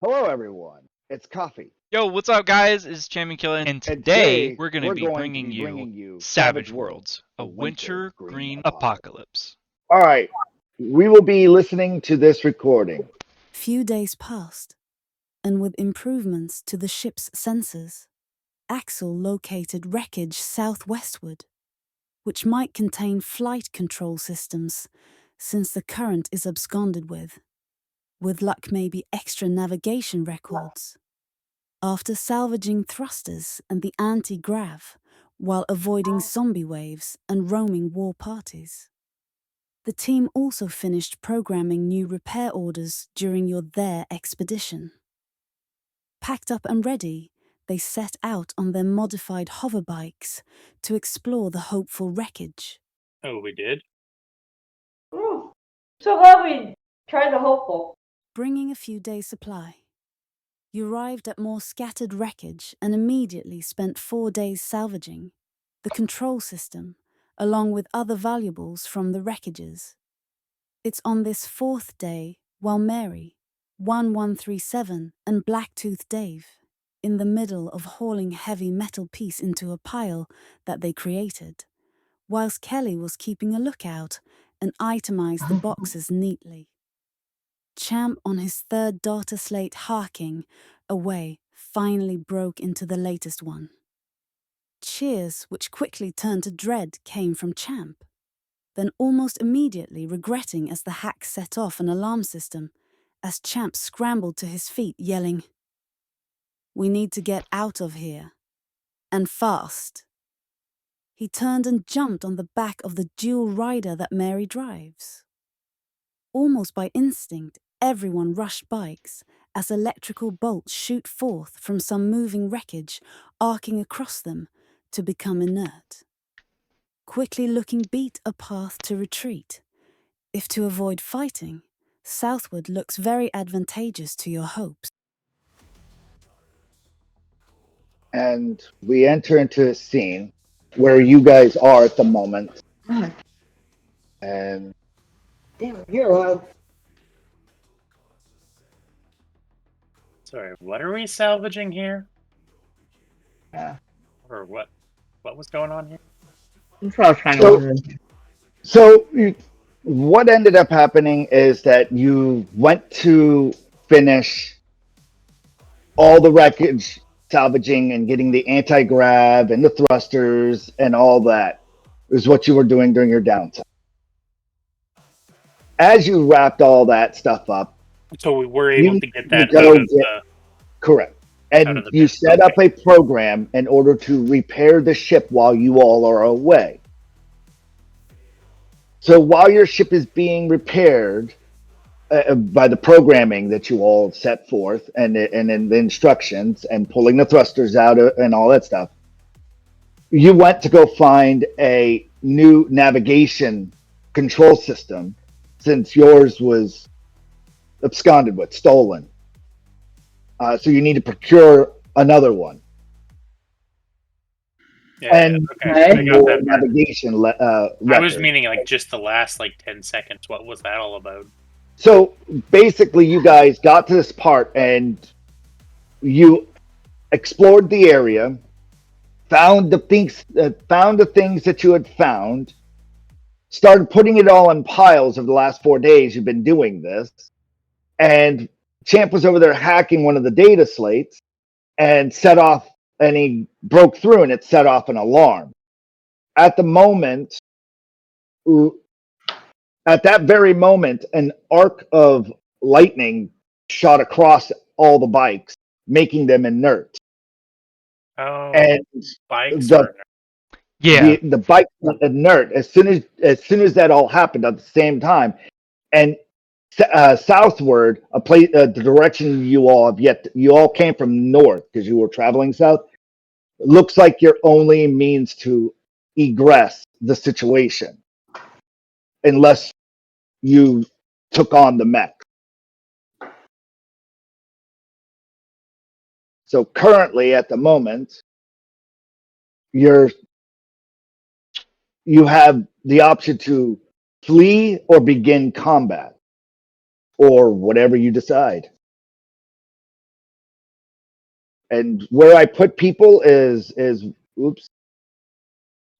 Hello, everyone. It's Coffee, Yo, what's up, guys? It's Champion Killer, and and today today we're going to we're be going to bringing be you bringing you Savage Savage Worlds: Worlds, A a Wintergreen Wintergreen Apocalypse. Apocalypse. All right, we will be listening to this recording. Few days passed, and with improvements to the ship's sensors, Axel located wreckage southwestward, which might contain flight control systems, since the current is absconded with luck maybe extra navigation records. After salvaging thrusters and the anti-grav, while avoiding zombie waves and roaming war parties. The team also finished programming new repair orders during their expedition. Packed up and ready, they set out on their modified hoverbikes to explore the hopeful wreckage. Oh, we did? Ooh, so glad we tried the hopeful. Bringing a few days' supply. You arrived at more scattered wreckage and immediately spent 4 days salvaging the control system, along with other valuables from the wreckages. It's on this 4th day, while Mary, 1137, and Blacktooth Dave, in the middle of hauling heavy metal piece into a pile that they created, whilst Kelly was keeping a lookout and itemized the boxes neatly. Champ, on his 3rd data slate harking away, finally broke into the latest one. Cheers, which quickly turned to dread, came from Champ, then almost immediately regretting as the hack set off an alarm system, as Champ scrambled to his feet yelling, "We need to get out of here. And fast." He turned and jumped on the back of the dual rider that Mary drives. Almost by instinct, everyone rushed bikes as electrical bolts shoot forth from some moving wreckage, arcing across them to become inert. Quickly looking beat a path to retreat. If to avoid fighting, southward looks very advantageous to your hopes. And we enter into a scene where you guys are at the moment. And Damn, you're loud. Sorry, what are we salvaging here? yeah. Or what was going on here? That's what I was trying to So, learn. what ended up happening is that you went to finish all the wreckage salvaging and getting the anti-grav and the thrusters and all that is what you were doing during your downtime. As you wrapped all that stuff up, So we were able you to get need to that go out of get correct. And the you bit. set up Okay. a program in order to repair the ship while you all are away. So while your ship is being repaired by the programming that you all set forth and then the instructions and pulling the thrusters out and all that stuff, you went to go find a new navigation control system since yours was absconded with, stolen. So you need to procure another one. Yeah, And okay. I got that part. navigation I was record. meaning like just the last 10 seconds. What was that all about? So basically, you guys got to this part and you explored the area, found the things that you had found, started putting it all in piles over the last 4 days. You've been doing this, and Champ was over there hacking one of the data slates and set off, and he broke through, and it set off an alarm. At the moment, at that very moment, an arc of lightning shot across all the bikes, making them inert. Oh, And bikes the were Yeah, the bikes went inert as soon as that all happened at the same time. And southward, the direction you all came from north because you were traveling south. Looks like your only means to egress the situation, unless you took on the mech. So currently, at the moment, you have the option to flee or begin combat, or whatever you decide. And where I put people is oops.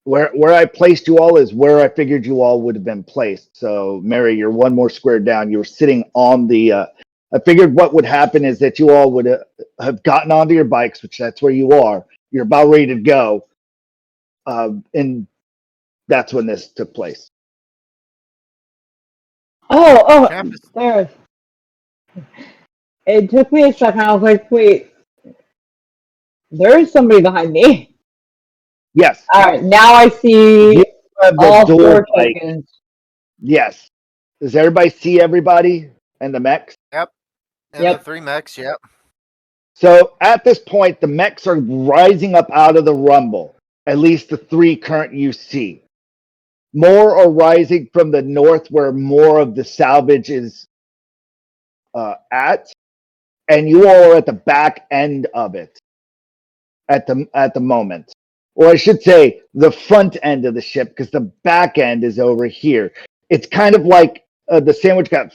Where I placed you all is where I figured you all would have been placed. So, Mary, you're one more square down. You were sitting on the. I figured what would happen is that you all would have gotten onto your bikes, which that's where you are. You're about ready to go, and that's when this took place. Champ is there. It took me a second. I was like, wait, there is somebody behind me. Yes. All right, now I see You have the all door 4 bike. tokens. Yes. Does everybody see everybody and the mechs? Yep. And Yep. the 3 mechs, yep. So at this point, the mechs are rising up out of the rumble. At least the 3 current you see. More are rising from the north, where more of the salvage is at, and you all are at the back end of it at the moment, or I should say, the front end of the ship, because the back end is over here. It's kind of like the sandwich got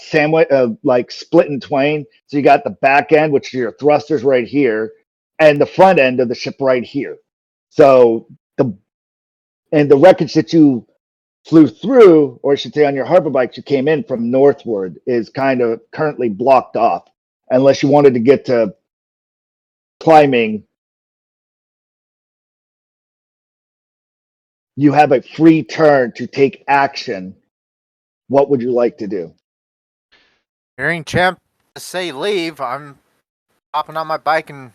sandwich like split in twain. So you got the back end, which are your thrusters right here, and the front end of the ship right here. So the wreckage that you flew through, or I should say on your harbor bikes you came in from northward, is kind of currently blocked off, unless you wanted to get to climbing. You have a free turn to take action. What would you like to do? Hearing Champ say leave, I'm hopping on my bike and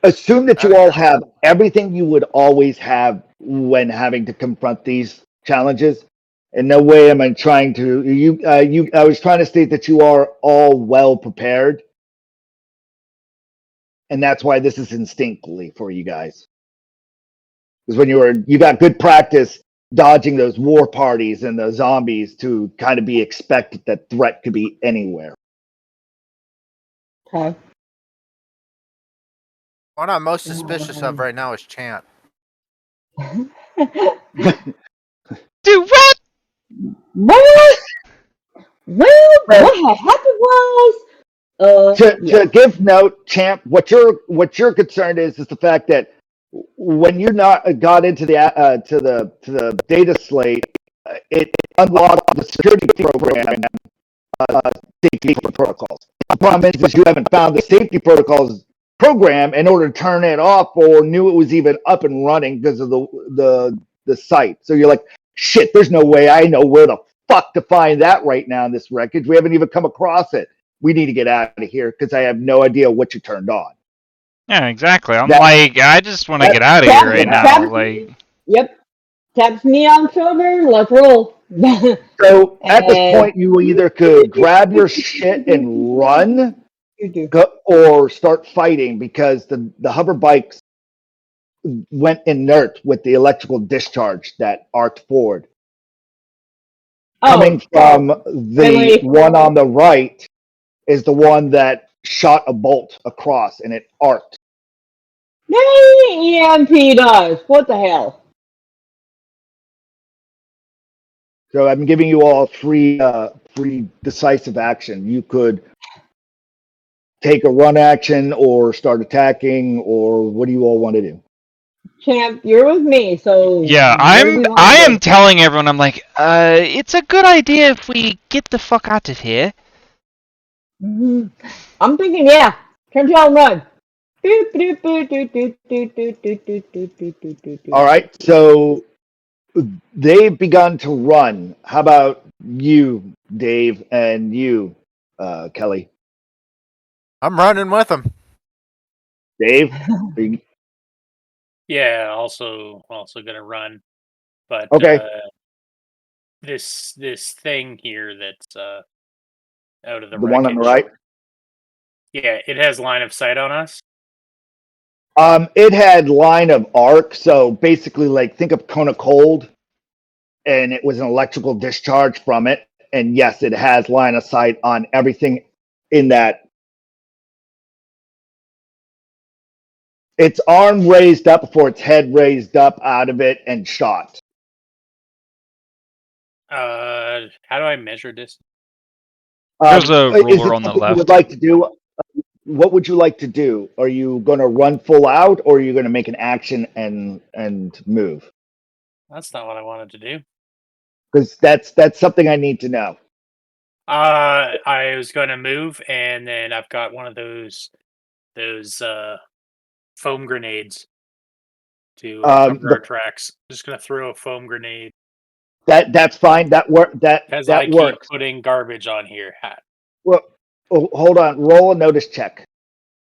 Assume that Outta you all here. have everything you would always have when having to confront these challenges. In no way am I trying to I was trying to state that you are all well prepared. And that's why this is instinctively for you guys. Because when you got good practice dodging those war parties and the zombies, to kind of be expected that threat could be anywhere. Okay. what I'm most suspicious of right now is Champ. Do what? What? Well, what had happened was, To give note, Champ, what your concern is the fact that when you not got into the to the data slate, it unlocked the security program safety protocols. The problem is you haven't found the safety protocols program in order to turn it off, or knew it was even up and running because of the site. So you're like, shit, there's no way I know where the fuck to find that right now in this wreckage. We haven't even come across it. We need to get out of here because I have no idea what you turned on. Yeah, exactly. I'm That- like, I just want to get out of here right now. Like, yep. Taps me on shoulder. Let's roll. So at this point, you either could grab your shit and run, or start fighting, because the hover bikes went inert with the electrical discharge that arced forward. Coming from the one on the right is the one that shot a bolt across and it arced. EMP does. What the hell? So I'm giving you all free decisive action. You could take a run action or start attacking, or what do you all want to do? Champ, you're with me, so yeah, I am telling everyone, I'm like, it's a good idea if we get the fuck out of here. I'm thinking, yeah, turn tail and run. All right, so they've begun to run. How about you, Dave, and you, Kelly? I'm running with him. Dave? Yeah, also gonna run, but Okay. This thing here that's out of the one on the wreckage. right? Yeah, it has line of sight on us. It had line of arc, so basically, like, think of Kona Cold, and it was an electrical discharge from it. And yes, it has line of sight on everything in that. Its arm raised up before its head raised up out of it and shot. How do I measure this? There's a Is ruler it on the something you would left. like to do? what would you like to do? Are you going to run full out, or are you going to make an action and move? That's not what I wanted to do. Because that's something I need to know. I was going to move, and then I've got one of those foam grenades to cover our The, tracks. Just going to throw a foam grenade that's fine. because I That keep works. putting garbage on here. Well, oh, hold on. Roll a notice check.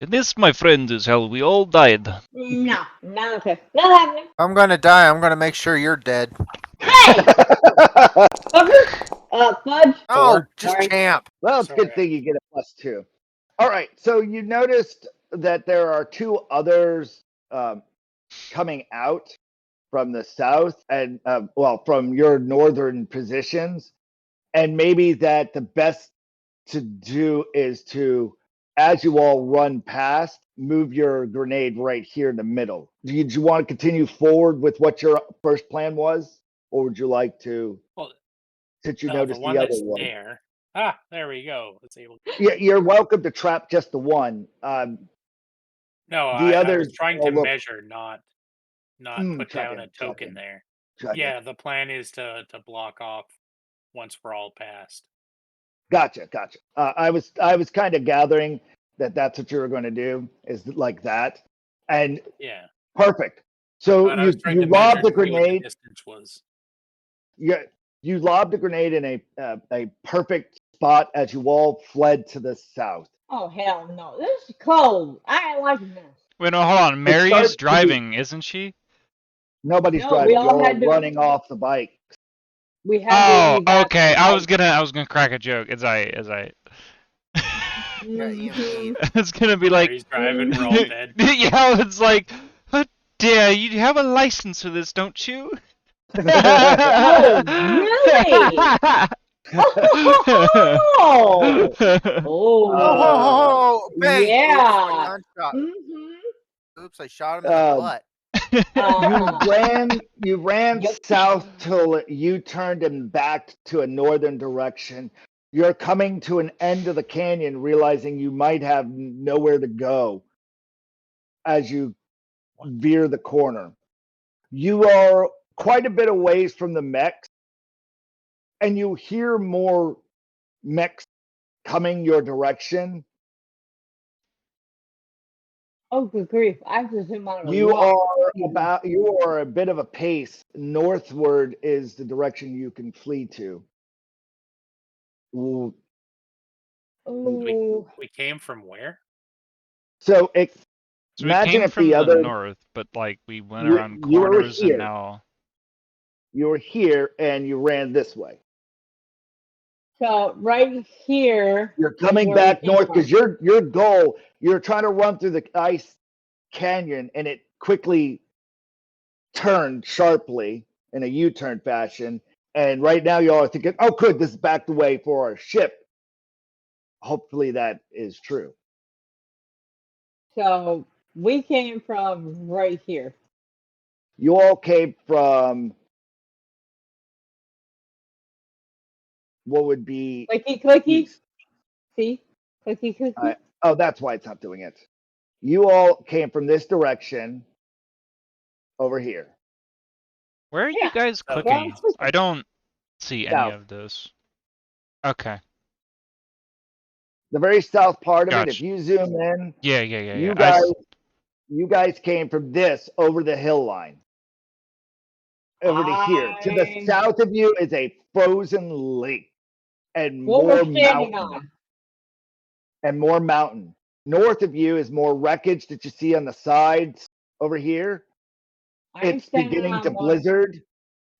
And this, my friend, is how we all died. No, not okay. Not happening. I'm gonna die. I'm gonna make sure you're dead. Hey! Fucker! Fudge. Oh, Four. just Sorry. champ. Well, it's a good Sorry. thing you get a +2. All right. So you noticed that there are two others coming out from the south and from your northern positions, and maybe that the best to do is to, as you all run past, move your grenade right here in the middle. Did you want to continue forward with what your first plan was, or would you like to, Well, since you no, the noticed the one other that's one? there. Ah, there we go. Let's able. Yeah, you're welcome to trap just the one. No, The I was others trying to all look. measure, not put down a token there. Tracking. Yeah, the plan is to block off once we're all past. Gotcha. I was kind of gathering that that's what you were going to do, is like that, and Yeah, perfect. So but I was trying you to measure lob to the see what the grenade. distance was. You lobbed the grenade in a perfect spot as you all fled to the south. Oh, hell no. This is cold. I ain't liking this. Wait, no, hold on. It Mary's starts to be. driving, isn't she? Nobody's No, we driving. You're all all had to. running off the bike. We had Oh, to okay. evacuate. I was gonna crack a joke. It's I. Yeah, Mhm. It's gonna be like, Mary's driving, we're all dead. yeah, it's like, but yeah, you have a license for this, don't you? Oh, really? Oh, Oh, bang! Oops, my yeah. gunshot. Mm-hmm. Oops, I shot him in the Um, butt. you ran Yep. south till you turned and backed to a northern direction. You're coming to an end of the canyon, realizing you might have nowhere to go as you veer the corner. You are quite a bit away from the mechs, and you hear more mechs coming your direction. Oh, good grief. I have to zoom out of a You lot. are a bit of a pace. Northward is the direction you can flee to. Ooh. Oh, We came from where? So So we imagine came if the from the other north, but like we went you, around you were corners and here. now. You were here and you ran this way. so right here. You're is coming where we back came north from. because your goal, you're trying to run through the ice canyon, and it quickly turned sharply in a U-turn fashion. And right now you all are thinking, oh good, this is back the way for our ship. Hopefully that is true. So we came from right here. You all came from what would be Clicky, clicky. east. See? Clicky, clicky. Oh, that's why it's not doing it. You all came from this direction over here. Where are you Yeah. guys So- clicking? I don't see any South. of this. Okay. The very south part of it, if Gotcha. you zoom in, Yeah. you I s- guys came from this over the hill line. Over to here. To the south of you is a frozen lake and What more we're standing mountain. on. And more mountain. North of you is more wreckage that you see on the sides over here. I'm It's standing beginning on to one. blizzard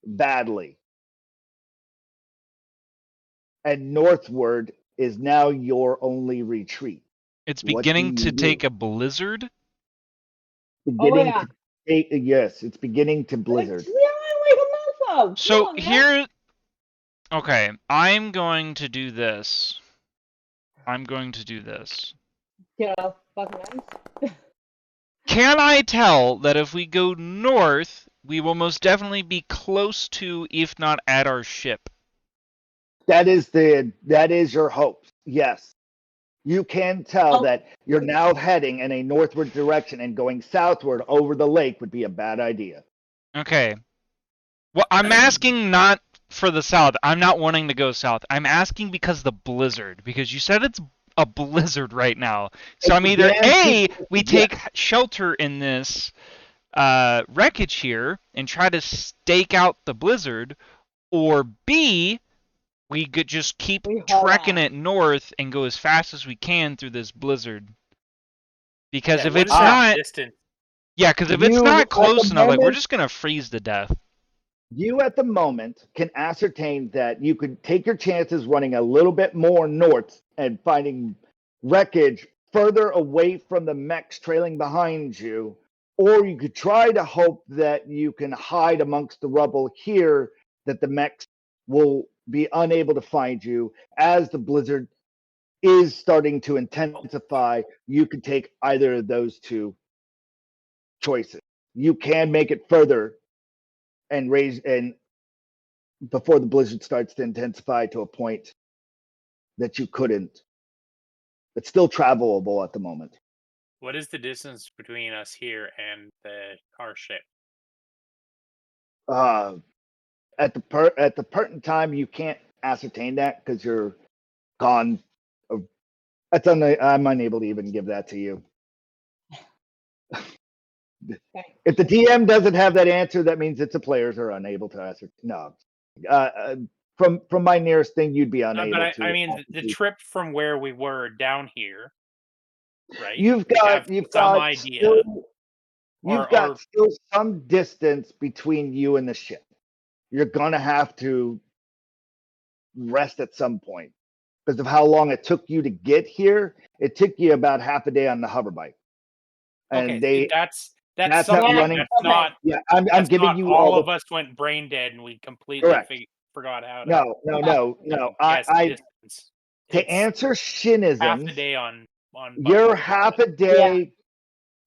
badly. And northward is now your only retreat. It's What beginning do to you take do? a blizzard. Beginning yeah. to take, yes, it's beginning to blizzard. It's really like a mofo. So Come on, man. here. Okay, I'm going to do this. Get off fucking ice. Can I tell that if we go north, we will most definitely be close to, if not at our ship? That is your hope. Yes. You can tell Oh. that you're now heading in a northward direction, and going southward over the lake would be a bad idea. Okay. Well, I'm asking not for the south. I'm not wanting to go south. I'm asking because the blizzard. Because you said it's a blizzard right now. So I'm either A, we take shelter in this wreckage here and try to stake out the blizzard, or B, we could just keep We hold trekking on. it north and go as fast as we can through this blizzard. Because if what it's is that not, distance? yeah, because if it's You, not at close the enough, like we're moment- just gonna freeze to death. You at the moment can ascertain that you could take your chances running a little bit more north and finding wreckage further away from the mechs trailing behind you, or you could try to hope that you can hide amongst the rubble here, that the mechs will be unable to find you. As the blizzard is starting to intensify, you could take either of those two choices. You can make it further and raise and before the blizzard starts to intensify to a point that you couldn't. It's still travelable at the moment. What is the distance between us here and our ship? At the pertinent time, you can't ascertain that because you're gone. I'm unable to even give that to you. If the DM doesn't have that answer, that means it's the players are unable to ascertain. No, from my nearest thing, you'd be No, unable but to. I mean, the trip from where we were down here, right? You've We have got some idea. still, you've Or- got or- still some distance between you and the ship. You're gonna have to rest at some point because of how long it took you to get here. It took you about half a day on the hover bike, and Okay, they that's that's something not running. that's Okay. not. Yeah, I'm That's giving not you all all of the. us went brain dead and we completely Correct. forgot how to. No. guess distance. To It's answer half a shinisms, day on. you're bike. half a day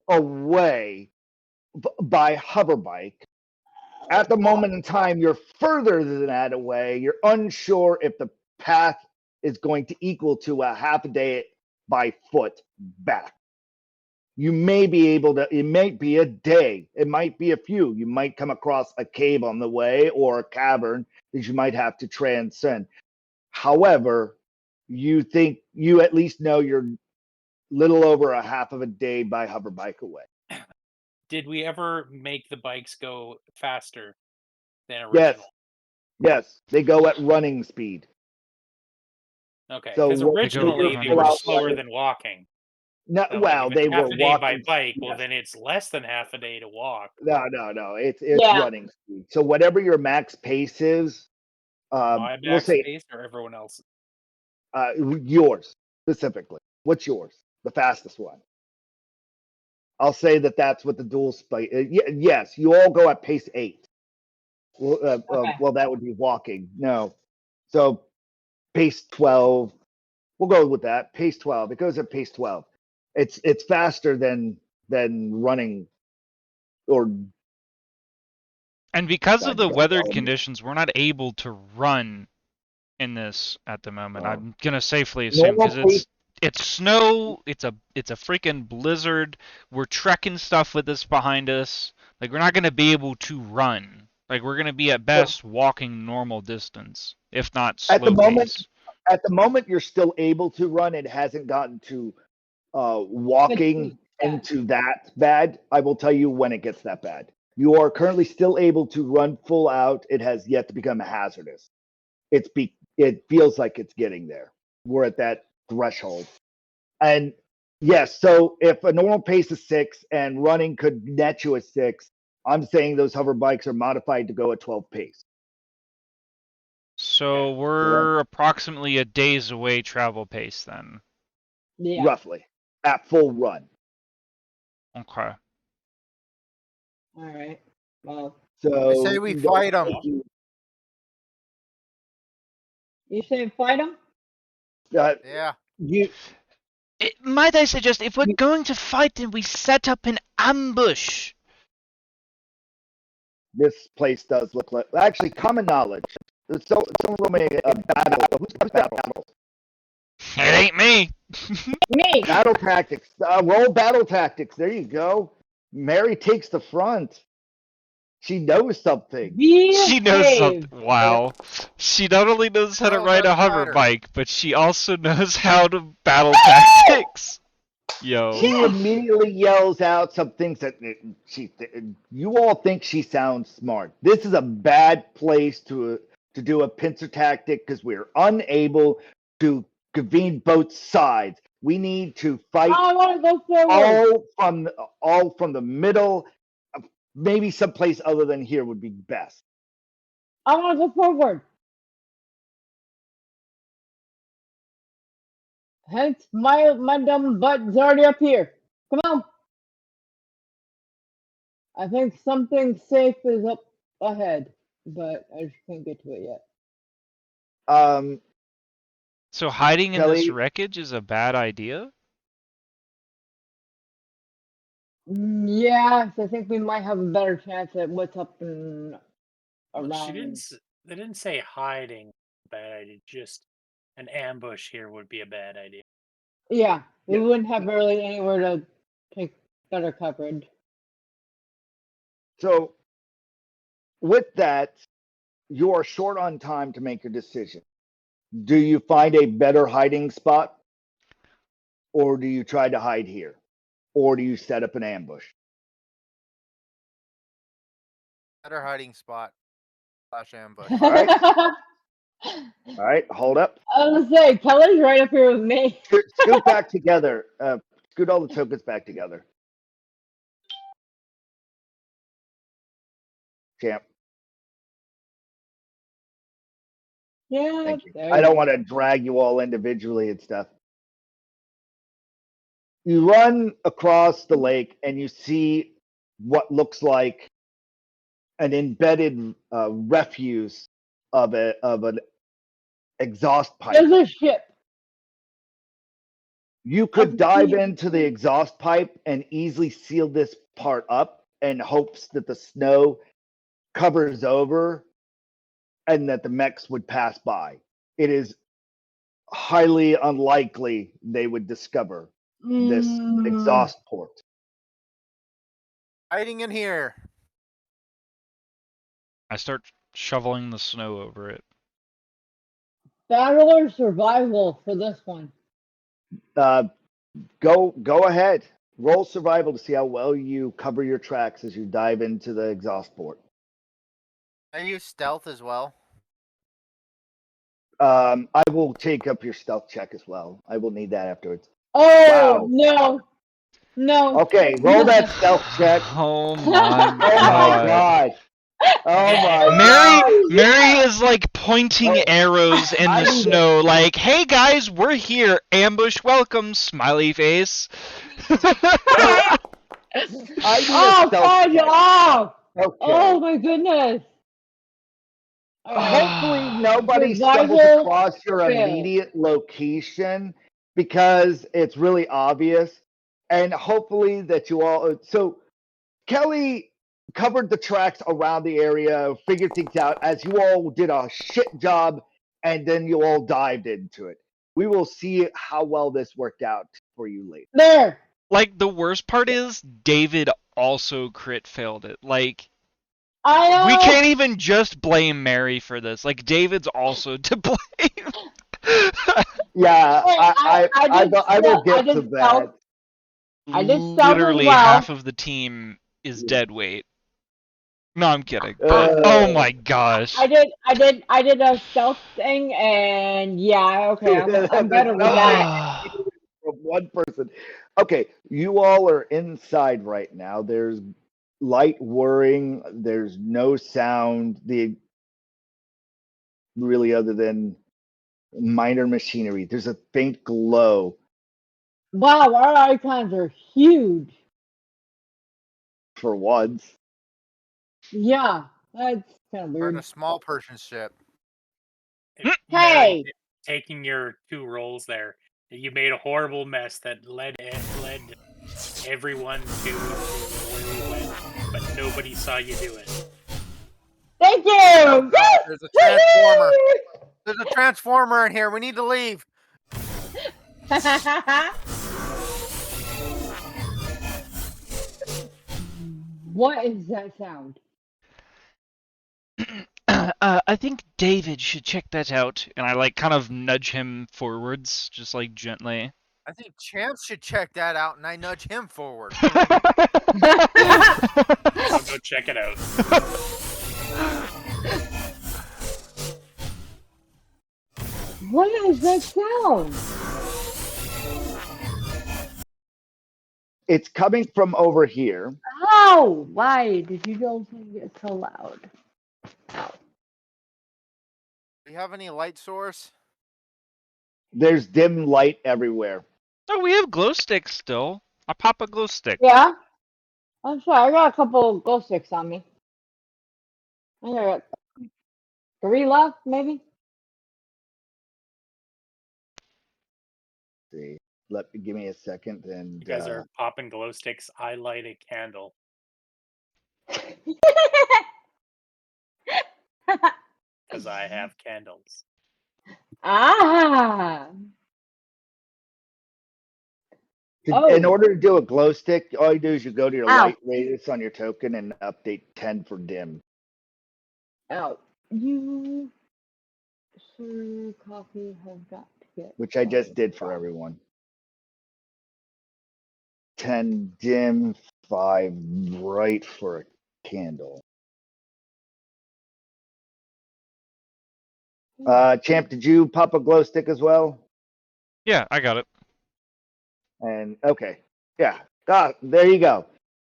away by hover bike. At the moment in time, you're further than that away. You're unsure if the path is going to equal to a half a day by foot back. You may be able to, it might be a day, it might be a few. You might come across a cave on the way or a cavern that you might have to transcend. However, you think you at least know you're little over a half of a day by hover bike away. Did we ever make the bikes go faster than original? Yes, they go at running speed. Okay, So because what- originally they go were out slower running- than walking. No, So, well, if it's they half were a day by walking. bike, well yes. then it's less than half a day to walk. No. It's Yeah. running speed. So whatever your max pace is, My we'll max say pace or everyone else's? yours specifically. What's yours? The fastest one. I'll say that's what the dual spike. Yes, you all go at pace 8. Well, Okay. well, that would be walking. No, so pace 12. We'll go with that. Pace 12. It goes at pace 12. It's faster than running or. And because of the God, weather God. conditions, we're not able to run in this at the moment. Oh. I'm gonna safely assume because Normal it's snow, it's a freaking blizzard. We're trekking stuff with this behind us. Like we're not gonna be able to run. Like we're gonna be at best walking normal distance, if not slow At the moment, pace. At the moment, you're still able to run. It hasn't gotten to walking into that bad. I will tell you when it gets that bad. You are currently still able to run full out. It has yet to become hazardous. It feels like it's getting there. We're at that threshold. And yes, so if a normal pace is 6 and running could net you a 6, I'm saying those hover bikes are modified to go at 12 pace. So we're approximately a day's away travel pace then. Yeah. Roughly at full run. Okay. All right. Well, So I say we fight 'em. you say fight them? Yeah. Might I suggest, if we're going to fight, then we set up an ambush. This place does look like, actually, common knowledge. Someone roll me a battle. Who's battle? It ain't me. Me. Battle tactics. Roll battle tactics. There you go. Mary takes the front. She knows something. She knows Behave. something. Wow. She not only knows how to Oh, ride a that's hover better. bike, but she also knows how to battle tactics. Yo. She immediately yells out some things that you all think she sounds smart. This is a bad place to do a pincer tactic because we're unable to convene both sides. We need to fight I want to go forward. all from the middle. Maybe someplace other than here would be best. I want to go forward. Hence, my dumb butt is already up here. Come on. I think something safe is up ahead, but I just can't get to it yet. So hiding in this Kelly, wreckage is a bad idea? Yeah, so I think we might have a better chance at what's up and Well, around. They didn't say hiding. Bad idea. Just an ambush here would be a bad idea. Yeah, we Yeah. wouldn't have really anywhere to take better coverage. so with that, you are short on time to make a decision. Do you find a better hiding spot? Or do you try to hide here? Or do you set up an ambush? Better hiding spot / ambush. All right. All right, hold up. I was gonna say, Kelly's right up here with me. Scoot back together. Scoot all the tokens back together. Champ. Yeah, Thank you. there I you don't go. want to drag you all individually and stuff. You run across the lake and you see what looks like an embedded refuse of an exhaust pipe. There's a ship. You could dive into the exhaust pipe and easily seal this part up in hopes that the snow covers over and that the mechs would pass by. It is highly unlikely they would discover this exhaust port. Hiding in here. I start shoveling the snow over it. Battle or survival for this one? Go ahead. Roll survival to see how well you cover your tracks as you dive into the exhaust port. I use stealth as well. I will take up your stealth check as well. I will need that afterwards. Oh, Wow. no. Okay, roll that stealth check. Oh Oh my my god. Oh my god. Mary is like pointing arrows in the snow, like, "Hey guys, we're here. Ambush welcome, smiley face." I need a Oh, stealth God, check. off! Okay. Oh my goodness. Hopefully nobody Survival stumbles across your fail. immediate location because it's really obvious. And hopefully that you all so Kelly covered the tracks around the area, figured things out as you all did a shit job, and then you all dived into it. We will see how well this worked out for you later. There. Like, the worst part is David also crit failed it. Like, I know. we can't even just blame Mary for this. Like, David's also to blame. Yeah, Wait, I will get to that. I did stealth as Literally well. half of the team is dead weight. No, I'm kidding. But, oh my gosh. I did a stealth thing, and yeah, okay, I'm better with that. From one person. Okay, you all are inside right now. There's light whirring. There's no sound. Really other than minor machinery. There's a faint glow. Wow, our icons are huge. For once. Yeah, that's kind of We're in weird. a small person ship. Hey! Taking your 2 rolls there, you made a horrible mess that led everyone to where you went, but nobody saw you do it. Thank you! There's a transformer. There's a transformer in here. We need to leave. What is that sound? I think David should check that out. And I like kind of nudge him forwards, just like gently. I think Champ should check that out, and I nudge him forward. I'll go check it out. What is that sound? It's coming from over here. Ow! Why did you don't get so loud? Ow. Do you have any light source? There's dim light everywhere. Oh, we have glow sticks still. I'll pop a glow stick. Yeah? I'm sorry, I got a couple glow sticks on me. I got 3 left, maybe? See, give me a second, and You guys are popping glow sticks. I light a candle. Because I have candles. Ah! In order to do a glow stick, all you do is you go to your Ow. light radius on your token and update 10 for dim. Oh, you, sir, coffee have got to get. Which I just did for everyone. 10 dim, 5 bright for a candle. Champ, did you pop a glow stick as well? Yeah, I got it. And okay, yeah, there you go.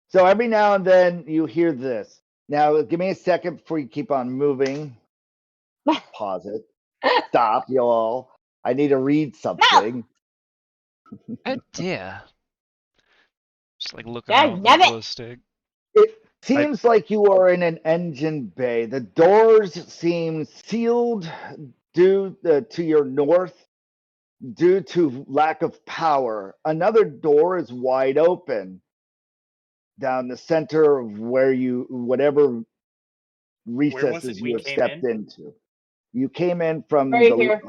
So every now and then you hear this. Now, give me a second before you keep on moving. Pause it. Stop, y'all. I need to read something. Oh dear. Just like looking God around with damn the it. glow stick. It seems like you are in an engine bay. The doors seem sealed due to your north due to lack of power. Another door is wide open down the center of whatever recesses you have stepped into. You came in from Right here.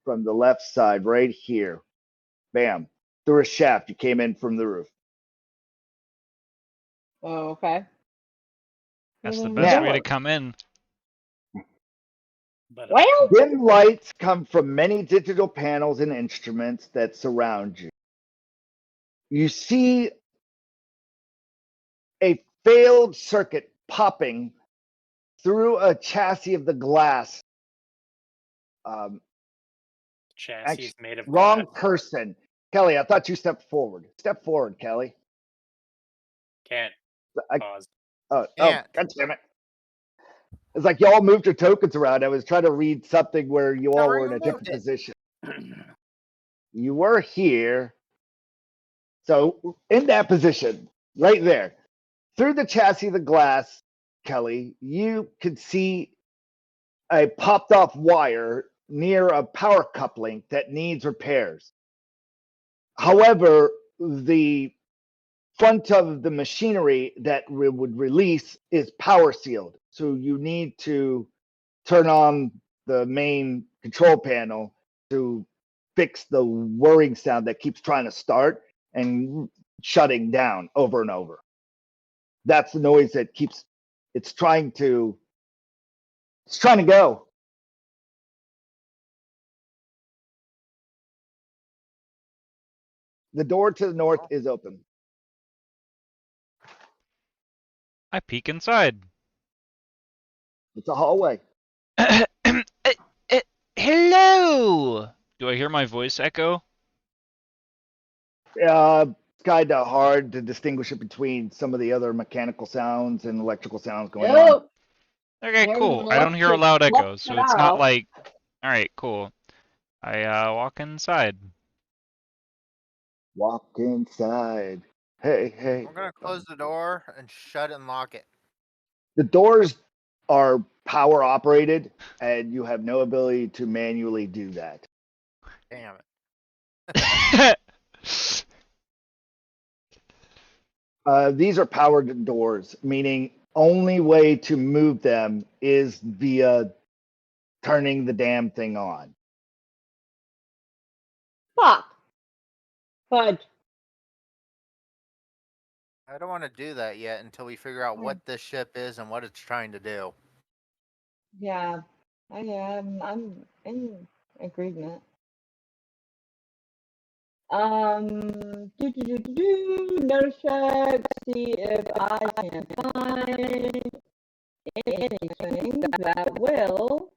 from the left side, right here. Bam. Through a shaft. You came in from the roof. Oh, okay. That's the Well, best Now- way to come in. But Well, Dim lights come from many digital panels and instruments that surround you. You see a failed circuit popping through a chassis of the glass. chassis is made of Wrong glass. person. Kelly, I thought you stepped forward. Step forward, Kelly. Can't I- pause. Oh, Can't. God damn it. It's like y'all moved your tokens around. I was trying to read something where you all Never were in a even different moved it. position. You were here. So in that position, right there, through the chassis of the glass, Kelly, you could see a popped off wire near a power coupling that needs repairs. However, the front of the machinery that would release is power sealed. So you need to turn on the main control panel to fix the whirring sound that keeps trying to start and shutting down over and over. That's the noise that keeps it's trying to go. The door to the north is open. I peek inside. It's a hallway. Hello! Do I hear my voice echo? It's kind of hard to distinguish it between some of the other mechanical sounds and electrical sounds going on. nope. Okay, There's cool. an I don't hear a loud electric echo, so left it's not arrow. like... Alright, cool. I walk inside. Walk inside. Hey, hey. I'm gonna close the door and shut and lock it. The doors are power operated, and you have no ability to manually do that. Damn it. These are powered doors, meaning only way to move them is via turning the damn thing on. Fuck. Fudge. I don't want to do that yet until we figure out what this ship is and what it's trying to do. Yeah, I'm in agreement. Notice check, see if I can find anything that will.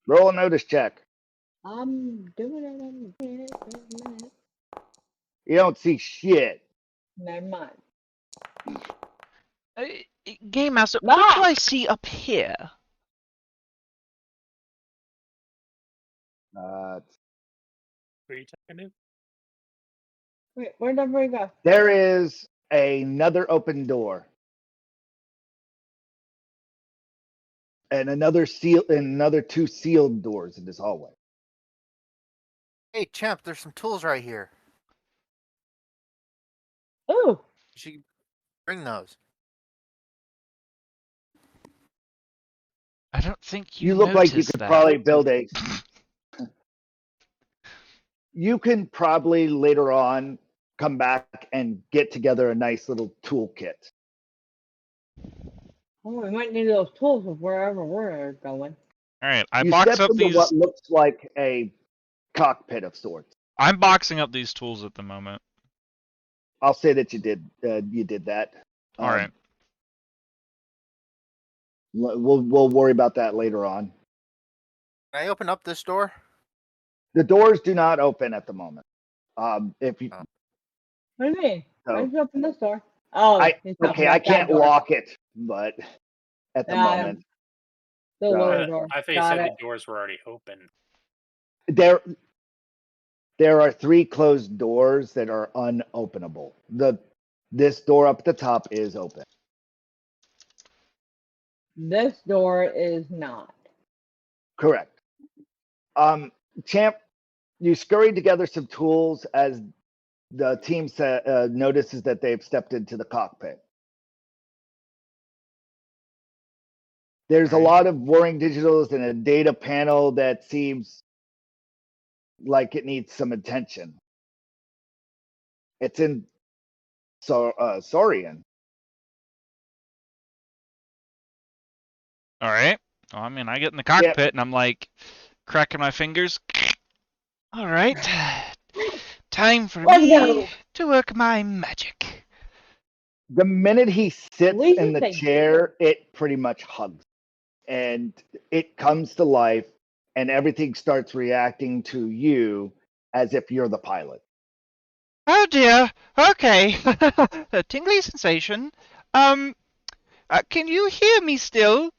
Roll a notice check. I'm doing it. Wait a minute. You don't see shit. Never mind. Game Master, what do Ah! I see up here? What are you talking to? Wait, where'd everybody go? There is another open door. And another two sealed doors in this hallway. Hey, Champ, there's some tools right here. Ooh, You should bring those. I don't think You look like you noticed could that. probably build a. You can probably later on come back and get together a nice little toolkit. oh, we might need those tools of wherever we're going. All right, I You box step up into these. what looks like a cockpit of sorts. I'm boxing up these tools at the moment. I'll say that you did. You did that. All right. We'll worry about that later on. Can I open up this door? The doors do not open at the moment. If you, What do you mean? So- Why did you open this door? Oh, he's talking okay, I about that can't door. lock it, but at the Yeah, moment, The lower door. I thought you Got said it. the doors were already open. there are 3 closed doors that are unopenable. This door up at the top is open. This door is not. Correct. Champ, you scurry together some tools as the team notices that they've stepped into the cockpit. There's a lot of whirring digitals and a data panel that seems like it needs some attention. It's in Saurian. All right. Well, I mean, I get in the cockpit and I'm like cracking my fingers. All right. Time for Let's me go. to work my magic. The minute he sits Leave in it the there. chair, it pretty much hugs. And it comes to life, and everything starts reacting to you as if you're the pilot. Oh dear. Okay. A tingly sensation. Can you hear me still?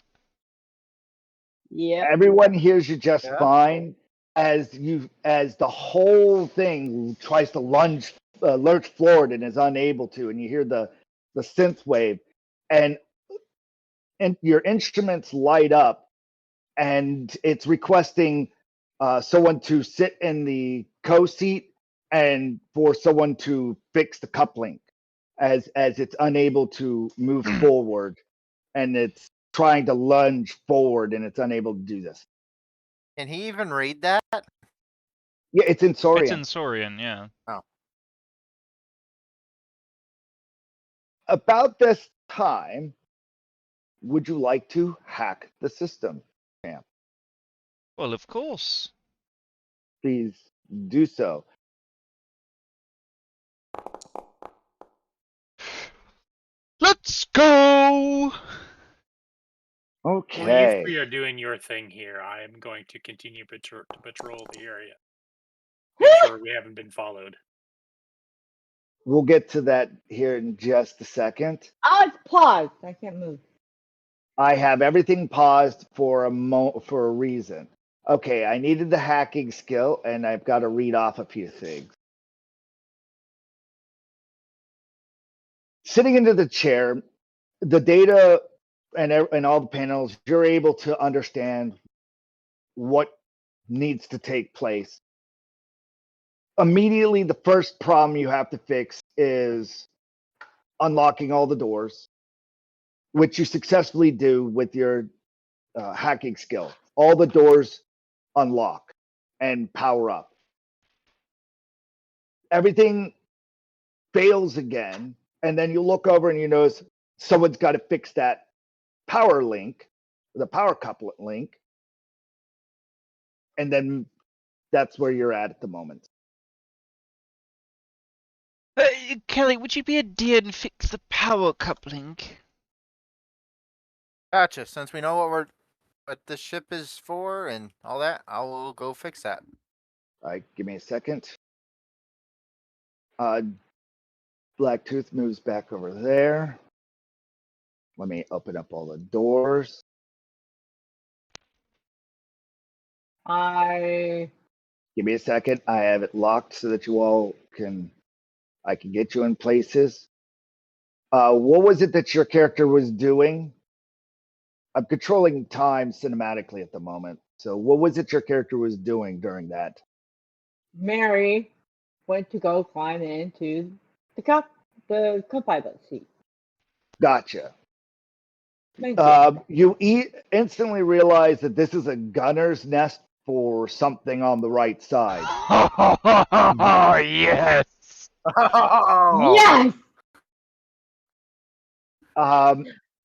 Yep. Everyone hears you just Yeah. fine as the whole thing tries to lurch forward and is unable to, and you hear the synth wave, and your instruments light up, and it's requesting someone to sit in the co-seat and for someone to fix the coupling as it's unable to move forward, and it's trying to lunge forward and it's unable to do this. Can he even read that? Yeah, it's in Saurian. It's in Saurian, yeah. About this time, would you like to hack the system, Champ? Well, of course. Please do so. Let's go! Well, Okay. you three are doing your thing here. I am going to continue to patrol the area. Make sure we haven't been followed. We'll get to that here in just a second. Oh, it's paused. I can't move. I have everything paused for a reason. Okay, I needed the hacking skill, and I've got to read off a few things. Sitting into the chair, the data and all the panels, you're able to understand what needs to take place. Immediately, the first problem you have to fix is unlocking all the doors, which you successfully do with your hacking skill. All the doors unlock and power up. everything fails again, and then you look over and you notice someone's got to fix that power link, the power couplet link, and then that's where you're at the moment. Kelly, would you be a dear and fix the power coupling? Gotcha. Since we know what the ship is for and all that, I will go fix that. All right, give me a second. Blacktooth moves back over there. Let me open up all the doors. Give me a second. I have it locked so that you all I can get you in places. What was it that your character was doing? I'm controlling time cinematically at the moment. So what was it your character was doing during that? Mary went to go climb into the co-pilot seat. Gotcha. Thank you. You instantly realize that this is a gunner's nest for something on the right side. Oh, yes! Oh, Yes!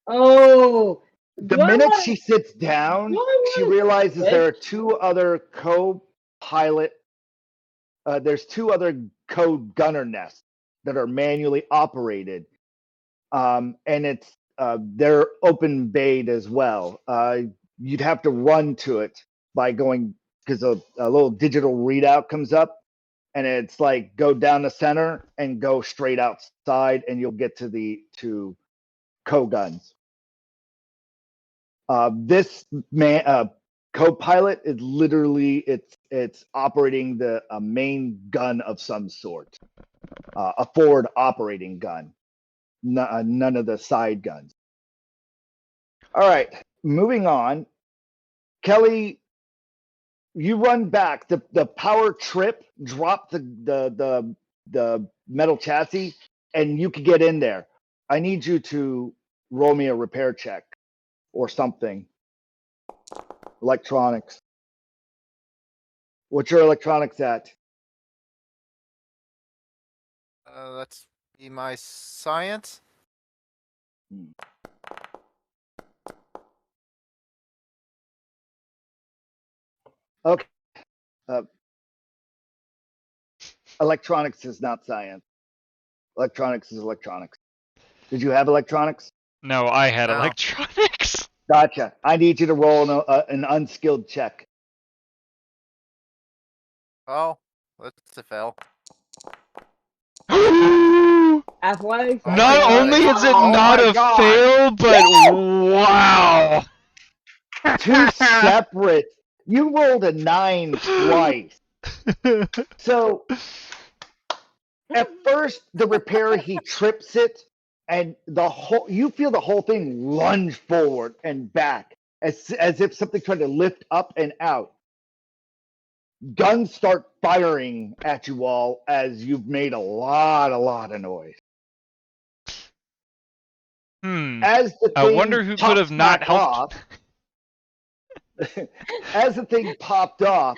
Oh! The minute she sits down, she realizes switch? there are two other co-pilot. There's two other co-gunner nests that are manually operated, and it's they're open bayed as well. You'd have to run to it by going because a little digital readout comes up, and it's like go down the center and go straight outside, and you'll get to the co-guns. This co-pilot is literally it's operating the main gun of some sort, a forward operating gun, none of the side guns. All right, moving on. Kelly, you run back. The power trip dropped the metal chassis, and you could get in there. I need you to roll me a repair check or something. Electronics. What's your electronics at? let's be my science. Okay. Electronics is not science. Electronics is electronics. Did you have electronics? No, I had No. electronics. Gotcha. I need you to roll an unskilled check. Oh, that's a fail. Athletics. Oh my Not God. only is it Oh not my a God. fail, but wow. Two separate. You rolled a 9 twice. So at first, the repairer, he trips it, and you feel the whole thing lunge forward and back as if something tried to lift up and out. Guns start firing at you all as you've made a lot of noise. As the I thing wonder who could pops have not back helped. off, as the thing popped off,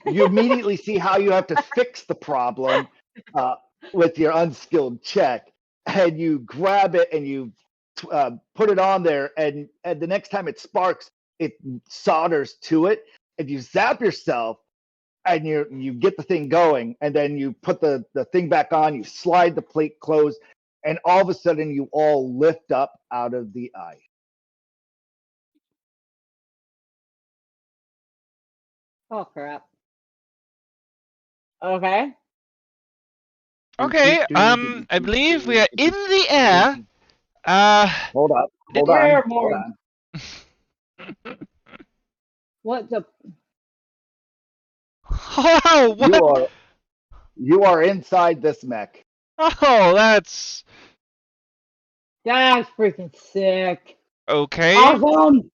you immediately see how you have to fix the problem with your unskilled check, and you grab it and you put it on there, and the next time it sparks, it solders to it, and you zap yourself, and you get the thing going, and then you put the thing back on, you slide the plate closed, and all of a sudden you all lift up out of the ice. Oh crap. Okay. Okay, I believe we are in the air. Hold up. Hold Where on. more? Hold on. What the? Oh, what? You are inside this mech. Oh, that's freaking sick. okay. Awesome.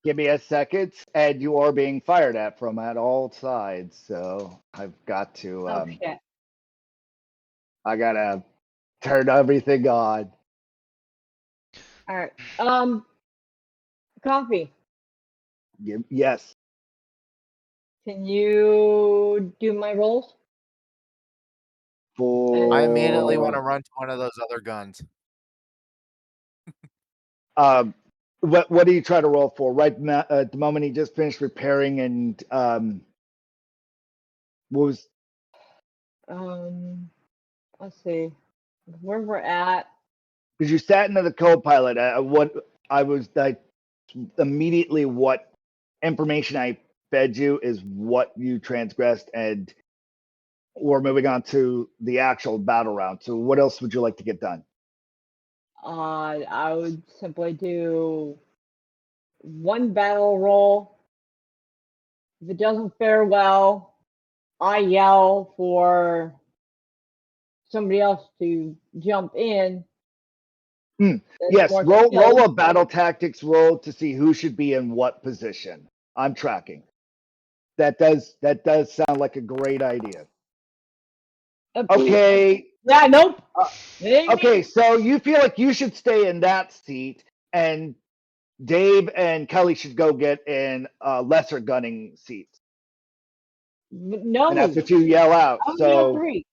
Give me a second, and you are being fired at from at all sides. So I've got to. Oh shit. I gotta turn everything on. All right. Coffee. Yes. Can you do my rolls? for. I immediately want to run to one of those other guns. What do you try to roll for? Right at the moment, he just finished repairing, and what was? Let's see where we're at. Because you sat into the co-pilot. What I was immediately what information I fed you is what you transgressed, and we're moving on to the actual battle round. So, what else would you like to get done? I would simply do one battle roll. If it doesn't fare well, I yell for somebody else to jump in. Yes, roll a battle tactics roll to see who should be in what position. I'm tracking. That does sound like a great idea. Okay. Yeah, nope. Okay, so you feel like you should stay in that seat, and Dave and Kelly should go get in lesser gunning seats. No. And that's what you yell out. So three.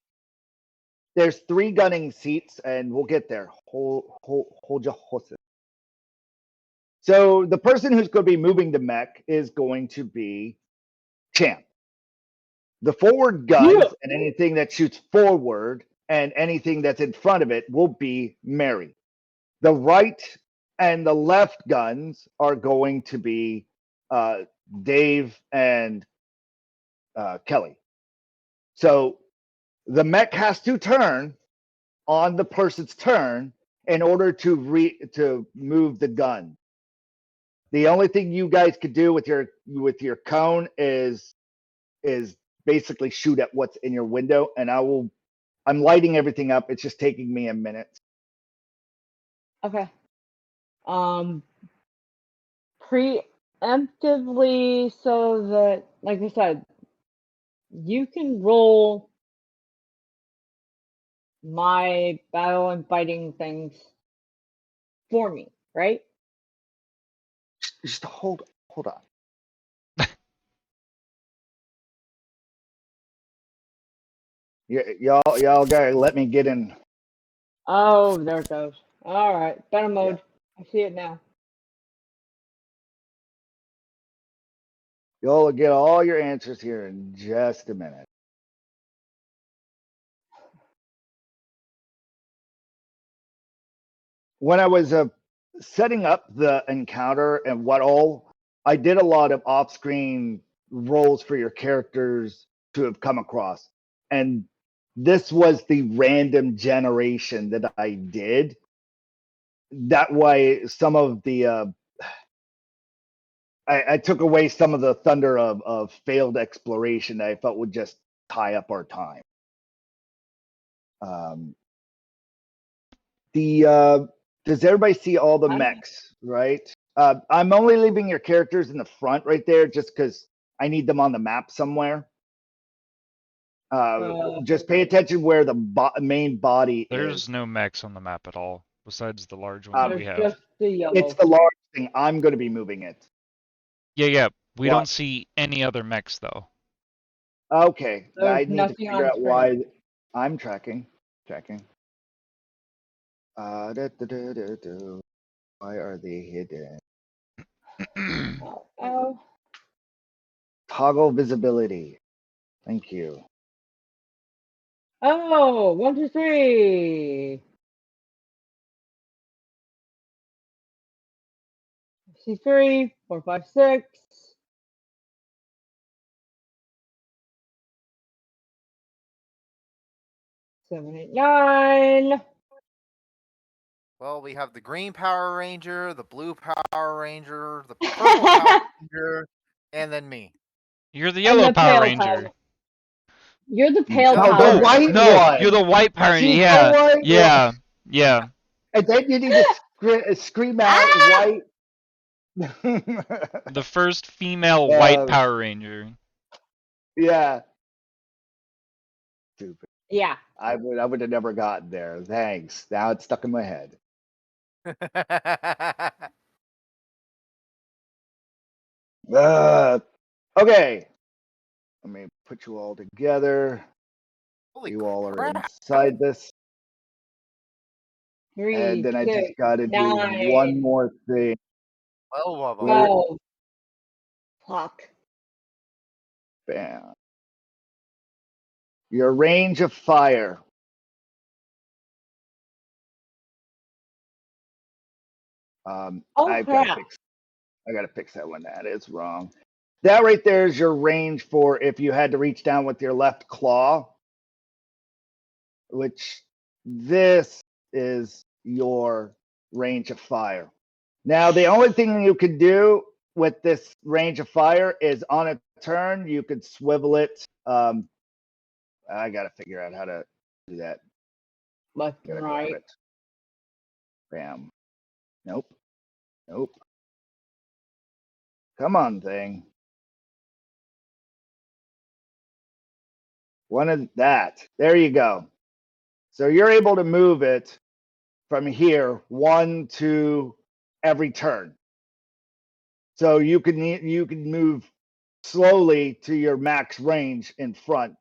there's 3 gunning seats, and we'll get there. Hold your horses. So the person who's going to be moving the mech is going to be Champ. The forward guns and anything that shoots forward and anything that's in front of it will be Mary. The right and the left guns are going to be Dave and Kelly. So the mech has to turn on the person's turn in order to move the gun. The only thing you guys could do with your cone is basically shoot at what's in your window, and I'm lighting everything up. It's just taking me a minute. Okay. Preemptively, so that, like I said, you can roll my battle and fighting things for me, right? Just hold on. Y'all gotta let me get in. Oh, there it goes. All right, battle mode. Yeah. I see it now. Y'all will get all your answers here in just a minute. When I was setting up the encounter and what all, I did a lot of off-screen roles for your characters to have come across, and this was the random generation that I did. That way, some of the I took away some of the thunder of failed exploration that I felt would just tie up our time. Does everybody see all the mechs, right? I'm only leaving your characters in the front right there just because I need them on the map somewhere. Just pay attention where the main body is. There's no mechs on the map at all, besides the large one that we have. It's the large thing. I'm going to be moving it. Yeah. We don't see any other mechs, though. Okay. I need to figure out why. I'm tracking. Why are they hidden? Toggle visibility. Thank you. Oh, 1, 2, 3. C3, 4, 5, 6. 7, 8, 9. Well, we have the green Power Ranger, the blue Power Ranger, the purple Power Ranger, and then me. You're the yellow Power Ranger. You're the pale Power Power the white No, one. you're the white Power Ranger. Yeah. And then you need to scream out white. The first female white Power Ranger. Yeah. Stupid. Yeah. I would have never gotten there. Thanks. Now it's stuck in my head. Okay. Let me put you all together. Holy You all are crap. inside this. 3, And then I 6, just got to do 9, one more thing. 12 of them. 12. Fuck. Bam. Your range of fire. Oh, I gotta fix that one. That is wrong. That right there is your range for if you had to reach down with your left claw, which this is your range of fire. Now, the only thing you could do with this range of fire is on a turn, you could swivel it. I got to figure out how to do that. Left and Gotta grab right. it. Bam. Nope. Nope. Come on, thing. One of that. There you go. So you're able to move it from here 1 to every turn. So you can move slowly to your max range in front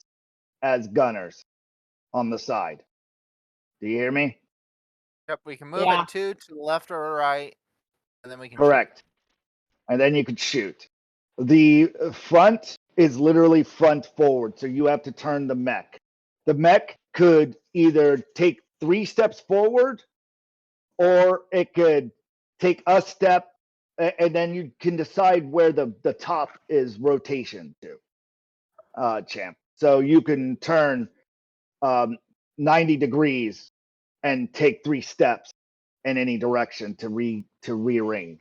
as gunners on the side. Do you hear me? Yep, we can move Yeah. it 2 to the left or right, and then we can Correct. And then you could shoot. The front is literally front forward, so you have to turn the mech. The mech could either take 3 steps forward, or it could take a step, and then you can decide where the top is rotation to, champ. So you can turn 90 degrees and take 3 steps in any direction to rearrange.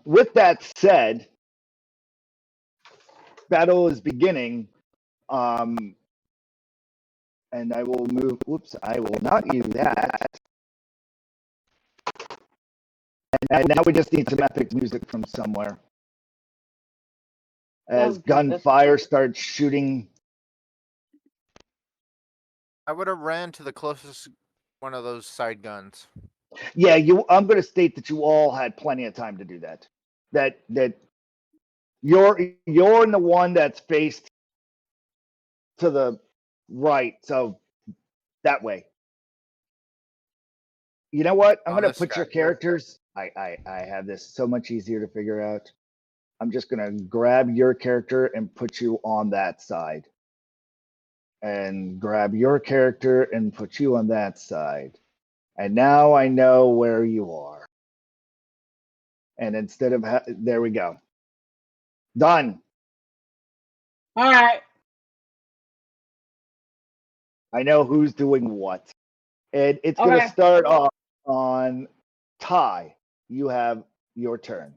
With that said, battle is beginning. And I will move. Whoops! I will not use that. And now we just need some epic music from somewhere. As gunfire starts shooting. I would have ran to the closest one of those side guns. Yeah, I'm going to state that you all had plenty of time to do that. That you're in the one that's faced to the right, so that way. You know what? I'm On going to this put guy. your characters. I have this so much easier to figure out. I'm just going to grab your character and put you on that side. And grab your character and put you on that side. And now I know where you are. And instead of, there we go. Done. All right. I know who's doing what. And it's going to start off on Ty. You have your turn.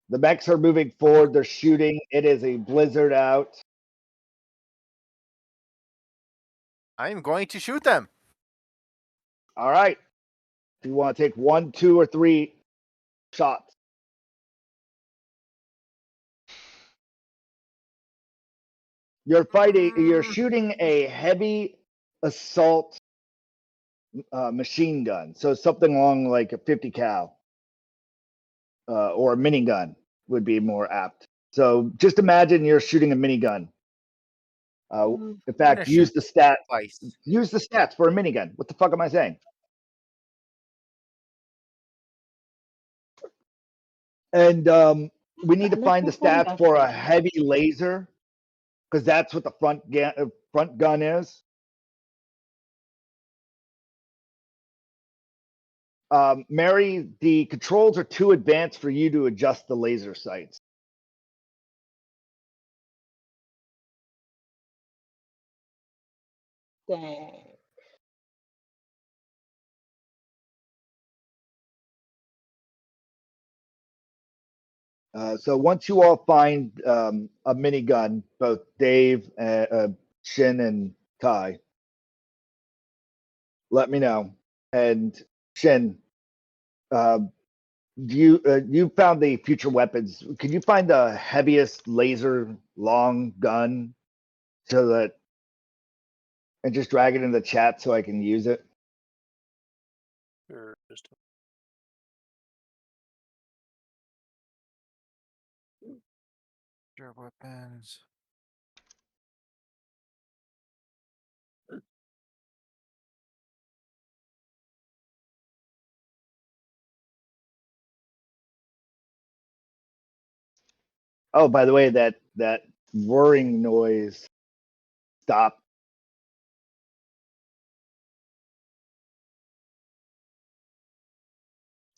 The mechs are moving forward. They're shooting. It is a blizzard out. I am going to shoot them. All right. Do you want to take 1, 2, or 3 shots? You're fighting. You're shooting a heavy assault machine gun. So something along like a 50 cal or a minigun would be more apt. So just imagine you're shooting a minigun. In fact, use the stats. Use the stats for a minigun. What the fuck am I saying? And we need to find the stats for a heavy laser, because that's what the front gun is. Mary, the controls are too advanced for you to adjust the laser sights. Dang. So once you all find a minigun, both Dave, Shin, and Ty, let me know. And Shin, you found the future weapons? Can you find the heaviest laser long gun so that, and just drag it in the chat so I can use it? Sure, Your weapons. Oh, by the way, that whirring noise stopped.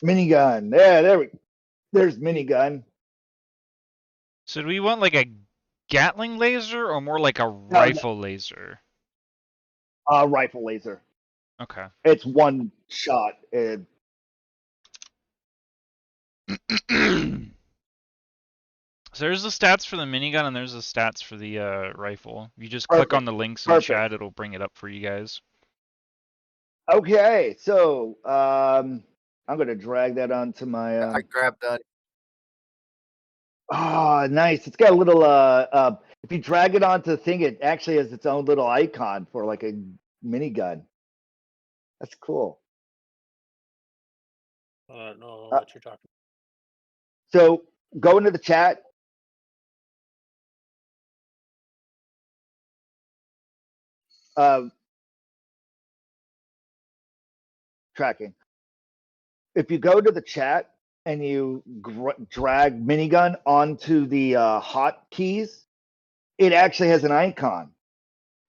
Minigun. Yeah, there's minigun. So do we want like a Gatling laser or more like a No, rifle laser? rifle laser. Okay. It's one shot. So there's the stats for the minigun and there's the stats for the rifle. If you just click on Perfect. the links in Perfect. chat, it'll bring it up for you guys. Okay, so I'm gonna drag that onto my. I grabbed that. Oh, nice! It's got a little. If you drag it onto the thing, it actually has its own little icon for like a minigun. That's cool. I don't know what you're talking So go into the chat. Tracking. If you go to the chat and you drag minigun onto the hotkeys, it actually has an icon,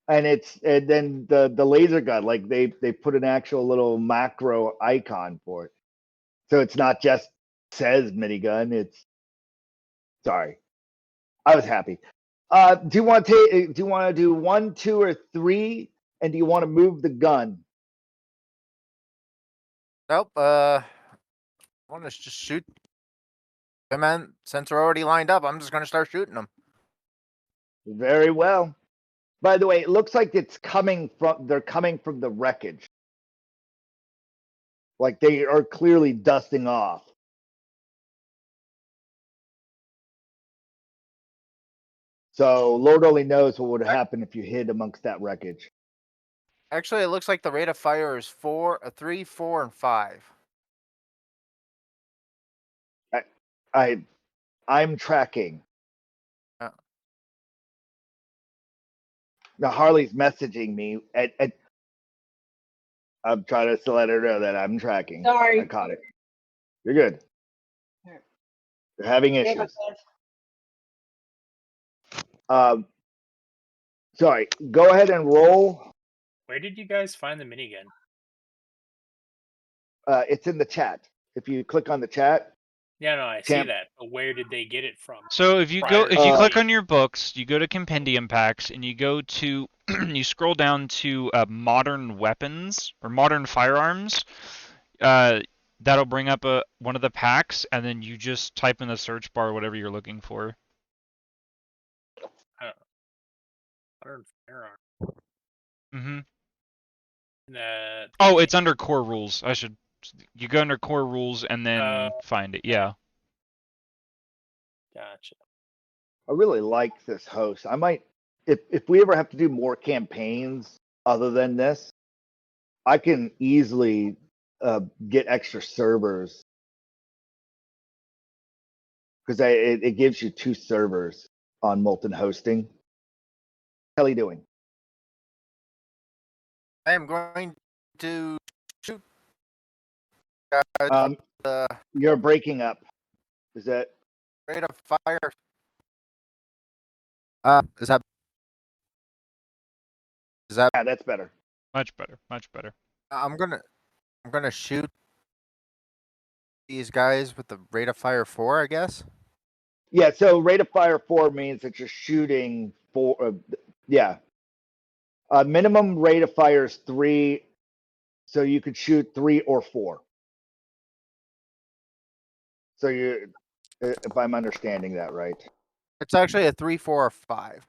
and then the laser gun, like they put an actual little macro icon for it, so it's not just says minigun. It's sorry, I was happy. Do you want to do 1, 2, or 3? And do you want to move the gun? Nope. I want to just shoot. Hey, man, since we're already lined up, I'm just gonna start shooting them. Very well. By the way, it looks like they're coming from the wreckage. Like they are clearly dusting off. So Lord only knows what would happen if you hid amongst that wreckage. Actually, it looks like the rate of fire is 3, 4, and 5. I'm tracking. Uh. Now Harley's messaging me. I'm trying to let her know that I'm tracking. Sorry. I caught it. You're good. You're having issues. Sorry. Go ahead and roll. Where did you guys find the minigun? It's in the chat. If you click on the chat. Yeah, no, I see that. But where did they get it from? So if you click on your books, you go to compendium packs and you go to you scroll down to modern weapons or modern firearms. That'll bring up one of the packs, and then you just type in the search bar whatever you're looking for. Modern firearm. Mm-hmm. Oh, it's under core rules. You go under core rules and then find it. Yeah. Gotcha. I really like this host. I might, if we ever have to do more campaigns other than this, I can easily get extra servers because it gives you 2 servers on Molten Hosting. How are you doing? I am going to shoot. You're breaking up. Is that rate of fire? Is that? Yeah, that's better. Much better. Much better. I'm gonna shoot these guys with the rate of fire 4, I guess. Yeah, so rate of fire 4 means that you're shooting 4. Yeah. Minimum rate of fire is 3, so you could shoot 3 or 4. So if I'm understanding that right. It's actually a 3, 4, or 5.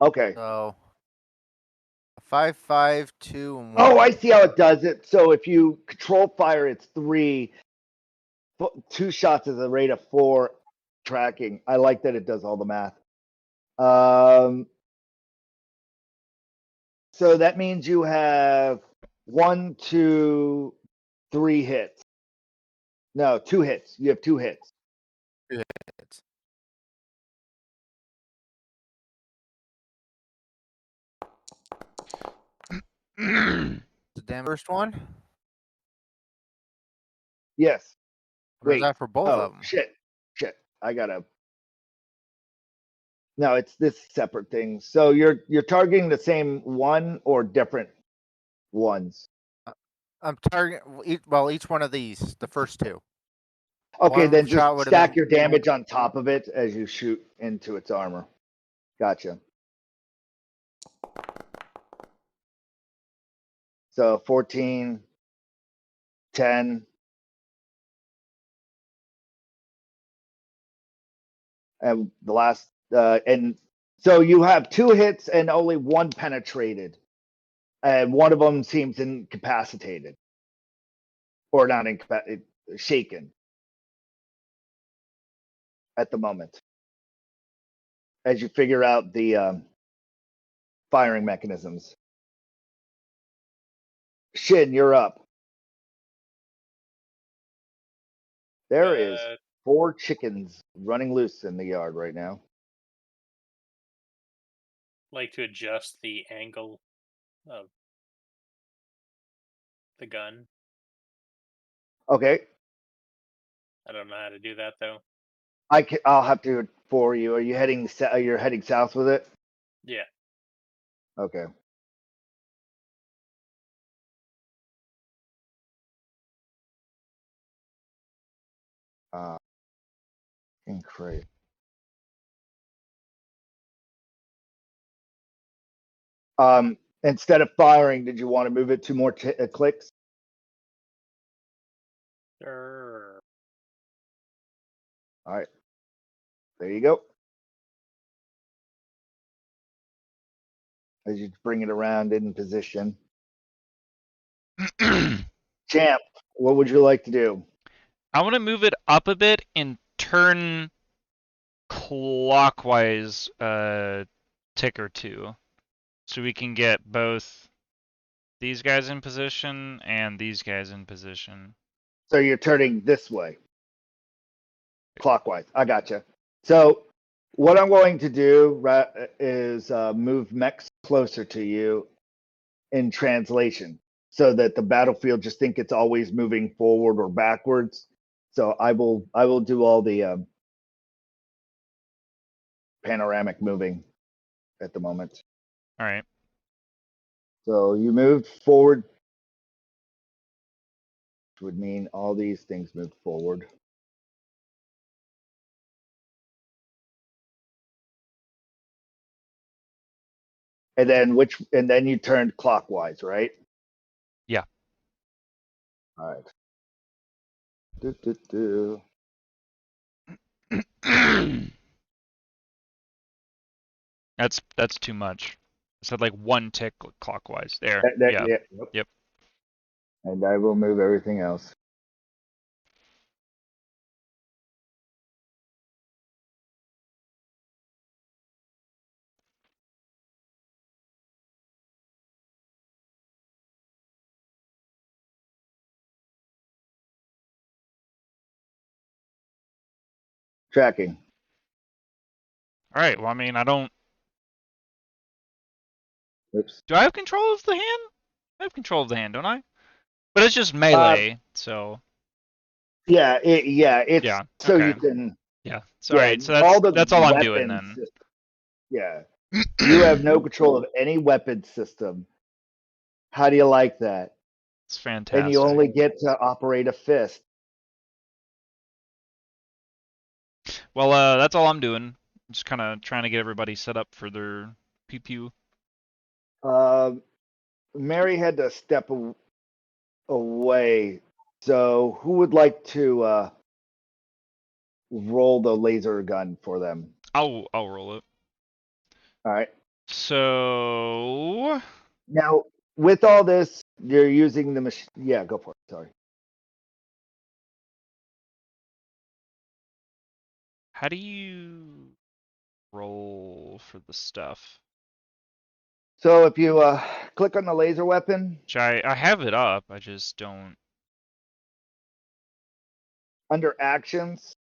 Okay. So 5, 5, 2, and 1. Oh, I see how it does it. So if you control fire, it's 3. 2 shots is a rate of 4 tracking. I like that it does all the math. So that means you have 1, 2, 3 hits. No, 2 hits. You have 2 hits. 2 hits. The damn first one? Yes. Or is Wait. that for both Oh of them? shit. I gotta. No, it's this separate thing. So you're targeting the same one or different ones? I'm targeting each one of these, the first two. Okay, One then just shot would have stack been your damage on top of it as you shoot into its armor. Gotcha. So 14, 10, and the last, and so you have 2 hits and only 1 penetrated, and one of them seems incapacitated, or not incapacitated, shaken at the moment, as you figure out the firing mechanisms. Shin, you're up. There is 4 chickens running loose in the yard right now. Like to adjust the angle of the gun. Okay, I don't know how to do that though. I'll have to do it for you. Are you heading? You're heading south with it? Yeah. Okay. Great. Instead of firing, did you want to move it 2 more clicks? Sure. All right. There you go. As you bring it around in position. Champ, what would you like to do? I want to move it up a bit and turn clockwise a tick or 2, so we can get both these guys in position and these guys in position. So you're turning this way, clockwise. I gotcha. So what I'm going to do is move Mechs closer to you in translation, so that the battlefield just think it's always moving forward or backwards. So I will do all the panoramic moving at the moment. All right. So you moved forward, which would mean all these things moved forward. And then you turned clockwise, right? Yeah. All right. Do. That's too much. I said like 1 tick clockwise. There. Yeah. Yeah. Yep. And I will move everything else. Tracking. All right. Well, I mean, I don't. Oops. Do I have control of the hand? I have control of the hand, don't I? But it's just melee, so. Yeah. It's Yeah. so Okay. you can. Yeah. Sorry. So all the that's all I'm doing weapons. then. Yeah. You have no control of any weapon system. How do you like that? It's fantastic. And you only get to operate a fist. Well, that's all I'm doing. Just kind of trying to get everybody set up for their pew pew. Mary had to step away. So who would like to roll the laser gun for them? I'll roll it. All right. So Now, with all this, you're using the machine. Yeah, go for it. Sorry. how do you roll for the stuff? So if you click on the laser weapon, Which I have it up. I just don't. under actions,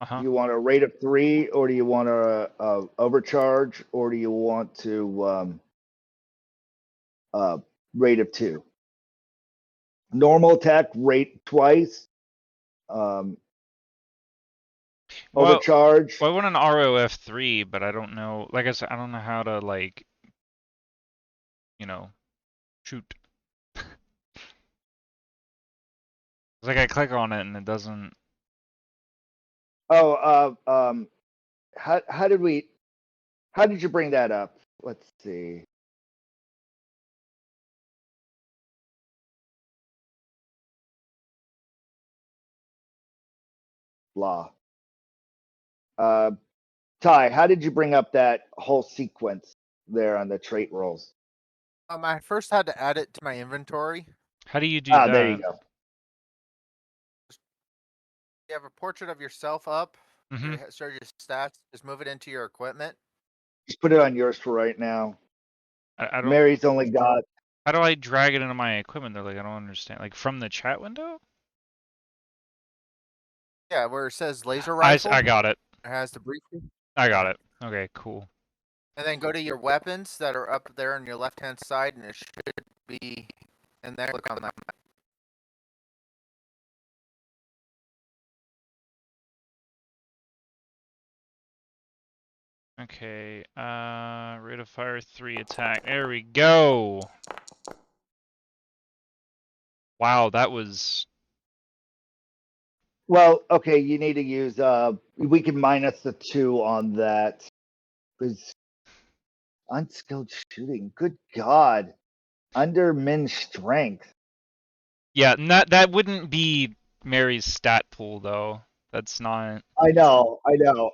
Uh-huh. you want a rate of 3, or do you want a overcharge, or do you want to rate of 2. Normal attack rate twice. Overcharge. Well, I want an ROF3, but I don't know. Like I said, I don't know how to shoot. It's like I click on it and it doesn't. Oh, how did you bring that up? Let's see. Blah. Ty, how did you bring up that whole sequence there on the trait rolls? I first had to add it to my inventory. How do you do that? There you go. You have a portrait of yourself up. Mm-hmm. Start your stats. Just move it into your equipment. Just put it on yours for right now. I don't. Mary's only got. How do I drag it into my equipment? They're like, I don't understand. Like from the chat window? Yeah, where it says laser rifle. I got it. It has the briefcase. I got it. Okay, cool. And then go to your weapons that are up there on your left-hand side, and it should be in there. Click on that. Okay, rate of fire 3 attack. There we go. Wow, that was. Well, okay, you need to use. We can minus the 2 on that. Because unskilled shooting. Good God. Under min strength. Yeah, that wouldn't be Mary's stat pool though. That's not. I know.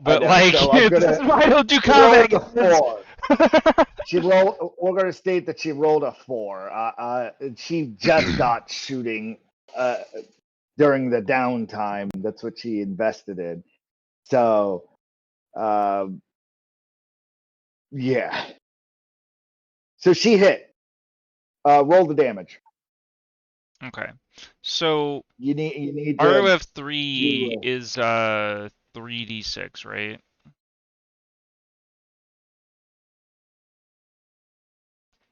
But So I'm gonna why don't you roll comment? the 4. We're gonna state that she rolled a 4. She just got shooting during the downtime. That's what she invested in. So, yeah. So she hit. Roll the damage. Okay, so You need to. ROF3 is 3d6, right?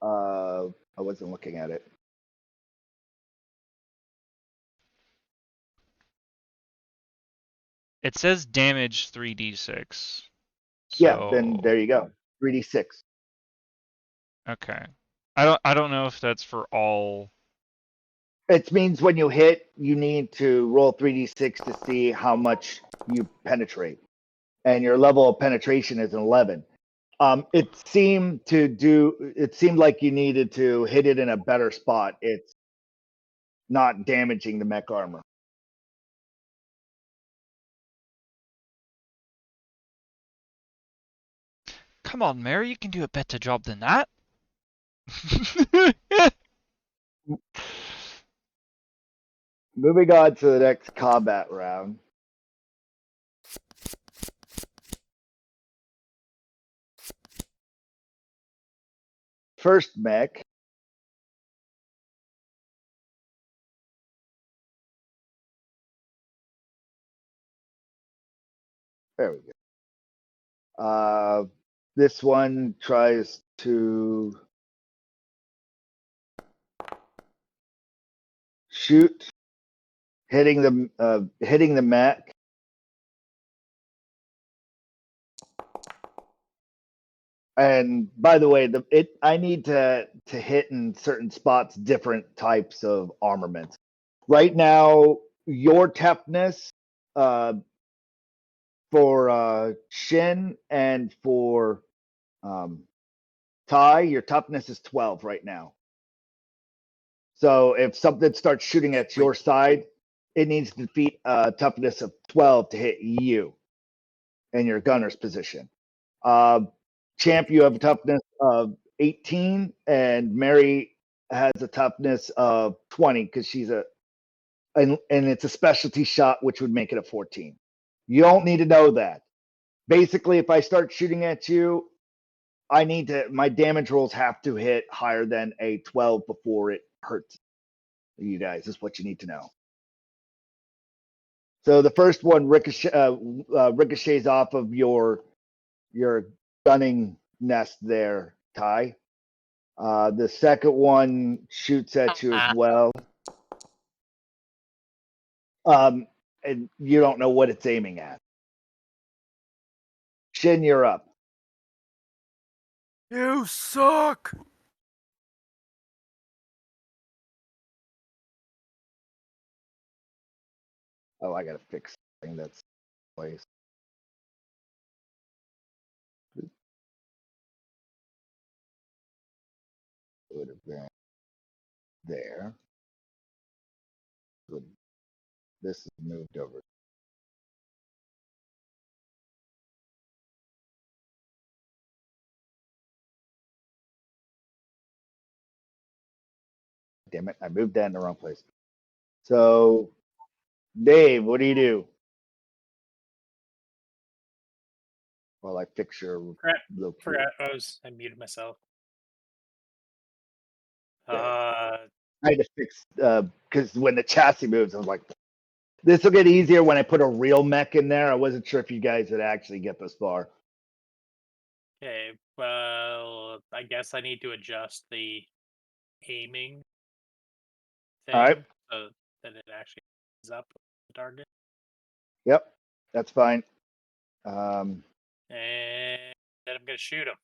I wasn't looking at it. It says damage 3d6. Yeah, then there you go. 3d6. Okay. I don't know if that's for all. It means when you hit, you need to roll 3d6 to see how much you penetrate, and your level of penetration is an 11. It seemed like you needed to hit it in a better spot. It's not damaging the mech armor. Come on, Mary, you can do a better job than that. Moving on to the next combat round. First mech. There we go. This one tries to shoot, hitting the mech. And by the way, I need to hit in certain spots different types of armaments. Right now, your toughness for Shin and for Ty, your toughness is 12 right now. So if something starts shooting at your side, it needs to defeat a toughness of 12 to hit you in your gunner's position. Champ, you have a toughness of 18, and Mary has a toughness of 20 because she's and it's a specialty shot, which would make it a 14. You don't need to know that. Basically, if I start shooting at you, my damage rolls have to hit higher than a 12 before it hurts you guys. Is what you need to know. So the first one ricochets off of your gunning nest there, Ty. The second one shoots at you as well. And you don't know what it's aiming at. Shin, you're up. You suck. Oh, I gotta fix something that's placed. Would have been there. This is moved over. Damn it, I moved that in the wrong place. So, Dave, what do you do? While I fix your locator. Forgot I muted myself. Okay. I had to fix because when the chassis moves, I was like, this will get easier when I put a real mech in there. I wasn't sure if you guys would actually get this far. Okay, well, I guess I need to adjust the aiming thing All right. so that it actually is up the target. Yep, that's fine. And then I'm gonna shoot him.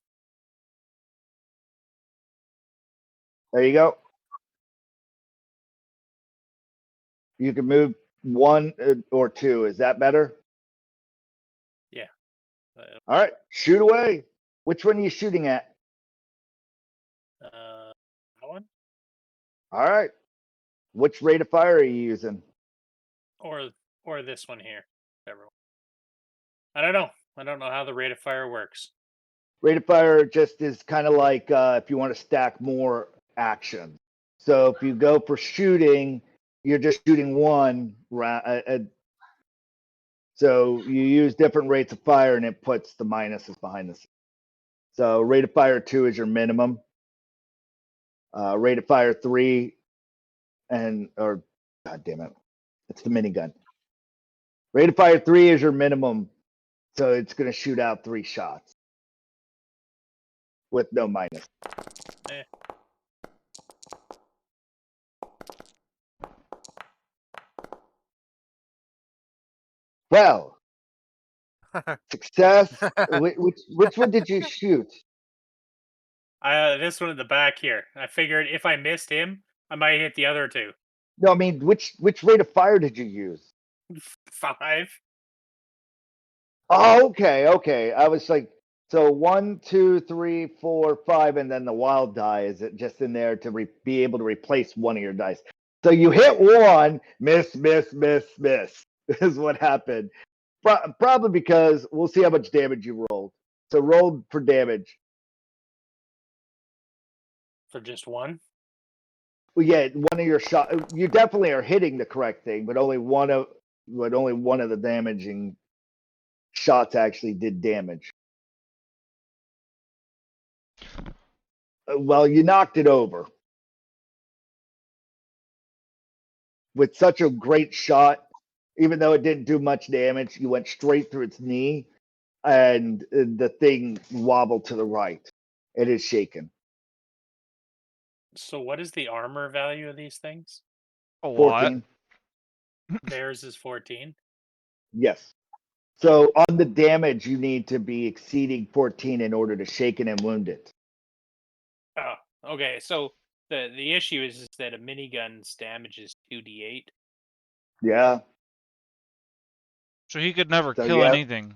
There you go. You can move one or two. Is that better? Yeah. All right, shoot away. Which one are you shooting at? That one? All right. Which rate of fire are you using? Or this one here. Whichever one. I don't know. I don't know how the rate of fire works. Rate of fire just is kind of like if you want to stack more action. So if you go for shooting, you're just shooting one round. So you use different rates of fire, and it puts the minuses behind the scenes. So rate of fire 2 is your minimum. Rate of fire 3, or god damn it, it's the minigun. Rate of fire 3 is your minimum, so it's going to shoot out 3 shots with no minus. Eh. Well, success. Which one did you shoot? This one in the back here. I figured if I missed him, I might hit the other two. No, I mean which rate of fire did you use? 5. Oh, okay. I was like, so 1, 2, 3, 4, 5, and then the wild die is it just in there to be able to replace one of your dice? So you hit one, miss, is what happened. Probably because we'll see how much damage you rolled. So roll for damage. For just one? Well, yeah, one of your shot. You definitely are hitting the correct thing, but only one of the damaging shots actually did damage. Well, you knocked it over with such a great shot. Even though it didn't do much damage, you went straight through its knee, and the thing wobbled to the right. It is shaken. So what is the armor value of these things? A lot. 14. Theirs is 14. Yes. So on the damage, you need to be exceeding 14 in order to shake it and wound it. Oh, okay. So the issue is that a minigun's damage is 2d8. Yeah. So he could never So kill yeah. anything.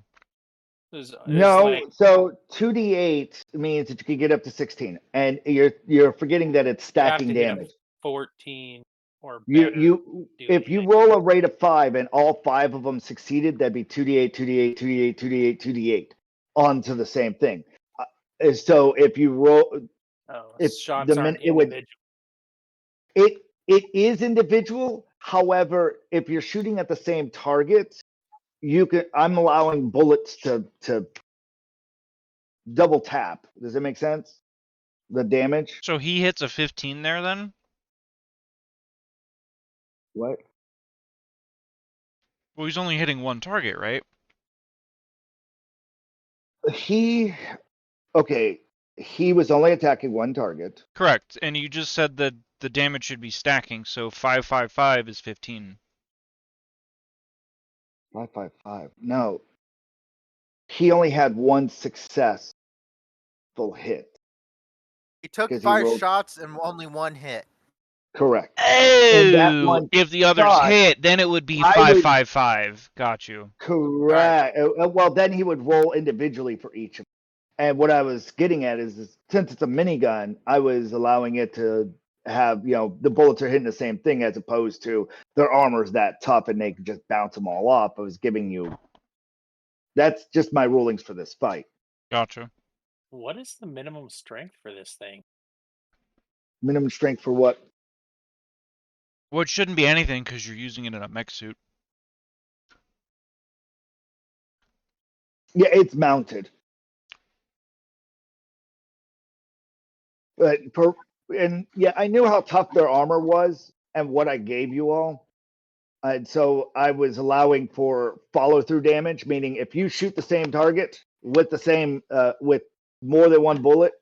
No, like, so 2d8 means that you can get up to 16, and you're forgetting that it's you have stacking to get a damage. 14 or better. You if you roll a rate of 5 and all 5 of them succeeded, that'd be 2d8, 2d8, 2d8, 2d8, 2d8 onto the same thing. So if you roll, shots aren't individual. It is individual. However, if you're shooting at the same target, I'm allowing bullets to double tap. Does that make sense? The damage. So he hits a 15 there then? What? Well, he's only hitting one target, right? Okay. he was only attacking one target. Correct. And you just said that the damage should be stacking, so 555 is 15. 555. No. He only had one successful hit. He took 'Cause he 5 rolled- shots and only 1 hit. Correct. And that Oh, one if the others shot, hit, then it would be I would- 555. Got you. Correct. Well, then he would roll individually for each of them. And what I was getting at is since it's a minigun, I was allowing it to have, the bullets are hitting the same thing as opposed to their armor's that tough and they can just bounce them all off. I was giving you. That's just my rulings for this fight. Gotcha. What is the minimum strength for this thing? Minimum strength for what? Well, it shouldn't be anything because you're using it in a mech suit. Yeah, it's mounted. But I knew how tough their armor was and what I gave you all. And so I was allowing for follow through damage, meaning if you shoot the same target with the same with more than one bullet,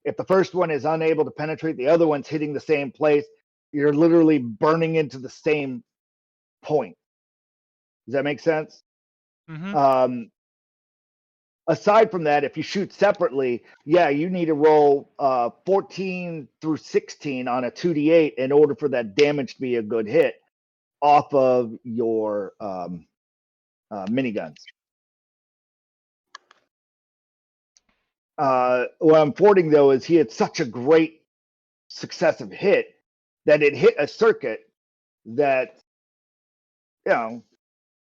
if the first one is unable to penetrate, the other one's hitting the same place, you're literally burning into the same point. Does that make sense? Mm-hmm. Aside from that, if you shoot separately, you need to roll 14 through 16 on a 2d8 in order for that damage to be a good hit off of your miniguns. What I'm forwarding, though, is he had such a great successive hit that it hit a circuit that,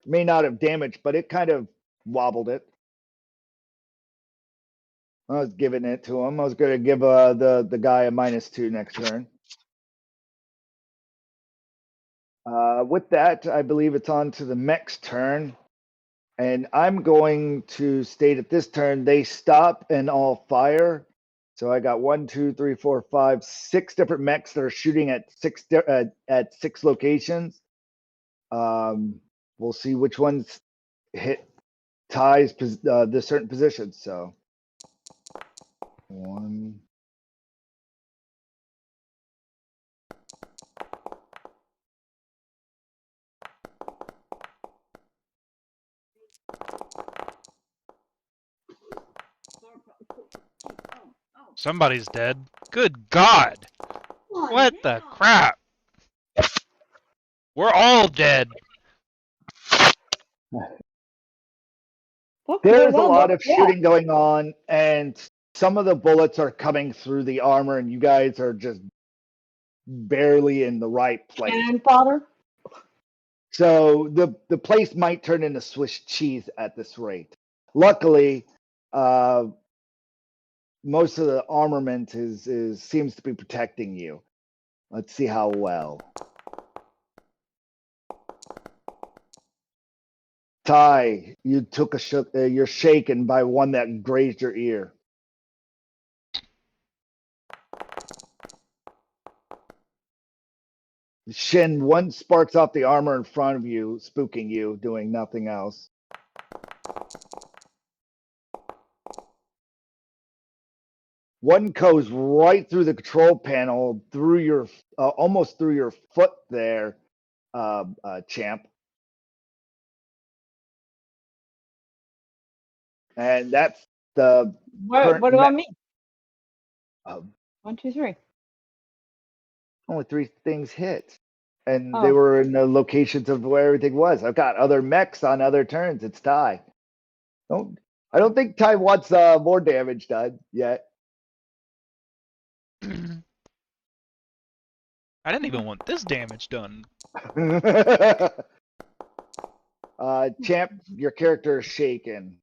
may not have damaged, but it kind of wobbled it. I was giving it to him. I was going to give the guy a -2 next turn. With that, I believe it's on to the Mech's turn. And I'm going to state at this turn, they stop and all fire. So I got 1, 2, 3, 4, 5, 6 different mechs that are shooting at 6 locations. We'll see which ones hit ties the certain positions. So 1. Somebody's dead. Good God! What the crap? We're all dead. There's a lot of shooting going on, and some of the bullets are coming through the armor, and you guys are just barely in the right place. And fodder. So the place might turn into Swiss cheese at this rate. Luckily, most of the armament seems to be protecting you. Let's see how well. Ty, you took you're shaken by one that grazed your ear. Shin, one sparks off the armor in front of you, spooking you, doing nothing else. One goes right through the control panel, through your almost through your foot there, champ. And that's the. What about me? 1, 2, 3. Only 3 things hit, and Oh. they were in the locations of where everything was. I've got other mechs on other turns. It's Ty. I don't think Ty wants more damage done yet. I didn't even want this damage done. Champ, your character is shaken.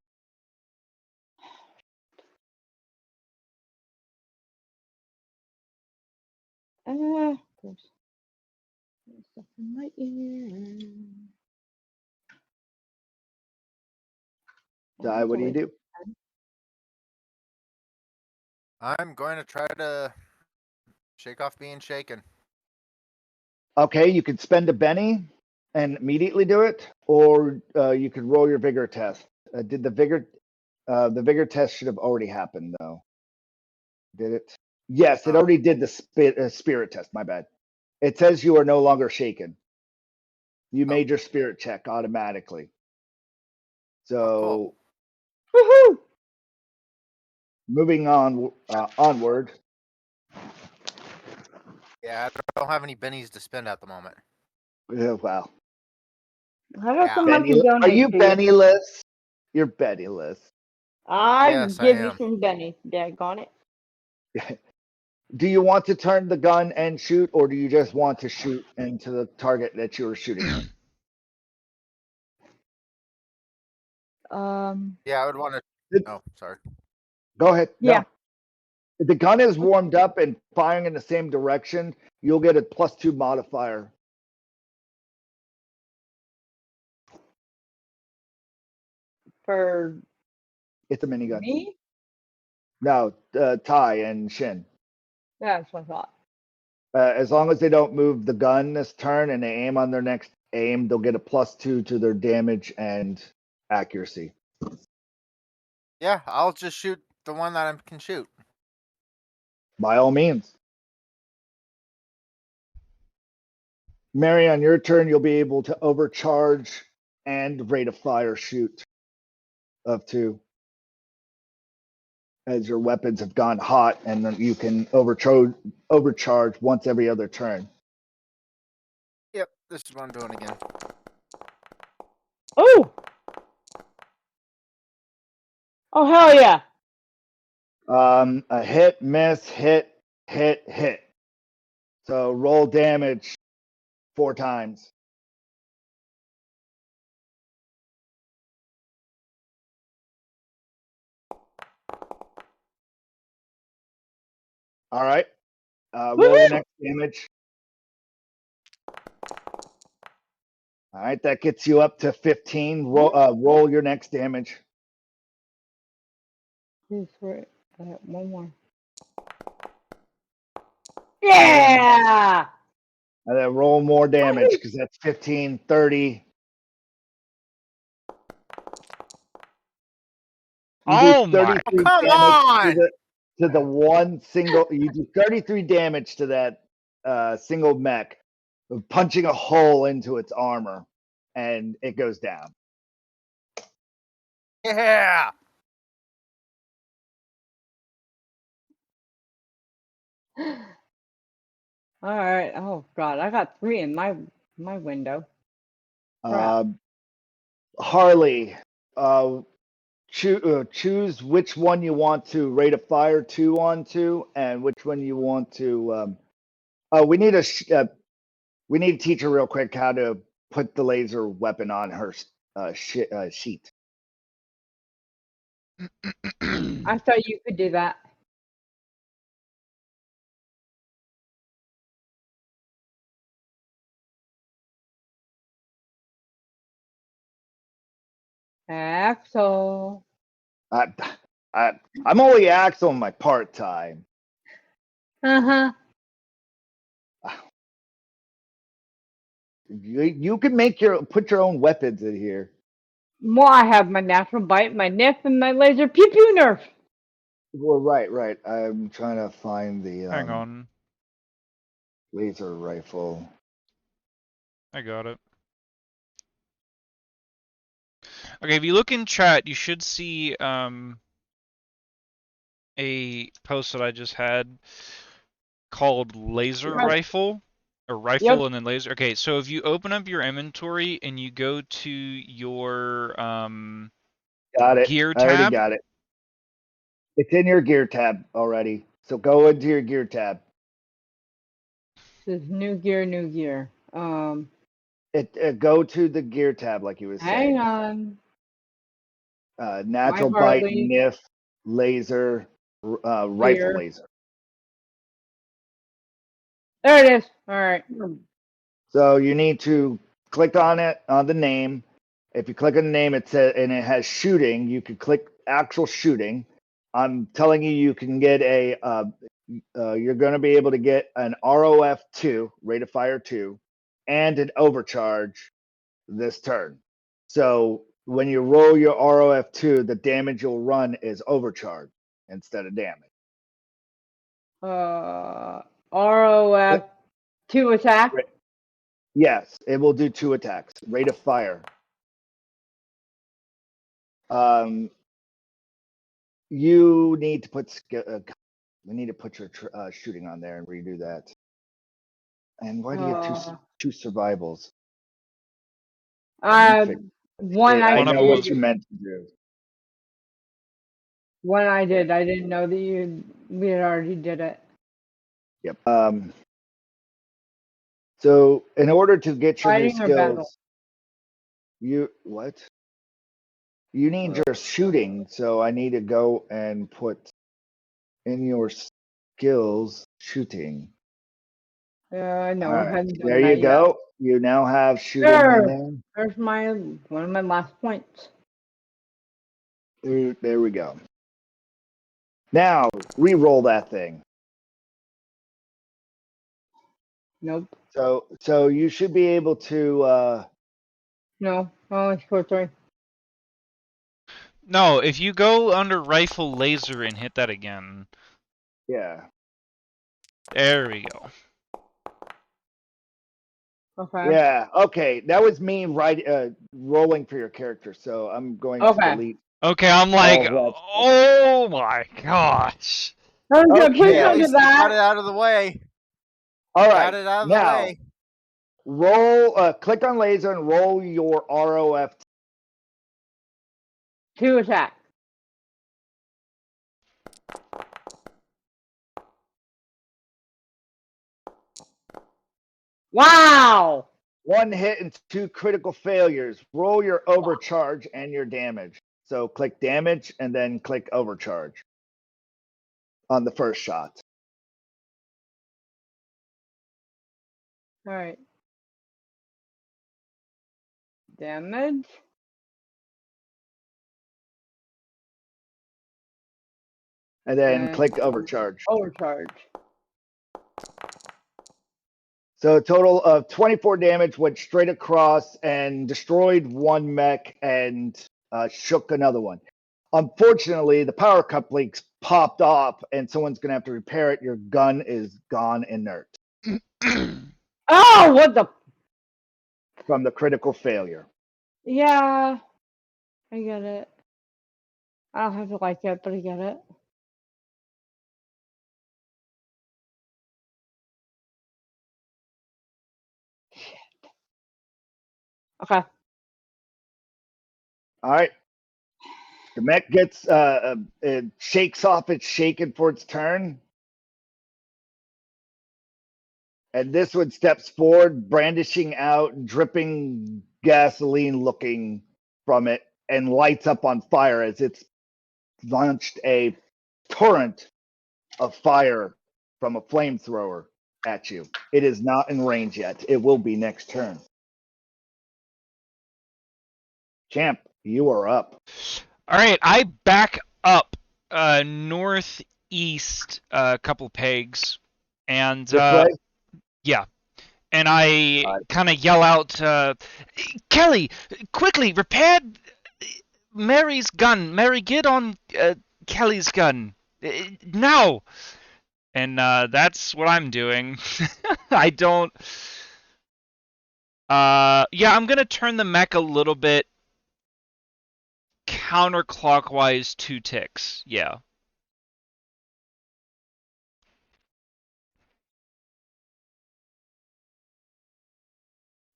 There's stuff in my ear. Ty, what do you do? I'm going to try to shake off being shaken. Okay, you could spend a Benny and immediately do it, or you could roll your vigor test. Did the vigor test should have already happened though? Did it? Yes, it Oh. already did the spirit test. My bad. It says you are no longer shaken. You made your spirit check automatically. So Woohoo! moving on onward. Yeah, I don't have any bennies to spend at the moment. Wow. How about Yeah. some I can Are donate you to you? Bennyless? You're Bennyless. I Yes, I give you am. some Benny. Daggone it. Do you want to turn the gun and shoot, or do you just want to shoot into the target that you were shooting at? Yeah, I would want to. It- Oh, sorry. Go ahead. Yeah. No. If the gun is warmed up and firing in the same direction, you'll get a +2 modifier. For It's a minigun. me? No, Ty and Shin. That's what I thought. As long as they don't move the gun this turn and they aim on their next aim, they'll get a +2 to their damage and accuracy. Yeah, I'll just shoot the one that I can shoot. By all means. Mary, on your turn, you'll be able to overcharge and rate of fire shoot of 2. As your weapons have gone hot, and then you can overcharge once every other turn. Yep, this is what I'm doing again. Oh! Oh, hell yeah. A hit, miss, hit, hit, hit. So roll damage 4 times. All right. Roll your Woohoo! next damage. All right, that gets you up to 15. Roll your next damage. 2, 3. One more. Yeah! And then roll more damage because that's 15, 30. You Oh do my! 33 Come damage on! to the one single. You do 33 damage to that single mech, punching a hole into its armor, and it goes down. Yeah. All right. Oh God, I got 3 in my window. Crap. Harley, choose which one you want to rate a fire 2 onto, and which one you want to. We need we need to teach her real quick how to put the laser weapon on her sheet. I thought you could do that. Axel. I, I'm only Axel in my part time. Uh-huh. You can put your own weapons in here. Well, I have my natural bite, my nif, and my laser pew pew nerf. Well, right. I'm trying to find the Hang on, laser rifle. I got it. Okay, if you look in chat, you should see a post that I just had called laser Right. rifle, or rifle Yep. and then laser. Okay, so if you open up your inventory and you go to your Got it. gear I already tab, got it. It's in your gear tab already. So go into your gear tab. This is new gear. Go to the gear tab like you was Hang saying. on. Natural My bite, Harley. NIF, laser, rifle Gear. laser. There it is. All right. So you need to click on it on the name. If you click on the name, it says and it has shooting. You could click actual shooting. I'm telling you, you can get a. You're going to be able to get an ROF 2, rate of fire 2, and an overcharge this turn. So when you roll your ROF 2, the damage you'll run is overcharge instead of damage. ROF 2 attack. Right. Yes, it will do 2 attacks. Rate of fire. You need to put we need to put your shooting on there and redo that. And why do you have two survivals? One I I know what did. you meant to do. One I did. I didn't know that we had already did it. Yep. So in order to get your new Fighting or battle? skills, you need your shooting. So I need to go and put in your skills shooting. Yeah, I know. All right, Haven't done there you that yet. go. You now have shooting in Sure. there. There's one of my last points. There we go. Now re-roll that thing. Nope. So you should be able to. No. Only score 3. No, if you go under rifle laser and hit that again. Yeah. There we go. Okay. Yeah. Okay. That was me rolling for your character. So I'm going to delete. Okay, I'm like, that. oh my gosh. Okay, please Okay. At don't do least you got it that. out of the way. All right. Got it out of the Now way. roll. Click on laser and roll your ROF. 2 attack. Wow. 1 hit and 2 critical failures. Roll your overcharge and your damage. So click damage and then click overcharge on the first shot. All right. Damage. And then click overcharge. Overcharge. So a total of 24 damage went straight across and destroyed 1 mech and shook another one. Unfortunately, the power couplings popped off and someone's going to have to repair it. Your gun is gone inert Oh, what the? from the critical failure. Yeah, I get it. I don't have to like it, but I get it. Shit. Okay. All right. The mech gets it shakes off its shaken for its turn. And this one steps forward, brandishing out, dripping gasoline looking from it, and lights up on fire as it's launched a torrent of fire from a flamethrower at you. It is not in range yet. It will be next turn. Champ, you are up. All right, I back up northeast a couple pegs, and This way? yeah, and I kind of yell out, Kelly, quickly repair Mary's gun. Mary, get on Kelly's gun now. And that's what I'm doing. I don't. Yeah, I'm gonna turn the mech a little bit counterclockwise 2 ticks. Yeah.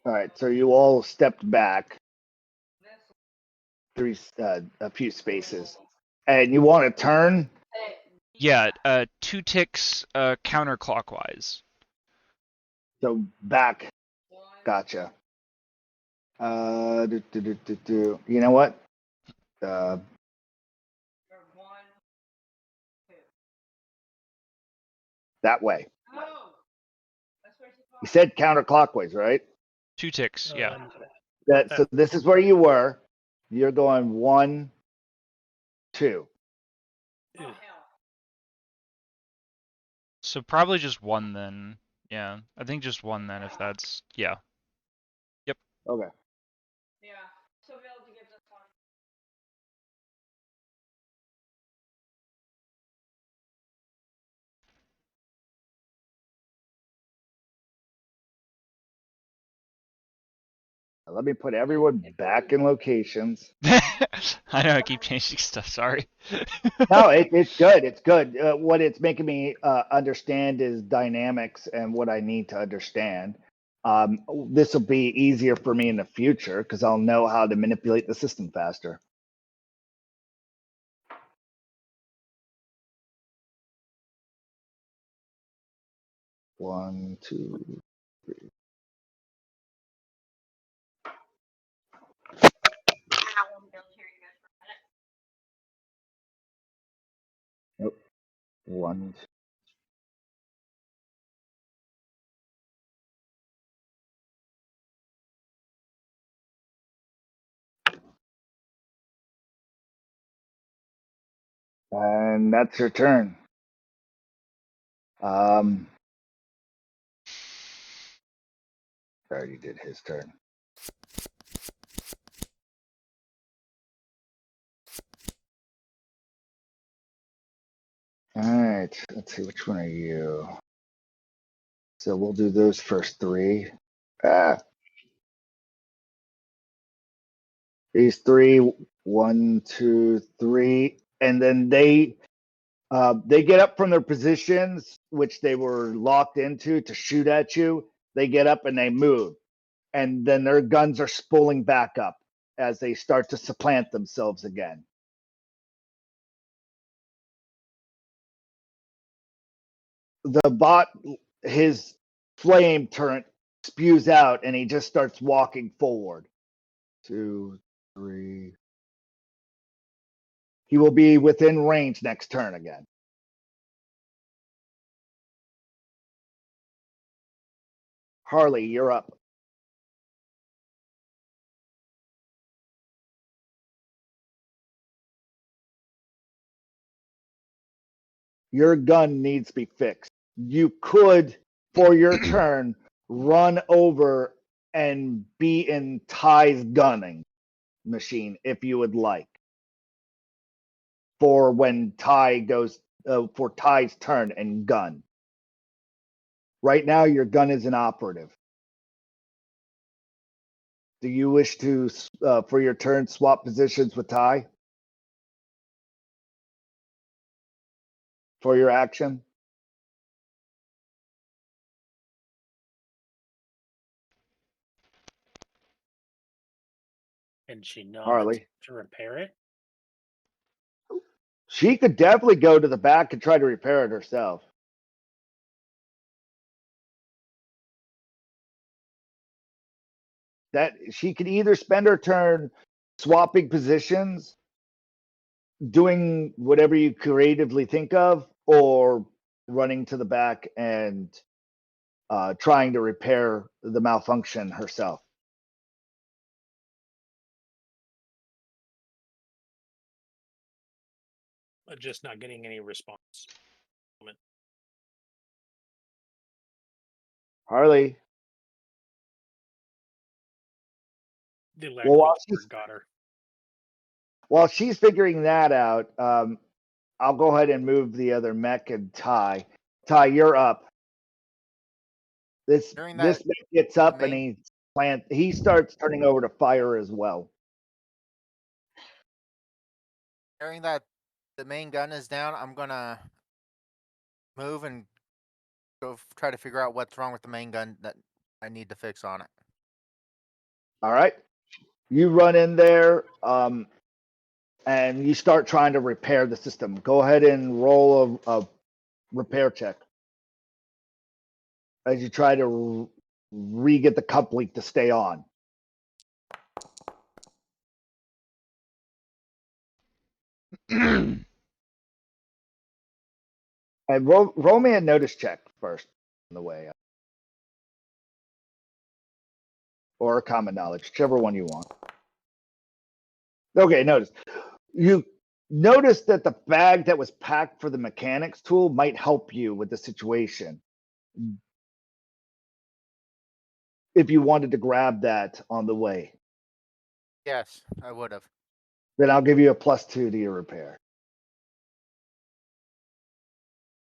All right, so you all stepped back a few spaces, and you want to turn. Yeah, 2 ticks counterclockwise. So back. Gotcha. You know what? That way. You said counterclockwise, right? 2 ticks, yeah. So this is where you were. You're going 1, 2. So probably just 1 then. Yeah, I think just 1 then if that's, yeah. Yep. Okay. Yeah. So be able to get this one. Let me put everyone back in locations. I know I keep changing stuff. Sorry. No, it's good. It's good. What it's making me understand is dynamics and what I need to understand. This will be easier for me in the future because I'll know how to manipulate the system faster. One, two, three. Nope. One. And that's your turn. Already did his turn. All right, let's see, which one are you? So we'll do those first three. These three, 1, 2, 3, and then they get up from their positions, which they were locked into to shoot at you. They get up and they move, and then their guns are spooling back up as they start to supplant themselves again. The bot, his flame turret spews out and he just starts walking forward. 2, 3. He will be within range next turn again. Harley, you're up. Your gun needs to be fixed. You could, for your turn, run over and be in Ty's gunning machine if you would like. For when Ty goes, for Ty's turn and gun. Right now, your gun is inoperative. Do you wish to, for your turn, swap positions with Ty? For your action? And she not Harley. to repair it? She could definitely go to the back and try to repair it herself. That she could either spend her turn swapping positions, doing whatever you creatively think of, or running to the back and trying to repair the malfunction herself. Just not getting any response. Harley. The electrical got her. While she's figuring that out, I'll go ahead and move the other mech and Ty. Ty, you're up. This mech gets up and he starts turning over to fire as well. Hearing that the main gun is down, I'm gonna move and go try to figure out what's wrong with the main gun that I need to fix on it. All right. You run in there and you start trying to repair the system. Go ahead and roll a repair check as you try to re-get the coupling to stay on. And roll me a notice check first on the way up. Or a common knowledge, whichever one you want. Okay, notice. You notice that the bag that was packed for the mechanics tool might help you with the situation. If you wanted to grab that on the way. Yes, I would have. Then I'll give you a +2 to your repair.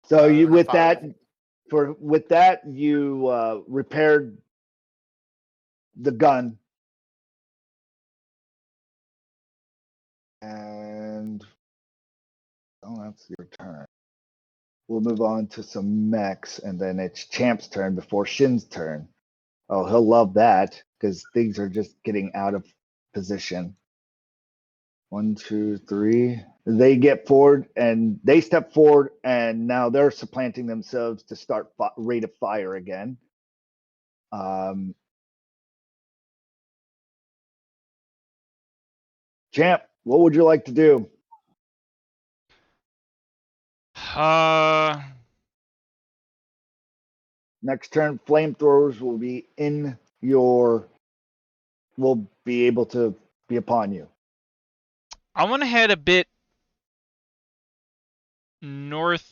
So you with that you repaired the gun And that's your turn. We'll move on to some mechs, and then it's Champ's turn before Shin's turn. Oh, he'll love that because things are just getting out of position. 1, 2, 3. They get forward and they step forward, and now they're supplanting themselves to start rate of fire again. Champ, what would you like to do? Next turn, flamethrowers will be will be able to be upon you. I want to head a bit northwest.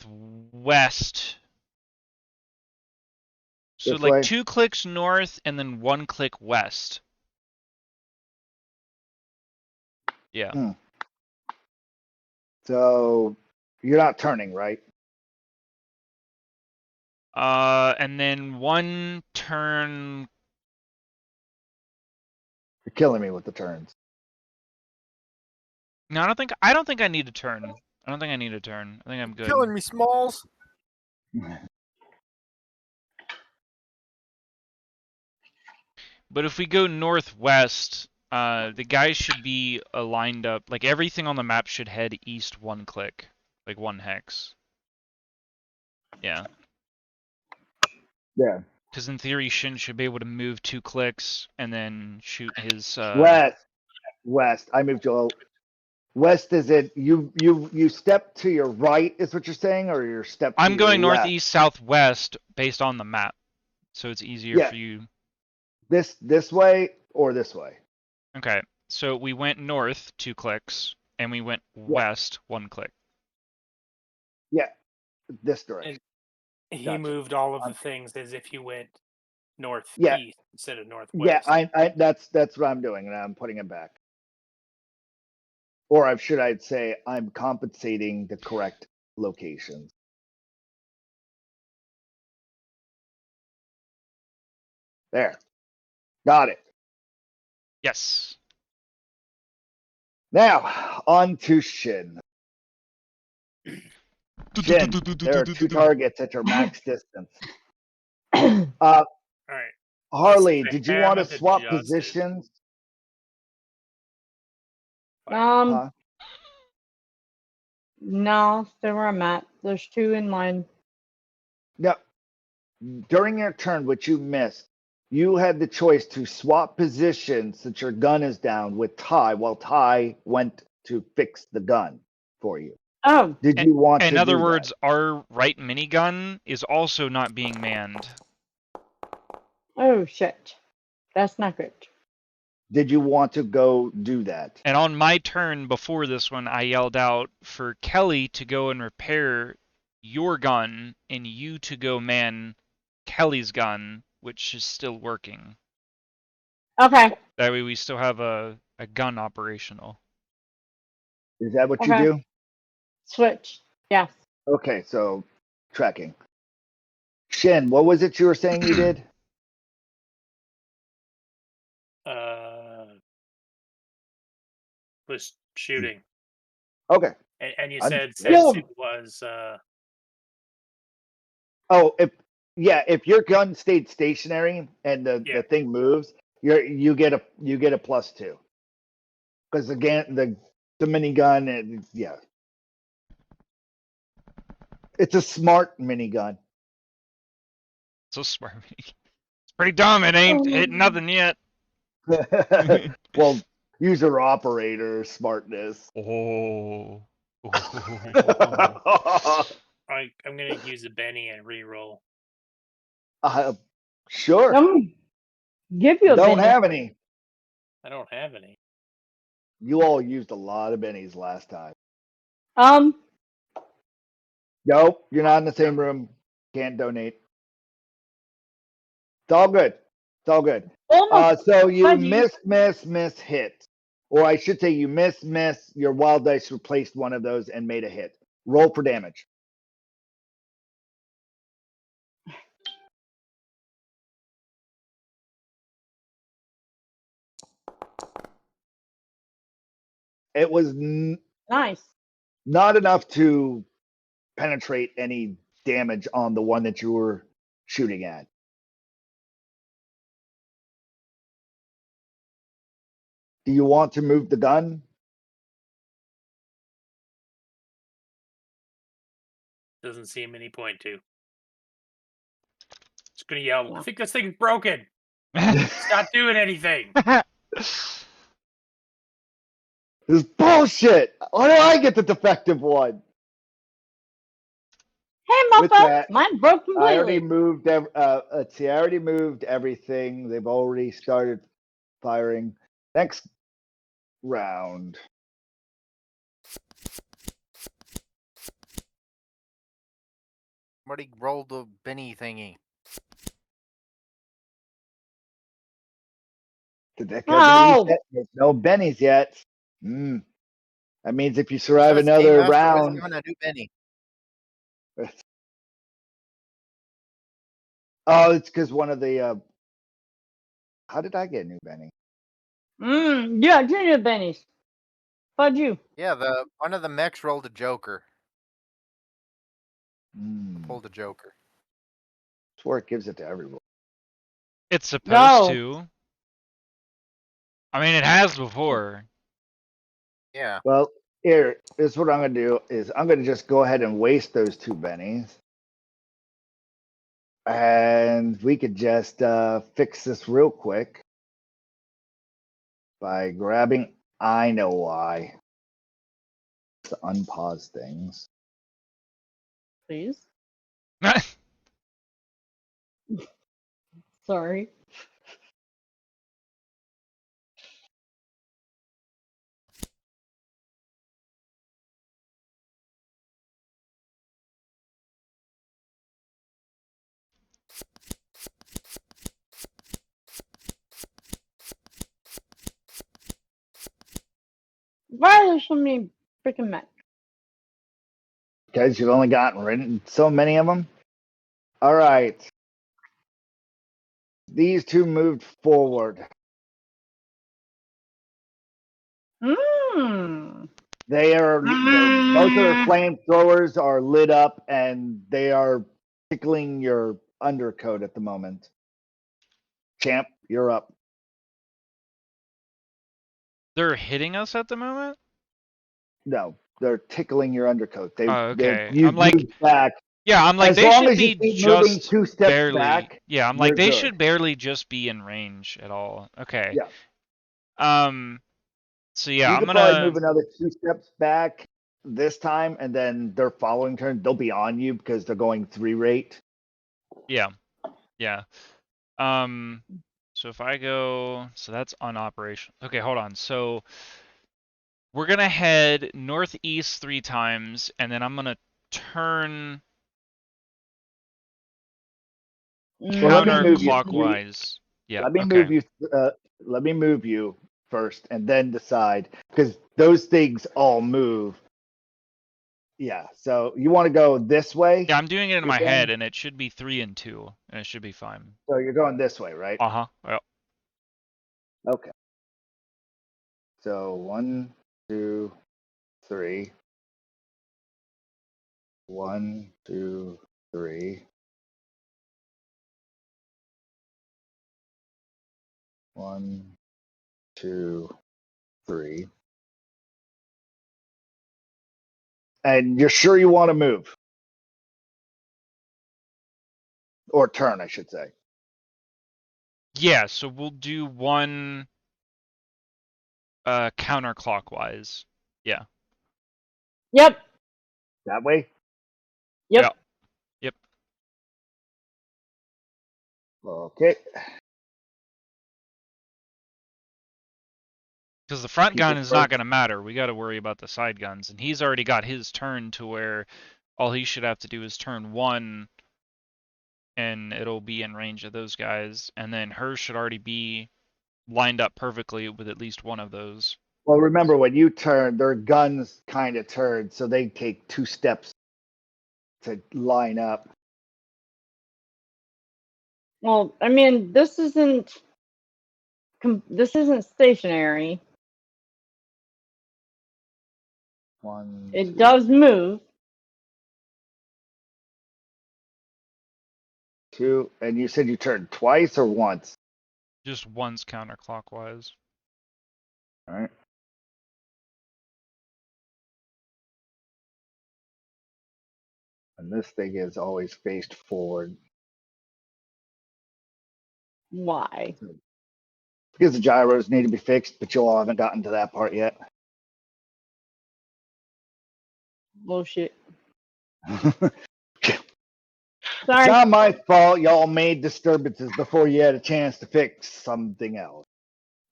So This like way? 2 clicks north and then 1 click west. Yeah. So you're not turning, right? And then 1 turn. You're killing me with the turns. No, I don't think I need to turn. I don't think I need to turn. I think I'm good. Killing me, Smalls. But if we go northwest, the guys should be lined up. Like everything on the map should head east 1 click, like 1 hex. Yeah. Yeah. Because in theory, Shin should be able to move 2 clicks and then shoot his. West. I moved you. West is it? You step to your right is what you're saying, or your step to I'm your going left? northeast, southwest based on the map, so it's easier for you. This way or this way? Okay, so we went north 2 clicks, and we went west 1 click. Yeah, this direction. He Gotcha. moved all of the things as if you went northeast Yeah. instead of northwest. Yeah, I that's what I'm doing, and I'm putting it back. Or should I say I'm compensating the correct locations. There. Got it. Yes. Now, on to Shin. Shin, there are 2 targets at your max distance. All right. Harley, did you want to swap positions? No, stay where I'm at. There's 2 in mine. No. During your turn, which you missed, you had the choice to swap positions since your gun is down with Ty while Ty went to fix the gun for you. Oh. Did you want to in other do words, that? our right minigun is also not being manned. Oh, shit. That's not good. Did you want to go do that? And on my turn before this one, I yelled out for Kelly to go and repair your gun and you to go man Kelly's gun, which is still working. Okay. That way we still have a gun operational. Is that what you do? Switch. Yes. Okay, so tracking. Shin, what was it you were saying you did? Was shooting. Okay. And you said since it was if your gun stayed stationary and the thing moves, you get a +2. Because again, the minigun, it's a smart minigun. So smart. It's pretty dumb. It ain't hit nothing yet. Well, user operator smartness. Oh. I'm gonna use a Benny and re-roll. Sure. Give you a Don't Benny. have any. I don't have any. You all used a lot of bennies last time. Nope, you're not in the same room. Can't donate. It's all good. It's all good. So you miss, hit. Or I should say you miss. Your wild dice replaced one of those and made a hit. Roll for damage. It was Nice. not enough to penetrate any damage on the one that you were shooting at. Do you want to move the gun? Doesn't seem any point to. Just gonna yell, Yeah. I think this thing's broken. It's not doing anything. This is bullshit. Why do I get the defective one? Hey, With Muffa, that, mine broke I already completely. moved. Let's see. I already moved everything. They've already started firing. Next round. Somebody rolled the Benny thingy. Did that No. There's no bennies yet. That means if you So survive this game another master was round, given a new Benny. oh, it's because one of the. How did I get a new Benny? Yeah, junior bennies. How'd you? Yeah, one of the mechs rolled a Joker. Mm. Pulled a Joker. That's where it gives it to everyone. It's supposed No. to. I mean, it has before. Yeah. Well, here's what I'm gonna do: is I'm gonna just go ahead and waste those two bennies, and we could just fix this real quick by grabbing. I know why. To unpause things. Please. Sorry. Why are there so many freaking mechs? Because you've only gotten rid of so many of them. All right. These two moved forward. They are both of their flamethrowers are lit up and they are tickling your undercoat at the moment. Champ, you're up. They're hitting us at the moment? No, they're tickling your undercoat. Oh, okay. You I'm like, moved back. yeah, I'm like, As they long should as you be keep moving just 2 steps barely. back, Yeah, I'm you're like, they good. should barely just be in range at all. Okay. Yeah. So yeah, You I'm could probably move gonna. another 2 steps back this time, and then their following turn, they'll be on you because they're going 3 rate. Yeah. Yeah. So if I go, so that's unoperational. Okay, hold on. So we're gonna head northeast 3 times, and then I'm gonna turn Well, let me move you. counterclockwise. Yeah. Let me Okay. move you. Let me move you first, and then decide because those things all move. Yeah. So you want to go this way? Yeah, I'm doing it in my again? head, and it should be 3 and 2, and it should be fine. So you're going this way, right? Uh-huh. Well, Okay. So 1, 2, 3. 1, 2, 3. 1, 2, 3. And you're sure you want to move or turn, I should say. yeah, so we'll do one counterclockwise. Yeah. Yep. That way. Yep. Yep. Okay. Because the front People gun is not first. going to matter. We got to worry about the side guns. And he's already got his turn to where all he should have to do is turn 1, and it'll be in range of those guys. And then hers should already be lined up perfectly with at least one of those. Well, remember when you turn, their guns kind of turn, so they take 2 steps to line up. Well, I mean, this isn't stationary. 1, It 2. does move. 2. And you said you turned twice or once? Just once counterclockwise. All right. And this thing is always faced forward. Why? Because the gyros need to be fixed, but you all haven't gotten to that part yet. Bullshit. It's Sorry. not my fault y'all made disturbances before you had a chance to fix something else.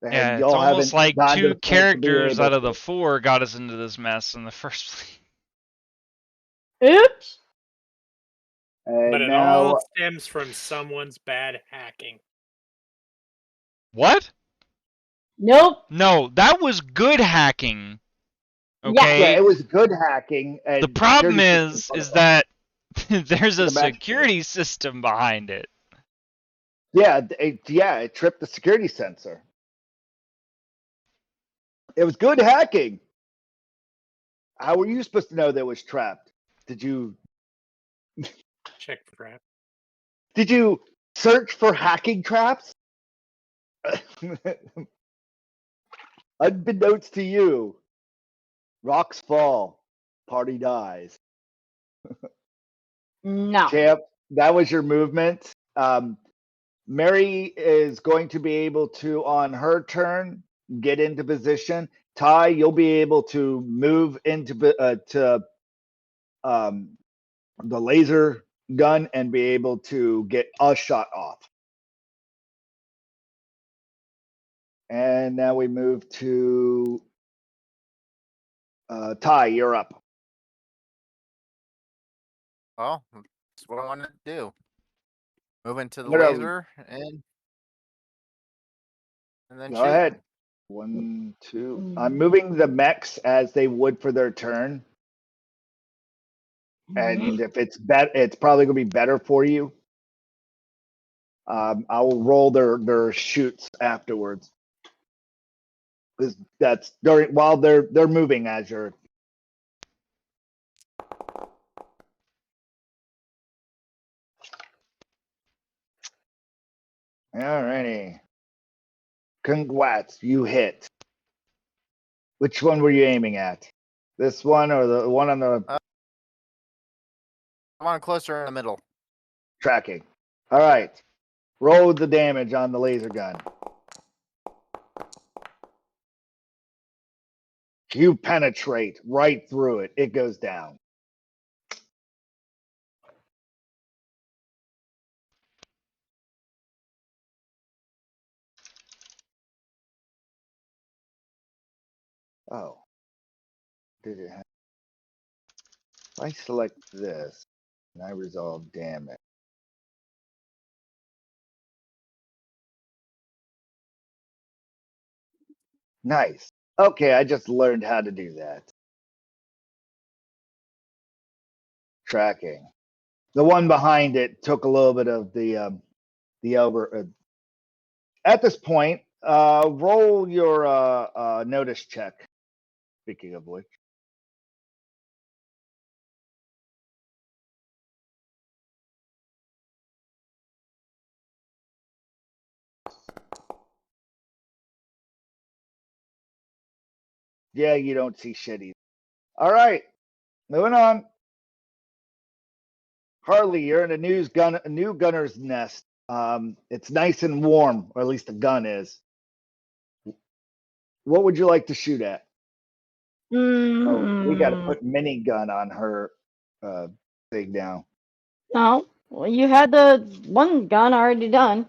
And Yeah, it's y'all almost haven't like gotten to two the point to be characters able out of the to. 4 got us into this mess in the first place. Oops. And But it now, all stems from someone's bad hacking. What? Nope. No, that was good hacking. Yeah. Okay. yeah, it was good hacking. And The problem security system is that there's a the match- security system behind it. Yeah, it tripped the security sensor. It was good hacking. How were you supposed to know that it was trapped? Did you Check for trap. search for hacking traps? Unbeknownst to you, rocks fall, party dies. No. Champ, that was your movement. Mary is going to be able to, on her turn, get into position. Ty, you'll be able to move into to the laser gun and be able to get a shot off. And now we move to Ty, you're up. Well, that's what I wanted to do. Move into the No, no. laser and then Go shoot. ahead. 1, 2. I'm moving the mechs as they would for their turn. And if it's it's probably gonna be better for you. I will roll their shoots afterwards. Because that's during while they're moving as you're. Alrighty. Congrats, you hit. Which one were you aiming at? This one or the one on the I want closer in the middle. tracking? All right. Roll the damage on the laser gun. You penetrate right through it. It goes down. Oh. Did it have... If I select this and I resolve damage. Nice. Okay, I just learned how to do that. Tracking. The one behind it took a little bit of the over. At this point, roll your notice check. Speaking of which, yeah, you don't see shit either. All right, moving on. Harley, you're in a new gunner's nest. It's nice and warm, or at least the gun is. What would you like to shoot at? Oh, we got to put minigun on her thing now. No. Well, you had the one gun already done.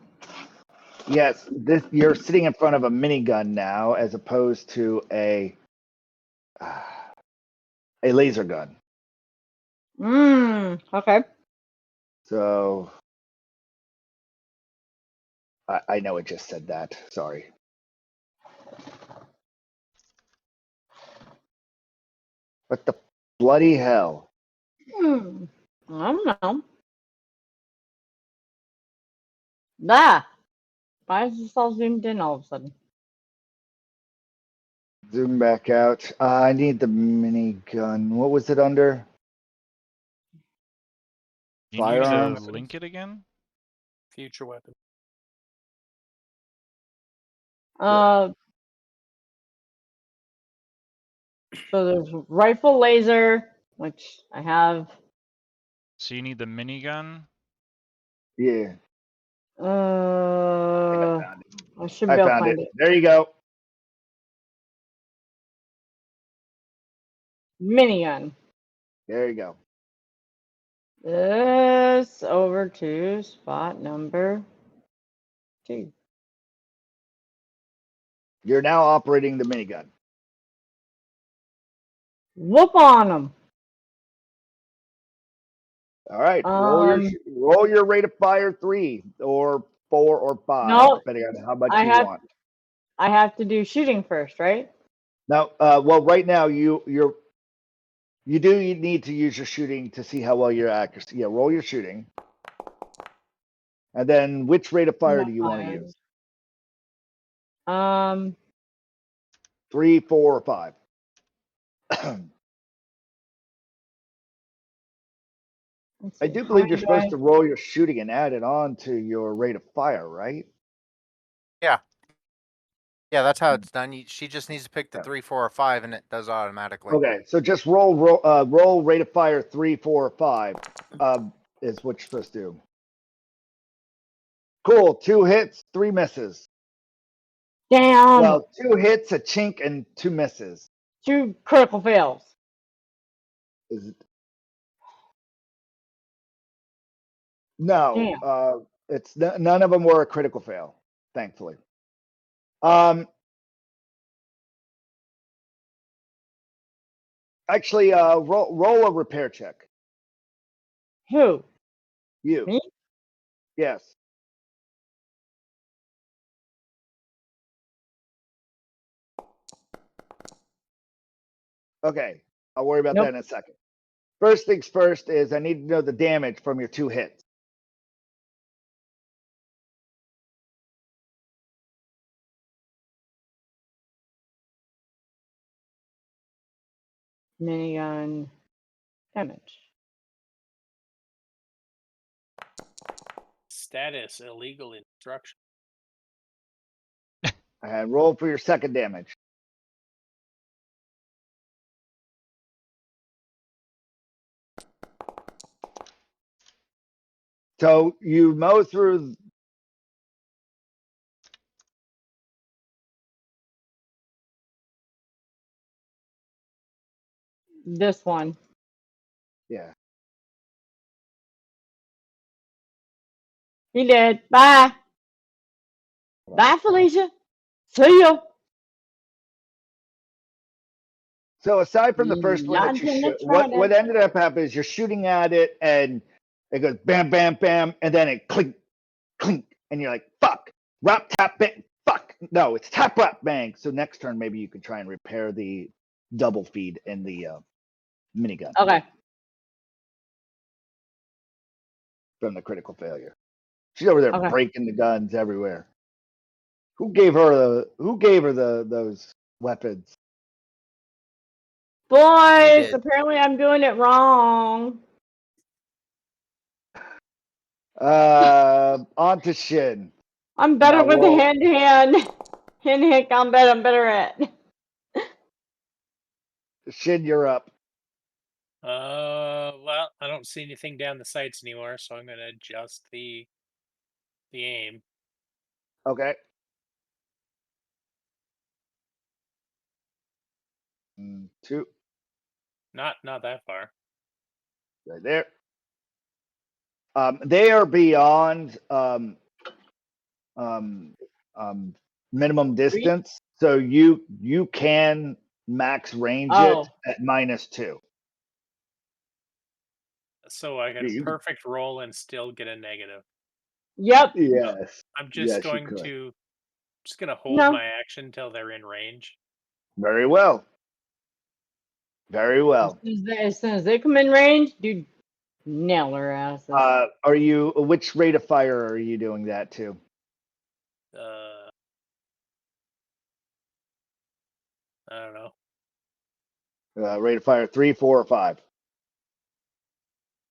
Yes, this you're sitting in front of a minigun now, as opposed to a laser gun. Okay. So I know it just said that. Sorry. What the bloody hell? I don't know. Ah. Why is this all zoomed in all of a sudden? Zoom back out. I need the minigun. What was it under? You need me to Firearms? link it again? Future weapon. So there's rifle laser, which I have. So you need the minigun? Yeah. I should I be able to found find it. it. There you go. Minigun. There you go. This over to spot number 2. You're now operating the minigun. Whoop on them. All right. Roll your rate of fire 3 or 4 or 5, No, depending on how much I you have- want. I have to do shooting first, right? Now, well, right now you need to use your shooting to see how well your accuracy. Yeah, roll your shooting, and then which rate of fire do you want to use? 3, 4, or 5? I do believe you're supposed to roll your shooting and add it on to your rate of fire, right? Yeah. Yeah, that's how it's done. She just needs to pick the 3, 4, or 5, and it does automatically. Okay, so just roll rate of fire 3, 4, or 5. Is what you're supposed to do. Cool. 2 hits, 3 misses. Damn. Well, 2 hits, a chink, and 2 misses. 2 critical fails. Is it? No. Damn. It's none of them were a critical fail, thankfully. Actually, roll a repair check. Who? You. Me? Yes. Okay, I'll worry about that in a second. First things first is I need to know the damage from your 2 hits. Minigun damage. Status illegal instruction. And roll for your second damage. So you mow through. This one. Yeah. He did. Bye. Bye, Felicia. See ya. So aside from the first one that Not you until shoot, next Friday. what ended up happening is you're shooting at it and it goes bam, bam, bam, and then it clink, clink, and you're like, fuck, rap, tap, bang, fuck. No, it's tap, rap, bang. So next turn, maybe you can try and repair the double feed in the minigun. Okay. From the critical failure. She's over there breaking the guns everywhere. Who gave her those weapons? Boys, apparently I'm doing it wrong. On to Shin. I'm better with the hand-to-hand. Hand-to-hand combat, I'm better at. Shin, you're up. Well, I don't see anything down the sights anymore, so I'm gonna adjust the aim. Okay. 2. Not that far. Right there. They are beyond minimum distance, so you can max range it at -2. So I can perfect roll and still get a negative. Yep. Yes. I'm just yes, going to hold my action until they're in range. Very well. Very well. As soon as they come in range, dude, nail their asses. Are you? Which rate of fire are you doing that to? I don't know. Rate of fire 3, 4, or 5.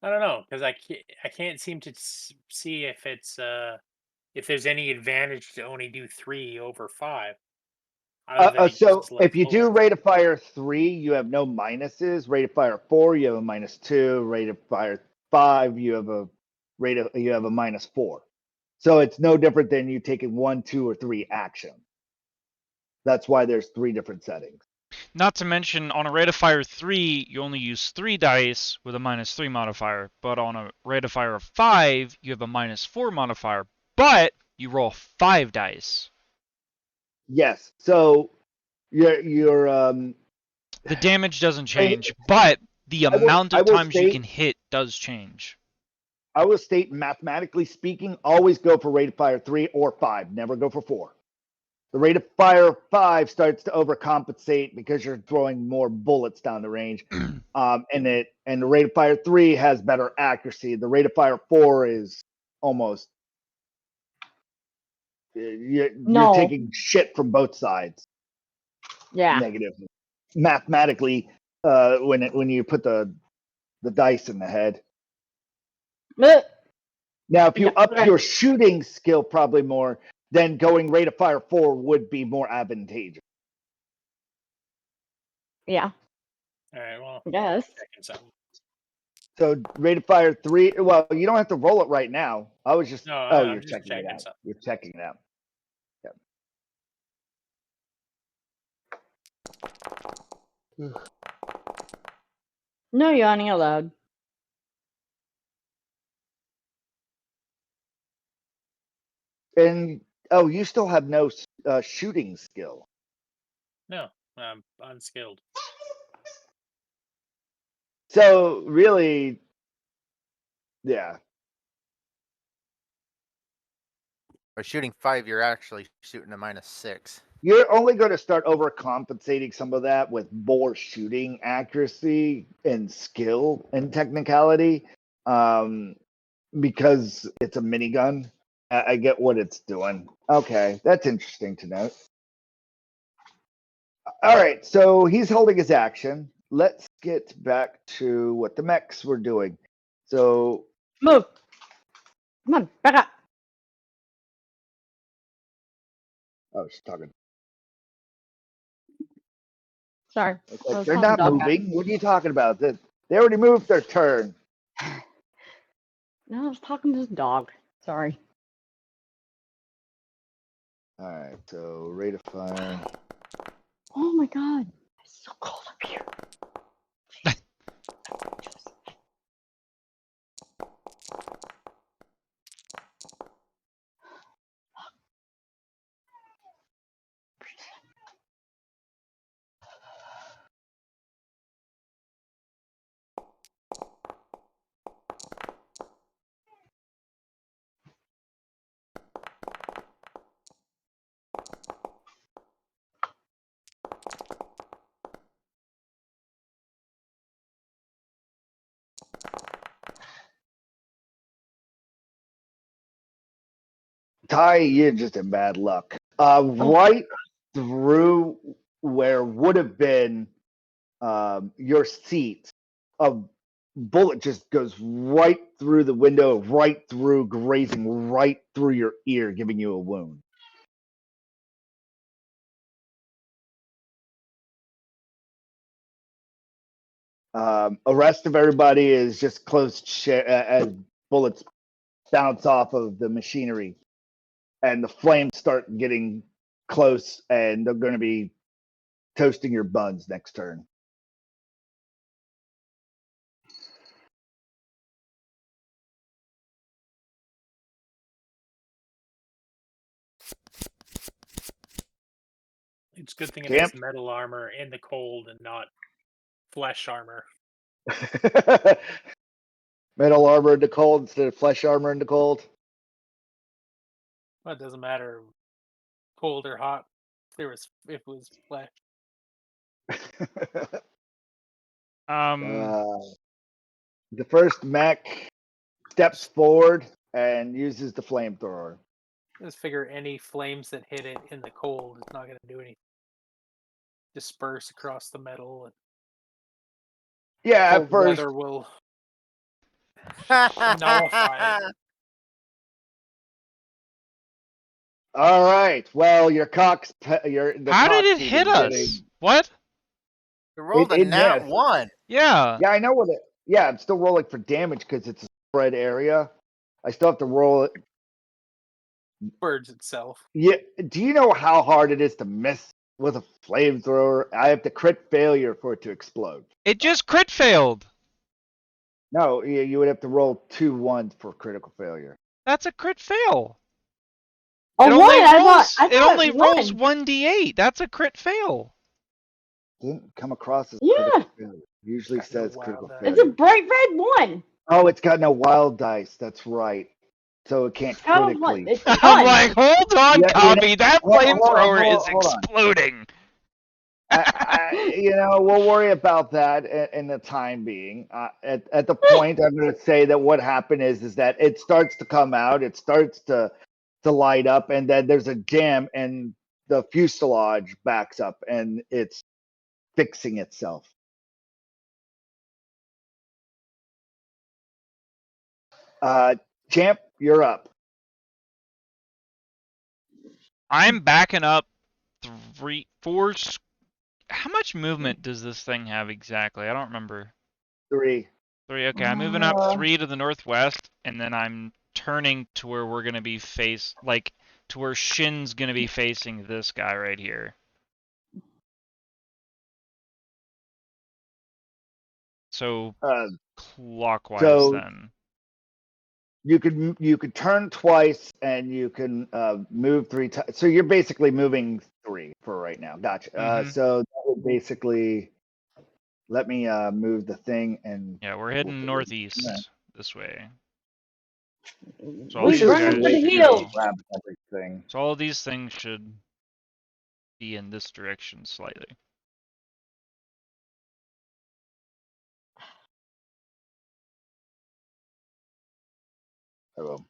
I don't know because I can't seem to see if it's if there's any advantage to only do 3 over 5, other than it So uses if less you do bullets. rate of fire 3, you have no minuses. Rate of fire 4, you have a -2. Rate of fire 5, you have a -4. So it's no different than you taking 1, 2, or 3 action. That's why there's 3 different settings. Not to mention, on a rate of fire 3, you only use 3 dice with a -3 modifier, but on a rate of fire of 5, you have a -4 modifier, but you roll 5 dice. Yes. So your The damage doesn't change, but the amount I of will times you can state hit does change. mathematically speaking, always go for rate of fire 3 or 5. Never go for 4. The rate of fire 5 starts to overcompensate because you're throwing more bullets down the range. And the rate of fire 3 has better accuracy. The rate of fire 4 is almost you're taking shit from both sides. Yeah. Negative. Mathematically, when you put the dice in the head. Now, if you up your shooting skill probably more, then going rate of fire 4 would be more advantageous. Yeah. All right. Well, Yes. checking something. So rate of fire 3. Well, you don't have to roll it right now. I was just. No, you're I'm just checking it checking out. something. You're checking it out. Yeah. No yawning allowed. And you still have no shooting skill. No, I'm unskilled. So really, yeah. By shooting 5, you're actually shooting a -6. You're only going to start overcompensating some of that with more shooting accuracy and skill and technicality, because it's a minigun. I get what it's doing. Okay, that's interesting to note. All right, so he's holding his action. Let's get back to what the mechs were doing. So move. Come on, back up. Oh, she's talking. Sorry. Like, they're not moving. What are you talking about? They already moved their turn. No, I was talking to this dog. Sorry. All right, so rate of fire. Oh my god. It's so cold up here. Ty, you're just in bad luck. Right through where would have been your seat, a bullet just goes right through the window, right through, grazing right through your ear, giving you a wound. The rest of everybody is just closed as bullets bounce off of the machinery, and the flames start getting close, and they're going to be toasting your buns next turn. It's a good thing if it's metal armor in the cold and not flesh armor. Metal armor in the cold instead of flesh armor in the cold. Well, it doesn't matter, cold or hot. If it was flesh. The first mech steps forward and uses the flamethrower. Just figure any flames that hit it in the cold is not going to do anything. disperse across the metal. And Yeah, cold at first. weather will nullify it. All right. Well, your cock's the How did it cock's hit even us? What? You rolled a it nat missed. 1. Yeah. Yeah, I know what it. Yeah, I'm still rolling for damage because it's a spread area. I still have to roll it. Birds itself. Yeah. Do you know how hard it is to miss with a flamethrower? I have to crit failure for it to explode. It just crit failed. No, you would have to roll 2 1s for critical failure. That's a crit fail. Oh, It what? only rolls. I It thought only it rolls won. 1d8. That's a crit fail. Didn't come across as Yeah. critical failure. Usually Got no says wild critical die. It's a failure. bright red one. Oh, it's got no wild dice. That's right. So it can't It's got a one. critically. It's I'm one. like, hold on, Yeah, copy. That flamethrower is hold on. exploding. We'll worry about that in the time being. At the point, I'm going to say that what happened is that it starts to come out, it starts to light up, and then there's a jam, and the fuselage backs up, and it's fixing itself. Champ, you're up. I'm backing up 3, 4. How much movement does this thing have exactly? I don't remember. 3. 3. Okay, I'm moving up 3 to the northwest, and then I'm turning to where we're gonna be to where Shin's gonna be facing this guy right here. So clockwise so then. you could turn twice, and you can move 3 times. So you're basically moving 3 for right now. Gotcha. So that would basically let me move the thing, and Yeah, we're heading northeast this way. So all We these Lucius running can guys for the wait should until he hills. go. grabs everything. So all these things should be in this direction slightly. Hello.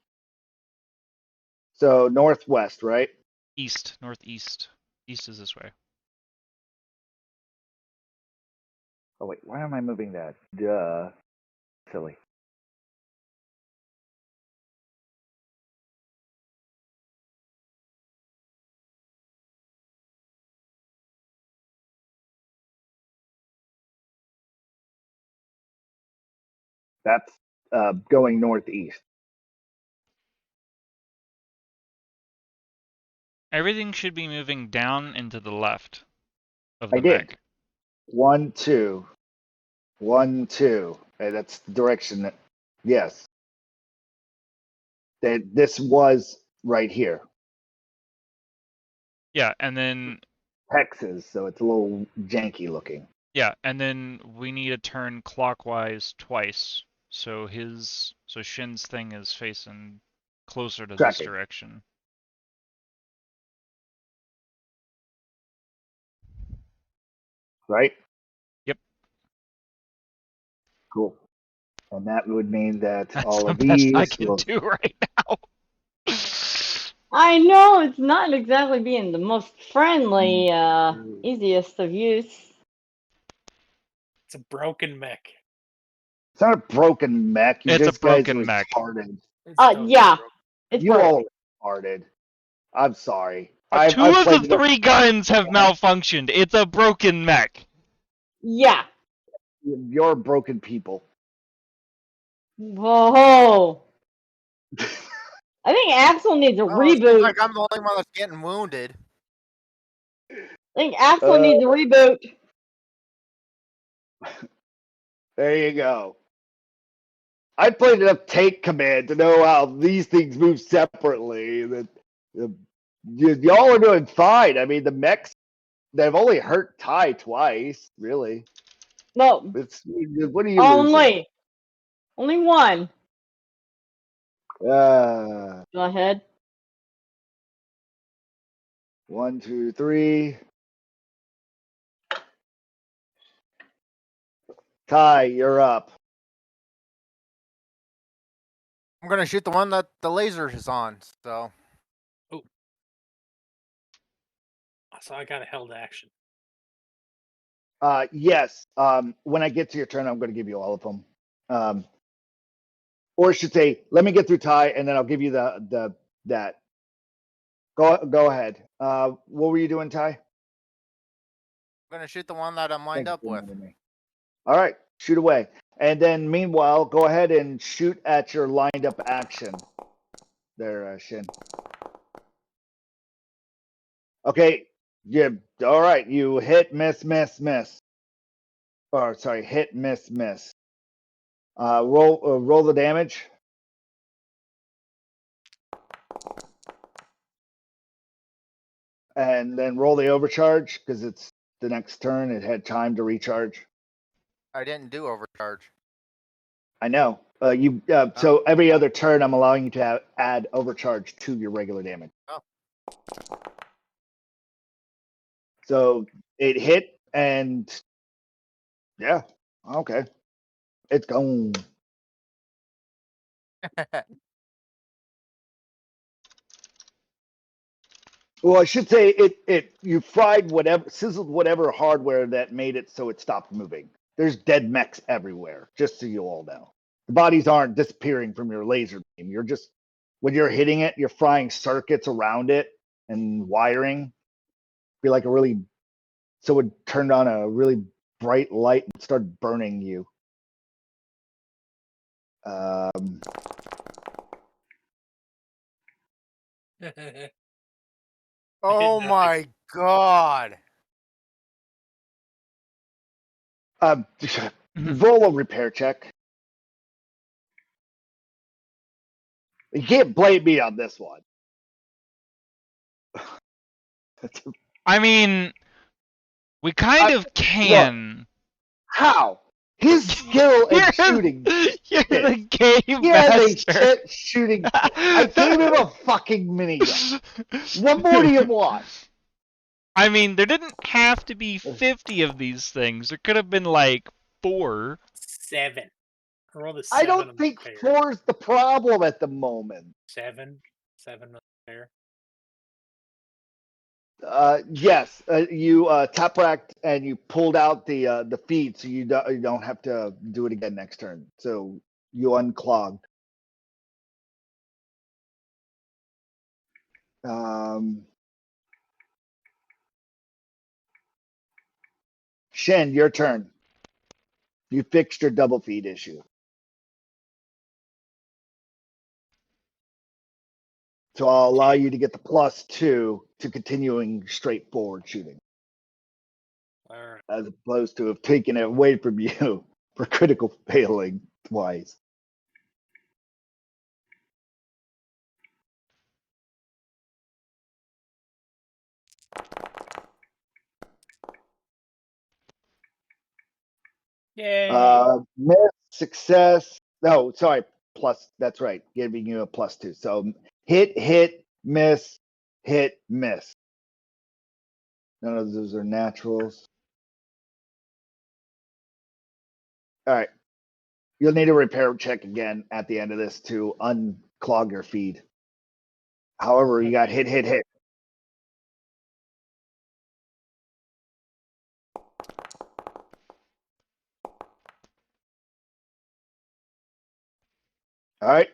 So northwest, right? East, northeast. East is this way. Oh wait, why am I moving that? Duh, silly. That's going northeast. Everything should be moving down and to the left of I the did. mech. 1, 2, 1, 2. Hey, that's the direction that. Yes. That this was right here, Yeah, and then Texas. So it's a little janky looking. yeah, and then we need to turn clockwise twice. So Shin's thing is facing closer to this Tracking, direction. right? Yep. Cool. And that would mean that That's all the of best I these can will. do right now. I know it's not exactly being the most friendly, easiest of use. It's a broken mech. It's not a broken mech. You It's a just guys are broken mech. retarded. It's totally Yeah, broken. it's You broken. all are retarded. I'm sorry. I've 2 of played the 3 guns have malfunctioned. It's a broken mech. Yeah. You're broken people. Whoa. I think Axel needs a Oh, it seems reboot. like I'm the only one that's getting wounded. I think Axel needs a reboot. There you go. I played enough Tank Command to know how these things move separately. That y'all are doing fine. I mean, the mechs, they've only hurt Ty twice, really. No, What are you losing? only one. Go Go ahead. 1, 2, 3. Ty, you're up. I'm gonna shoot the one that the laser is on. So So I got a held action. Yes. When I get to your turn, I'm going to give you all of them. Or I should say, let me get through Ty, and then I'll give you that. Go ahead. What were you doing, Ty? I'm gonna shoot the one that I'm lined up with. Me. All right, shoot away. And then meanwhile, go ahead and shoot at your lined up action. There, Shin. Okay. Yeah. All right. You hit, miss, miss, miss. Or sorry, hit, miss, miss. Roll the damage. And then roll the overcharge because it's the next turn. It had time to recharge. I didn't do overcharge. I know. So every other turn, I'm allowing you to add overcharge to your regular damage. Oh. So it hit, and yeah, okay, it's gone. Well, I should say you fried whatever, sizzled whatever hardware that made it so it stopped moving. There's dead mechs everywhere, just so you all know. The bodies aren't disappearing from your laser beam. You're just, when you're hitting it, you're frying circuits around it and wiring. Be like so it turned on a really bright light and started burning you. Oh my god. Roll a repair check. You can't blame me on this one. I mean, we kind of can. Look, how? His skill at shooting. You're the game He master. has a shooting. I gave him a fucking minigun. What more do you want? I mean, there didn't have to be 50 of these things. There could have been like 4. 7. I rolled a 7. I don't think 4 is the problem at the moment. 7. 7 on the fair. Yes, you top racked and you pulled out the feed, so you don't have to do it again next turn. So you unclogged. Shen, your turn. You fixed your double feed issue. So I'll allow you to get the +2 to continuing straightforward shooting. All right. As opposed to have taken it away from you for critical failing twice. Yay. Miss, success. No, sorry, plus. That's right, giving you a +2. So hit, miss, hit, miss. None of those are naturals. All right. You'll need a repair check again at the end of this to unclog your feed. However, you got hit. All right.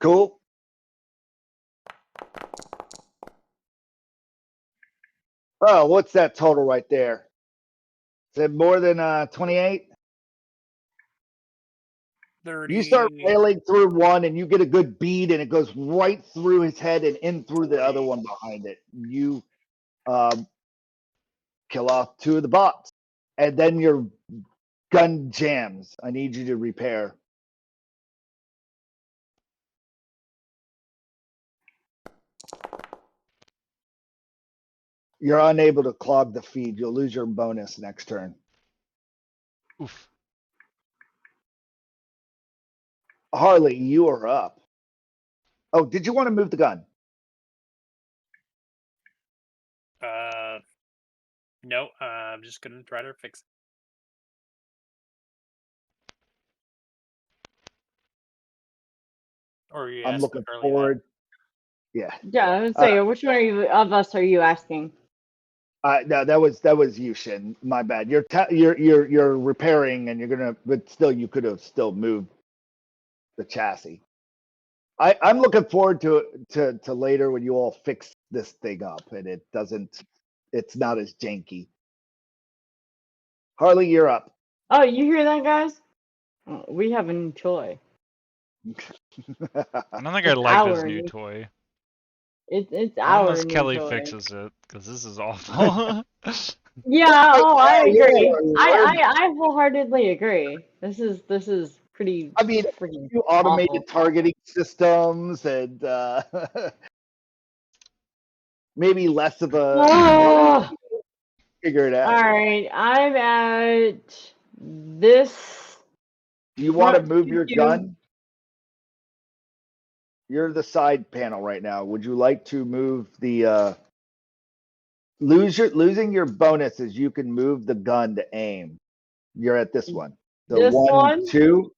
Cool. Oh, what's that total right there? Is it more than 28? 30. You start railing through one and you get a good bead and it goes right through his head and in through the other one behind it. You kill off 2 of the bots. And then your gun jams. I need you to repair. You're unable to clog the feed. You'll lose your bonus next turn. Oof. Harley, you are up. Oh, did you want to move the gun? No, I'm just gonna try to fix it. Or you I'm asked looking early forward. Yeah. Yeah, I would say, which one of us are you asking? No, that was you, Shin. My bad. You're repairing, and you're gonna, but still, you could have still moved the chassis. I'm looking forward to later when you all fix this thing up and it's not as janky. Harley, you're up. Oh, you hear that, guys? Oh, we have a new toy. I don't think I It's like this our new new. toy. It's our Unless new Kelly toy. fixes it, because this is awful. Yeah. Oh, I Yeah, agree. we're- I wholeheartedly agree. This is pretty I mean, freaking you awful. automated targeting systems and maybe less of a Ah! figure it All out. right, I'm at this Do you want to front move your queue. gun? You're the side panel right now. Would you like to move the losing your bonuses? You can move the gun to aim. You're at this one. The This one? 2.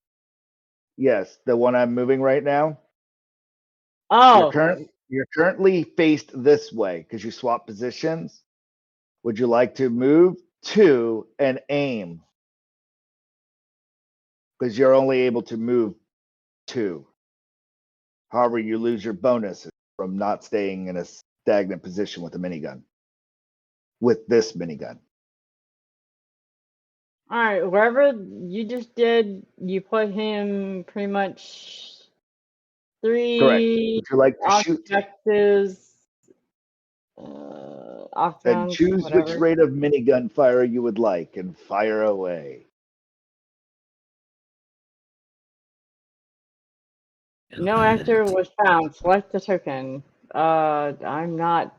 Yes, the one I'm moving right now. Oh, You're currently faced this way because you swap positions. Would you like to move 2 and aim? Because you're only able to move 2. However, you lose your bonuses from not staying in a stagnant position with a minigun. With this minigun. all right. Wherever you just did, you put him pretty much Correct. 3 Would you like to shoot? objectives, And octagons, choose which whatever. rate of minigun fire you would like and fire away. No actor was found. Select the token. I'm not.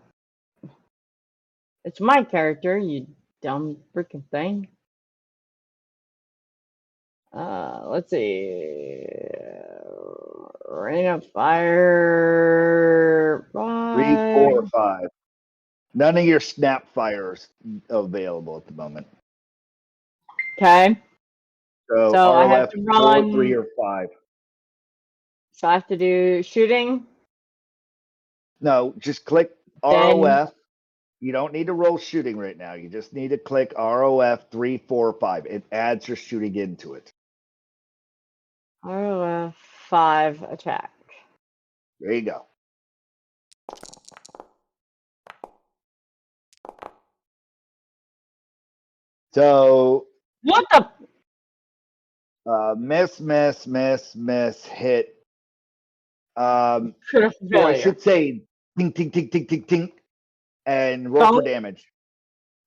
It's my character, you dumb freaking thing. Let's see. Rain of fire. 3, 4, or 5. 5. None of your snap fires available at the moment. Okay. So So I have ROF to 4, 3, run. or 5. So I have to do shooting. No, just click Then ROF. You don't need to roll shooting right now. You just need to click ROF 3, 4, 5. It adds your shooting into it. ROF 5 attack. There you go. So What the? miss, hit. Critical Well, I failure. should say ting, ting, ting, ting, ting, ting, and roll for Don't. damage.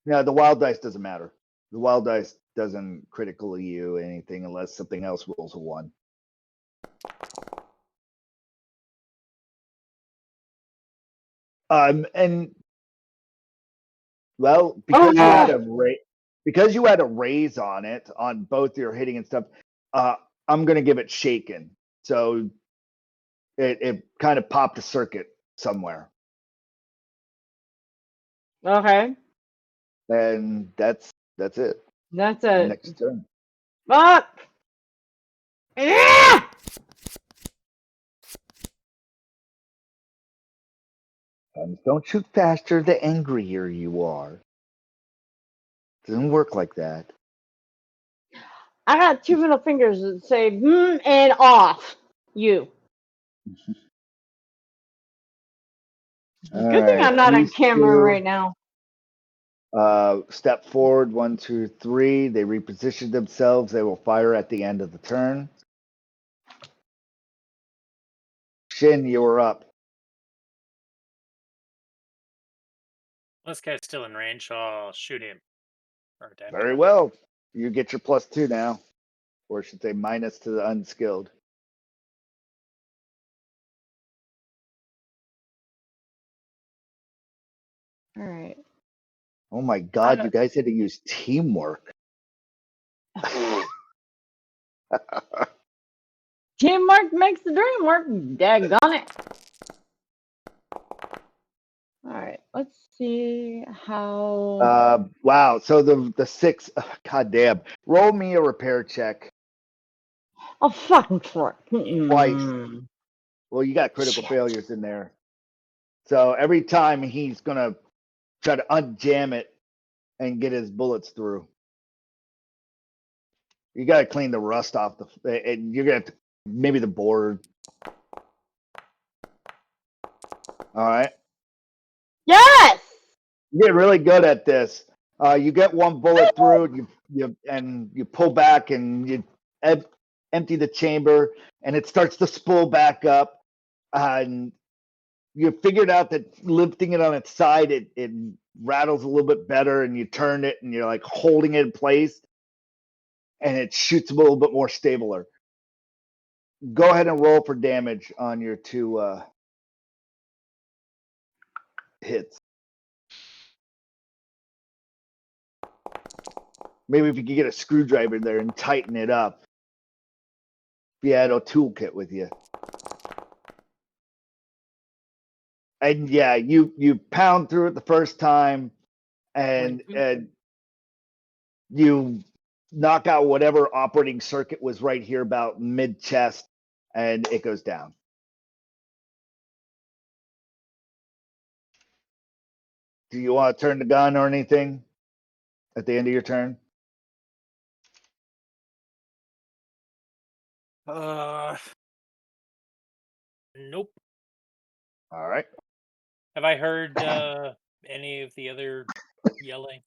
No, the wild dice doesn't matter. The wild dice doesn't critically you anything unless something else rolls a 1. And well, because you had a raise on it on both your hitting and stuff, I'm gonna give it shaken. So it kind of popped a circuit somewhere. Okay. And that's it. That's it. Next turn. Fuck! Yeah! Don't shoot faster the angrier you are. Doesn't work like that. I got 2 middle fingers that say and off. You. Good thing I'm not on camera right now. Step forward, 1, 2, 3. They reposition themselves. They will fire at the end of the turn. Shin, you are up. This guy's still in range, so I'll shoot him. Or attempt. Very well. You get your +2 now. Or I should say minus to the unskilled. All right. Oh my god, you guys had to use teamwork. Teamwork makes the dream work. Daggone it. All right. Let's see how. Wow. So the 6. God damn. Roll me a repair check Oh, fucking fork. twice. Well, you got critical failures in there. So every time he's gonna try to unjam it and get his bullets through. You gotta clean the rust off and you're gonna have to, maybe the board. All right. Yes. You get really good at this. You get one bullet through, you pull back and you empty the chamber, and it starts to spool back up. And you figured out that lifting it on its side, it rattles a little bit better, and you turn it, and you're like holding it in place, and it shoots a little bit more stabler. Go ahead and roll for damage on your two hits. Maybe if you could get a screwdriver there and tighten it up. If you had a toolkit with you. And yeah, you pound through it the first time, and you knock out whatever operating circuit was right here about mid chest, and it goes down. Do you want to turn the gun or anything at the end of your turn? Nope. All right. Have I heard any of the other yelling?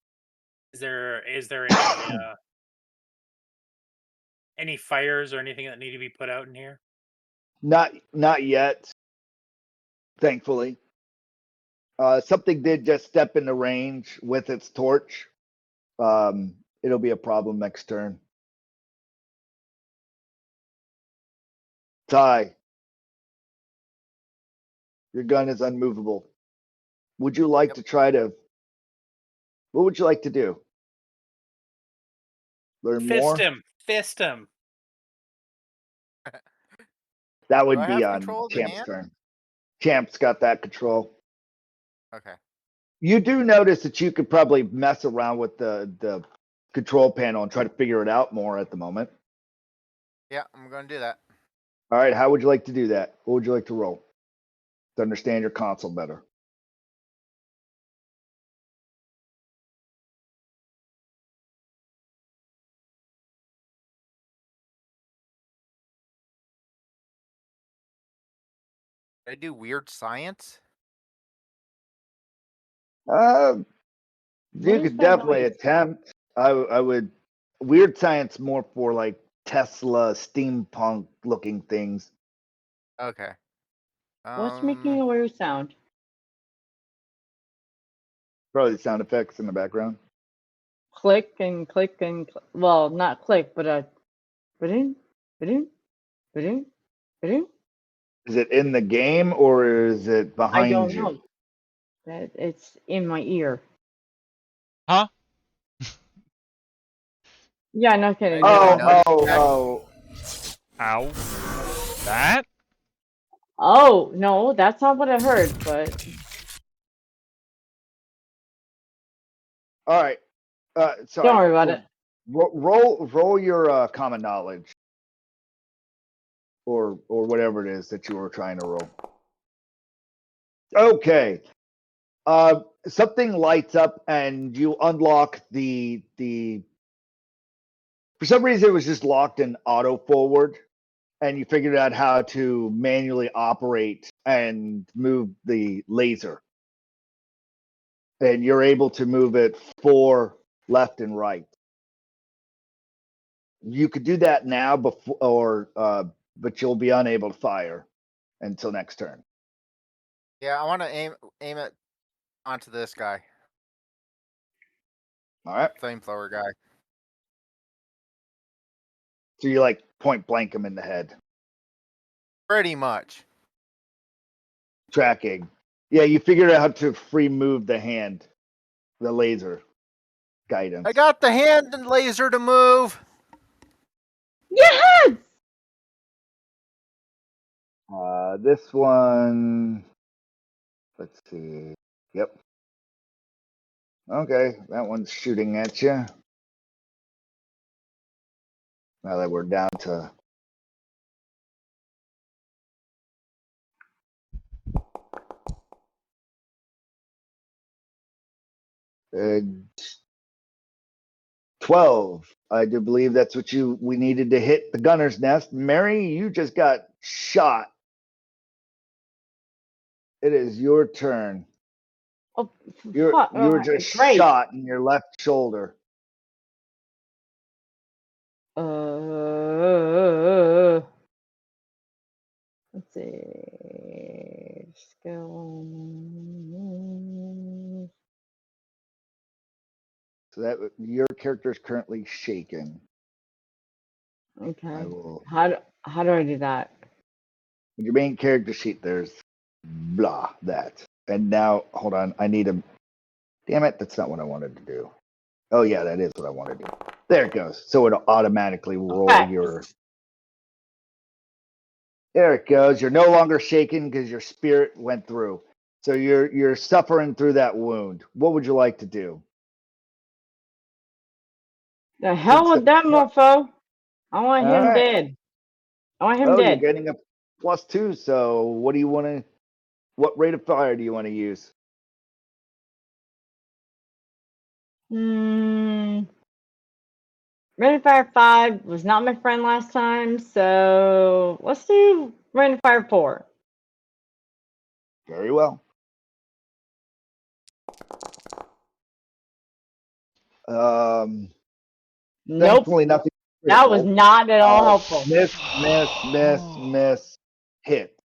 Is there any fires or anything that need to be put out in here? Not yet. Thankfully. Something did just step into range with its torch. It'll be a problem next turn. Ty, your gun is unmovable. Would you like to try to? What would you like to do? Learn more? Fist him. That Do would I be have on control of the Champ's hand? turn. Champ's got that control. Okay. You do notice that you could probably mess around with the control panel and try to figure it out more at the moment. Yeah, I'm going to do that. All right, how would you like to do that? What would you like to roll to understand your console better? Did I do weird science? You What is could that definitely noise? attempt. I would. Weird science more for like Tesla, steampunk looking things. Okay. What's making a weird sound? Probably the sound effects in the background. Click and click and well, not click, but ba-ding, ba-ding, ba-ding, ba-ding. Is it in the game or is it I behind don't you? know. That it's in my ear. Huh? Yeah, no kidding. I do a Yeah. notice check. Oh. Ow. That? Oh no, that's not what I heard. But All right. Sorry. don't worry about it. Roll your common knowledge, or whatever it is that you were trying to roll. Okay. Something lights up and you unlock the. For some reason, it was just locked in auto forward, and you figured out how to manually operate and move the laser, and you're able to move it 4 left and right. You could do that now before, but you'll be unable to fire until next turn. Yeah, I want to aim it onto this guy. All right. Flamethrower guy. So you like point blank him in the head. Pretty much. Tracking. Yeah, you figured out how to free move the hand, the laser guidance. I got the hand and laser to move. Yes. This one. Let's see. Yep. Okay, that one's shooting at you. Now that we're down to. 12. I do believe that's what we needed to hit the gunner's nest. Mary, you just got shot. It is your turn. Oh, You were just great. shot in your left shoulder. Let's see. Skill. So that your character is currently shaken. Okay. I will. How do I do that? In your main character sheet, there's blah that. And now, hold on. I need a. Damn it! That's not what I wanted to do. Oh yeah, that is what I want to do. There it goes. So it'll automatically roll Okay. your. There it goes. You're no longer shaken because your spirit went through. So you're suffering through that wound. What would you like to do? The hell with that mofo. I want All him right. dead. I want him Oh, you're dead. getting a +2. So what do you want to? What rate of fire do you want to use? Rain of Fire 5 was not my friend last time, so let's do Rain of Fire 4. Very well. Nope. Thankfully, nothing. That was not at all helpful. Miss, hit.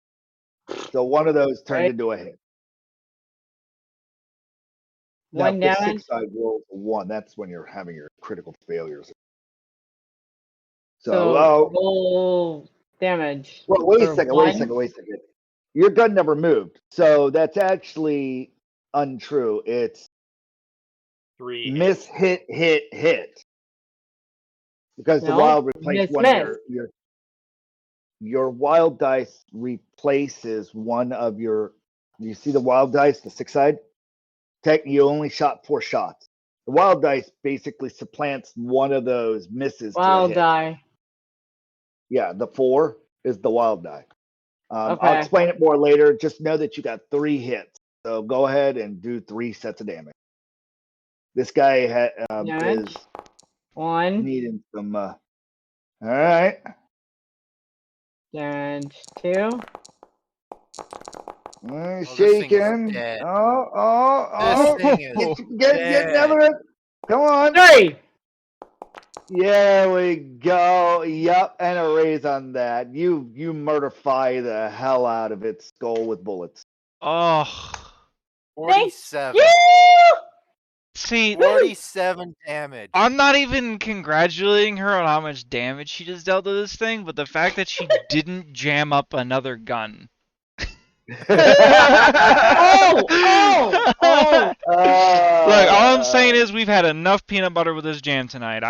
So one of those turned Right. into a hit. One now, if the damage. 6 side rolls a 1, that's when you're having your critical failures. So roll damage. Well, wait a for second. one. Your gun never moved, so that's actually untrue. It's 3 miss, hit, because the No, wild replaced miss, one miss. of your wild dice replaces one of your. You see the wild dice, the 6 side. You only shot 4 shots. The wild dice basically supplants one of those misses to a Wild hit. die. Yeah, the 4 is the wild die. I'll Okay. explain it more later. Just know that you got 3 hits. So go ahead and do 3 sets of damage. This guy is one. needing some. All right. Damage 2. This thing is Shaking. dead. Oh. This thing is Get another dead. one. Come on. 3. Yeah, we go. Yup, and a raise on that. You murderfy the hell out of its skull with bullets. Oh. 47. See, 47 damage. I'm not even congratulating her on how much damage she just dealt to this thing, but the fact that she didn't jam up another gun. Oh! Look, all I'm saying is we've had enough peanut butter with this jam tonight.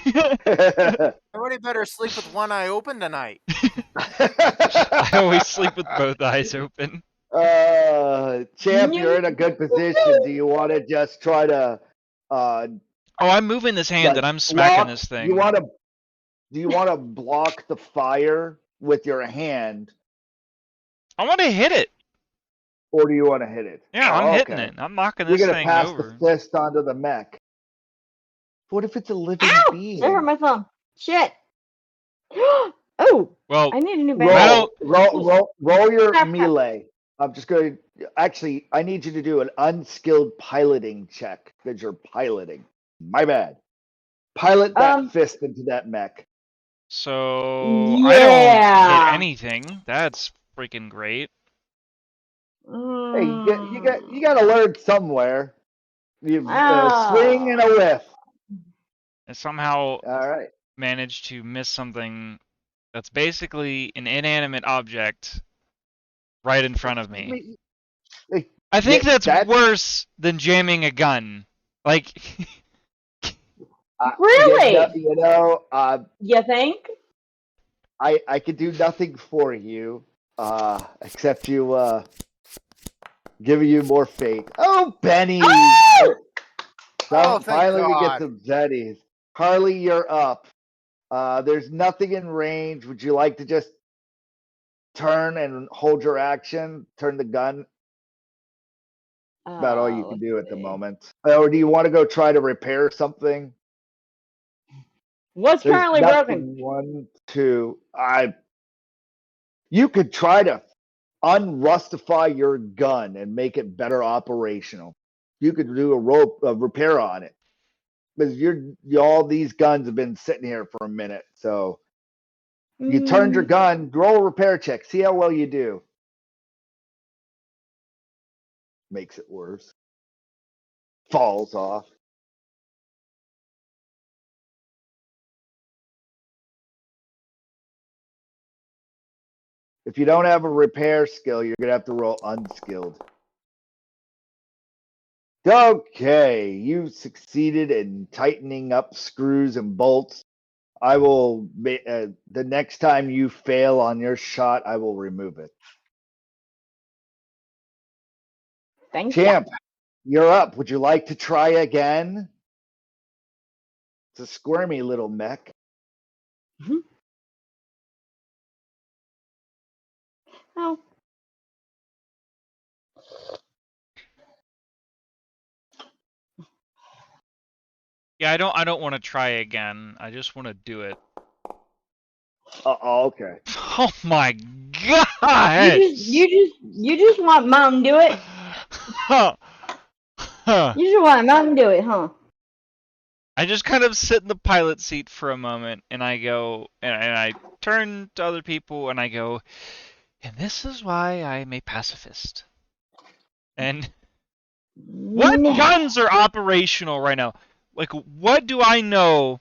Everybody better sleep with one eye open tonight. I always sleep with both eyes open. Champ, you're in a good position. Do you want to just try to? Oh, I'm moving this hand and I'm smacking this thing. Do you want to block the fire with your hand? I want to hit it. Or do you want to hit it? Yeah, I'm hitting it. I'm knocking this thing pass over. the fist onto the mech. What if it's a living being? I hurt my thumb. Shit. Oh. Well, I need a new battery. Roll your melee. I'm just going to actually. I need you to do an unskilled piloting check because you're piloting. My bad. Pilot that fist into that mech. So I don't hit anything. That's freaking great. Hey, you got to learn somewhere. You swing and a whiff. I somehow all right managed to miss something that's basically an inanimate object right in front of me. I think that's worse than jamming a gun. Like, really? You think? I could do nothing for you, except you giving you more fate. Oh, Benny! Finally, we get some Bennies. Harley, you're up. There's nothing in range. Would you like to just turn and hold your action? Turn the gun. About all you can Let's do at the see. moment. Or do you want to go try to repair something? What's There's currently broken? nothing. One, two. You could try to unrustify your gun and make it better operational. You could do a repair on it. Because all these guns have been sitting here for a minute. So you turned your gun, roll a repair check, see how well you do. Makes it worse. Falls off. If you don't have a repair skill, you're gonna have to roll unskilled. Okay, you succeeded in tightening up screws and bolts. I will, the next time you fail on your shot, I will remove it. Thank you. Champ, you're up. Would you like to try again? It's a squirmy little mech. Oh. Yeah, I don't want to try again. I just want to do it. Okay. Oh my god! You just want Mom to do it? You just want Mom to do it, huh? I just kind of sit in the pilot seat for a moment, and I go, and I turn to other people, and I go, and this is why I'm a pacifist. And what guns are operational right now? Like, what do I know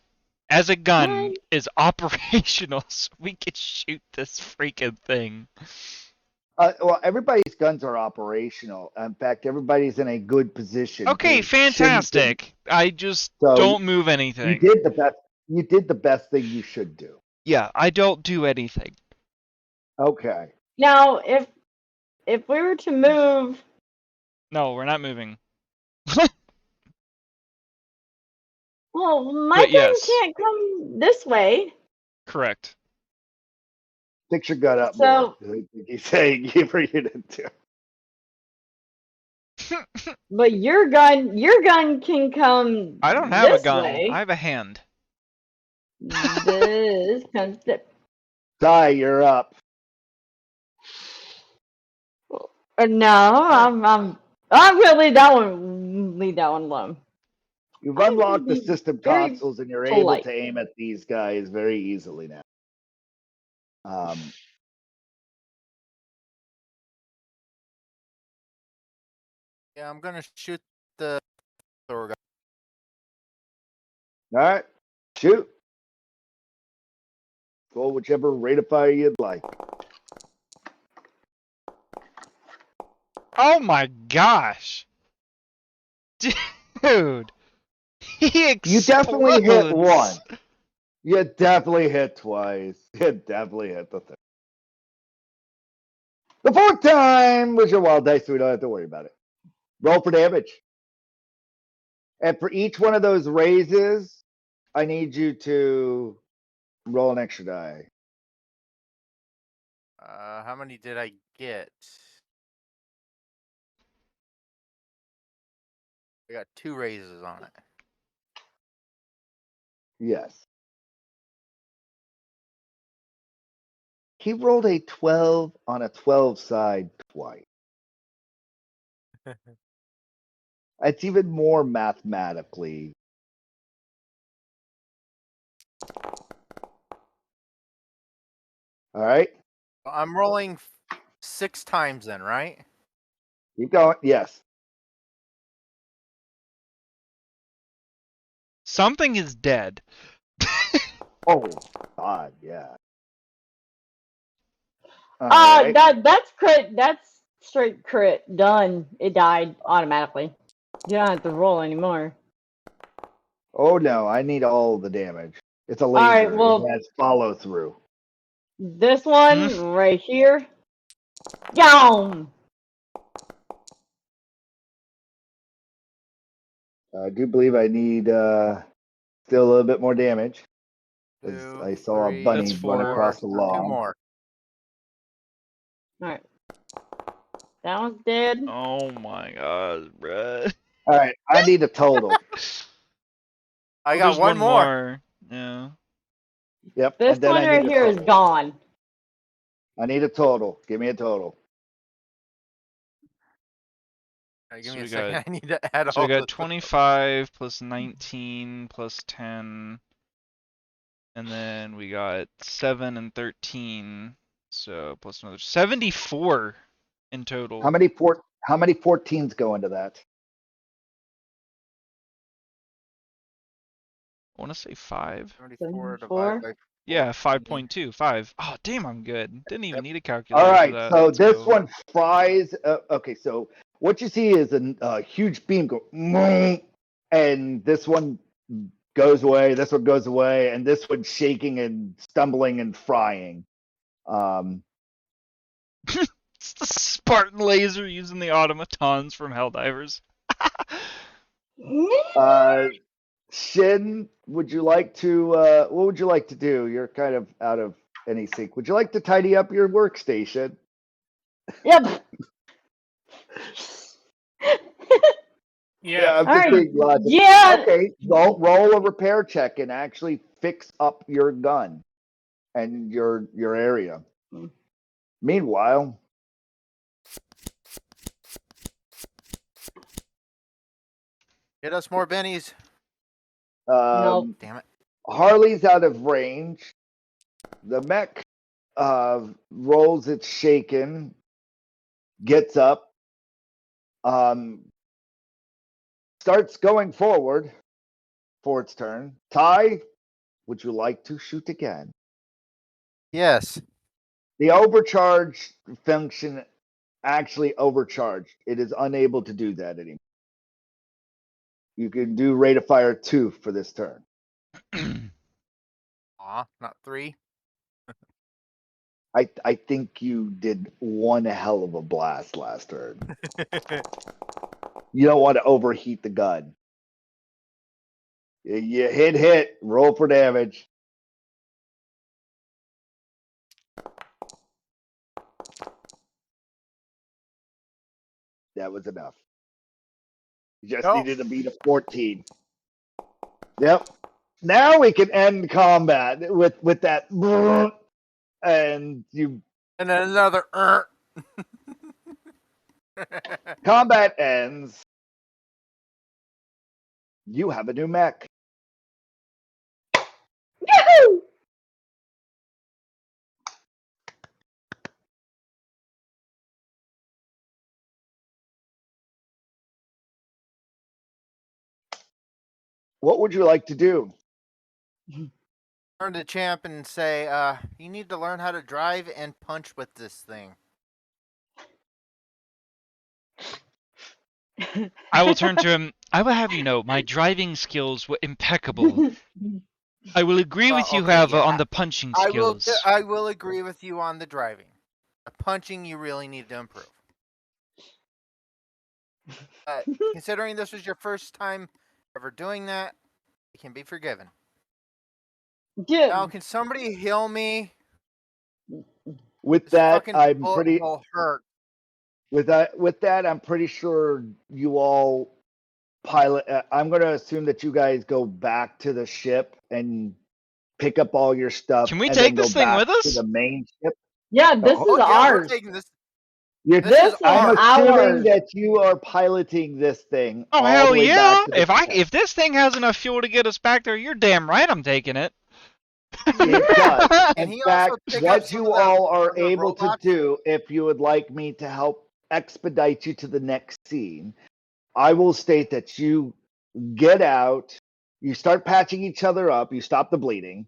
as a gun is operational so we could shoot this freaking thing? Well, everybody's guns are operational. In fact, everybody's in a good position. Okay, fantastic. I just don't move anything. You did the best. You did the best thing you should do. Yeah, I don't do anything. Okay. Now, if we were to move, no, we're not moving. well, my gun can't come this way. Correct. Fix your gun up more. He's saying give her unit two. But your gun can come. I don't have a this gun. way. I have a hand. This comes. Ty, you're up. No, I'm gonna leave that one. Leave that one alone. You've unlocked the system consoles, and you're able to aim at these guys very easily now. Yeah, I'm gonna shoot the Thor guy. All right, shoot. Go whichever rate of fire you'd like. Oh my gosh, dude! He explodes. You definitely hit one. You definitely hit twice. You definitely hit the third. The fourth time was your wild dice, so we don't have to worry about it. Roll for damage. And for each one of those raises, I need you to roll an extra die. How many did I get? I got 2 raises on it. Yes. He rolled a 12 on a 12 side twice. It's even more mathematically. All right. I'm rolling 6 times then, right? Keep going. Yes. Something is dead. Oh, God, yeah. Right. That's crit. That's straight crit. Done. It died automatically. You don't have to roll anymore. Oh, no. I need all the damage. It's a laser. All right, well, it has follow through. This one right here. Down. I do believe I need still a little bit more damage. 2, I saw 3, a bunny run across the lawn. 2 more. All right. That one's dead. Oh my god, bruh. All right, I need a total. I Oh, got there's one more. Yeah. Yep, This and then one I right need a here is total. gone. I need a total. Give me a total. Give So me a we second. got- I need to add So all we got this. 25 plus 19 plus 10. And then we got 7 and 13. So plus another 74 in total. How many 14s go into that? I want to say 5. 74 divided 74? by Yeah, 14. 5.2. 5. Oh, damn, I'm good. Didn't even Yep. need a calculator All for right, that. so Let's this go. one fries. Okay, so what you see is a huge beam go, and this one goes away. This one goes away, and this one's shaking and stumbling and frying. It's the Spartan laser using the automatons from Helldivers. Shin, would you like to? What would you like to do? You're kind of out of any sync. Would you like to tidy up your workstation? Yep. Yeah. I'm All just right. being logical. Yeah. Okay, roll a repair check and actually fix up your gun and your area. Meanwhile, Get us more bennies. No. Damn it. Harley's out of range. The mech rolls its shaken, gets up, starts going forward for its turn. Ty, would you like to shoot again? Yes. The overcharge function actually overcharged. It is unable to do that anymore. You can do rate of fire 2 for this turn. Aw, not 3. I think you did one hell of a blast last turn. You don't want to overheat the gun. You hit, roll for damage. That was enough. You just Nope. needed to beat a 14. Yep. Now we can end combat with that, and you. And then another. Combat ends. You have a new mech. Yahoo! What would you like to do? Turn to Champ and say, you need to learn how to drive and punch with this thing. I will turn to him. I will have you know, my driving skills were impeccable. I will agree with you, okay, however, yeah, on the punching skills. I will agree with you on the driving. The punching, you really need to improve. Considering this was your first time ever doing that, it can be forgiven. Dude. Now, can somebody heal me? With This that, fucking I'm bullet pretty. will hurt. With that, I'm pretty sure you all pilot. I'm going to assume that you guys go back to the ship and pick up all your stuff. Can we and take then go this thing back with us? to the main ship? Yeah, this Oh, is Yeah, we're ours. taking this. You're, This is I'm ours. assuming that you are piloting this thing Oh all hell the way yeah! back to the ship. If this thing has enough fuel to get us back there, you're damn right I'm taking it. It does. Can In he also fact, pick up what some you of the all are other able to robots? do, if you would like me to help expedite you to the next scene, I will state that you get out, you start patching each other up, you stop the bleeding,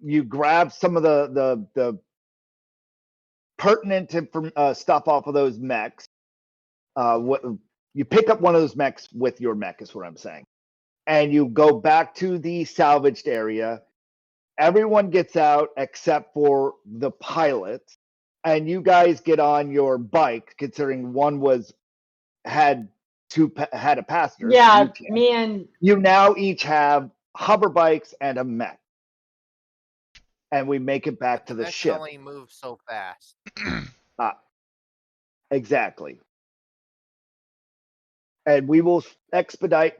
you grab some of the pertinent stuff off of those mechs. You pick up one of those mechs with your mech, is what I'm saying, and you go back to the salvaged area. Everyone gets out except for the pilot, and you guys get on your bike. Considering one had a passenger, Yeah, so me and you now each have hover bikes and a mech, and we make it back But to the the mech can ship. only move so fast. Exactly. And we will expedite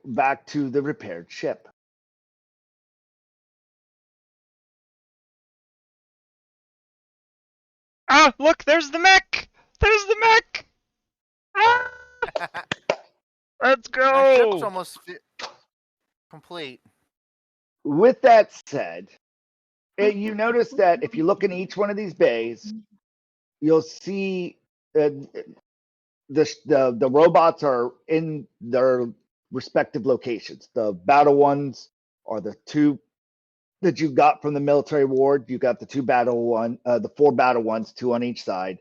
back to the repaired ship. Ah, look, there's the mech! There's the mech! Ah! Let's My ship's go! almost complete. With that said, you notice that if you look in each one of these bays, you'll see the robots are in their respective locations. The battle ones are the two that you got from the military ward. You got the the 4 battle ones, 2 on each side.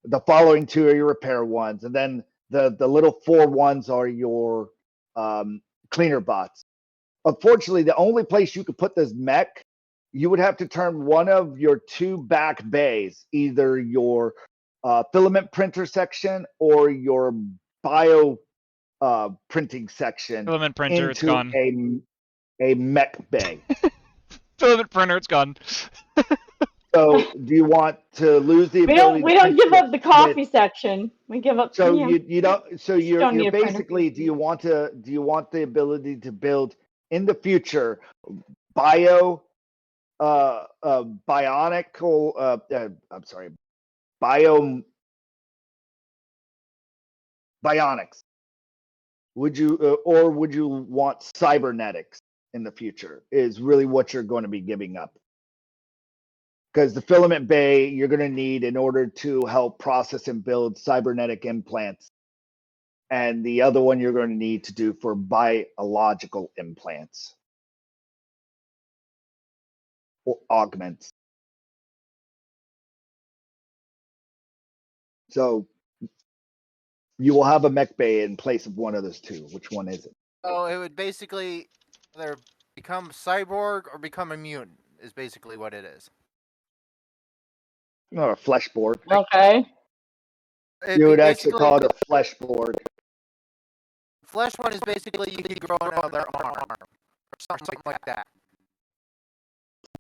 The following 2 are your repair ones, and then the little 4 ones are your cleaner bots. Unfortunately, the only place you could put this mech, you would have to turn one of your 2 back bays, either your filament printer section or your bio printing section, Filament printer, it's into gone. a mech bay. Filament printer, it's gone. So, do you want to lose the ability? We don't give up the coffee section. We give up. So yeah. you don't. So Don't need you're a printer. basically. Do you want the ability to build in the future bio bionical I'm sorry, bio bionics? Would you or would you want cybernetics in the future? Is really what you're going to be giving up. Because the filament bay you're going to need in order to help process and build cybernetic implants, and the other one you're going to need to do for biological implants or augments. So you will have a mech bay in place of one of those 2. Which one is it? So it would basically either become cyborg or become a mutant. Is basically what it is. Or a flesh board. Okay. It'd You be would actually basically call it a flesh board. flesh one is basically you could grow another arm or something like that.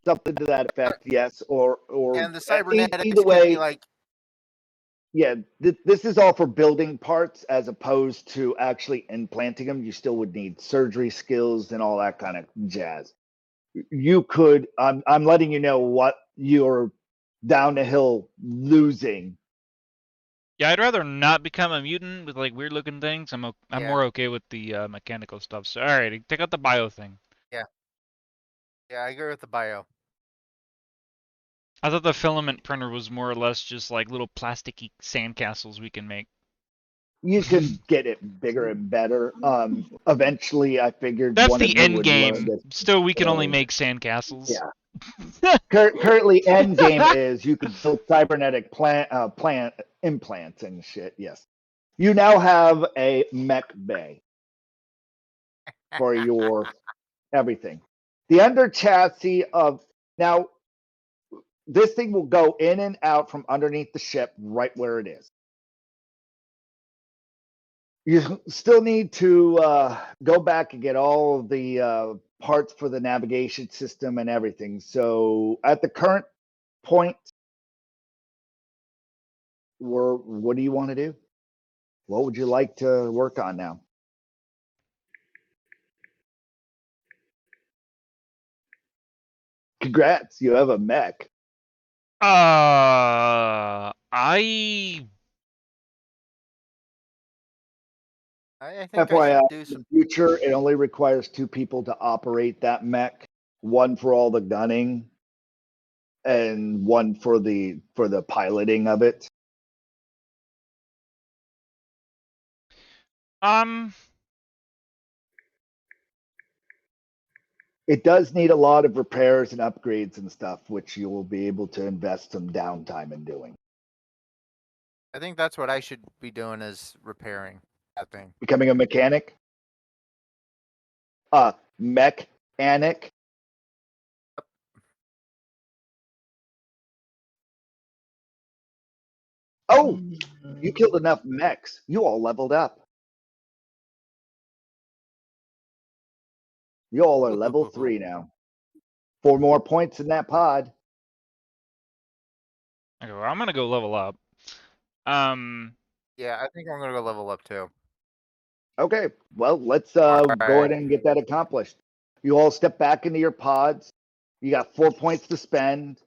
Something to that effect, yes. Or And the cybernetics either could way, be like, yeah. This is all for building parts as opposed to actually implanting them. You still would need surgery skills and all that kind of jazz. You could. I'm letting you know what you're down the hill losing. Yeah, I'd rather not become a mutant with like weird looking things. I'm Yeah. more okay with the mechanical stuff. So alright, take out the bio thing. yeah, I agree with the bio. I thought the filament printer was more or less just like little plasticky sandcastles we can make. You can get it bigger and better. Eventually, I figured That's one of the you end would learn game. this. Still, we can only make sandcastles. Yeah. Currently, end game is you can build cybernetic plant implants and shit. Yes, you now have a mech bay for your everything. The under chassis of now, this thing will go in and out from underneath the ship right where it is. You still need to go back and get all of the parts for the navigation system and everything. So at the current point, what do you want to do? What would you like to work on now? Congrats, you have a mech. I think I FYI, should do in some. the future, it only requires 2 people to operate that mech. One for all the gunning, and one for the piloting of it. It does need a lot of repairs and upgrades and stuff, which you will be able to invest some downtime in doing. I think that's what I should be doing is repairing that thing. Becoming a mechanic? Mechanic? Oh, you killed enough mechs. You all leveled up. You all are level 3 now. 4 more points in that pod. Okay, well, I'm gonna go level up. Yeah, I think I'm gonna go level up too. Okay, well, let's go Alright. ahead and get that accomplished. You all step back into your pods. You got 4 points to spend.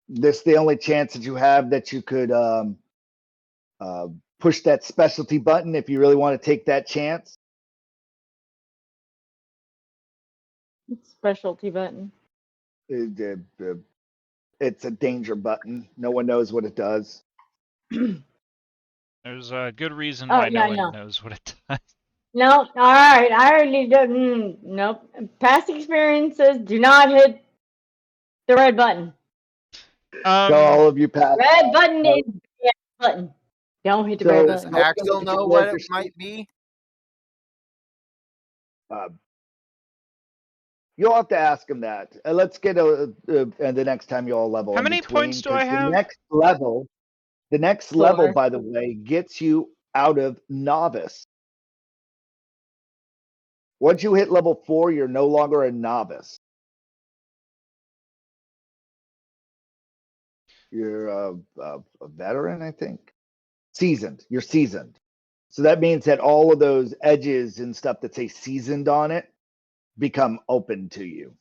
This is the only chance that you have that you could push that specialty button if you really want to take that chance. Specialty button. It's a danger button. No one knows what it does. There's a good reason Oh, why yeah, no I one know. knows what it does. No, all right. I already did. Nope. Past experiences do not hit the red button. So all of you pass. Red button is the red button. Don't hit the red Does button. Axel know what it might be? You'll have to ask him that. Let's get the next time you all level. How in many between, points do I 'cause have? The next level, by the way, gets you out of novice. Once you hit level 4, you're no longer a novice. You're a veteran, I think. Seasoned. You're seasoned. So that means that all of those edges and stuff that say seasoned on it become open to you.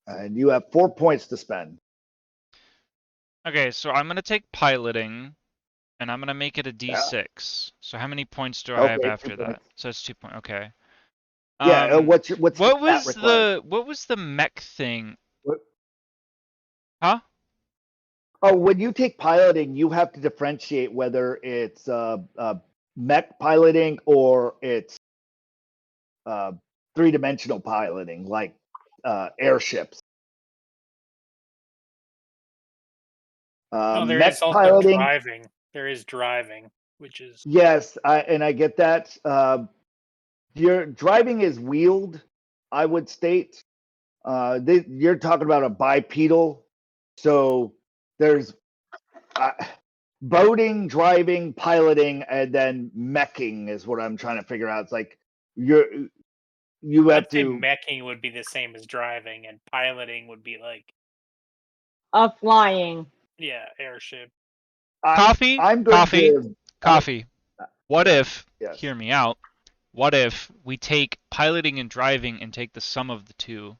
And you have 4 points to spend. Okay, so I'm gonna take piloting, and I'm gonna make it a D6. So how many points do I have Okay, after 2 that? points. So it's 2 points. Okay. Yeah. What's what the was stat required? what was the mech thing? What? Huh? Oh, when you take piloting, you have to differentiate whether it's mech piloting or it's three-dimensional piloting, like airships. No, there Mech is also piloting, driving. There is driving, which is yes, I get that. Your driving is wheeled, I would state. You're talking about a bipedal, so there's boating, driving, piloting, and then meching is what I'm trying to figure out. It's like you have I'd say to. meching would be the same as driving, and piloting would be like Flying. airship. Coffee? I'm going Coffee? to. Coffee. What if, Yes. hear me out, what if we take piloting and driving and take the sum of the two?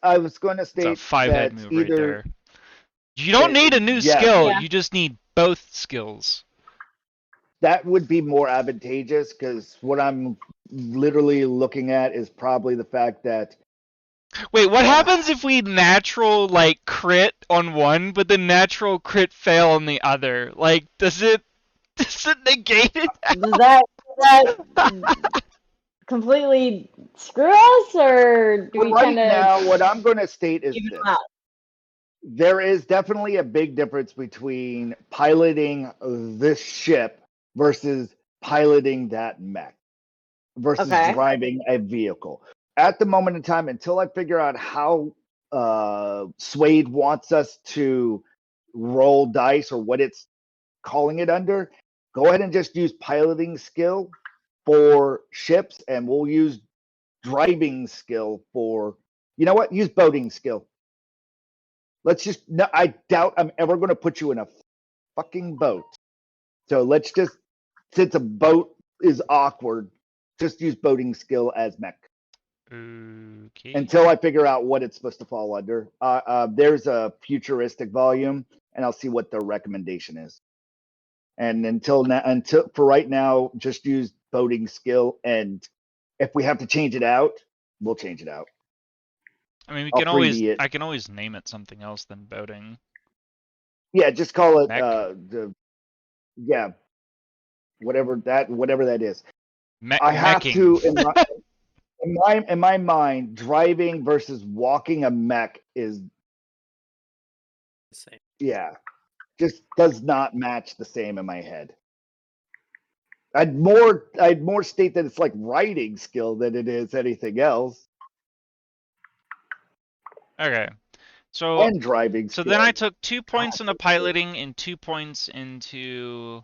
I was going to It's a state 5-head that move right either. there. You don't need a new Yes. skill, Yeah. you just need both skills. That would be more advantageous because what I'm literally looking at is probably the fact that. Wait, what happens if we natural like crit on one, but the natural crit fail on the other? Like, does it negate it? Does that completely screw us, or do we Right kind of now, what I'm going to state is even this. out? There is definitely a big difference between piloting this ship versus piloting that mech versus Okay. driving a vehicle. At the moment in time, until I figure out how Suede wants us to roll dice or what it's calling it under, go ahead and just use piloting skill for ships, and we'll use driving skill for, you know what? Use boating skill. Let's just, no, I doubt I'm ever going to put you in a fucking boat. So let's just, since a boat is awkward, just use boating skill as mech Okay. until I figure out what it's supposed to fall under. There's a futuristic volume, and I'll see what the recommendation is. And until for right now, just use boating skill. And if we have to change it out, we'll change it out. I mean, I'll freebie it. I can always name it something else than boating. Yeah, just call it Mech? whatever that is. Meching. I have to in my mind, driving versus walking a mech is the same. yeah, just does not match the same in my head. I'd more state that it's like writing skill than it is anything else. Okay. So And driving skill. then I took 2 points into piloting and 2 points into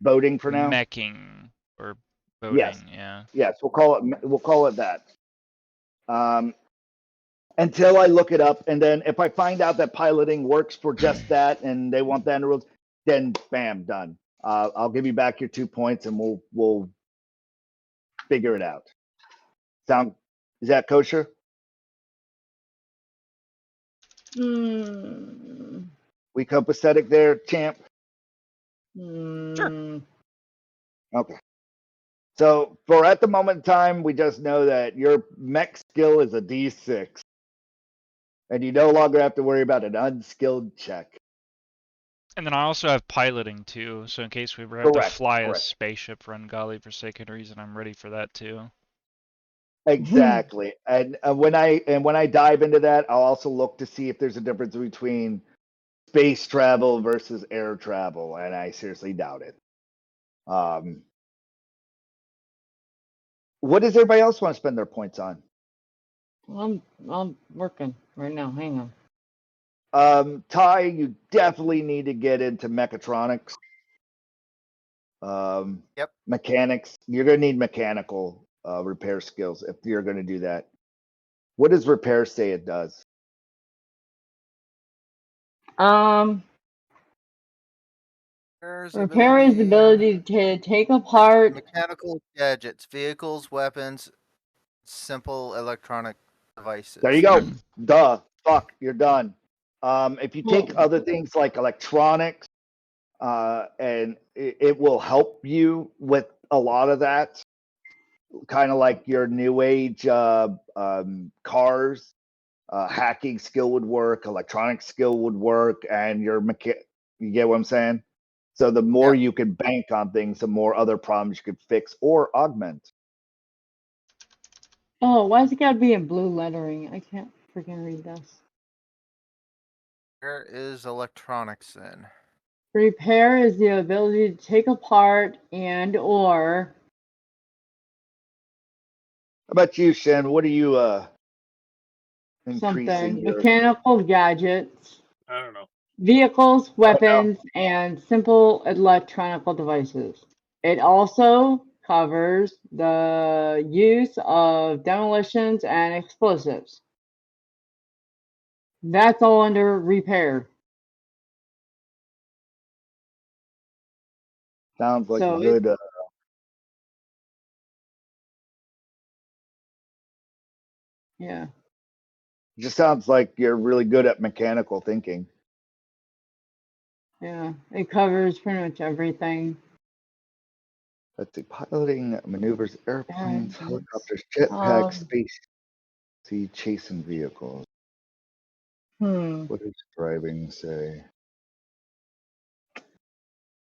boating for now. meching or boating, Yes. yeah. Yes, we'll call it that. until I look it up, and then if I find out that piloting works for just that, and they want that in the rules, then bam, done. I'll give you back your 2 points, and we'll figure it out. Is that kosher? We copacetic there, champ? Sure. Okay. So for at the moment in time, we just know that your mech skill is a D6. And you no longer have to worry about an unskilled check. And then I also have piloting too, so in case we ever have to Correct, fly a correct. spaceship for ungodly forsaken reason, I'm ready for that too. Exactly. And when I dive into that, I'll also look to see if there's a difference between space travel versus air travel, and I seriously doubt it. What does everybody else want to spend their points on? I'm working right now. Hang on. Ty, you definitely need to get into mechatronics. Yep. Mechanics. You're going to need mechanical repair skills if you're going to do that. What does repair say it does? Repair is the ability to take apart mechanical gadgets, vehicles, weapons, simple electronic devices. There you go. Duh. Fuck. You're done. If you take other things like electronics, and it will help you with a lot of that, kind of like your new age cars. Hacking skill would work, electronic skill would work, and you get what I'm saying? So the more you can bank on things, the more other problems you could fix or augment. Oh, why's it gotta be in blue lettering? I can't freaking read this. Where is electronics then? Repair is the ability to take apart and or. How about you, Shen? What are you Something. Mechanical gadgets. I don't know. Vehicles, weapons, and simple electronic devices. It also covers the use of demolitions and explosives. That's all under repair. Sounds like a good. It yeah. Just sounds like you're really good at mechanical thinking. Yeah, it covers pretty much everything. Let's see, piloting maneuvers, airplanes, helicopters, jetpacks, space, sea chasing vehicles. What does driving say?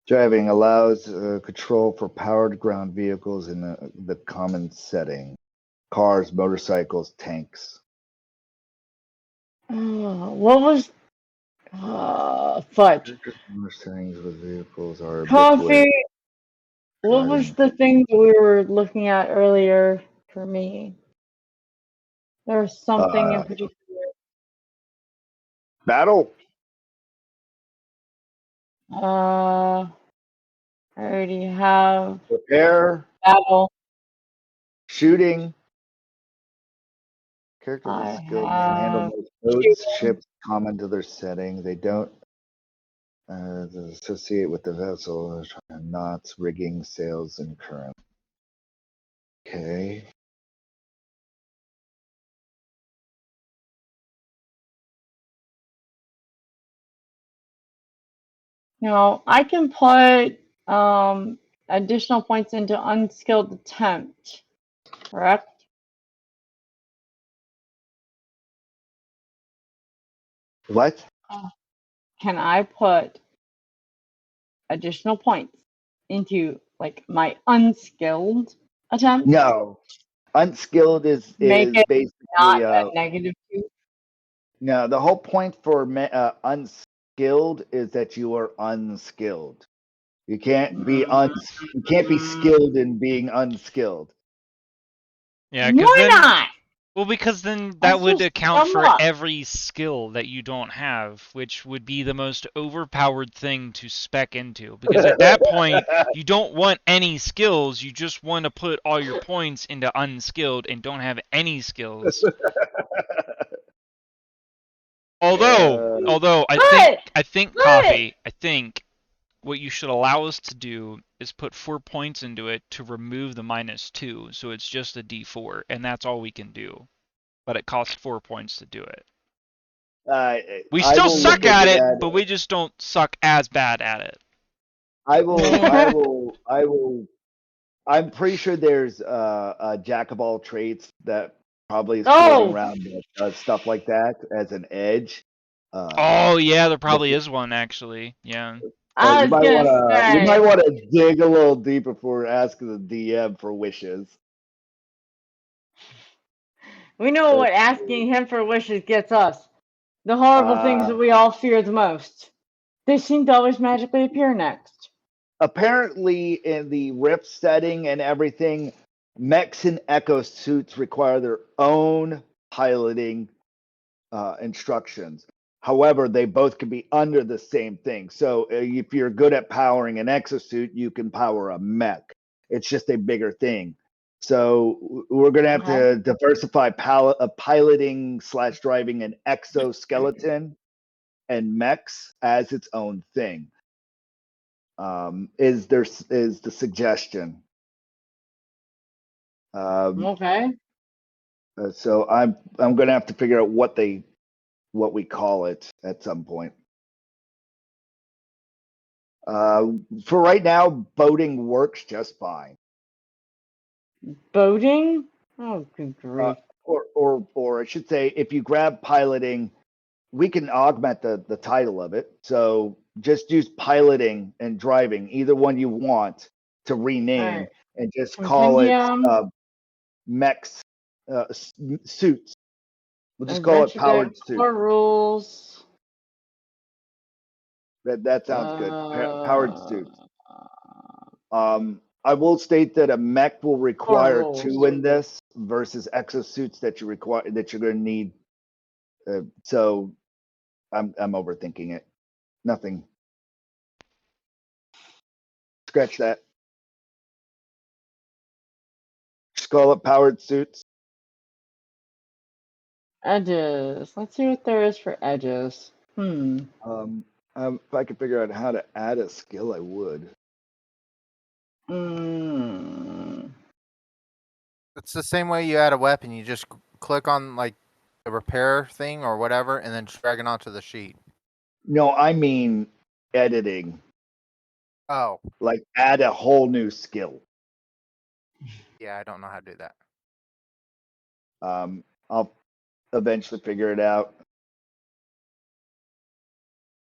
Driving allows control for powered ground vehicles in the common setting. Cars, motorcycles, tanks. What was fudge? Settings with vehicles are Coffee. What was the thing that we were looking at earlier for me? There was something in particular. Battle. I already have repair. Battle. Shooting. Characters with skill can handle most modes, ships common to their setting. They don't associate with the vessel, knots, rigging, sails, and current. Okay. Now I can put additional points into unskilled attempt, correct? What? Can I put additional points into like my unskilled attempt? No. Unskilled is basically not a -2. No, the whole point for unskilled is that you are unskilled. You can't be skilled in being unskilled. Yeah, why not? Well, because then that would account for every skill that you don't have, which would be the most overpowered thing to spec into. Because at that point, you don't want any skills, you just want to put all your points into unskilled and don't have any skills. Although I think Coffee, I think what you should allow us to do is put 4 points into it to remove the -2, so it's just a D4, and that's all we can do. But it costs 4 points to do it. We I still will suck look at into it, that. but we just don't suck as bad at it. I will. I'm pretty sure there's a jack of all trades that probably is floating around that does stuff like that as an edge. Oh yeah, there probably is one actually. Yeah. I you was gonna might say, want to dig a little deeper before asking the DM for wishes. we know what asking him for wishes gets us. The horrible things that we all fear the most. They seem to always magically appear next. Apparently, in the Rift setting and everything, mechs and echo suits require their own piloting instructions. However, they both can be under the same thing. So if you're good at powering an exosuit, you can power a mech. It's just a bigger thing. So we're going to have to diversify piloting / driving an exoskeleton and mechs as its own thing. Is the suggestion? Okay. So I'm going to have to figure out what we call it at some point. For right now, boating works just fine. Boating? Oh, good grief. Or I should say, if you grab piloting, we can augment the title of it. So just use piloting and driving, either one you want to rename, Right. and just call it Compendium. mechs suits. We'll just call it Adventure powered Deck suit. Core Rules. That sounds good. Powered suits. I will state that a mech will require rules. 2 in this versus exosuits that you're going to need. So I'm overthinking it. Nothing. Scratch that. Just call it powered suits. Edges. Let's see what there is for edges. If I could figure out how to add a skill, I would. It's the same way you add a weapon. You just click on like the repair thing or whatever, and then drag it onto the sheet. No, I mean editing. Oh. Like add a whole new skill. Yeah, I don't know how to do that. I'll eventually figure it out.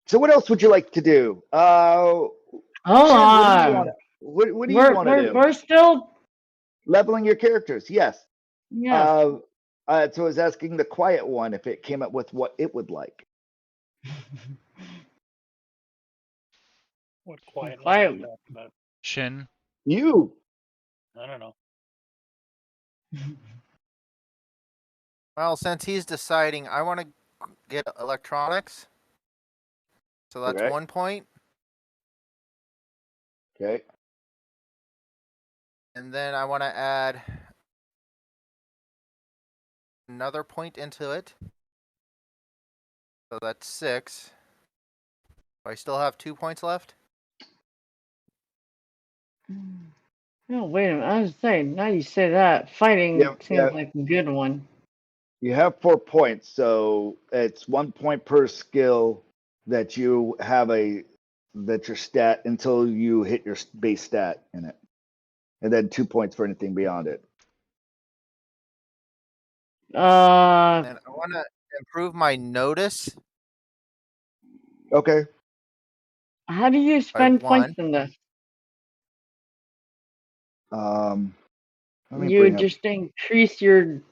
So what else would you like to do? Hold on. What do you want to do? We're still leveling your characters. Yes. Yeah. So I was asking the quiet one if it came up with what it would like. What quiet one are you talking about? Shin. You. I don't know. Well, since he's deciding, I want to get electronics. So that's 1 point. Okay. And then I want to add another point into it. So that's 6. I still have 2 points left. Oh, wait a minute. I was saying, now you say that, fighting seems like a good one. You have 4 points, so it's 1 point per skill that you have that your stat until you hit your base stat in it. And then 2 points for anything beyond it. And I want to improve my notice. Okay. How do you spend points in this? You just increase your.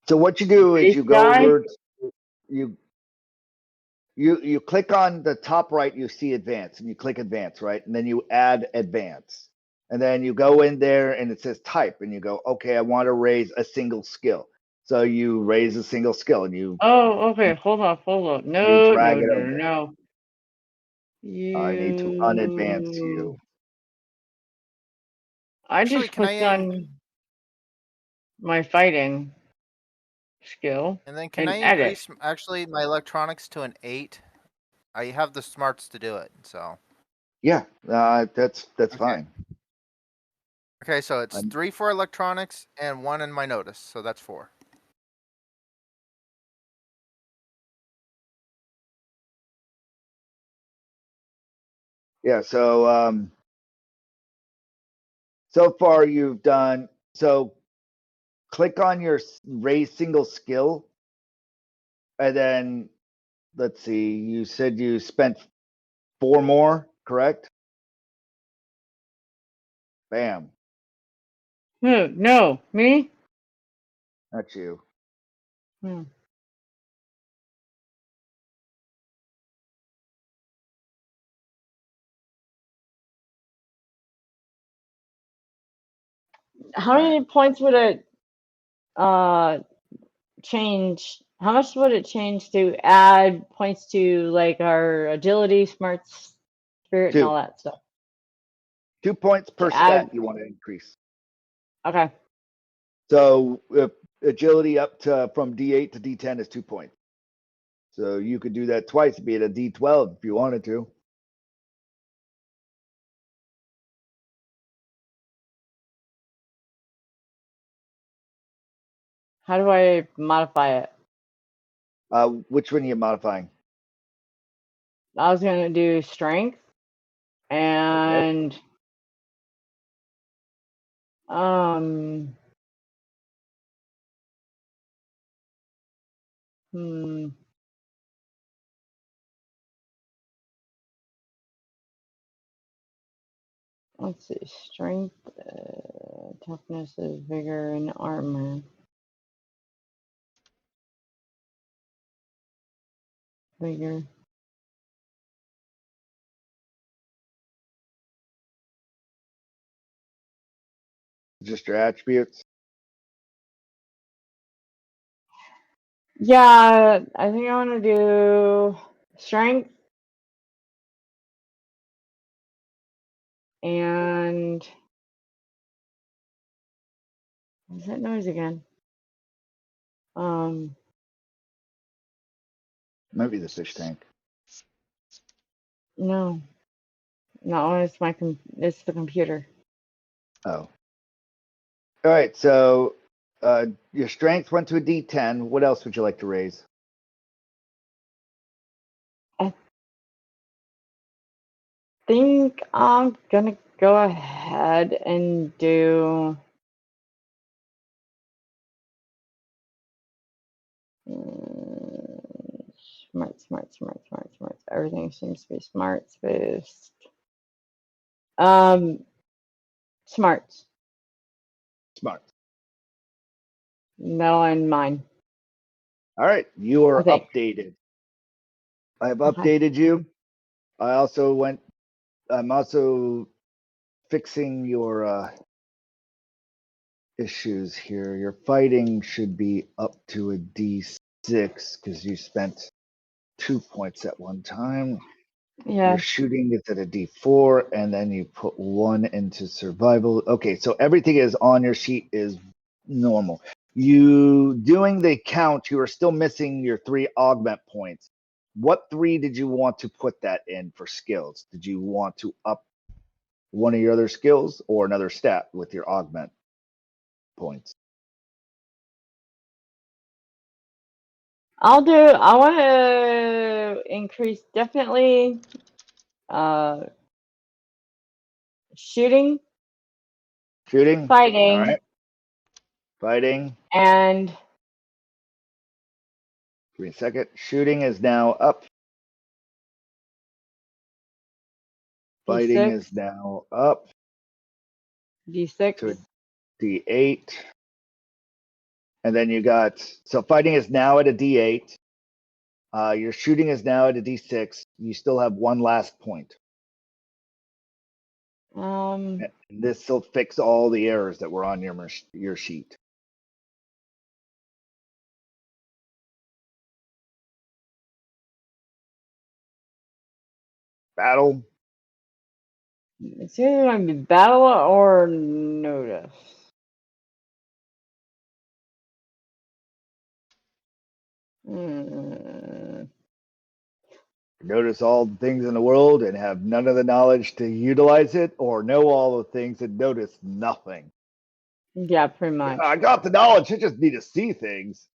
So what you do is you go over, you click on the top right, you see advance, and you click advance, right? And then you add advance. And then you go in there and it says type, and you go, okay, I want to raise a single skill. So you raise a single skill and you. Oh, okay. Hold on. No. I need to unadvance you. I just clicked on my fighting. skill And then can I edit. increase actually my electronics to an 8? I have the smarts to do it, so. Yeah, that's Okay. fine. Okay, so it's I'm- 3 for electronics and 1 in my notice, so that's 4. Yeah, so so far you've done so. Click on your raise single skill, and then let's see. You said you spent 4 more, correct? Bam, Who? No, me. that's you. Hmm. How many points would it change? How much would it change to add points to like our agility, smarts, spirit, and all 2 that stuff? 2 points per To add. stat you want to increase. Okay. So agility up to from D8 to D10 is 2 points. So you could do that twice, be it a D12 if you wanted to. How do I modify it? Which one are you modifying? I was gonna do strength Okay. and um hmm, let's see, strength, toughness is vigor and armor. Vigor. Just your attributes. Yeah, I think I want to do strength and what's that noise again? Maybe the fish tank. No, it's it's the computer. Oh. All right. So your strength went to a D10. What else would you like to raise? I think I'm gonna go ahead and do smart. Everything seems to be smarts based. Smarts. Smart. Metal and mine. All right. You I are think. updated. I have Okay. updated you. I'm also fixing your issues here. Your fighting should be up to a D6 because you spent 2 points at one time. Yeah. Your shooting is at a D4, and then you put 1 into survival. Okay, so everything is on your sheet is normal. You doing the count, you are still missing your 3 augment points. What 3 did you want to put that in for skills? Did you want to up one of your other skills or another stat with your augment points? I want to increase definitely shooting, Shooting? All fighting, right. Fighting. and Give me a second. Shooting is now up. Fighting D6, is now up D6. to a D8. And then you got, so fighting is now at a D8. Your shooting is now at a D6. You still have one last point. And this will fix all the errors that were on your sheet. Battle. It's either going to be battle or notice. Notice all the things in the world and have none of the knowledge to utilize it, or know all the things and notice nothing. Yeah, pretty much. I got the knowledge, I just need to see things.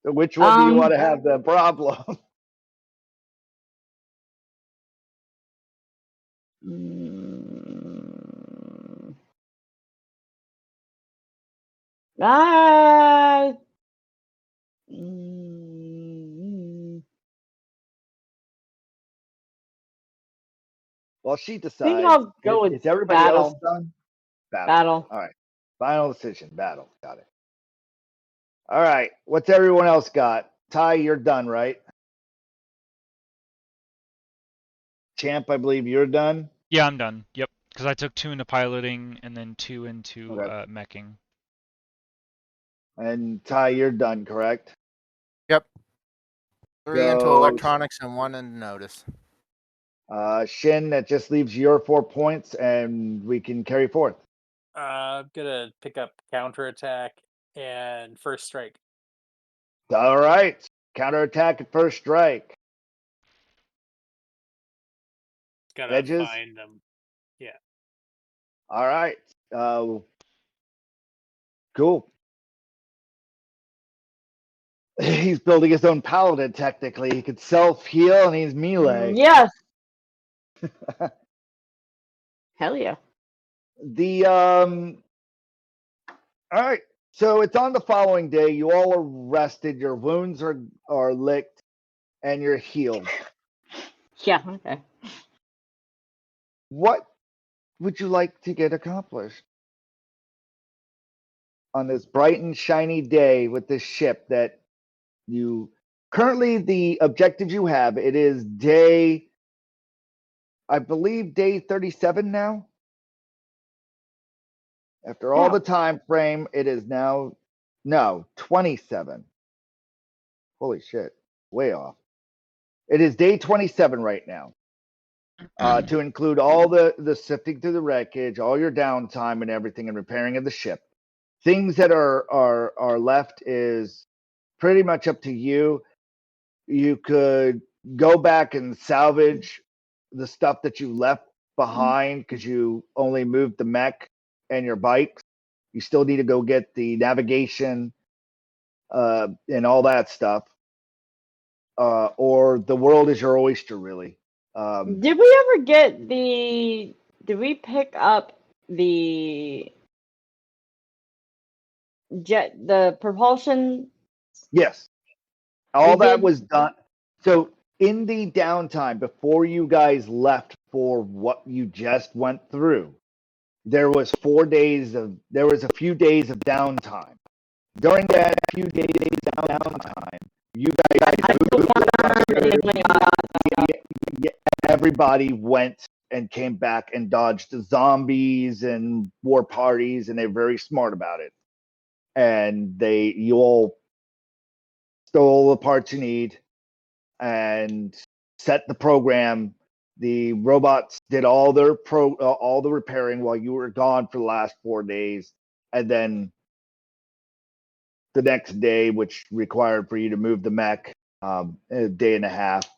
So which one do you want to have the problem? Well, she I think decides. I'll go with Is everybody else battle. done? Battle. All right. Final decision. Battle. Got it. All right. What's everyone else got? Ty, you're done, right? Champ, I believe you're done. Yeah, I'm done. Yep. Because I took 2 into piloting and then 2 into meching. And Ty, you're done, correct? Yep. 3 into So, electronics and 1 into notice. Shin, that just leaves your 4 points, and we can carry forth. I'm gonna pick up counterattack and first strike. All right. Counterattack at first strike. Gotta Edges? find them. Yeah. All right. Cool. He's building his own paladin, technically. He could self-heal, and he's melee. Yes. Hell yeah. All right. So it's on the following day. You all are rested. Your wounds are licked, and you're healed. Yeah, okay. What would you like to get accomplished on this bright and shiny day with this ship that you currently, the objective you have, it is I believe day 37 now. After all Yeah. the time frame, it is now 27. Holy shit, way off. It is day 27 right now. To include all the sifting through the wreckage, all your downtime and everything, and repairing of the ship. Things that are left is pretty much up to you. You could go back and salvage the stuff that you left behind because you only moved the mech and your bikes. You still need to go get the navigation and all that stuff. Or the world is your oyster, really. Did we ever get the? Did we pick up the the propulsion? Yes, all We that did? was done. So in the downtime before you guys left for what you just went through, there was a few days of downtime. During that few days of downtime, you guys everybody went and came back and dodged the zombies and war parties, and they're very smart about it. And you all stole the parts you need and set the program. The robots did all the repairing while you were gone for the last 4 days, and then the next day, which required for you to move the mech, a day and a half,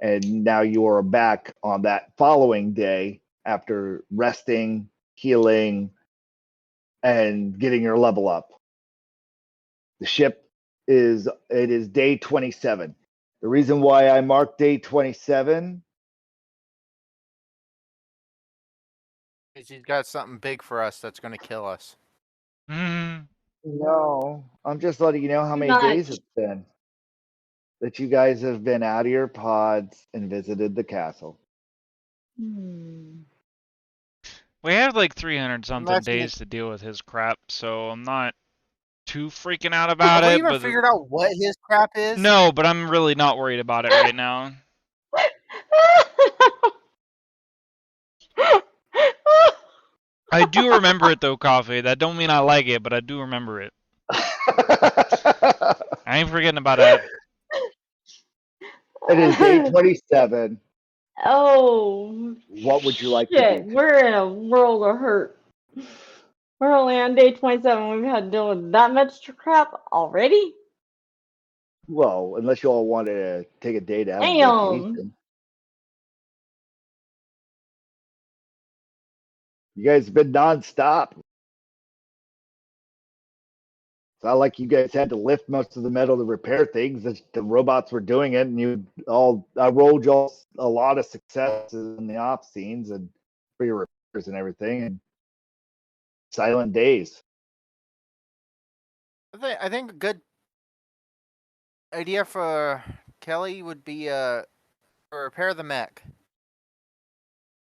and now you are back on that following day after resting, healing, and getting your level up. The ship is day 27. The reason why I marked day 27 is he's got something big for us that's going to kill us. No, I'm just letting you know how many days it's been that you guys have been out of your pods and visited the castle. We have like 300 something days to deal with his crap, so I'm not too freaking out about Have it. we even figured out what his crap is? No, but I'm really not worried about it right now. I do remember it though, Coffee. That don't mean I like it, but I do remember it. I ain't forgetting about it. It is day 27. Oh. What would you like shit. to do? We're in a world of hurt. We're only on day 27. We've had to deal with that much crap already? Well, unless you all wanted to take a day to have a Damn. vacation. You guys have been nonstop. It's not like you guys had to lift most of the metal to repair things. The robots were doing it, and I rolled y'all a lot of successes in the off scenes and for your repairs and everything, and silent days. I think a good idea for Kelly would be to repair the mech.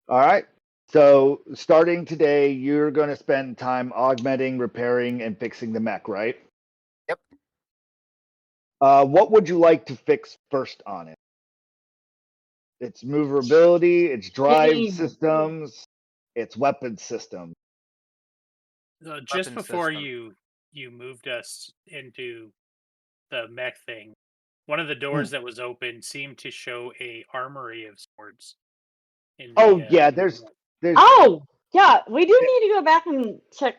All right. So starting today, you're going to spend time augmenting, repairing, and fixing the mech, right? Yep. What would you like to fix first on it? Its maneuverability, its drive Hey. systems, its weapon system. Just Weapon before system. you moved us into the mech thing, one of the doors that was open seemed to show a armory of swords. Oh yeah, there's Oh, yeah, we do need to go back and check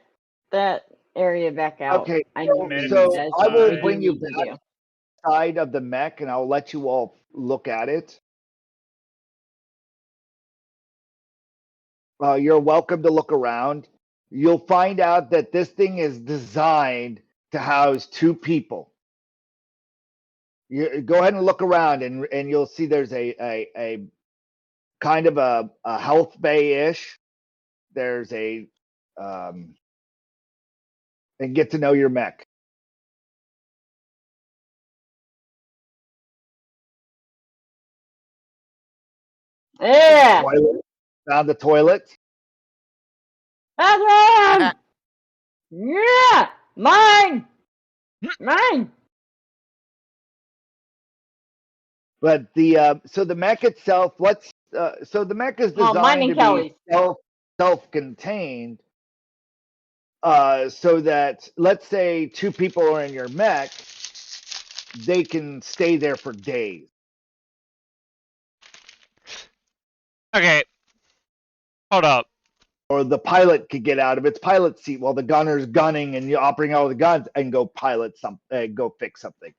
that area back out. okay. I know medical So that's I what will we do bring you need to back do. side of the mech, and I'll let you all look at it. You're welcome to look around. You'll find out that this thing is designed to house two people. You go ahead and look around, and you'll see there's a kind of a health bay ish. There's and get to know your mech. Yeah, Toilet. Found the toilet. bathroom. Yeah, mine, mine. But so the mech itself, so the mech is Oh, mine designed and to be Kelly's. self-contained, so that let's say two people are in your mech, they can stay there for days. Okay. Hold up. Or the pilot could get out of its pilot seat while the gunner's gunning and you're operating all the guns and go go fix something.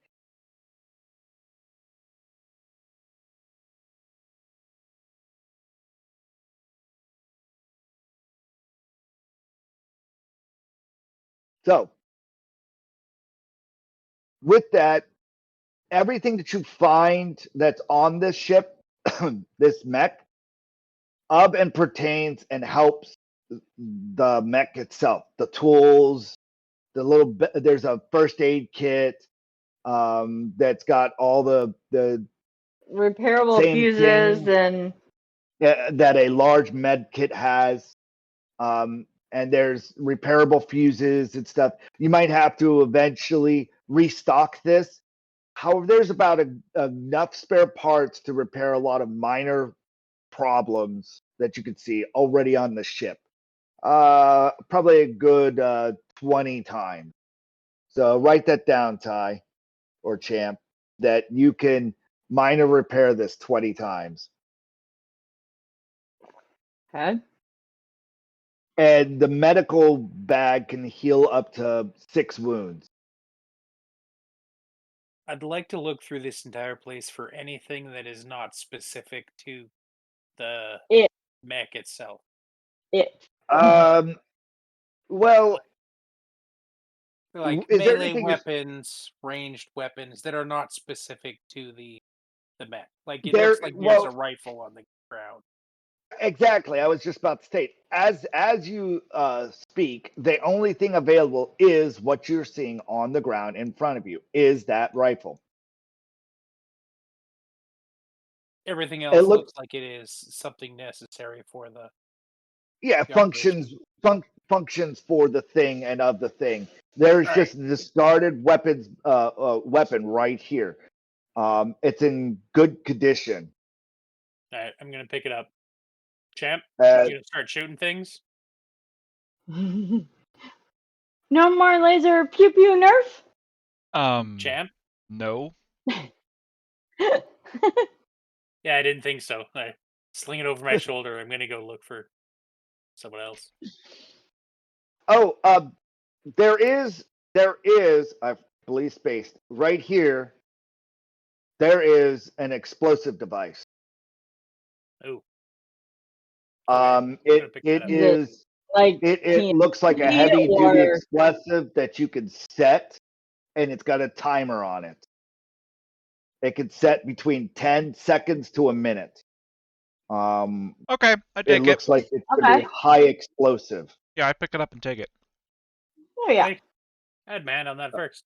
So with that, everything that you find that's on this ship, this mech, and pertains and helps the mech itself. The tools, there's a first aid kit that's got all the Repairable same fuses thing and that a large med kit has. And there's repairable fuses and stuff. You might have to eventually restock this. However, there's about enough spare parts to repair a lot of minor problems that you could see already on the ship. Probably a good 20 times. So write that down, Ty or Champ, that you can minor repair this 20 times. okay. And the medical bag can heal up to 6 wounds. I'd like to look through this entire place for anything that is not specific to the It mech itself. Well, Like is there melee anything weapons, ranged weapons that are not specific to the mech. Like it there? looks like there's a Well, rifle on the ground. exactly. I was just about to state. As you speak, the only thing available is what you're seeing on the ground in front of you. Is that rifle? Everything It else looks looks like it is something necessary for the operation. functions for the thing and of the thing. There's All right, just a discarded weapon right here. It's in good condition. all right. I'm gonna pick it up. Champ, Uh, you gonna start shooting things? no more laser pew pew nerf. Champ? No. Yeah, I didn't think so. I sling it over my shoulder. I'm gonna go look for someone else. oh, there is, I believe, spaced right here. there is an explosive device. Oh. Okay. It pick that up. is Like it looks like a TNT heavy duty or explosive that you can set, and it's got a timer on it. It can set between 10 seconds to a minute. Okay, I It take it. looks like it's gonna be high explosive. Yeah, I pick it up and take it. Oh yeah. Hey, I'd man on that first.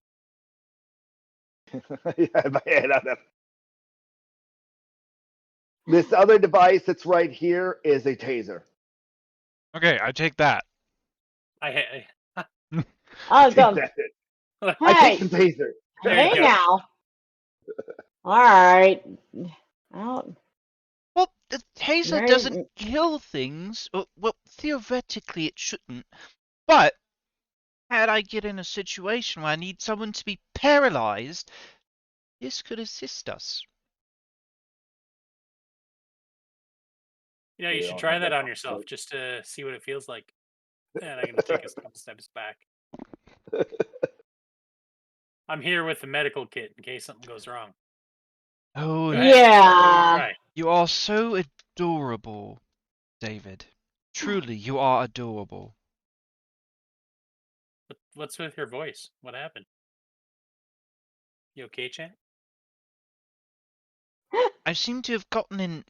Yeah, my head on that. This other device that's right here is a taser. Okay, I take that. I Oh, Take the, that. I take hey, the taser. There you hey go. now. All right. Well, Well, the taser Very- doesn't kill things. Well, theoretically it shouldn't. But had I get in a situation where I need someone to be paralyzed, this could assist us. You know, you We should don't try have that that on yourself just to see what it feels like. And I'm gonna take a couple steps back. I'm here with the medical kit in case something goes wrong. Oh, Go ahead. yeah. Try. you are so adorable, David. Truly, you are adorable. What's with your voice? What happened? You okay, Chan? I seem to have gotten an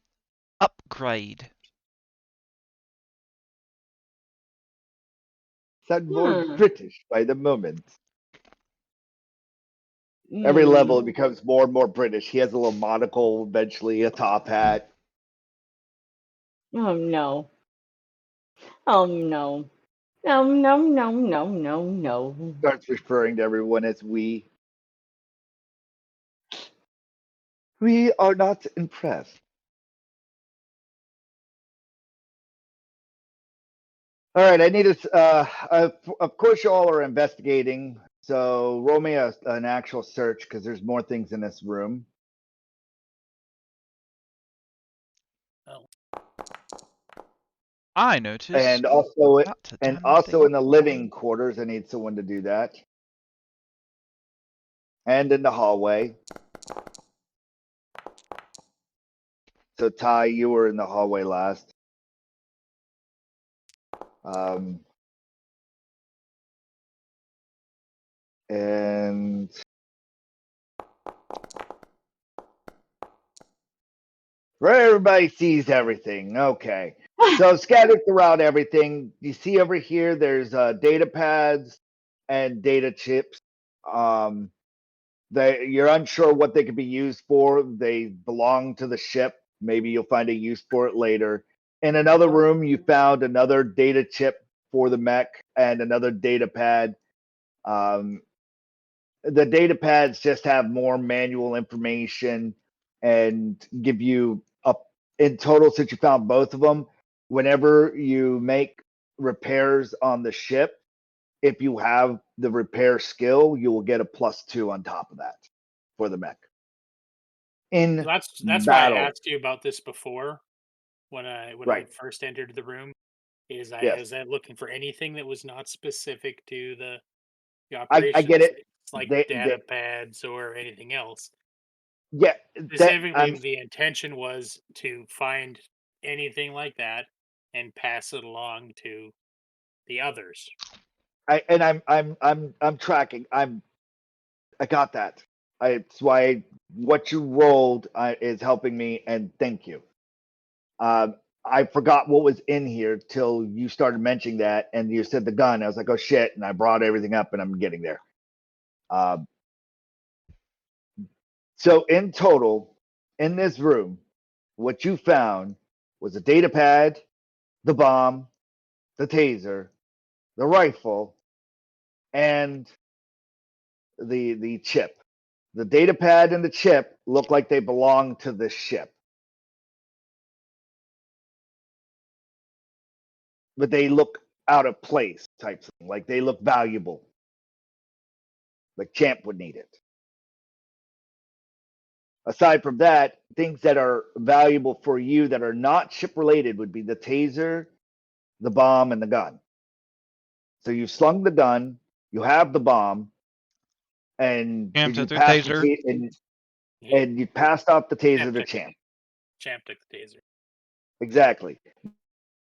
upgrade. Sound more Hmm. British by the moment. Every level it becomes more and more British. He has a little monocle, eventually a top hat. Oh no. Oh no. No, no, no, no, no, no. Starts referring to everyone as we. We are not impressed. All right, I need to. Of course, you all are investigating. So roll me an actual search because there's more things in this room. Oh. I noticed. And also, That's a and damn also thing. in the living quarters, I need someone to do that. And in the hallway. So Ty, you were in the hallway last. And where everybody sees everything. Okay. So scattered throughout everything. You see over here, there's data pads and data chips. You're unsure what they could be used for. They belong to the ship. Maybe you'll find a use for it later. In another room, you found another data chip for the mech and another data pad. The data pads just have more manual information and give you up in total, since you found both of them, whenever you make repairs on the ship, if you have the repair skill, you will get a +2 on top of that for the mech in That's why I battle. asked you about this before when I Right. first entered the room. Is I Yes. was looking for anything that was not specific to the I operations, get it. like They- data pads or anything else. Yeah, Specifically, the intention was to find anything like that and pass it along to the others. I'm tracking. I got that. It's why what you rolled is helping me, and thank you. I forgot what was in here till you started mentioning that, and you said the gun. I was like, oh shit, and I brought everything up, and I'm getting there. So in total, in this room, what you found was a data pad, the bomb, the taser, the rifle, and the chip. The data pad and the chip look like they belong to the ship. But they look out of place type thing. Like they look valuable. Like Champ would need it. Aside from that, things that are valuable for you that are not ship related would be the taser, the bomb, and the gun. So you slung the gun, you have the bomb, and Champ did you took the pass taser. and and you passed off the taser Champ to took, Champ. Champ took the taser. Exactly.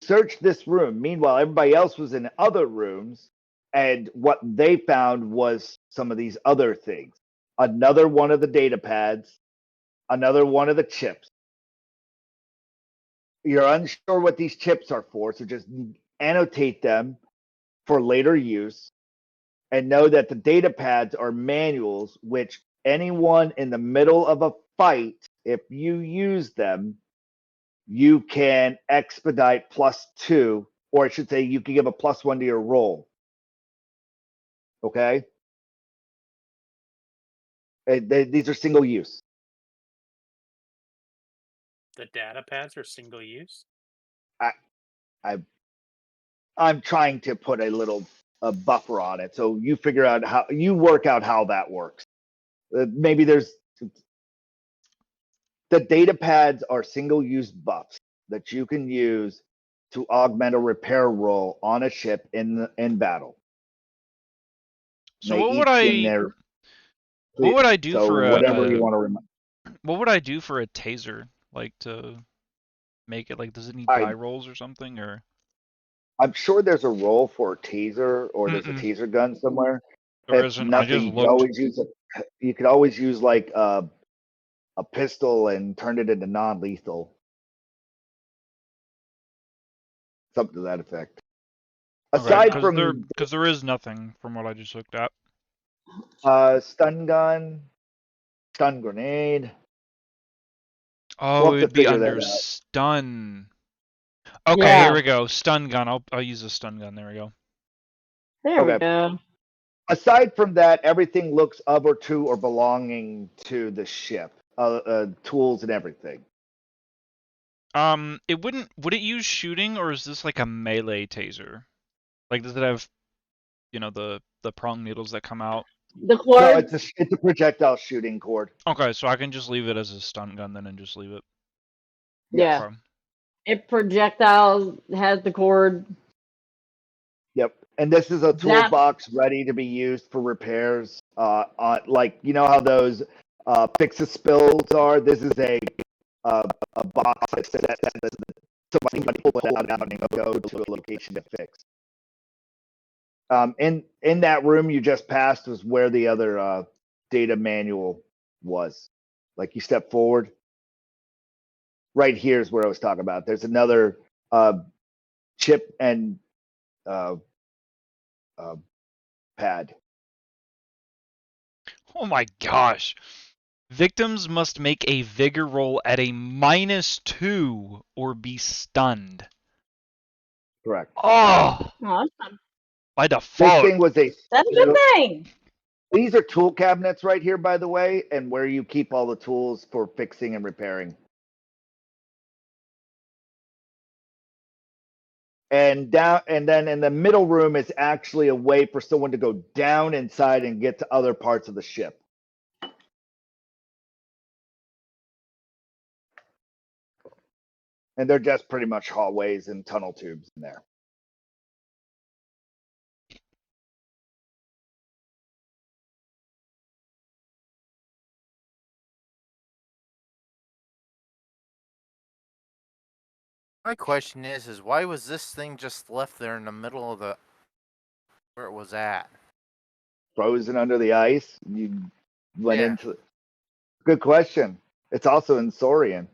Search this room. Meanwhile, everybody else was in other rooms, and what they found was some of these other things. Another one of the data pads, another one of the chips. You're unsure what these chips are for, so just annotate them for later use, and know that the data pads are manuals, which anyone in the middle of a fight, if you use them, you can expedite +2, or I should say, you can give a +1 to your roll. Okay? These are single use. The data pads are single use. I'm trying to put a buffer on it, so you figure out how you work out how that works. Maybe there's the data pads are single use buffs that you can use to augment a repair roll on a ship in battle. So They what would each in there. what would I do So for whatever you want to remember. what would I do for a taser? Like to make it like does it need die rolls or something or? I'm sure there's a roll for a taser, or there's a Mm-mm. taser gun somewhere. There If isn't. I nothing, just you could looked. always use you could always use like a pistol and turn it into non-lethal, something to that effect. Okay, Aside from because there is nothing from what I just looked at. stun gun, stun grenade. Oh, We'll it have to would be figure under that out. stun. Okay, Yeah. here we go. Stun gun. I'll use a stun gun. There we go. There we Okay. go. Aside from that, everything looks of or to or belonging to the ship. Tools and everything. It wouldn't. Would it use shooting or is this like a melee taser? Like, does it have, the prong needles that come out? The No, cord. it's a projectile shooting cord. Okay, so I can just leave it as a stun gun then and just leave it. Yeah. Okay. It projectiles has the cord. Yep. And this is a That- toolbox ready to be used for repairs. Like you know how those fix-a spills are. This is a box that somebody can pull it out and go to a location to fix. In that room you just passed was where the other data manual was. Like you step forward. Right here is where I was talking about. There's another chip and pad. Oh my gosh. Victims must make a vigor roll at a -2 or be stunned. Correct. Oh, Oh, that's by This default. thing was a. a good thing. These are tool cabinets right here, by the way, and where you keep all the tools for fixing and repairing. And then in the middle room is actually a way for someone to go down inside and get to other parts of the ship. And they're just pretty much hallways and tunnel tubes in there. My question is why was this thing just left there in the middle of the where it was at? Frozen under the ice. You went Yeah. into. Good question. It's also in Saurian.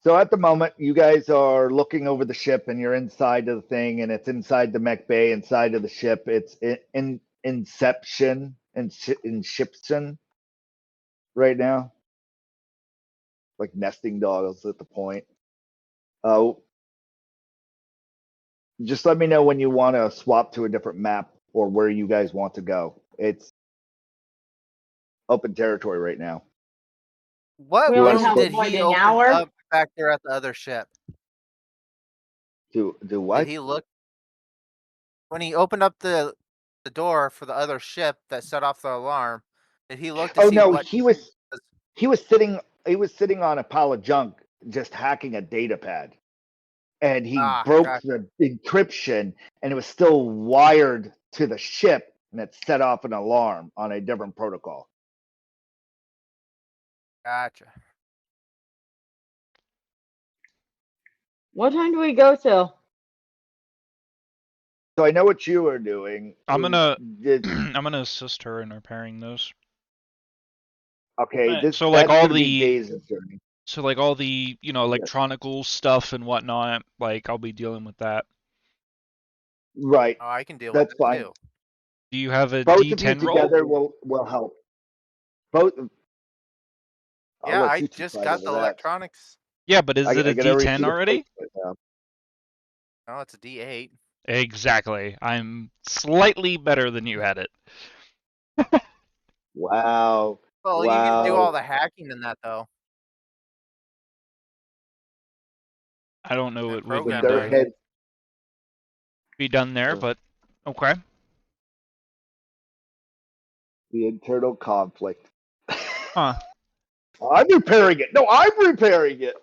So at the moment, you guys are looking over the ship, and you're inside of the thing, and it's inside the mech bay, inside of the ship. It's in Inception and Inception right now, like nesting dolls at the point. Just let me know when you want to swap to a different map or where you guys want to go. It's open territory right now. What We only room have did like he an open hour. up back there at the other ship? Do what? Did he look when he opened up the door for the other ship that set off the alarm? Did he look to Oh see no, what he was sitting on a pile of junk, just hacking a data pad, and he broke Gotcha. the encryption, and it was still wired to the ship, and it set off an alarm on a different protocol. Gotcha. What time do we go till? So I know what you are doing. I'm gonna Did- I'm gonna assist her in repairing those. okay, Right. So like that's all gonna be the days of journey. so like all the electronical stuff and whatnot, like I'll be dealing with that. Right, Oh, I can deal that's with it fine. too. Do you have a Both of you D10 roll? together will help. Both. I'll Yeah, let I you just decide got over the that. electronics. Yeah, but is it a I gotta read D10 you the already? plate right now. Oh, it's a D8. Exactly. I'm slightly better than you had it. Wow. Well, you can do all Wow. the hacking in that though. I don't know And what would With need their programming. to head. be done there, but okay. The internal conflict. Huh. I'm repairing it. No, I'm repairing it.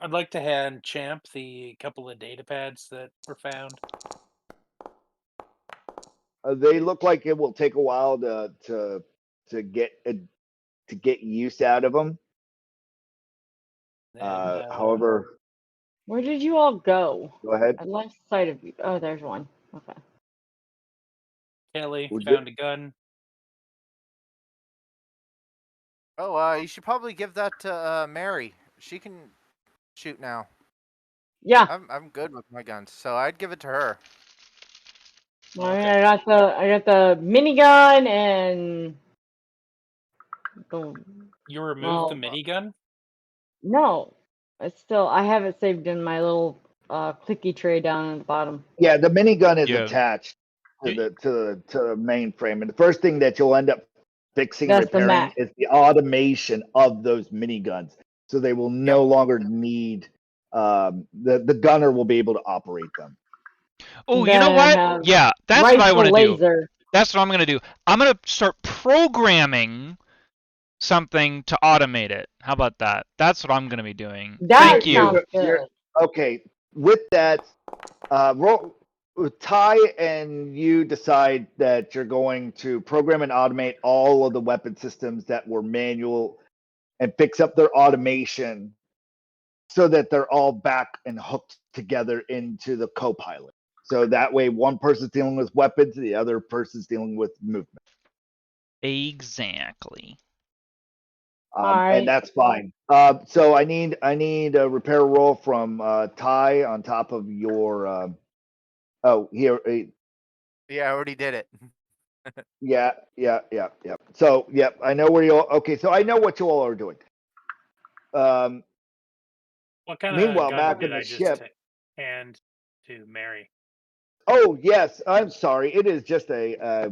I'd like to hand Champ the couple of data pads that were found. They look like it will take a while to get use out of them. And However, Where did you all go? go ahead. I lost sight of you. Oh, there's one. Okay. Kelly Would found a gun. Oh, you should probably give that to Mary. She can shoot now. Yeah. I'm good with my guns, so I'd give it to her. I mean, Okay. I got the minigun and the You removed well, the minigun? no, it's still I have it saved in my little clicky tray down at the bottom. Yeah, the minigun is Yeah. attached to You- the mainframe, and the first thing that you'll end up fixing, That's the repairing, Mech. is the automation of those miniguns, so they will no longer need the gunner will be able to operate them. Oh, you Then know I what? have Yeah, that's what I rifle want to do. laser. That's what I'm going to do. I'm going to start programming something to automate it. How about that? That's what I'm going to be doing. That Thank you. sounds good. Okay, with that, roll. Ty and you decide that you're going to program and automate all of the weapon systems that were manual and fix up their automation so that they're all back and hooked together into the co-pilot. So that way one person's dealing with weapons, the other person's dealing with movement. Exactly. Alright. And that's fine. So I need a repair roll from Ty on top of your oh here Yeah, I already did it. yeah. So yep, I know where you all okay, so I know what you all are doing. What kind Meanwhile, of gun back did in the I just ship. hand to Mary? Oh yes, I'm sorry. It is just a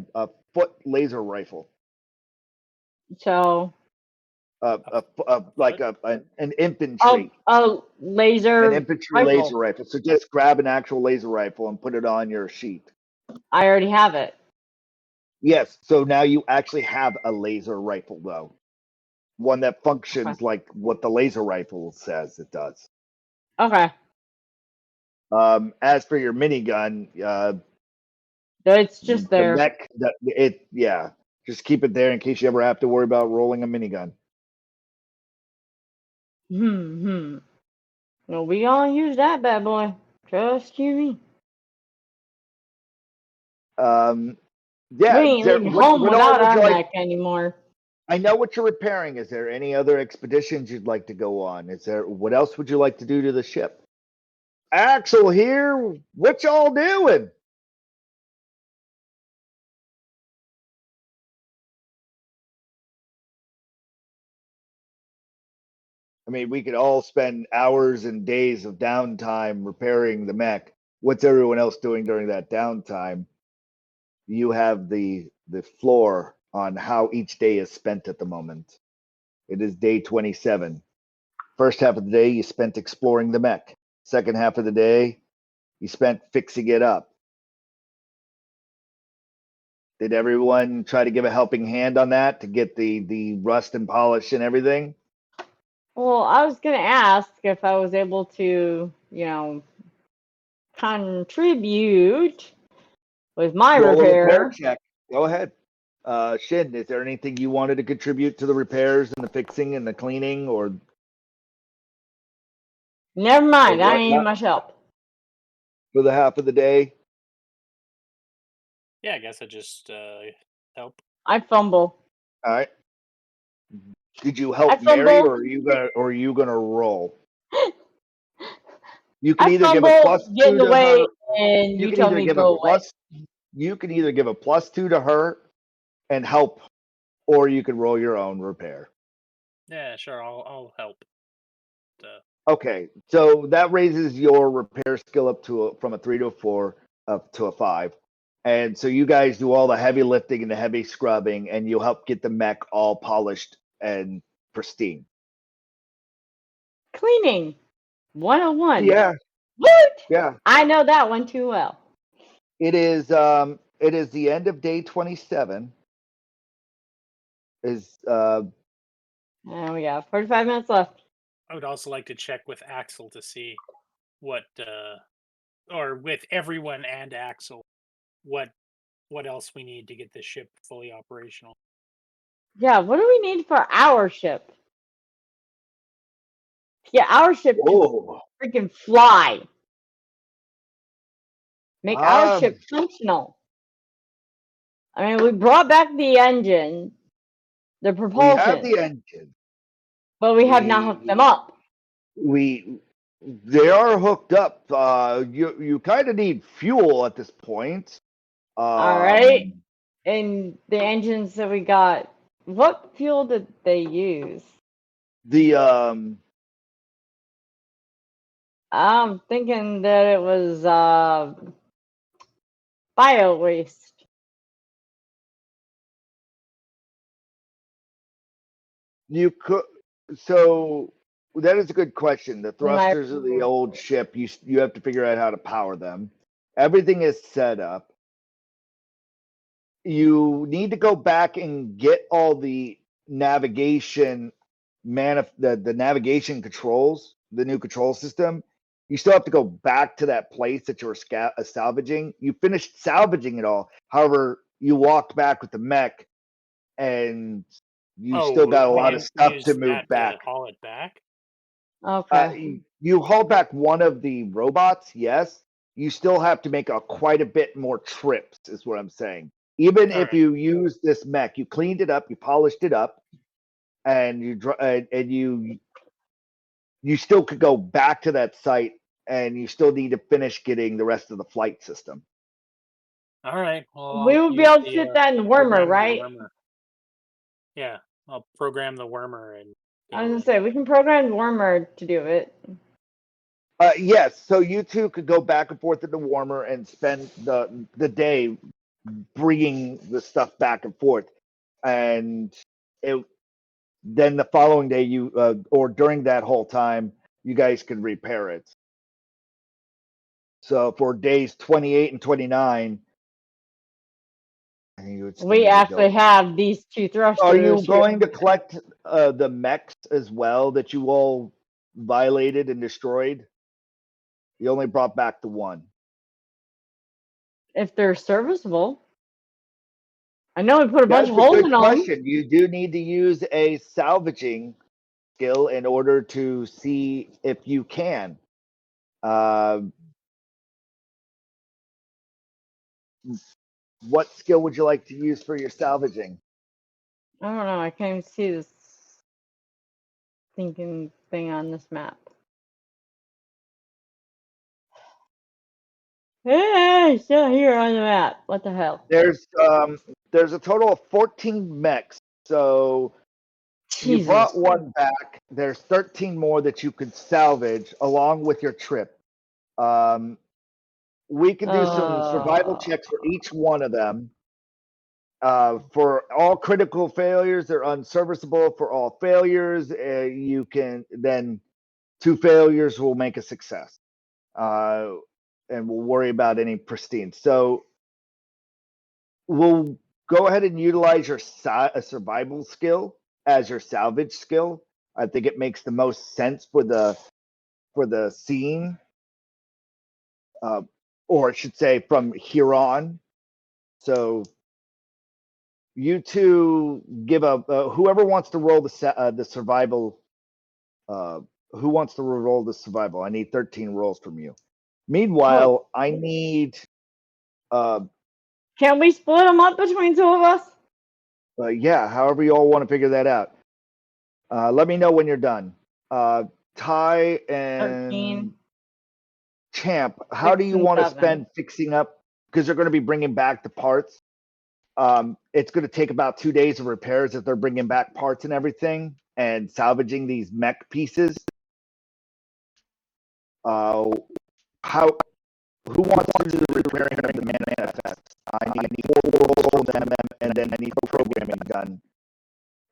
foot laser rifle. So Like an infantry. laser An infantry rifle. laser rifle. So just grab an actual laser rifle and put it on your sheet. I already have it. Yes. So now you actually have a laser rifle, though. One that functions Okay. like what the laser rifle says it does. Okay. As for your minigun, It's just the there. mech, just keep it there in case you ever have to worry about rolling a minigun. Well, we gonna use that bad boy. Trust you me. Yeah. We ain't leaving home What all without would you our like? mech anymore. I know what you're repairing. Is there any other expeditions you'd like to go on? What else would you like to do to the ship? Axel here. What y'all doing? I mean, we could all spend hours and days of downtime repairing the mech. What's everyone else doing during that downtime? You have the floor on how each day is spent at the moment. It is day 27. First half of the day you spent exploring the mech. Second half of the day you spent fixing it up. Did everyone try to give a helping hand on that to get the rust and polish and everything? Well, I was gonna ask if I was able to contribute with my Roll a repair repair. check. Go ahead. Shin, is there anything you wanted to contribute to the repairs and the fixing and the cleaning or Never mind, I need whatnot much help. for the half of the day? Yeah, I guess I just help. I fumble. All right. Did you I help Mary, fumble. or are you gonna roll? You can I either give a fumble, get in +2 the to way, her. and You you can tell either me give a go away. plus. You can either give a +2 to her and help, or you can roll your own repair. Yeah, sure. I'll help. Okay, so that raises your repair skill up to from a 3 to a 4 up to a 5. And so you guys do all the heavy lifting and the heavy scrubbing, and you help get the mech all polished and pristine. Cleaning 101. Yeah, What? yeah. I know that one too well. It is the end of day 27. Is And we got 45 minutes left. I would also like to check with Axel to see what, or with everyone and Axel, what else we need to get this ship fully operational. Yeah, what do we need for our ship? Yeah, our ship can whoa. freaking fly. Make our Um, ship functional. I mean, we brought back the engine, the we have propulsion, the engine. but we have not hooked them up. They are hooked up. You kind of need fuel at this point. All right. And the engines that we got, what fuel did they use? The I'm thinking that it was bio waste. you could. So that is a good question. The Am I- thrusters of the old ship, you have to figure out how to power them. Everything is set up. You need to go back and get all the navigation the navigation controls, the new control system. You still have to go back to that place that you were salvaging. You finished salvaging it all. However, you walked back with the mech, and you still got a We lot of didn't stuff use to move that back. to haul it back. Okay. You hauled back one of the robots, yes. You still have to make quite a bit more trips, is what I'm saying. Even All if right. you use this mech, you cleaned it up, you polished it up, and you still could go back to that site, and you still need to finish getting the rest of the flight system. All right. Well, We I'll would be use able to fit that in the wormer, program the right? wormer. Yeah, I'll program the wormer and. I was gonna say we can program the wormer to do it. Yes, so you two could go back and forth in the warmer and spend the day bringing the stuff back and forth, and then the following day or during that whole time you guys can repair it. So for days 28 and 29, I think you would still We need to actually go. have these two thrusters. Are you here. going to collect the mechs as well that you all violated and destroyed? You only brought back the one. If they're serviceable? I know we put a bunch That's of a holes good in them. question. You do need to use a salvaging skill in order to see if you can. What skill would you like to use for your salvaging? I don't know. I can't even see this thinking thing on this map. Hey, it's still here on the map. What the hell? There's a total of 14 mechs. So you Jesus. brought one back. There's 13 more that you could salvage along with your trip. We can do some survival checks for each one of them. For all critical failures, they're unserviceable. For all failures, you can then 2 failures will make a success, and we'll worry about any pristine. So we'll go ahead and utilize your survival skill as your salvage skill. I think it makes the most sense for the scene. or I should say from here on. So you two give a whoever wants to roll the survival. Who wants to roll the survival? I need 13 rolls from you. Meanwhile, I need. Can we split them up between two of us? Yeah, however you all want to figure that out. Let me know when you're done. Ty and 13. Champ, how 6 do you and want to 7. spend fixing up? Because they're going to be bringing back the parts. It's going to take about 2 days of repairs if they're bringing back parts and everything and salvaging these mech pieces. Who wants to do the repairing of the manifest? I need 4 rolls from them, and then I need programming done.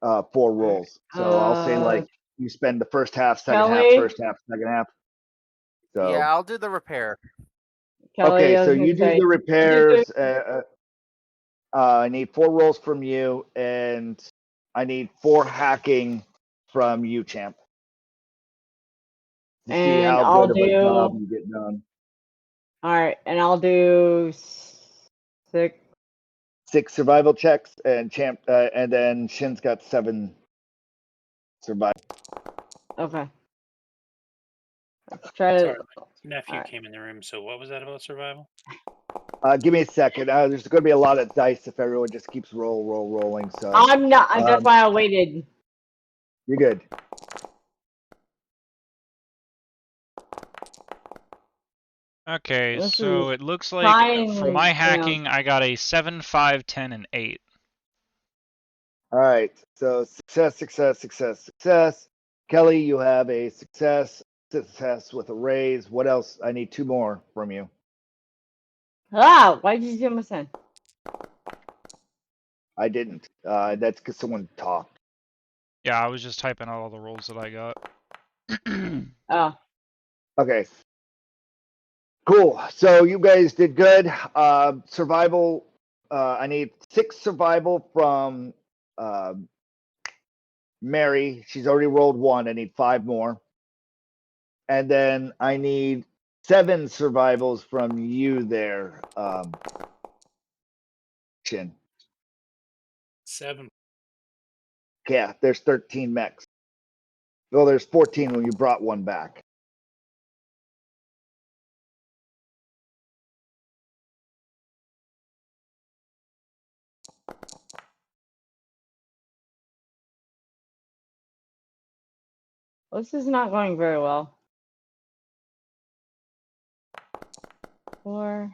4 rolls. So I'll say like you spend the first half, second half, Kelly? first half, second half. So Yeah, I'll do the repair. Kelly, okay, so you do the repairs. I need 4 rolls from you, and I need 4 hacking from you, Champ. To see And how I'll good of a do. job you get done. All right, and I'll do 6. 6 survival checks, and Champ, and then Shin's got 7 survival. Okay. Let's try Sorry, to. my nephew Alright. came in the room. So what was that about survival? Give me a second. There's going to be a lot of dice if everyone just keeps rolling. So I'm not. That's why I waited. you're good. Okay, This so is it looks like trying, for my you know- hacking, I got a 7, 5, 10, and 8. All right. So success. Kelly, you have a success with a raise. What else? I need 2 more from you. Ah, why did you do my son? I didn't. That's because someone talked. Yeah, I was just typing out all the rolls that I got. Oh, Okay. Cool. So you guys did good. Survival. I need 6 survival from Mary. She's already rolled 1. I need 5 more. And then I need 7 survivals from you there, Shin. 7. Yeah, there's 13 mechs. Well, there's 14 when you brought 1 back. this is not going very well. 4.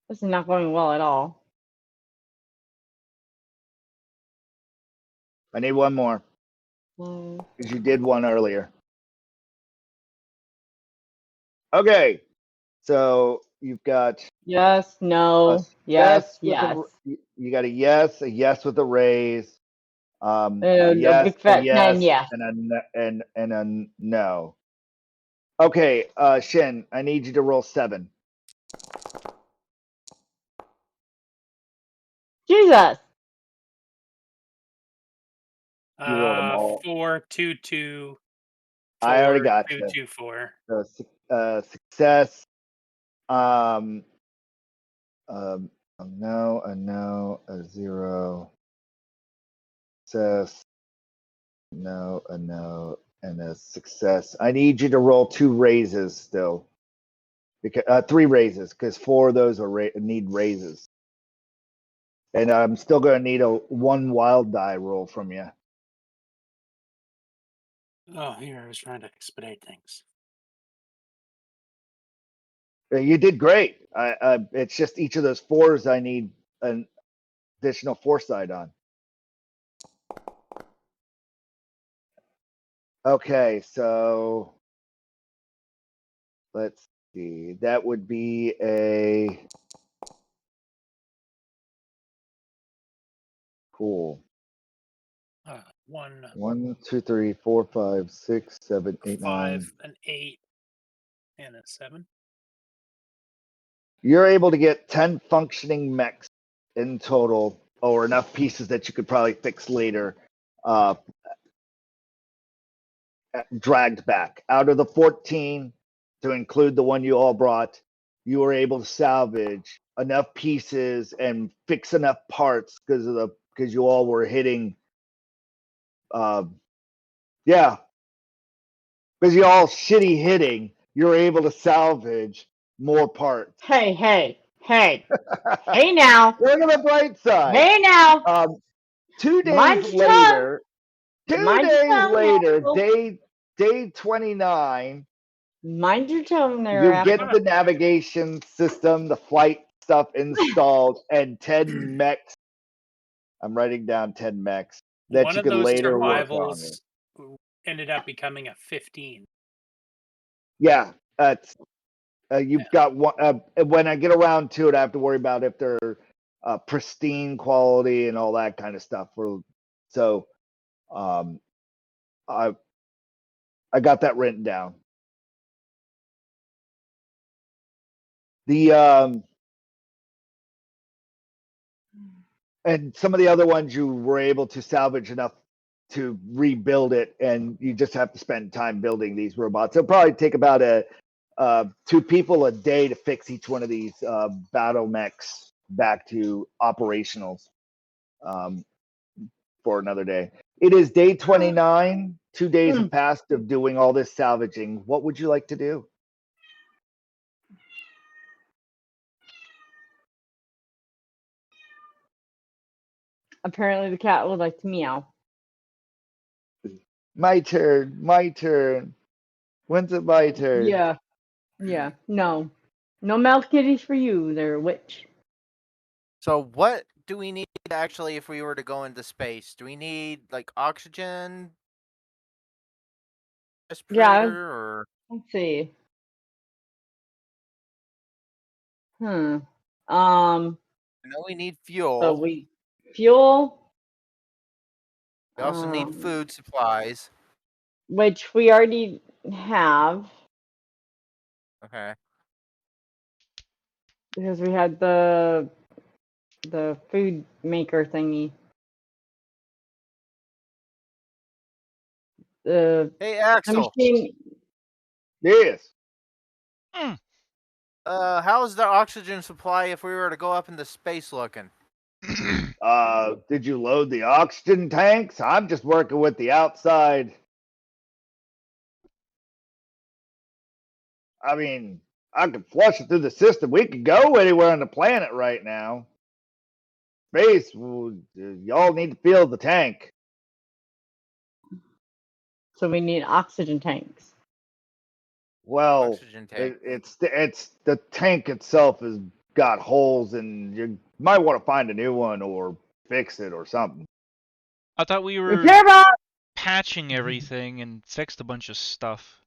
This is not going well at all. I need 1 more 5. because you did 1 earlier. Okay, so you've got Yes, no, yes, with yes. you got a yes with a raise, a The yes, big fat 10, yes. and a no. Okay, Shin, I need you to roll 7. Jesus. You rolled them all. 4, 2, 2. I already 4, got 2, you. 2, 4. So, success. A no, a 0. Success. No, a no, and a success. I need you to roll 2 raises still. Because 3 raises, because 4 of those are need raises. And I'm still going to need a 1 wild die roll from you. Oh, here, I was trying to expedite things. You did great. It's just each of those 4s I need an additional foresight on. Okay, so let's see. That would be a cool. 1, 2, 3, 4, 5, 6, 7, 8, 5, 9. an 8, and a 7. You're able to get 10 functioning mechs in total, or enough pieces that you could probably fix later, dragged back. Out of the 14, to include the one you all brought, you were able to salvage enough pieces and fix enough parts because you all were hitting. Yeah, because you all shitty hitting, you're able to salvage more parts. Hey now. Look at the bright side. Hey now. 2 Mind days your tongue. later, 2 Mind your days tongue, later, Axel. day 29, Mind your tongue there, you Axel. get the navigation system, the flight stuff installed, and 10 mechs. I'm writing down 10 mechs that One you of can those later work on. survivals ended up becoming a 15. Yeah, that's you've got one. When I get around to it, I have to worry about if they're pristine quality and all that kind of stuff. So, I got that written down. The and some of the other ones you were able to salvage enough to rebuild it, and you just have to spend time building these robots. It'll probably take about 2 people a day to fix each one of these battle mechs back to operationals for another day. It is day 29. 2 days have passed of doing all this salvaging. What would you like to do? Apparently the cat would like to meow. My turn. My turn. When's it my turn? Yeah. Yeah. No. No mouth kitties for you there, witch. So what do we need actually if we were to go into space? Do we need like oxygen? Respirator or Let's see. I know we need So fuel. we fuel. We also need food supplies. Which we already have Okay. because we had the food maker thingy. The Hey Axel, machine. Yes. how's the oxygen supply if we were to go up into space looking? Did you load the oxygen tanks? I'm just working with the outside. I mean, I could flush it through the system. We could go anywhere on the planet right now. Space, y'all need to fill the tank. So we need oxygen tanks. Well, Oxygen tank. it's the tank itself has got holes, and you might want to find a new one or fix it or something. I thought we were Repair box. patching everything and fixed a bunch of stuff.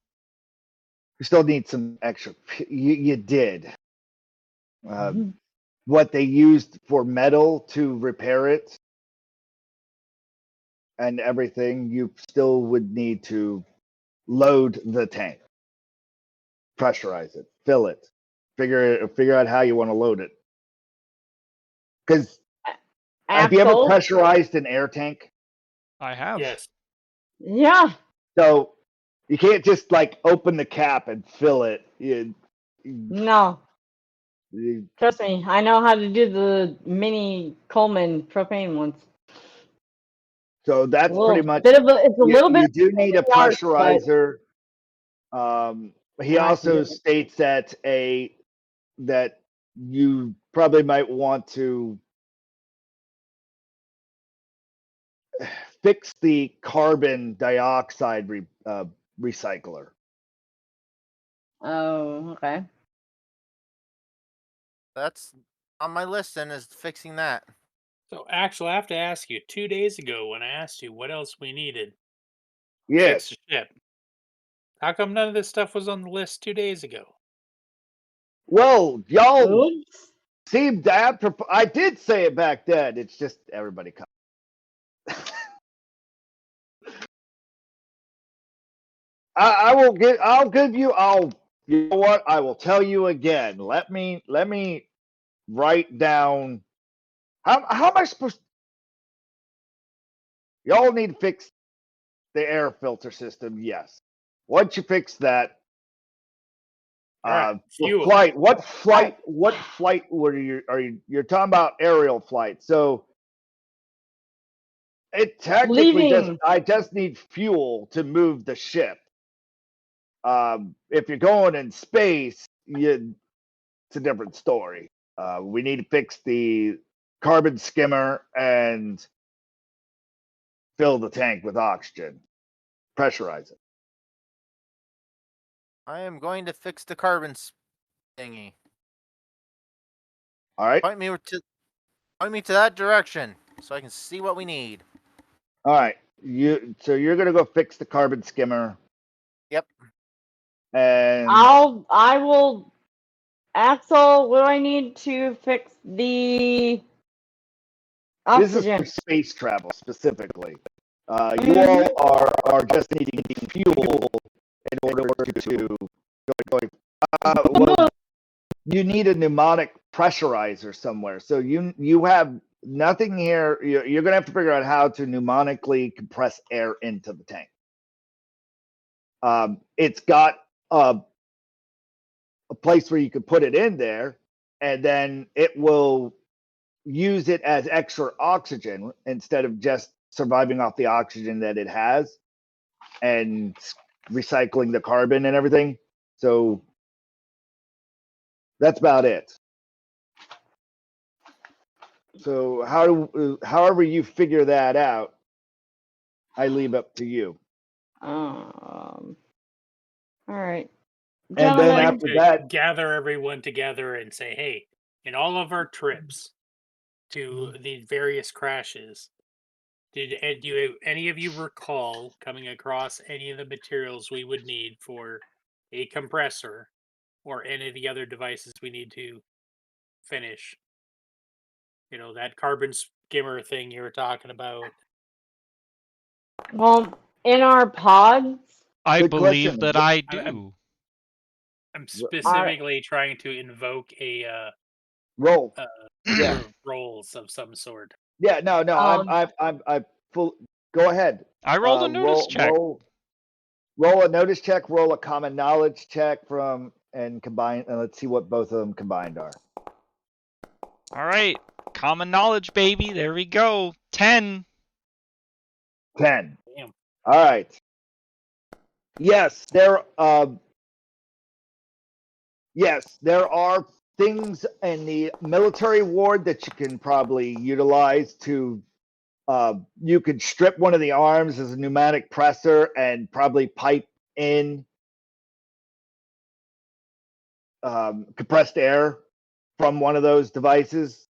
You still need some extra. You did. What they used for metal to repair it and everything, you still would need to load the tank, pressurize it, fill it, figure out how you want to load it. Because have you ever Axel. pressurized an air tank? I have. Yes. Yeah. So you can't just like open the cap and fill it. No. Trust me, I know how to do the mini Coleman propane ones. So that's pretty much. It's a little bit. You do need a art, but- pressurizer. He also Yeah. states that that you probably might want to fix the carbon dioxide recycler. Oh, okay. That's on my list then is fixing that. So, actually, I have to ask you. 2 days ago, when I asked you what else we needed to Yes. fix the ship, how come none of this stuff was on the list 2 days ago? Well, y'all Oops. seemed to I did say it back then. It's just everybody comes. I'll give you. You know what? I will tell you again. Let me write down. How am I supposed? Y'all need to fix the air filter system. Yes. Once you fix that, right. Fuel. Flight. What flight? What flight were you? You're talking about aerial flight? So it technically I just need fuel to move the ship. If you're going in space, it's a different story. We need to fix the carbon skimmer and fill the tank with oxygen, pressurize it. I am going to fix the carbon thingy. All right. Point me to that direction so I can see what we need. All right. So you're gonna go fix the carbon skimmer. Yep. And I will. Axel, what do I need to fix the oxygen? this is for space travel specifically. You all are just needing fuel in order to go. Well, you need a pneumatic pressurizer somewhere. So you have nothing here. You're going to have to figure out how to pneumatically compress air into the tank. It's got a place where you can put it in there, and then it will use it as extra oxygen instead of just surviving off the oxygen that it has and recycling the carbon and everything. So that's about it. So however you figure that out, I leave up to you. All right. And then after that, gather everyone together and say, hey, in all of our trips to the various crashes, do any of you recall coming across any of the materials we would need for a compressor or any of the other devices we need to finish? You know, that carbon skimmer thing you were talking about. Well, in our pods. I believe that I do. I'm specifically trying to invoke a roll. Rolls of some sort. Yeah, no, I'm full. Go ahead. I rolled a notice check. Roll a notice check. Roll a common knowledge check and combine. And let's see what both of them combined are. All right, common knowledge, baby. There we go. 10. 10. Damn. All right. Yes, there are things in the military ward that you can probably utilize to. You could strip one of the arms as a pneumatic presser and probably pipe in compressed air from one of those devices.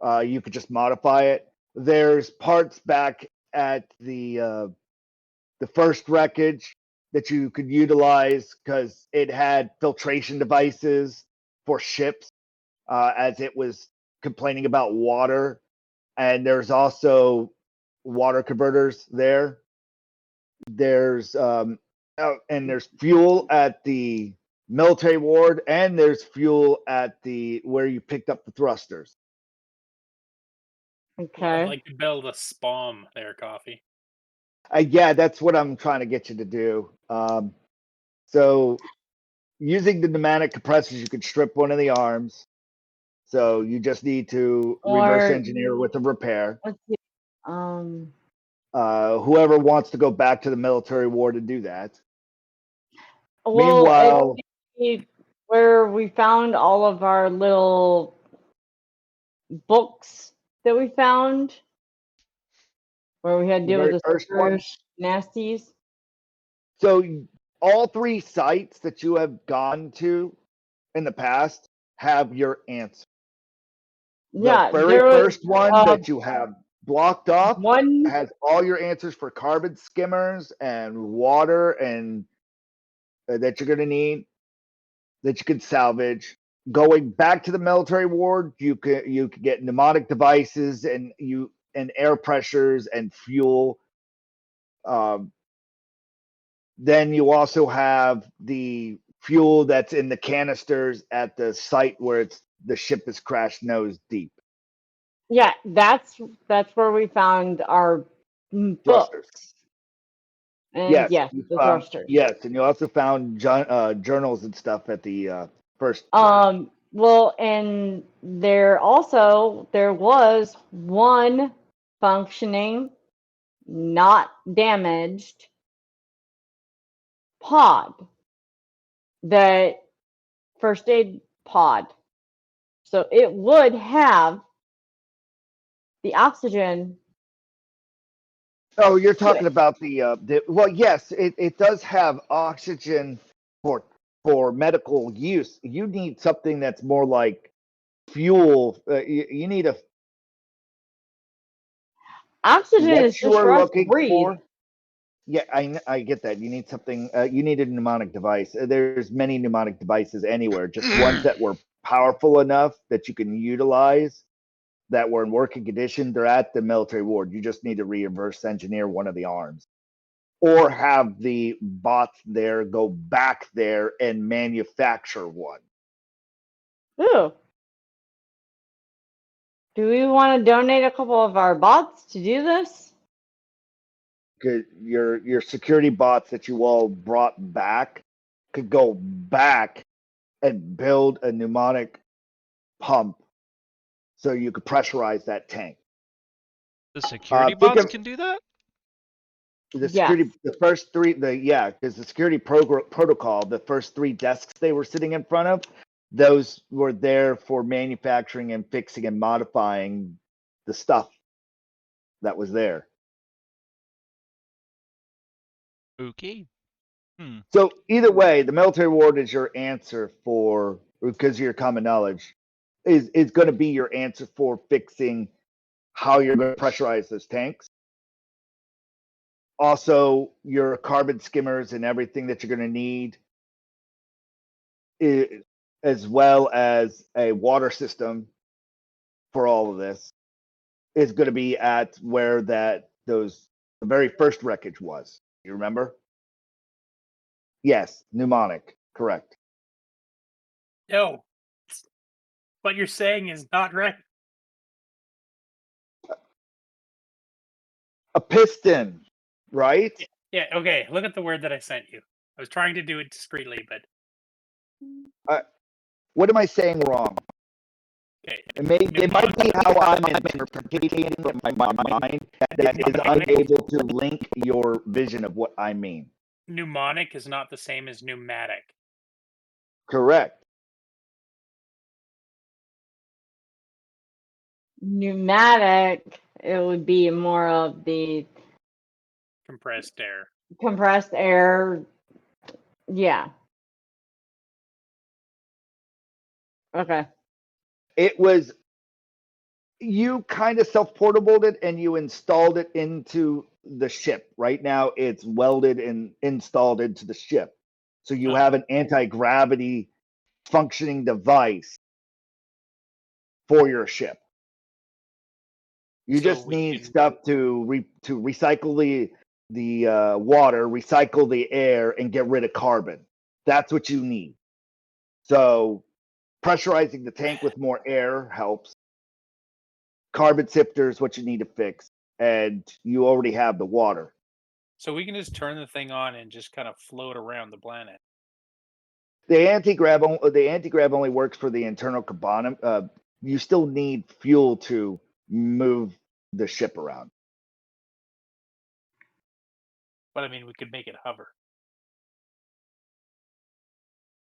You could just modify it. There's parts back at the first wreckage that you could utilize because it had filtration devices for ships as it was complaining about water. And there's also water converters there. There's and there's fuel at the military ward, and there's fuel at the where you picked up the thrusters. Okay. I'd like to build a SPOM there, Coffee. Yeah, that's what I'm trying to get you to do. So using the pneumatic compressors, you could strip one of the arms. So you just need to reverse engineer with a repair. Let's see. Whoever wants to go back to the military ward to do that. Well, meanwhile, where we found all of our little books that we found, where we had to deal with the first nasties. So all 3 sites that you have gone to in the past have your answer. Yeah, the very first one that you have blocked off has all your answers for carbon skimmers and water and that you're going to need that you can salvage. Going back to the military ward, you could get pneumatic devices and air pressures and fuel. Then you also have the fuel that's in the canisters at the site where the ship is crashed nose deep. Yeah, that's where we found our books. And yes, you the found, thrusters. yes, and you also found journals and stuff at the first. Well, and there was one functioning, not damaged pod, the first aid pod. So it would have the oxygen. Oh, you're talking about the well, yes, it does have oxygen for medical use. You need something that's more like fuel. You need a Oxygen is what you just are for us to looking breathe. for. Yeah, I get that. You need something. You need a mnemonic device. There's many mnemonic devices anywhere. Just ones that were powerful enough that you can utilize, that were in working condition. They're at the military ward. You just need to reverse engineer one of the arms, or have the bots there go back there and manufacture one. Ooh. Do we want to donate a couple of our bots to do this? Your security bots that you all brought back could go back and build a pneumonic pump so you could pressurize that tank. The security Think bots of can do that? the Yes. security, the first three, because the security protocol, the first three desks they were sitting in front of, those were there for manufacturing and fixing and modifying the stuff that was there. Okay. So either way, the military ward is your answer for, because of your common knowledge, is going to be your answer for fixing how you're going to pressurize those tanks. Also, your carbon skimmers and everything that you're going to need, as well as a water system for all of this, is going to be at where the very first wreckage was. You remember? Yes, mnemonic, correct. No. What you're saying is not right. A piston, right? Yeah, okay. Look at the word that I sent you. I was trying to do it discreetly, but What am I saying wrong? okay. It might be how I'm interpreting it in my mind that is unable to link your vision of what I mean. Mnemonic is not the same as pneumatic. Correct. Pneumatic, it would be more of the Compressed air. compressed air. Yeah. Okay. It was, you kind of self-portabled it and you installed it into the ship. Right now it's welded and installed into the ship. So you have an anti-gravity functioning device for your ship. You So just we need can- stuff to recycle the water, recycle the air, and get rid of carbon. That's what you need. So pressurizing the tank with more air helps. Carbon sifter is what you need to fix, and you already have the water. So we can just turn the thing on and just kind of float around the planet. The anti-grav only works for the internal cabana. You still need fuel to move the ship around. But I mean, we could make it hover.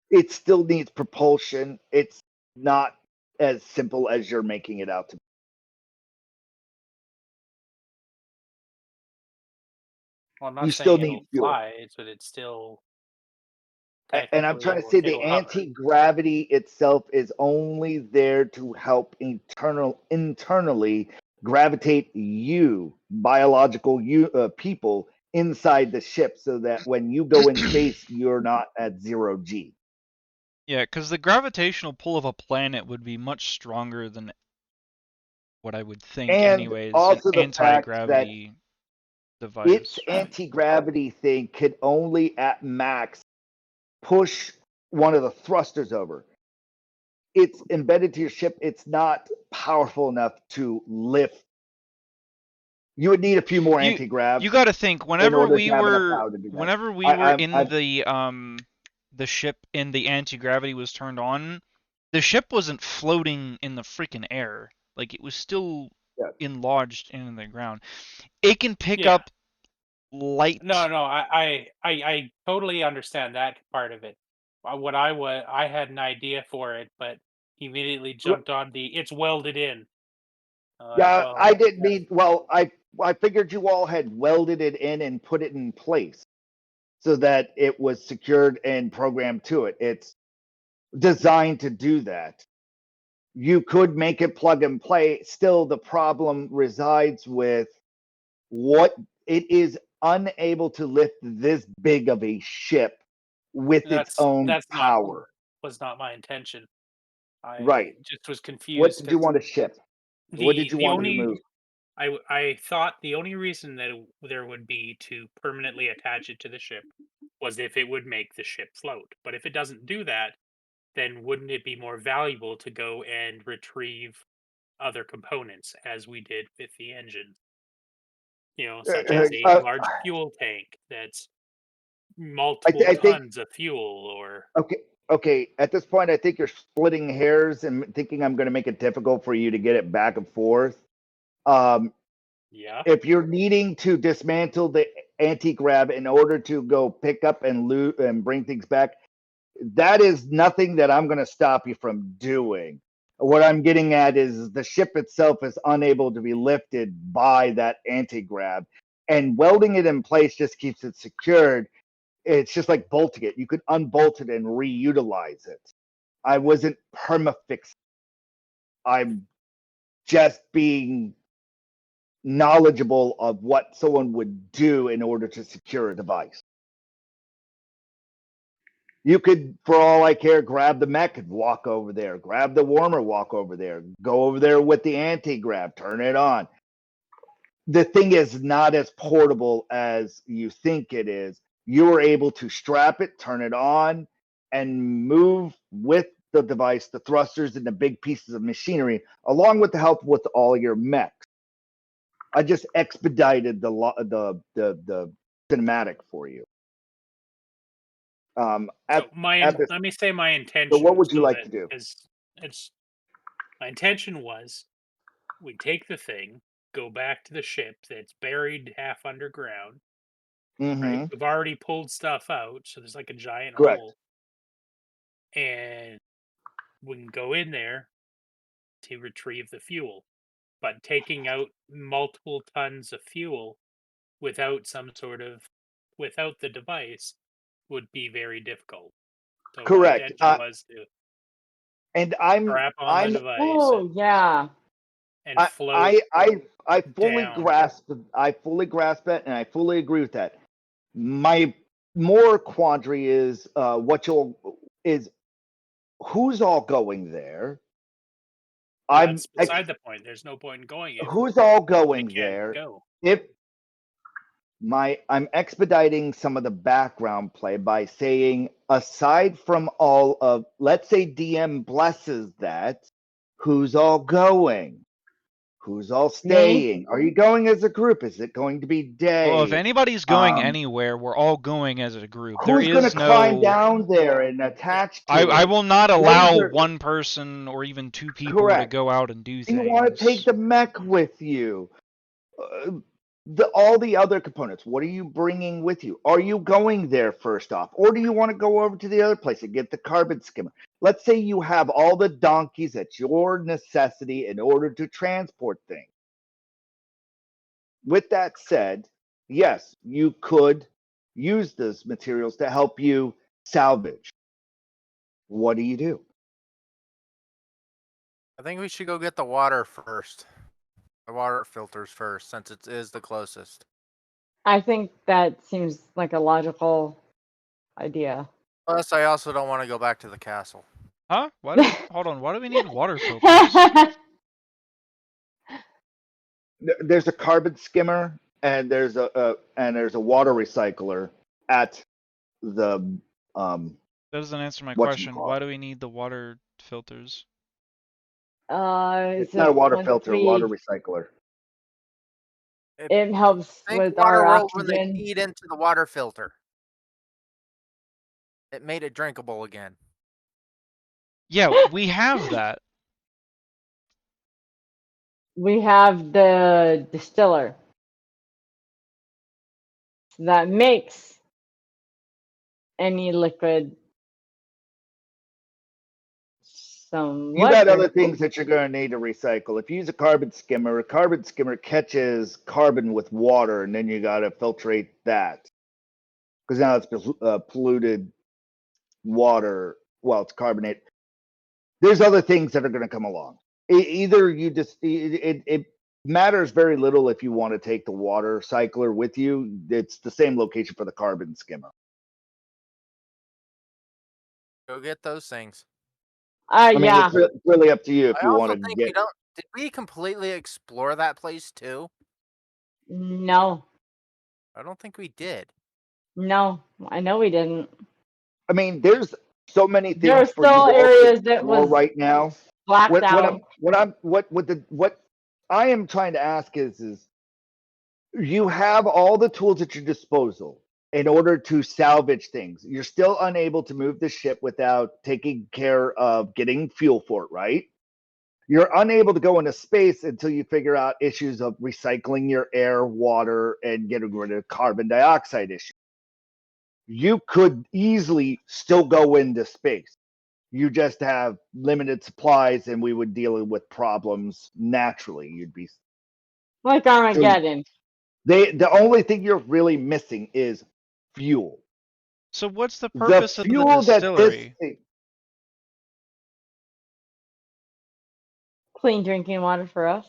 It still needs propulsion. It's not as simple as you're making it out to be. Well, I'm not You saying still it'll need fuel. fly, but it's still And I'm trying to say the hover. anti-gravity itself is only there to help internally gravitate biological people inside the ship, so that when you go in space, you're not at 0 G. Yeah, because the gravitational pull of a planet would be much stronger than what I would think, And anyways. also An the fact anti-gravity device. Its anti-gravity thing could only at max push one of the thrusters over. It's embedded to your ship. It's not powerful enough to lift You would need a few more You anti-gravs got to think in whenever order we to have enough were power to do that. whenever we I, were I'm, in the ship and the anti-gravity was turned on, the ship wasn't floating in the freaking air. Like it was still yeah. lodged in the ground. It can pick Yeah. up light. No, I totally understand that part of it. What I had an idea for it, but immediately jumped on the it's welded in. Yeah, Well, I didn't mean. Well, I figured you all had welded it in and put it in place so that it was secured and programmed to it. It's designed to do that. You could make it plug and play. Still, the problem resides with what it is unable to lift this big of a ship with its own that's not power. was not my intention. I Right. just was What confused did you because want to ship? What did you the want to only remove? I thought the only reason that there would be to permanently attach it to the ship was if it would make the ship float. But if it doesn't do that, then wouldn't it be more valuable to go and retrieve other components as we did with the engine? Such as a Uh, large fuel tank that's I, multiple I think tons of fuel or okay. Okay. At this point, I think you're splitting hairs and thinking I'm going to make it difficult for you to get it back and forth. Um, yeah. if you're needing to dismantle the anti-grav in order to go pick up and loot and bring things back, that is nothing that I'm going to stop you from doing. What I'm getting at is the ship itself is unable to be lifted by that anti-grav, and welding it in place just keeps it secured. It's just like bolting it. You could unbolt it and reutilize it. I wasn't permafix. I'm just being knowledgeable of what someone would do in order to secure a device. You could, for all I care, grab the mech and walk over there, grab the warmer, walk over there, go over there with the anti-grav, turn it on. The thing is not as portable as you think it is. You are able to strap it, turn it on, and move with the device, the thrusters, and the big pieces of machinery, along with the help with all your mechs. I just expedited the cinematic for you. So At this, let me say my so what intention would you so like that to do? it's my intention was we take the thing, go back to the ship that's buried half underground, right? Mm-hmm. We've already pulled stuff out, so there's like a giant Correct. hole, and we can go in there to retrieve the fuel. But taking out multiple tons of fuel without without the device would be very difficult. So my Correct. intention was to And I'm strap on the I'm device Oh, yeah. and float I fully down. grasp it and I fully agree with that. My more quandary is is who's all going there? I'm That's beside the point. There's no point in going who's all if they going can't there? go. If I'm expediting some of the background play by saying, aside from all of, let's say DM blesses that, who's all going? Who's all Me? staying? Are you going as a group? Is it going to be Well, if day? anybody's going Um, anywhere, we're all going as a group. There who's going to is climb no. down there and attach to I it? will not allow Laser, one person or even two people to correct. go out and do Do you want to take things. the mech with you? Uh, all the other components, what are you bringing with you? Are you going there first off, or do you want to go over to the other place and get the carbon skimmer? Let's say you have all the donkeys at your necessity in order to transport things. With that said, yes, you could use those materials to help you salvage. What do you do? I think we should go get the water first. The water filters first, since it is the closest. I think that seems like a logical idea. Plus, I also don't want to go back to the castle. Huh? Hold on, why do we need water filters? There's a carbon skimmer and there's a water recycler at the That doesn't answer my question. whatchamacallit. Why do we need the water filters? It's It's not a just water once filter, water we recycler. It helps Think with water our world when they oxygen. peed into the water filter. It made it drinkable again. Yeah, we have that. We have the distiller that makes any liquid You somewhat got other drinkable. things that you're going to need to recycle. If you use a carbon skimmer catches carbon with water, and then you got to filtrate that because now it's polluted water. Well, it's carbonate. There's other things that are going to come along. Either you just it matters very little if you want to take the water cycler with you. It's the same location for the carbon skimmer. Go get those things. I mean, Yeah. it's really up to you if I you want also to think get. we don't. Did we completely explore that place too? No. I don't think we did. No. I know we didn't. I mean, there's so many There are things for you still all to areas that explore was right now. blacked out. What I am trying to ask is you have all the tools at your disposal in order to salvage things. You're still unable to move the ship without taking care of getting fuel for it, right? You're unable to go into space until you figure out issues of recycling your air, water, and getting rid of carbon dioxide issues. You could easily still go into space. You just have limited supplies, and we would deal with problems naturally. You'd be Like Armageddon. the only thing you're really missing is fuel. So what's the The purpose of the fuel that this distillery? Clean drinking water for us.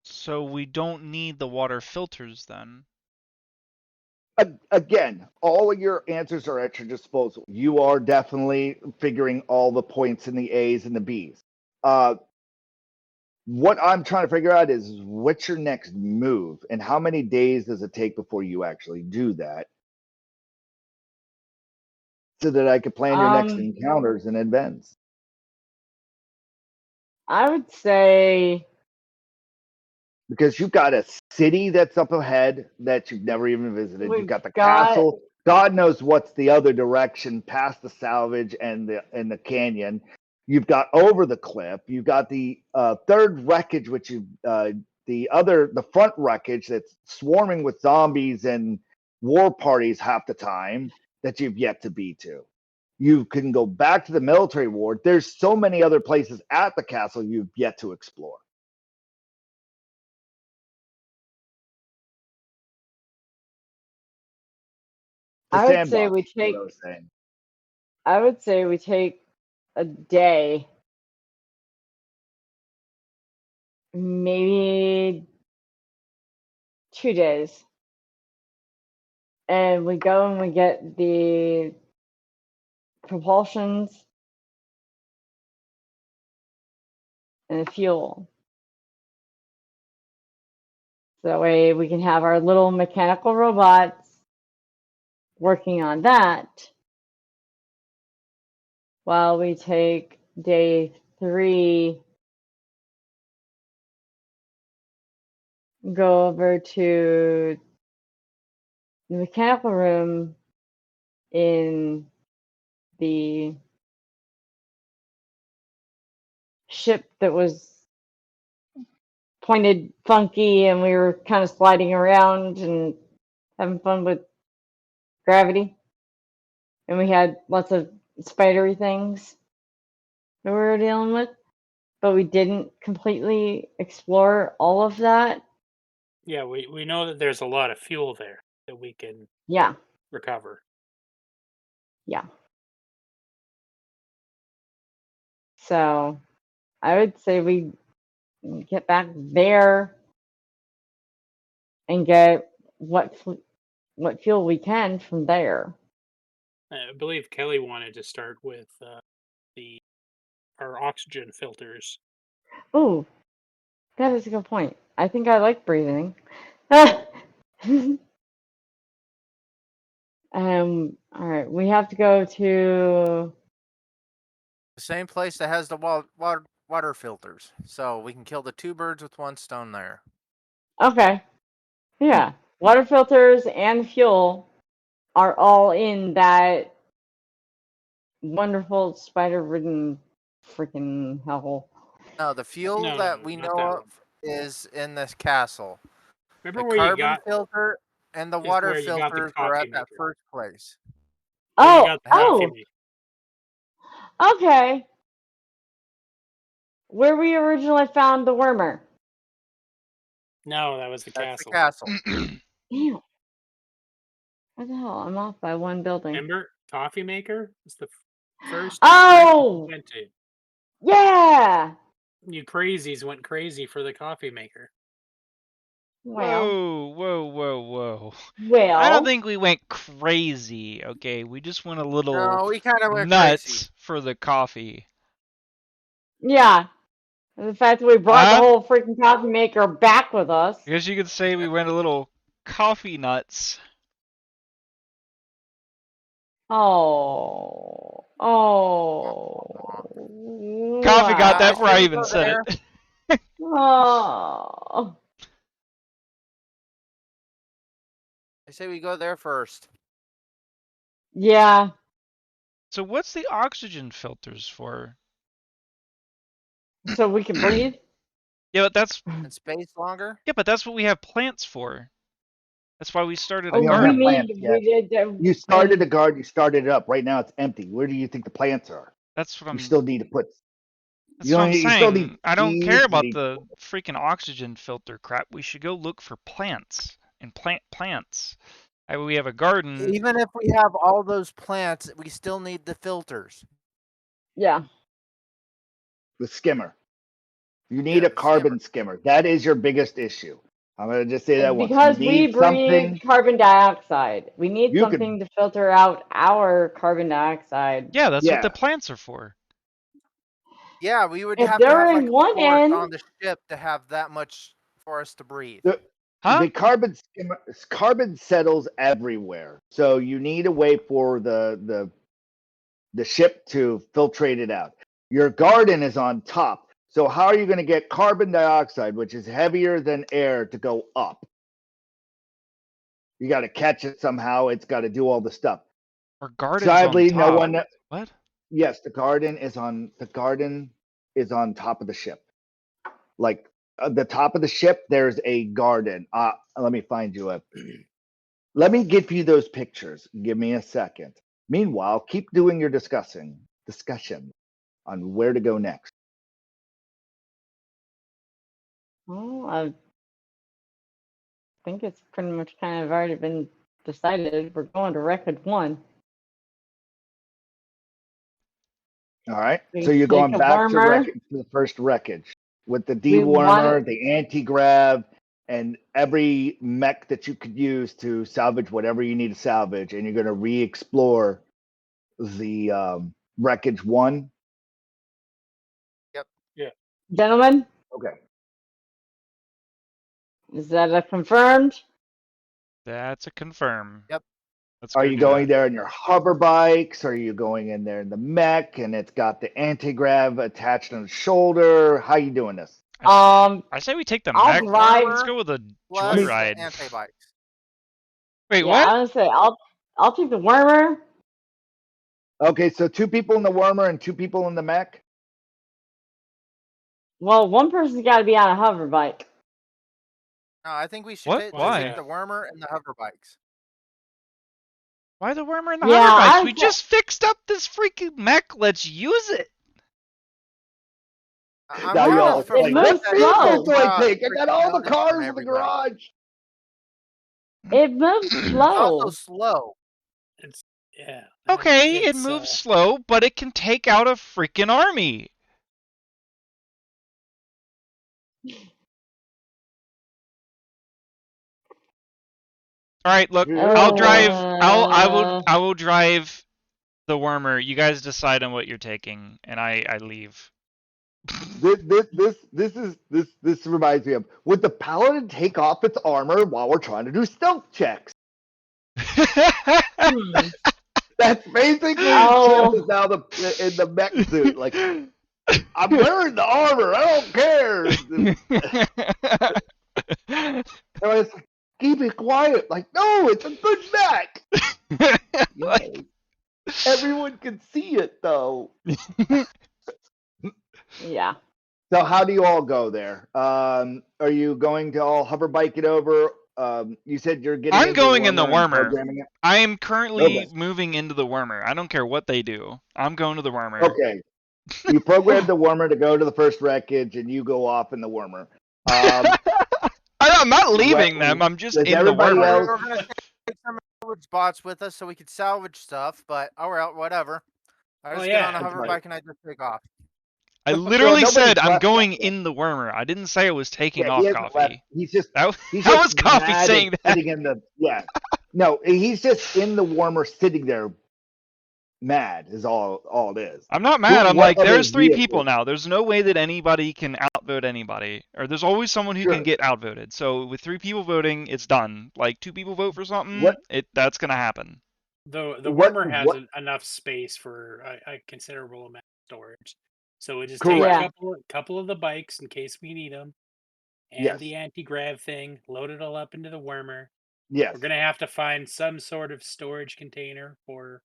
So we don't need the water filters then. Again, all of your answers are at your disposal. You are definitely figuring all the points in the A's and the B's. What I'm trying to figure out is what's your next move and how many days does it take before you actually do that so that I could plan your next encounters in advance. I would say Because you've got a city that's up ahead that you've never even visited. You've we've got the got castle. God knows what's the other direction past the salvage and the canyon. You've got over the cliff. You've got the third wreckage, which you the front wreckage that's swarming with zombies and war parties half the time that you've yet to be to. You can go back to the military ward. There's so many other places at the castle you've yet to explore. The I would say sandbox we is what take I was saying. I would say we take a day, maybe 2 days, and we go and we get the propulsions and the fuel. So that way we can have our little mechanical robots working on that while we take day 3, go over to the mechanical room in the ship that was pointed funky, and we were kind of sliding around and having fun with gravity. And we had lots of spidery things that we were dealing with, but we didn't completely explore all of that. Yeah, we know that there's a lot of fuel there that we can Yeah, recover. yeah. So I would say we get back there and get what fuel we can from there. I believe Kelly wanted to start with our oxygen filters. Oh, that is a good point. I think I like breathing. All right, we have to go to. The same place that has the water filters. So we can kill the 2 birds with 1 stone there. Okay. Yeah, water filters and fuel are all in that wonderful spider-ridden freaking hellhole. No, the fuel No, that we not know that of one. is in this castle. Remember The where you carbon got filter and the is water where you got the filters are coffee at that maker. first place. Where you got the coffee Oh, maker. okay. Where we originally found the wormer. No, that was the That's the castle. castle. Damn. What the hell? I'm off by one building. Remember, coffee maker was the first Oh! went to. Yeah! You crazies went crazy for the coffee maker. Well, Whoa. I don't well, think we went crazy, okay? We just went a little No, we kind of went nuts crazy. for the coffee. yeah. And the fact that we brought the Huh? whole freaking coffee maker back with us. I guess you could say we went a little coffee nuts. Oh. Oh. Coffee got that before I Should we even go said there? it. Oh. I say we go there first. Yeah. So what's the oxygen filters for? So we can breathe? Yeah, but that's And space longer? what we have plants for. That's why we started a Oh, We don't we have garden. plants need. yet. We did. You started a garden, you started it up. Right now it's empty. Where do you think the plants are? That's what You I'm. still need to put. That's what I'm You still need saying. I don't care seeds, you about need- the freaking oxygen filter crap. We should go look for plants and plant plants. We have a garden. Even if we have all those plants, we still need the filters. Yeah. the skimmer. You need Yeah, a the carbon skimmer. That is your biggest issue. I'm gonna just say that once. Because You we need something. breathe carbon dioxide. We need You could- something to filter out our carbon dioxide. Yeah, that's what the Yeah. plants are for. Yeah, we would If have to they're have in like a one forest end- on the ship to have that much for us to breathe. Huh? The carbon skimmer, carbon settles everywhere, so you need a way for the ship to filtrate it out. Your garden is on top, so how are you going to get carbon dioxide, which is heavier than air, to go up? You got to catch it somehow. It's got to do all the stuff. Our garden's Sadly, on no top. one. What? Yes, the garden is on top of the ship. Like the top of the ship, there's a garden. Let me find you a. Let me give you those pictures. Give me a second. Meanwhile, keep doing your discussion on where to go next. Well, I think it's pretty much kind of already been decided. We're going to Record 1. All right. We So you're take going a back to wormer. the first wreckage with the We want dewormer, it- the anti-grav, and every mech that you could use to salvage whatever you need to salvage, and you're going to re-explore the wreckage 1. Gentlemen, Okay. is that a confirmed? That's a confirm. Yep. Let's Are go you do going that. there in your hover bikes? Are you going in there in the mech and it's got the anti-grav attached on the shoulder? How you doing this? Um, I say we take the I'll mech. drive- Let's go with a Plus the joyride. anti-bikes. Wait, yeah, what? I was gonna say I'll take the wormer. Okay, so 2 people in the wormer and 2 people in the mech? Well, one person's got to be on a hover bike. No, I think we should What? just Why? take the wormer and the hover bikes. Why the wormer and the Yeah, hover bikes? I We thought- just fixed up this freaking mech. Let's use it. I'm Now kind you of all afraid it like, moves what slow. vehicle do I take? I got all the notice cars from in the everybody. garage. It moves It's slow. also slow. It's yeah. Okay, it it's, moves slow, but it can take out a freaking army. All right, look, I'll drive. I will drive the wormer. You guys decide on what you're taking, and I leave. This reminds me of, would the paladin take off its armor while we're trying to do stealth checks? Hmm. That's basically Oh. Chip is now in the mech suit. Like, I'm wearing the armor. I don't care. keep it quiet. Like, no, it's a good mech. Like, Everyone can see it though. Yeah. So how do you all go there? Are you going to all hover bike it over? You said you're getting I'm into going in the and wormer. programming it. I am currently Okay. moving into the wormer. I don't care what they do. I'm going to the wormer. Okay. You programmed the wormer to go to the first wreckage, and you go off in the wormer. I'm not leaving them. I'm just Does in the everybody wormer. else- We're gonna take some salvage bots with us so we could salvage stuff, but oh well, whatever. I just get on a yeah, hover right. bike and I just take off. I literally nobody's said I'm left going that yet. in the wormer. I didn't say I was taking Yeah, off he hasn't coffee. left. He's just That he's that just was coffee mad saying at that. sitting in the No, he's just in the warmer, sitting there, mad. Is all it is. I'm not mad. I'm What like, other there's 3 vehicle? people now. There's no way that anybody can outvote anybody. Or there's always someone who Sure. can get outvoted. So with 3 people voting, it's done. Like 2 people vote for something, What- that's gonna happen. the What- wormer has what- enough space for a considerable amount of storage, so we just Correct. take Yeah. a couple of the bikes in case we need them, and Yes. the anti-grav thing. Load it all up into the wormer. Yes. We're gonna have to find some sort of storage container for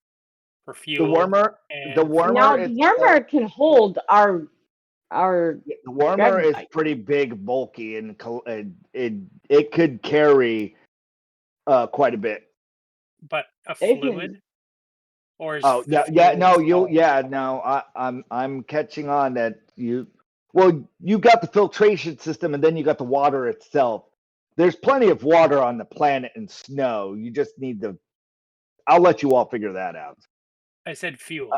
The fuel. warmer. and The for- warmer. Now the is, warmer can hold our the warmer Grab is bike. pretty big, bulky, and it could carry quite a bit. but a They can- fluid. Or is Oh the yeah, fuel no, solid? I'm catching on that you. Well, you got the filtration system, and then you got the water itself. There's plenty of water on the planet and snow. You just need the. I'll let you all figure that out. I said fuel.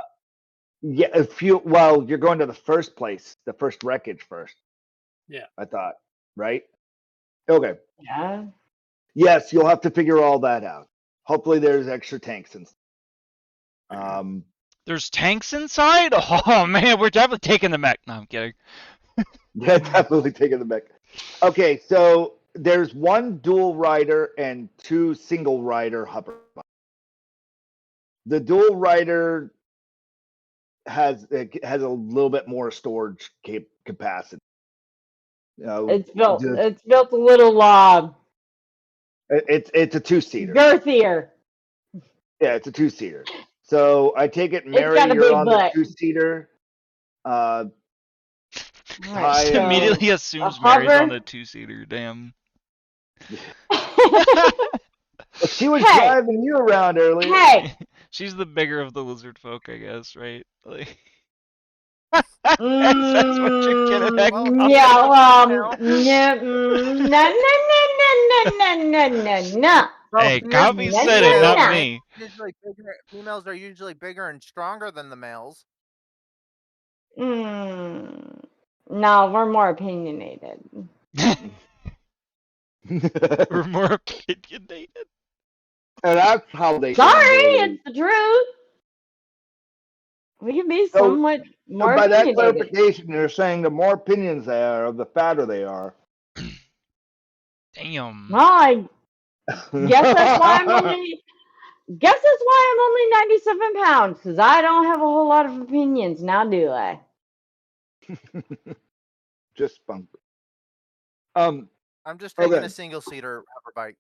Yeah, if you. Well, you're going to the first place, the first wreckage first. Yeah. I thought, right? Okay. Yeah. Yes, you'll have to figure all that out. Hopefully, there's extra tanks and. There's tanks inside? Oh man, we're definitely taking the mech. No, I'm kidding. Yeah, definitely taking the mech. Okay, so there's 1 dual rider and 2 single rider hover bikes. The dual rider has a little bit more storage capacity. It's built. just- It's built a little it's a 2-seater. girthier. Yeah, it's a 2-seater. So I take it, Mary, got a you're big on butt. the 2-seater. Alright, Hi, Just so- immediately assumes a Mary's on hover? the 2-seater. Damn. She was Hey. driving you around earlier. Hey. She's the bigger of the lizard folk, I guess, right? Like. That's what you're getting at. Well, Yeah. No. Hey, Well, Coffee no, said no, it, not no. me. Females are usually bigger and stronger than the males. No, we're more opinionated. We're more opinionated. And that's how they. Sorry, handle it. it's the truth. We can be So- somewhat So more by that opinionated. clarification, you're saying the more opinions they are, the fatter they are. Damn. Well, I guess that's why I'm only. Guess that's why I'm only 97 pounds, because I don't have a whole lot of opinions now, do I? Just spunk. I'm just taking Okay. a single seater hover bike.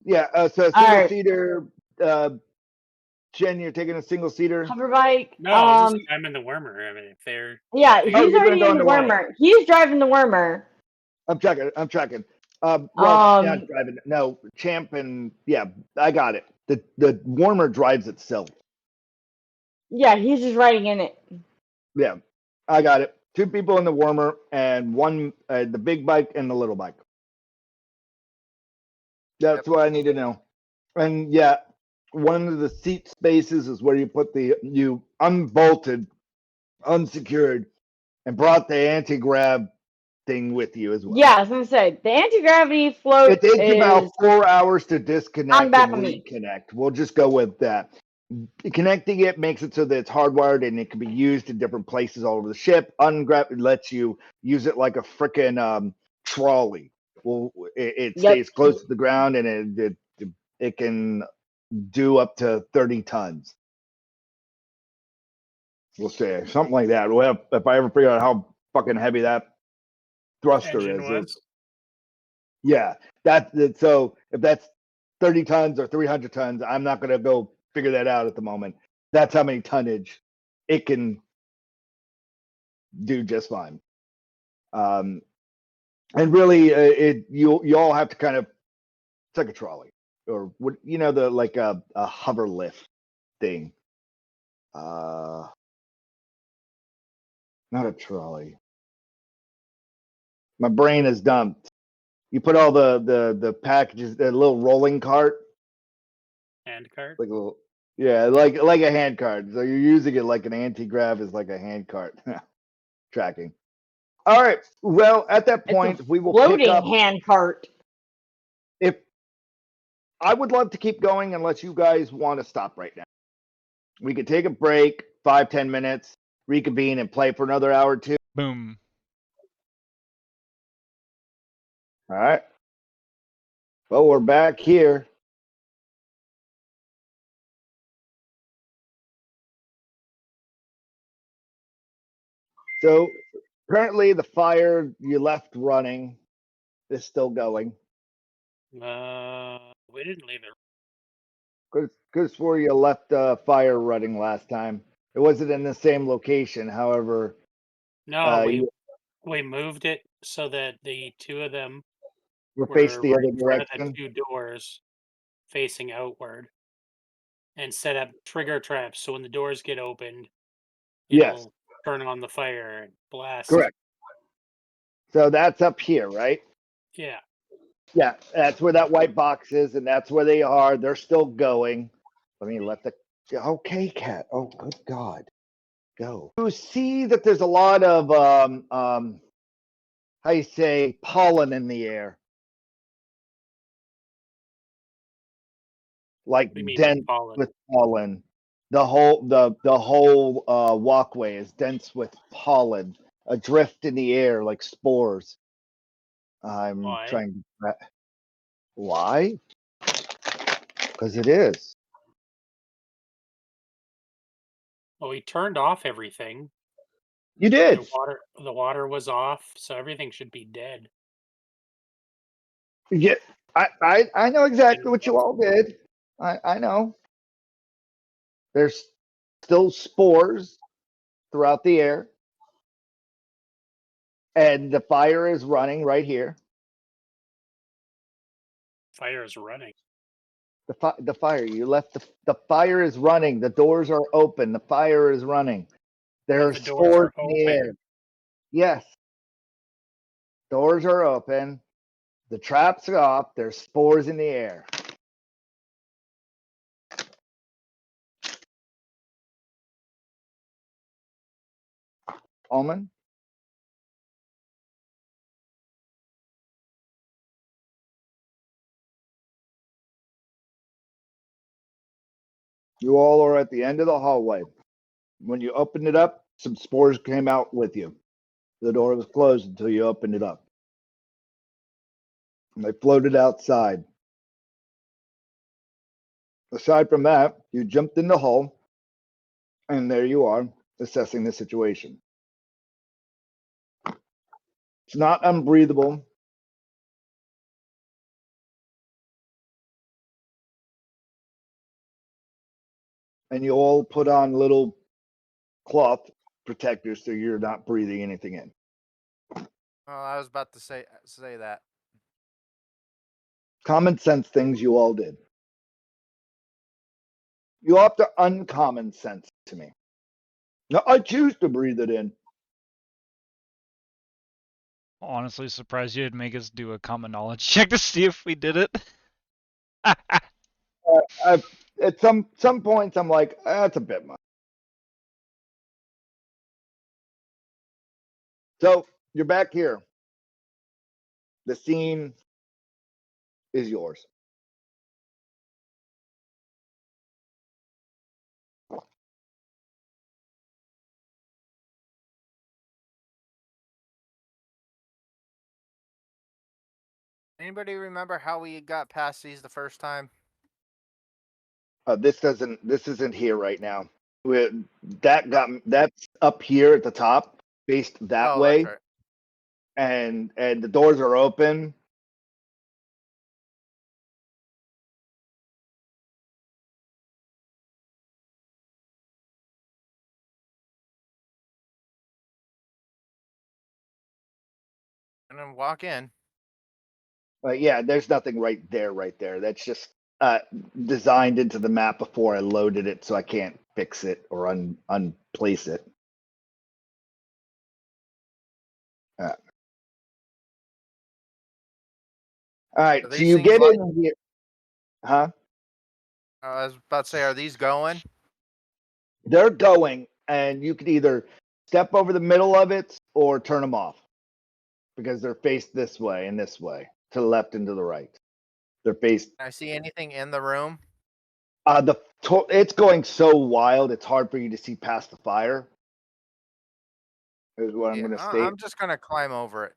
Yeah. So All single right. seater. Jen, you're taking a single seater. Hover bike. No, I'm in the wormer. I mean, if they're Yeah, Oh, he's you're gonna already go in in the the wormer. wormer. He's driving the wormer. I'm tracking. Well, not driving. No, Champ and yeah, I got it. The warmer drives itself. Yeah, he's just riding in it. Yeah, I got it. 2 people in the warmer and 1 the big bike and the little bike. That's what I need to know. And yeah, one of the seat spaces is where you put you unbolted, unsecured, and brought the anti-grav thing with you as well. Yeah, I was gonna say the anti-gravity float It takes is about 4 hours to on disconnect back and of me. reconnect. We'll just go with that. Connecting it makes it so that it's hardwired and it can be used in different places all over the ship. Ungrab it lets you use it like a frickin' trolley. Well, it Yep. stays close to the ground and it can do up to 30 tons. We'll say something like that. We'll have, if I ever figure out how fucking heavy that thruster engine is. was. Yeah, So if that's 30 tons or 300 tons, I'm not going to go figure that out at the moment. That's how many tonnage it can do just fine. And really, you all have to kind of, it's like a trolley or what, the like a hover lift thing. Not a trolley. My brain is dumped. You put all the packages, the little rolling cart. Hand cart. Like a little, yeah, like a hand cart. So you're using it like an anti-grav is like a hand cart. Tracking. All right. Well, at that point, we will pick floating up. hand cart. If I would love to keep going, unless you guys want to stop right now. We could take a break, 5-10 minutes, reconvene, and play for another hour or two. Boom. All right. Well, we're back here. So currently, the fire you left running is still going. We didn't leave it. Because where you left the fire running last time, it wasn't in the same location. However, No, we moved it so that the two of them were were faced the right other in front of the direction. two doors, facing outward, and set up trigger traps. So when the doors get opened, Yes, it'll turn on the fire and blast. correct. So that's up here, right? Yeah. Yeah, that's where that white box is, and that's where they are. They're still going. Let me let the. Okay, cat. Oh, good God. Go. You see that there's a lot of how you say, pollen in the air, like What do you mean dense pollen? with pollen. The whole walkway is dense with pollen, adrift in the air like spores. I'm Why? trying to. Why? Because it is. Well, we turned off everything. You did. The water was off, so everything should be dead. Yeah, I know exactly what you all did. I know. There's still spores throughout the air, and the fire is running right here. Fire is running. The fire you left the fire is running. The doors are open. The fire is running. There are The doors spores are in the air. open. Yes, doors are open. The traps are off. There's spores in the air. Almond? You all are at the end of the hallway. When you opened it up, some spores came out with you. The door was closed until you opened it up. And they floated outside. Aside from that, you jumped in the hull, and there you are, assessing the situation. It's not unbreathable. And you all put on little cloth protectors so you're not breathing anything in. Oh, I was about to say that. Common sense things you all did. You have to uncommon sense to me. No, I choose to breathe it in. Honestly, surprised you didn't make us do a common knowledge check to see if we did it. At some points, I'm like, that's a bit much. So you're back here. The scene is yours. Anybody remember how we got past these the first time? This isn't here right now. That's up here at the top, faced that Oh, way, that's right. and the doors are open. And then walk in. But yeah, there's nothing right there. That's just designed into the map before I loaded it, so I can't fix it or unplace it. All right, Are so these you things get like? in here, huh? I was about to say, are these going? They're going, and you could either step over the middle of it or turn them off because they're faced this way and this way, to the left and to the right. They're faced. Can I see anything in the room? It's going so wild, it's hard for you to see past the fire. Is what I'm Yeah, going to state. I'm just gonna climb over it.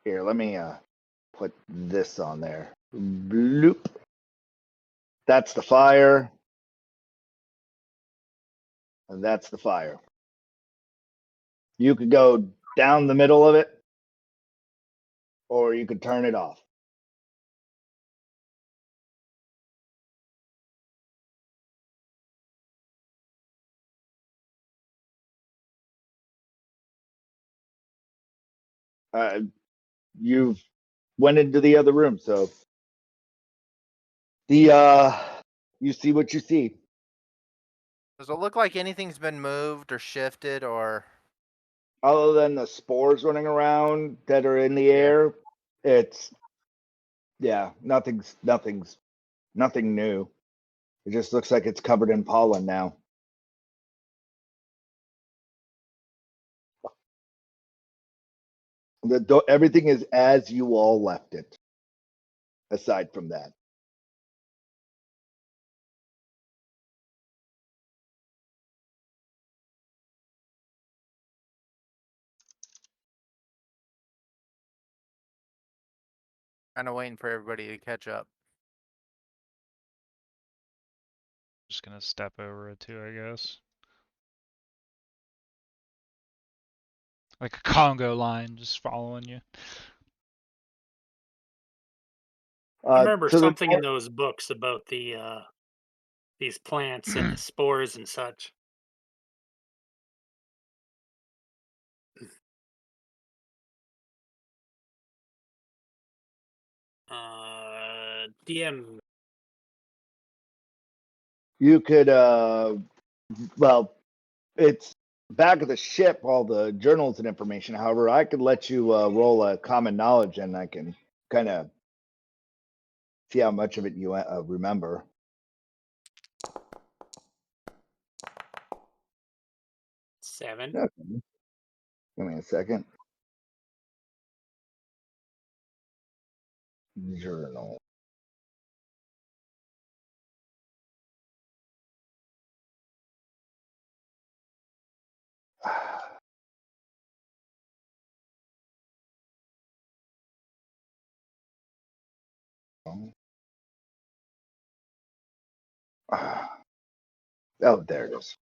Here, let me put this on there. Bloop. That's the fire. And that's the fire. You could go down the middle of it, or you could turn it off. You've went into the other room, so you see what you see. Does it look like anything's been moved or shifted or? Other than the spores running around that are in the Yeah. air, it's nothing new. It just looks like it's covered in pollen now. Everything is as you all left it, aside from that. Kind of waiting for everybody to catch up. Just gonna step over it too, I guess. Like a Congo line, just following you. I remember To the something in those books about these plants and the spores and such. DM. you could well, it's back of the ship, all the journals and information. However, I could let you roll a common knowledge, and I can kind of see how much of it you remember. Seven. Okay. Give me a second. Journal. Oh, there it is.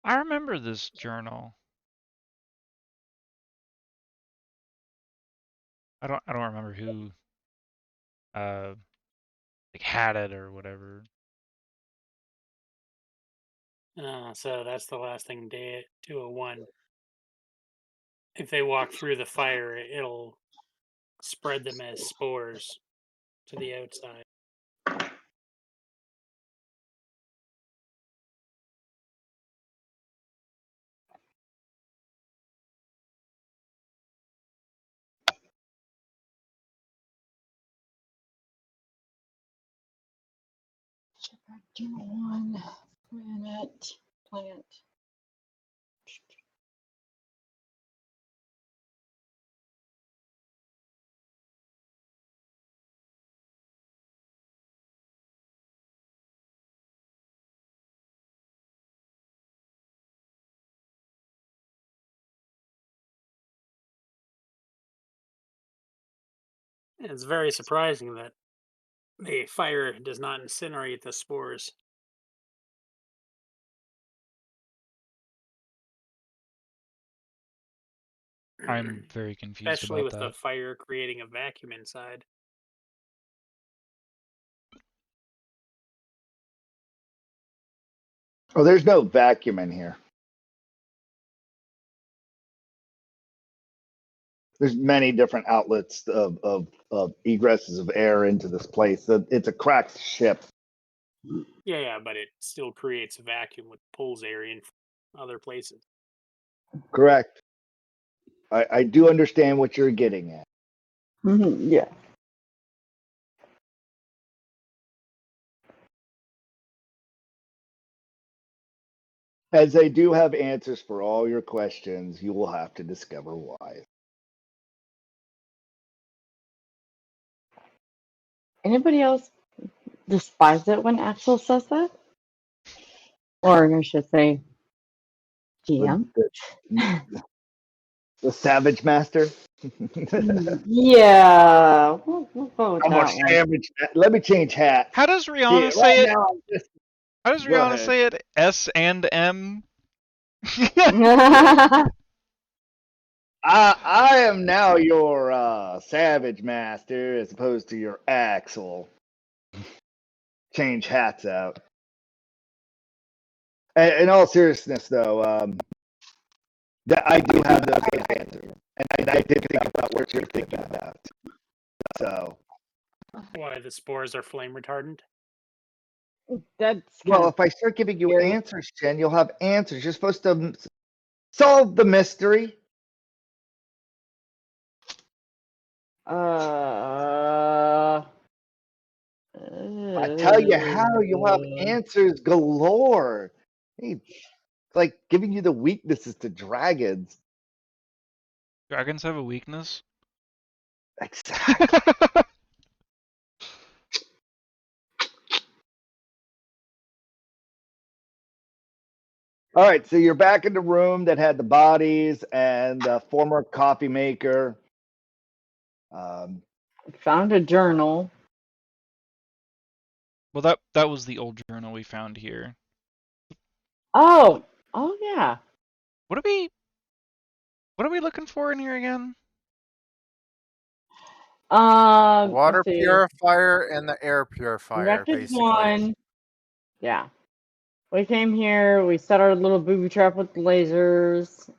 I remember this journal. I don't remember who like had it or whatever. So that's the last thing 201. If they walk through the fire, it'll spread them as spores to the outside. One plant. It's very surprising that the fire does not incinerate the spores. I'm very confused Especially about with the that. fire creating a vacuum inside. Oh, there's no vacuum in here. There's many different outlets of egresses of air into this place. It's a cracked ship. Yeah, but it still creates a vacuum which pulls air in from other places. Correct. I do understand what you're getting at. Yeah. As I do have answers for all your questions, you will have to discover why. Anybody else despise it when Axel says that? Or I should say, GM? The Savage Master? Yeah. We'll go with I'm a that one. savage. Let me change hats. How does See, Rihanna say it? now I'm just, How does go Rihanna ahead. say it? S and M. I am now your Savage Master as opposed to your Axel. Change hats out. In all seriousness, though, that I do have those answers, and I did think about what you're thinking about. So, Why the spores are flame retardant? That's well, kind if I start giving you scary. answers, Jen, you'll have answers. You're supposed to solve the mystery. I tell you how, you'll have answers galore. Hey, it's like giving you the weaknesses to dragons. Dragons have a weakness. Exactly. All right, so you're back in the room that had the bodies and the former coffee maker. Found a journal. Well, that was the old journal we found here. Oh yeah. What are we looking for in here again? Water Let's see. purifier and the air purifier, Record basically. one. Yeah. We came here, we set our little booby trap with the lasers.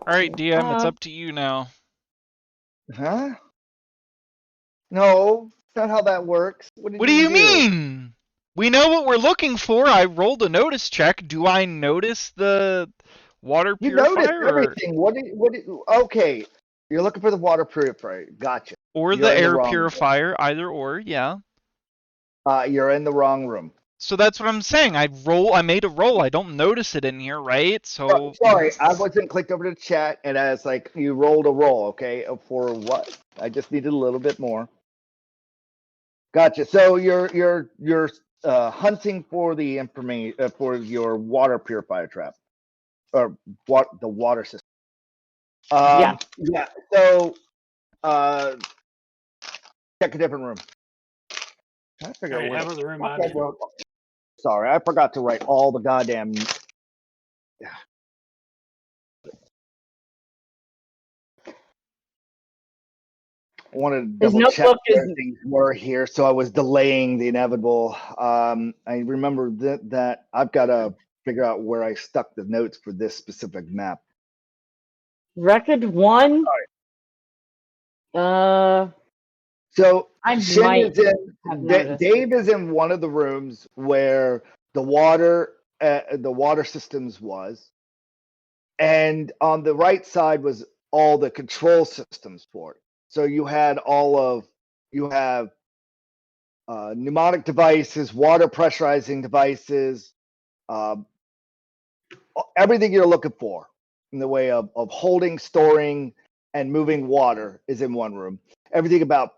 All right, DM, it's up to you now. Huh? No, that's not how that works. What What do you mean? We know what we're looking for. I rolled a notice check. Do I notice the water You noticed purifier everything. Okay, you're looking for the water purifier. Gotcha. or You're the in the air wrong room. purifier? Either or, yeah. You're in the wrong room. So that's what I'm saying. I made a roll. I don't notice it in here, right? So sorry, I wasn't clicked over to chat, and as like you rolled a roll. Okay, for what? I just needed a little bit more. Gotcha. So you're hunting for the information for your water purifier trap, or what the water system. Yeah. Yeah. So check a different room. I figure All right, out how what about the room fuck I'm I in? wrote. Sorry, I forgot to write all the goddamn. I wanted to His double check notebook where is things were here, so I was delaying the inevitable. I remember that I've got to figure out where I stuck the notes for this specific map. record 1. So I Shin might is have in. noticed. Dave is in one of the rooms where the water systems was, and on the right side was all the control systems for it. So you have pneumatic devices, water pressurizing devices, um, everything you're looking for in the way of holding, storing, and moving water is in one room. Everything about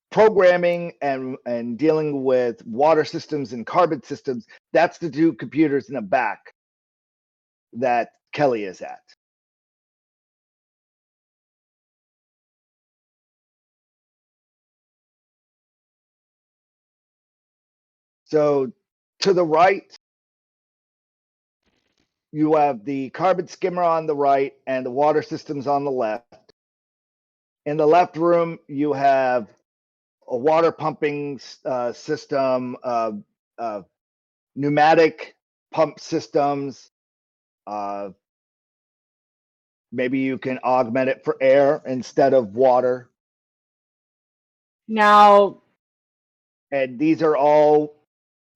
programming and dealing with water systems and carbon systems, that's the two computers in the back that Kelly is at. So to the right, you have the carbon skimmer on the right and the water systems on the left. In the left room, you have a water pumping system, pneumatic pump systems. Maybe you can augment it for air instead of water. Now, And these are all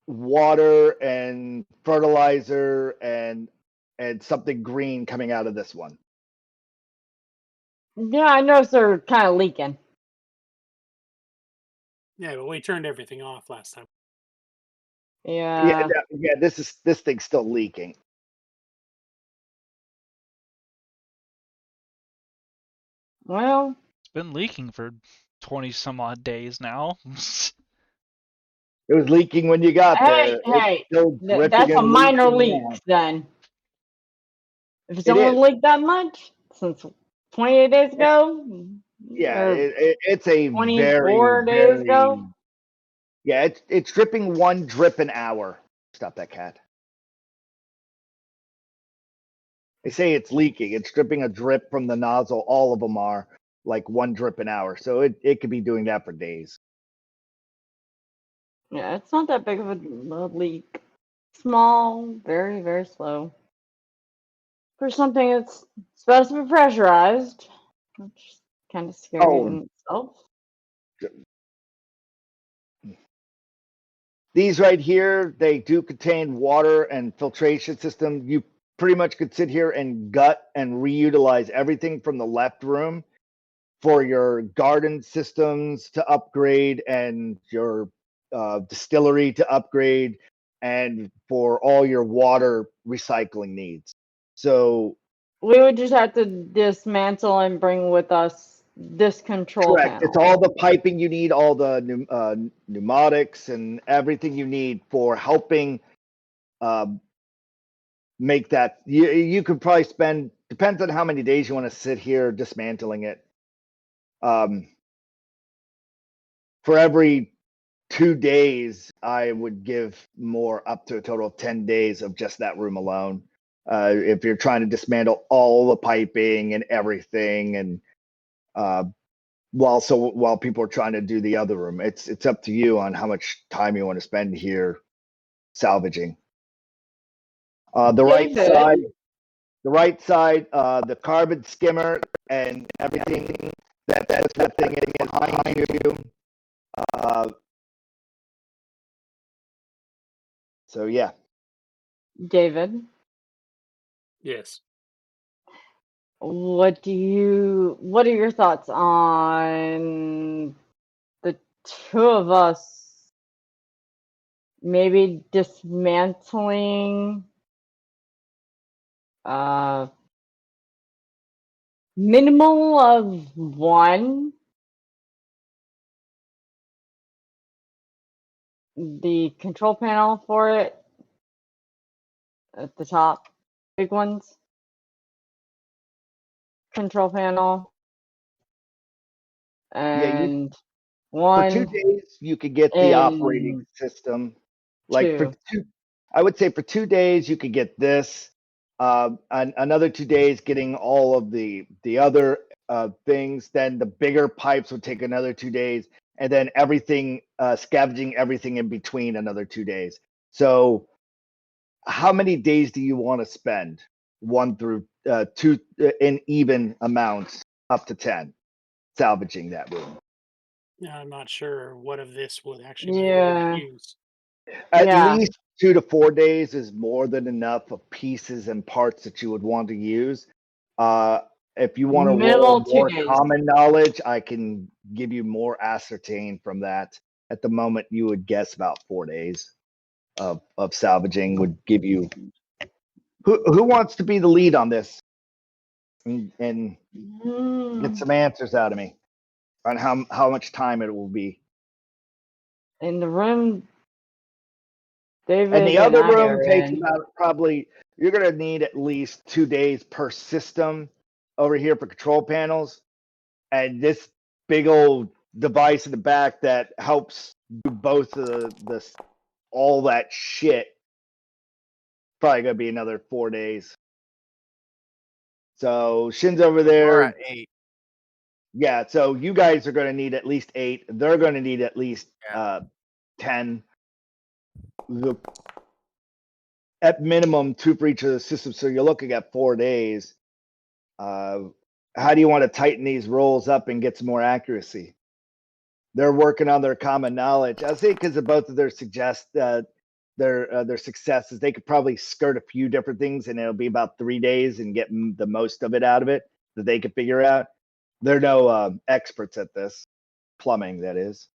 water and fertilizer and something green coming out of this one. yeah, I noticed they're kind of leaking. Yeah, but we turned everything off last time. Yeah. Yeah. This thing's still leaking. Well, It's been leaking for 20 some odd days now. It was leaking when you got hey, there. It's hey, still dripping that's a and minor leaking leak now. then. If it's It only is. leaked that much since 28 days ago, Yeah, or it's a 24 days ago. yeah. It's dripping one drip an hour. Stop that cat. They say it's leaking. It's dripping a drip from the nozzle. All of them are like one drip an hour. So it could be doing that for days. Yeah, it's not that big of a leak. Small, very, very slow. For something that's supposed to be pressurized, which is kind of scary Oh, in itself. these right here, they do contain water and filtration system. You pretty much could sit here and gut and reutilize everything from the left room for your garden systems to upgrade and your distillery to upgrade and for all your water recycling needs. So We would just have to dismantle and bring with us this control correct. It's panel. all the piping you need, all the pneumatics and everything you need for helping make that. You could probably spend, depends on how many days you want to sit here dismantling it. For every 2 days, I would give more up to a total of 10 days of just that room alone. If you're trying to dismantle all the piping and everything, and while people are trying to do the other room, it's up to you on how much time you want to spend here salvaging. The right David, side, the carbon skimmer and everything that thing is behind you. So yeah. David, Yes. what are your thoughts on the two of us maybe dismantling minimal of one, the control panel for it at the top, big ones, control panel, Yeah, you and For 2 1 days, you could get the operating and system. Like for 2. I would say for 2 days you could get this. Another 2 days getting all of the other things. Then the bigger pipes would take another 2 days, and then everything scavenging everything in between another 2 days. So, how many days do you want to spend? 1 through 2 in even amounts up to 10 salvaging that room. I'm not sure what of this would actually be able to Yeah. use. At Yeah. least 2 to 4 days is more than enough of pieces and parts that you would want to use. If you want to roll Minimal 2 more days. common knowledge, I can give you more ascertain from that. At the moment, you would guess about 4 days of salvaging would give you. Who wants to be the lead on this and get some answers out of me on how much time it will be? In the room And David the and other I room are takes in. about probably, you're going to need at least 2 days per system over here for control panels. And this big old device in the back that helps do both of the all that shit, probably going to be another 4 days. So Shin's over We're there. at 8. Yeah, so you guys are going to need at least 8. They're going to need at least 10. At minimum 2 for each of the systems. So you're looking at 4 days. How do you want to tighten these rolls up and get some more accuracy? They're working on their common knowledge. I say because of both of their their successes, they could probably skirt a few different things, and it'll be about 3 days and get the most of it out of it that they could figure out. They're no experts at this plumbing, that is.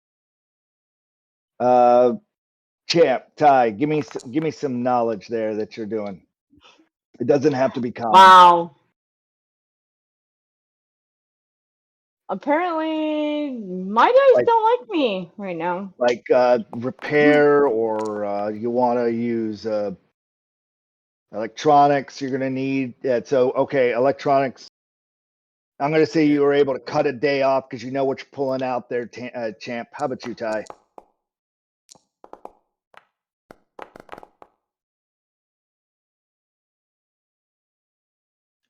Champ, Ty, give me some knowledge there that you're doing. It doesn't have to be common. Wow. Apparently, my dice don't like me right now. Like repair, or you want to use electronics. You're going to need so okay, electronics. I'm going to say you were able to cut a day off because you know what you're pulling out there, champ. How about you, Ty?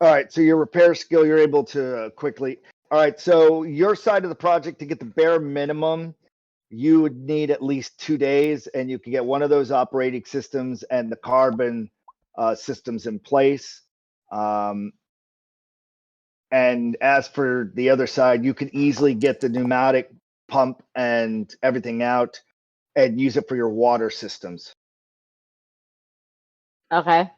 All right, so your repair skill, you're able to quickly. All right, so your side of the project, to get the bare minimum, you would need at least 2 days, and you can get one of those operating systems and the carbon systems in place. And as for the other side, you could easily get the pneumatic pump and everything out and use it for your water systems. Okay.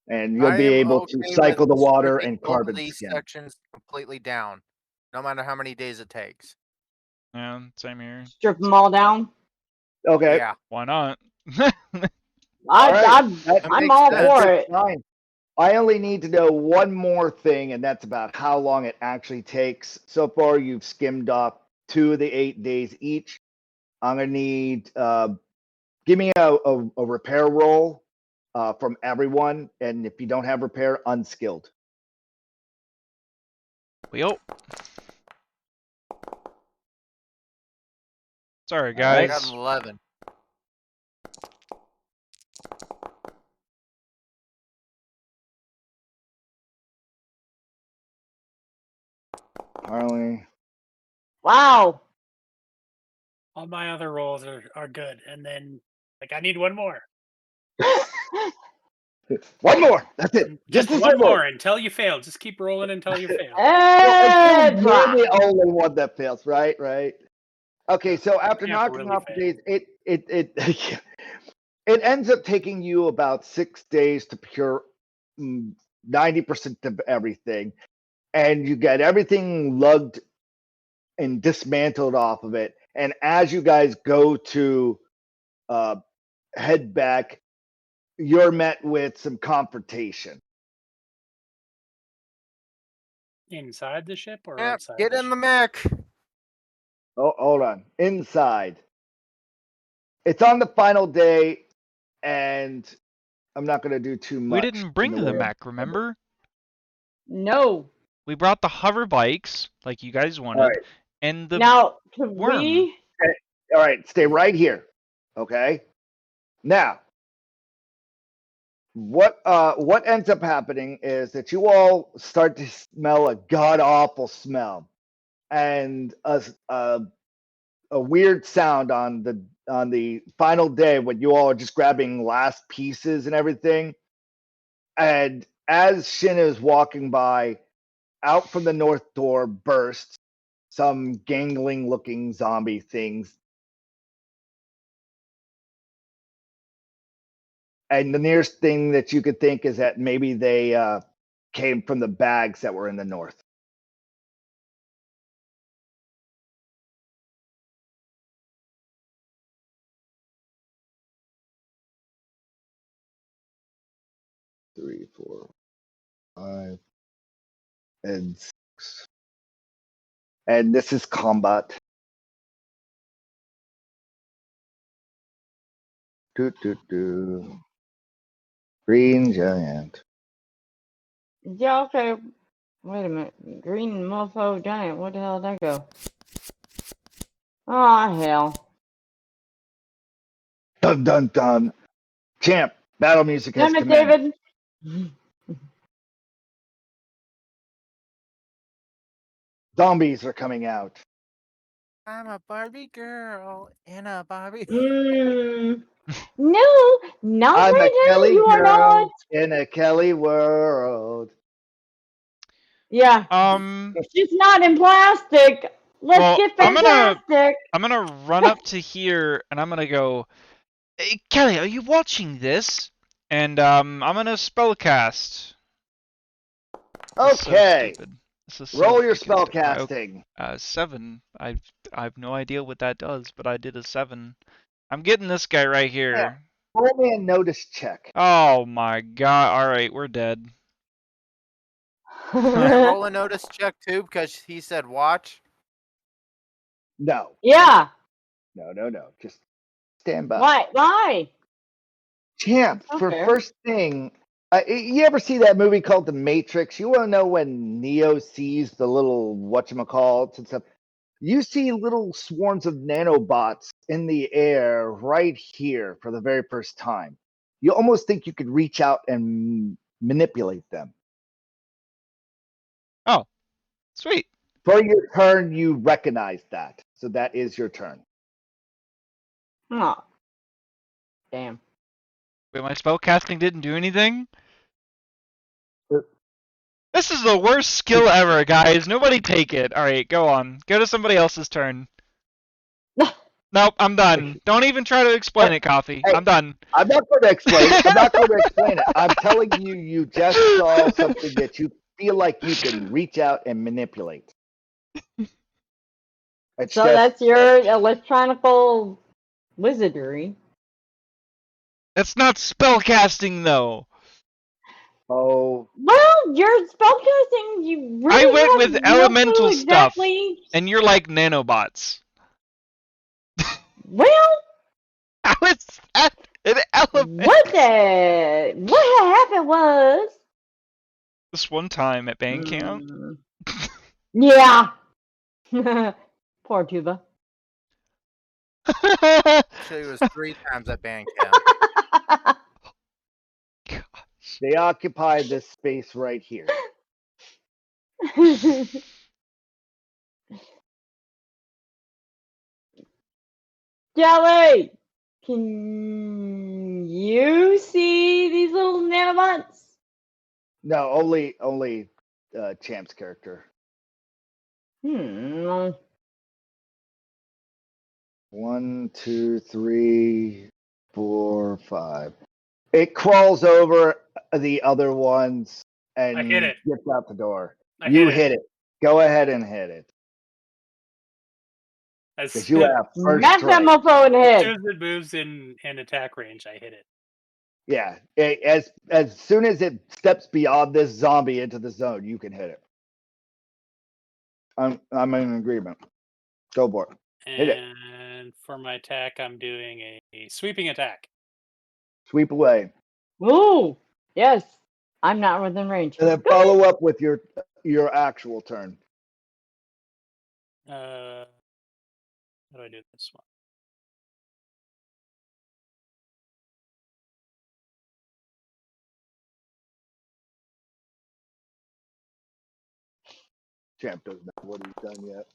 And you'll I be am able to okay cycle the with water stripping and both of carbon these skin. sections completely down, no matter how many days it takes. Yeah, same here. Strip them all down. Okay. Yeah, Why not? All right. I'm makes all sense. for it. Fine. I only need to know one more thing, and that's about how long it actually takes. So far, you've skimmed off 2 of the 8 days each. I'm gonna need give me a repair roll from everyone, and if you don't have repair, unskilled. Yo. Sorry, All right. I got guys. an 11. Harley. Wow. All my other rolls are good, and then like I need one more. One more. That's it. Just this one more until you fail. Just keep rolling until you fail. Well, It's you're the only one that fails, right? Right. Okay, so after You have to knocking really off the fail. days, it ends up taking you about 6 days to procure 90% of everything, and you get everything lugged and dismantled off of it. And as you guys go to head back, you're met with some confrontation. Inside the ship or Yeah, outside? get the in the ship? mech. Oh, hold on. Inside. It's on the final day, and I'm not going to do too much. We didn't bring the mech, remember? No. We brought the hover bikes, like you guys wanted, All right. and the Now, can worm. we? All right, stay right here. Okay. Now, what ends up happening is that you all start to smell a god awful smell, and a weird sound on the final day when you all are just grabbing last pieces and everything. And as Shin is walking by, out from the north door bursts some gangling looking zombie things. And the nearest thing that you could think is that maybe they came from the bags that were in the north. Three, four, five, and six. And this is combat. Green giant. Yeah, okay. Wait a minute. Green mofo giant. Where the hell did that go? Oh, hell. Dun dun dun. Champ, battle music has Damn it, commenced. David. Zombies are coming out. I'm a Barbie girl in a Barbie. No, not I'm a right now. Kelly You are not. girl in a Kelly world. Yeah. She's not in plastic. Let's Well, get I'm fantastic. gonna run up to here and I'm gonna go, hey, Kelly, are you watching this? And I'm gonna spellcast. This is so Okay. stupid. This is Roll so your freaking spell stupid. casting. 7. I've no idea what that does, but I did a 7. I'm getting this guy right here. Roll me a notice check. Oh my god! All right, we're dead. Can I roll a notice check too because he said watch? No. Yeah. No. Just stand by. Why? Champ, for Okay. first thing, you ever see that movie called The Matrix? You want to know when Neo sees the little whatchamacallits and stuff? You see little swarms of nanobots in the air right here for the very first time. You almost think you could reach out and manipulate them. Oh, sweet. For your turn, you recognize that. So that is your turn. Oh. Damn. Wait, my spellcasting didn't do anything? Uh, This is the worst skill ever, guys. Nobody take it. Alright, go on. Go to somebody else's turn. Nope, I'm done. Don't even try to explain it, Coffee. Hey, I'm done. I'm not going to explain it. I'm not going to explain it. I'm telling you, you just saw something that you feel like you can reach out and manipulate. It's So just, that's your electronical wizardry. That's not spellcasting, though. oh, Well, your spellcasting, you really I went have with no elemental clue stuff, exactly. and you're like nanobots. Well, How is that an element? what happened was. This one time at band camp. Yeah. Poor Tuba. Actually, it was 3 times at band camp. they occupy this space right here. Jelly, can you see these little nanobots? No, only Champ's character. 1, 2, 3, 4, 5. It crawls over the other ones and I hit it. gets out the door. I You hit it. hit it. Go ahead and hit it. As Because you have first Smack that strike. mofo in the soon head. as it moves in attack range, I hit it. Yeah. As soon as it steps beyond this zombie into the zone, you can hit it. I'm in agreement. Go for it. Hit it. And for my attack, I'm doing a sweeping attack. Sweep away. Ooh, yes. I'm not within range. And then Go ahead. follow up with your actual turn. How do I do this one? Champ doesn't know what he's done yet.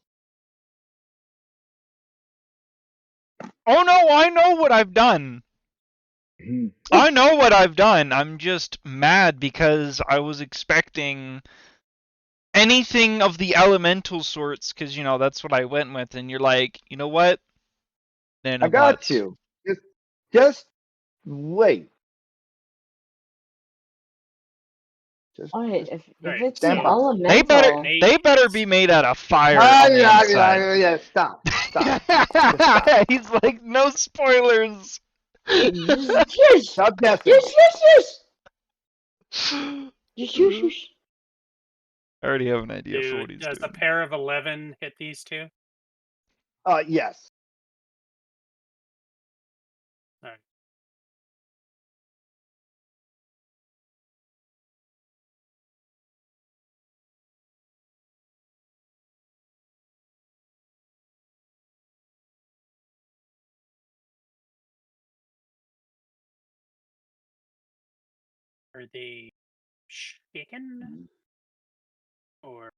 Oh no, I know what I've done. I know what I've done. I'm just mad because I was expecting anything of the elemental sorts, because you know that's what I went with, and you're like, you know what? I got you. Just wait. Just, Alright, just if Alright, it's stand an by. elemental, They better be made out of fire Ah, on the yeah, inside. yeah, stop. Stop. He's like, no spoilers. Shush! Stop guessing. Shush! I already have an idea for what he's does a doing. pair of 11 hit these two? Yes. Alright. Are they shaken or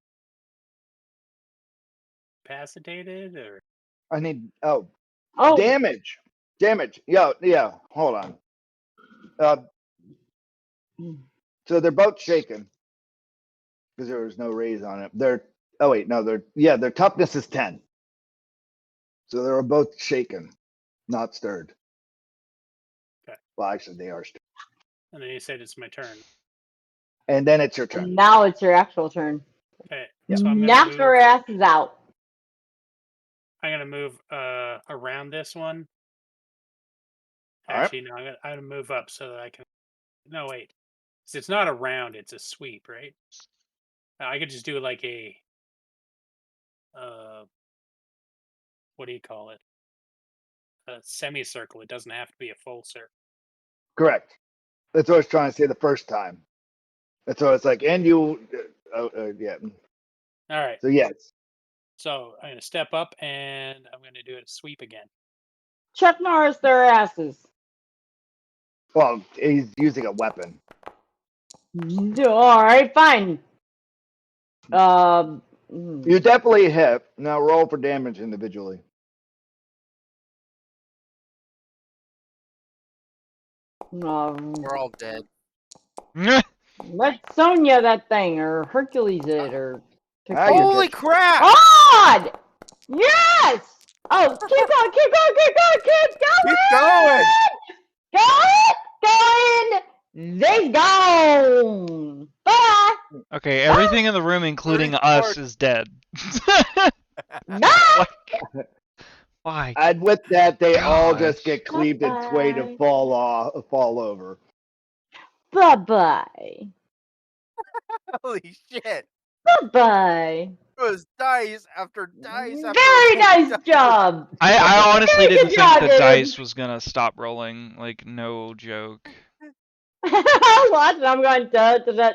incapacitated or? I need. Oh, Damage. Yeah. Hold on. So they're both shaken because there was no raise on it. Their toughness is 10. So they were both shaken, not stirred. Okay. Well, actually, they are stirred. And then you said it's my turn. And then it's your turn. and now it's your actual turn. Okay. Yeah. So I'm gonna Knock move. her asses out. I'm gonna move around this one. All right. Actually, no, I'm gonna move up so that I can. No, wait. It's not a round; it's a sweep, right? I could just do like a. What do you call it? A semicircle. It doesn't have to be a full circle. Correct. That's what I was trying to say the first time. That's what it's like. And you, yeah. All right. So yes. So I'm gonna step up and I'm gonna do a sweep again. Chuck Norris their asses. Well, he's using a weapon. Alright, fine. You definitely hit. Now roll for damage individually. We're all dead. Let Sonya that thing, or Hercules it, or. Ah, you're Holy good. crap! God! Yes! Oh, keep going! They gone! Bye! Okay, everything in the room, including us, is dead. Bye! Why? And with that, they all just Gosh. get cleaved and swayed and fall over. Bye-bye. Holy shit! Bye-bye. It was dice after dice after Very nice job! I honestly Very didn't good think job, the David. dice was gonna stop rolling. Like, no joke. Watch it, I'm going da-da-da.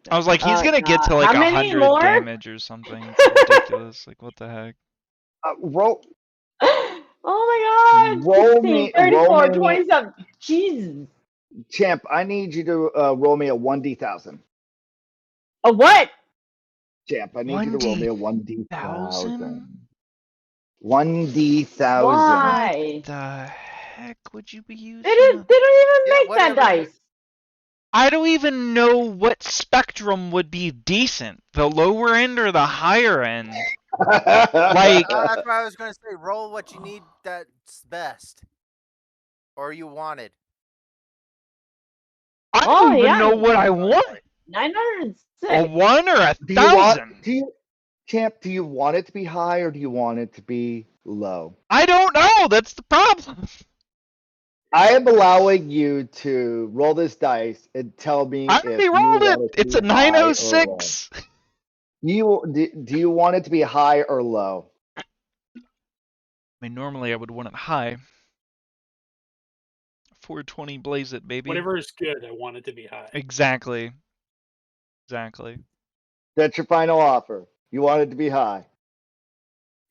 I was like, he's gonna get to like how many 100 more? damage or something. It's ridiculous. Like, what the heck? Roll. Oh my god! Roll 16, me- 34, roll me- 27. Jesus. Champ, I need you to roll me a 1d1000. A what? Champ, I need you to roll me a 1d1000. 1,000? 1d1000. Why? What the heck would you be using? They don't even make that whatever. dice. I don't even know what spectrum would be decent. The lower end or the higher end? Like, That's what I was gonna say. Roll what you need that's best, or you wanted. I don't even know what I want. 906. A 1 or a do you want? 1,000? Champ, do you want it to be high or do you want it to be low? I don't know. That's the problem. I am allowing you to roll this dice and tell me I if already you rolled want it. it to It's a be high or low. 906. Do you want it to be high or low? I mean, normally I would want it high. 420 blaze it, baby. Whatever is good, I want it to be high. Exactly. That's your final offer. You want it to be high.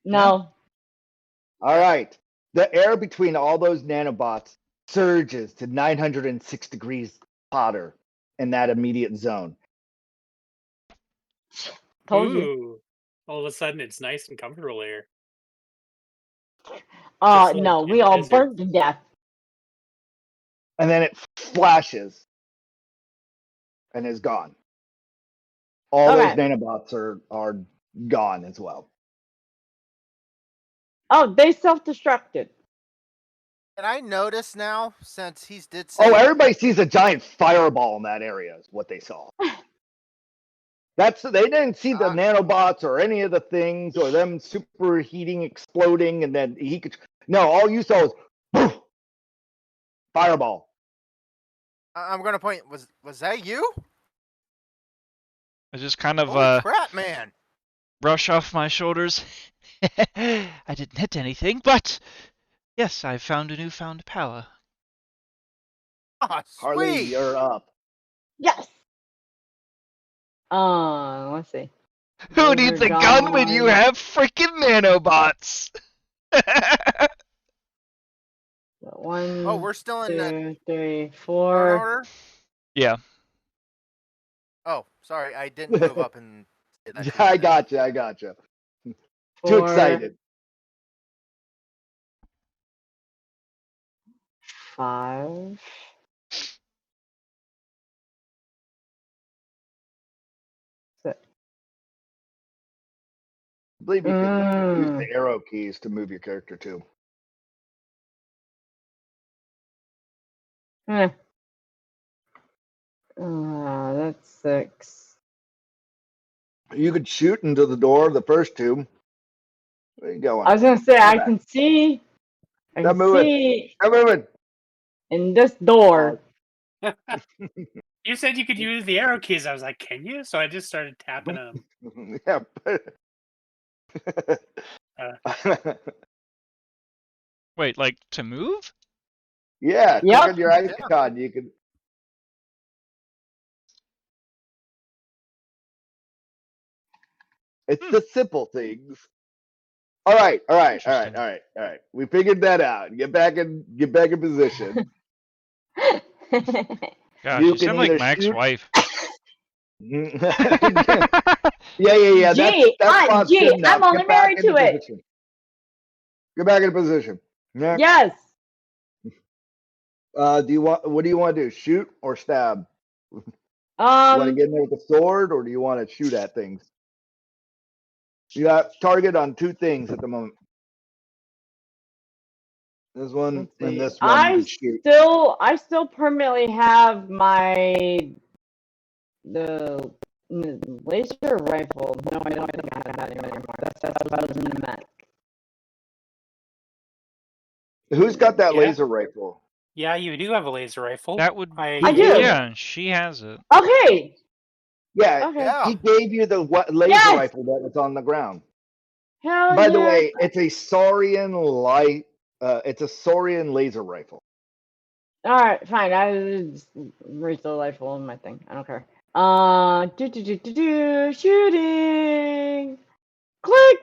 No. All right. The air between all those nanobots surges to 906 degrees hotter in that immediate zone. Told you. Ooh. All of a sudden, it's nice and comfortable here. Just like No, in we the all desert. burned to death. And then it flashes and is gone. All those Okay. nanobots are gone as well. Oh, they self-destructed. And I notice now, since he did say, Oh, everybody sees a giant fireball in that area is what they saw. They didn't see the nanobots or any of the things or them superheating, exploding, and then he could. No, all you saw was poof, fireball. I'm gonna point. Was that you? I just kind of Holy crap, man! brush off my shoulders. I didn't hit anything, but yes, I found a newfound power. Oh, Harley, sweet. you're up. Yes. Let's see. Who Those needs are a gun when you gone. have freaking nanobots? One, Oh, we're still in the 2, 3, turn 4. order. Yeah. Oh, sorry, I didn't move up and. say that to you I then. gotcha. Too 4, excited. 5. I believe you could use the arrow keys to move your character too. That's 6. You could shoot into the door, the first two. Where are you going? I was gonna say Go I back. can see. I Stop can moving. see Stop moving. in this door. You said you could use the arrow keys. I was like, can you? So I just started tapping them. Yeah. Wait, like to move? Yeah, Yep. click on your icon. You can. It's the simple things. All right. Interesting. We figured that out. Get back in position. Gosh, You you can sound like either my shoot. ex-wife. Yeah. Gee, That's gee, good enough. I'm only Get back married into to it. position. Get back into position. Yeah. Yes. What do you want to do? Shoot or stab? You want to get in there with a sword, or do you want to shoot at things? You got target on two things at the moment. This one and this one you can shoot. I still permanently have the laser rifle. No, I don't think I have that anymore. That's what I was in the Mech. Who's got that Yeah. laser rifle? Yeah, you do have a laser rifle. That would. I do. Yeah, she has it. Okay. Yeah, Okay. Yeah. he gave you the laser Yes! rifle that was on the ground. Hell By yeah. the way, it's a Saurian light. It's a Saurian laser rifle. All right, fine. I just raise the rifle on my thing. I don't care. Shooting. Click.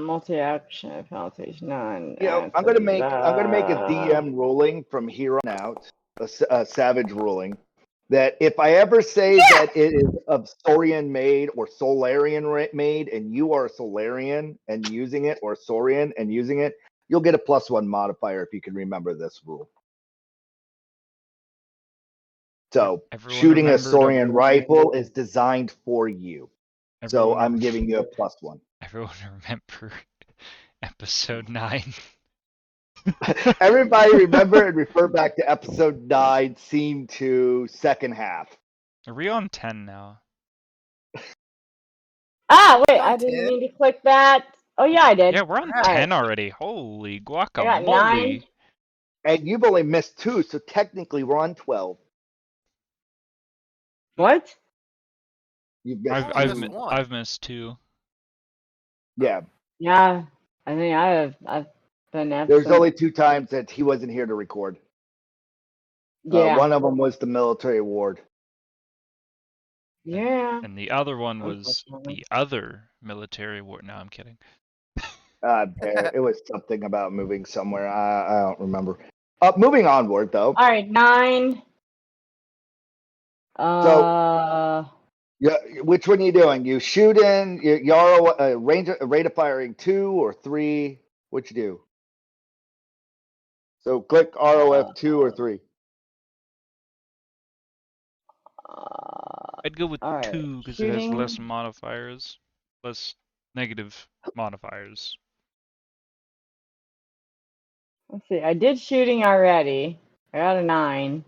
Multi-action penalties none. I'm gonna make a DM ruling from here on out, a savage ruling, that if I ever say that it is of Saurian made or Solarian made, and you are a Solarian and using it, or Saurian and using it, you'll get a +1 modifier if you can remember this rule. So Everyone shooting a remembered Saurian rifle is designed for you. So Everyone- I'm giving you a +1. Everyone remember episode 9. Everybody remember and refer back to episode 9, scene 2, second half. Are we on 10 now? Wait, I didn't mean to click that. Oh yeah, I did. Yeah, we're on All 10 already. Holy got guacamole. 9. And you've only missed 2, so technically we're on 12. What? You've missed I've 2. I've missed 2. Yeah. Yeah, I think I've been absent. There's only 2 times that he wasn't here to record. Yeah. One of them was the military award. Yeah. And the other one was Unfortunately. the other military war. No, I'm kidding. It was something about moving somewhere. I don't remember. Moving onward, though. All right, 9. Yeah, which one are you doing? You shooting? You are rate of firing 2 or 3? What you do? So click ROF 2 or 3. I'd go with all right, 2 because it has less modifiers, less negative modifiers. Let's see. I did shooting already. I got a 9.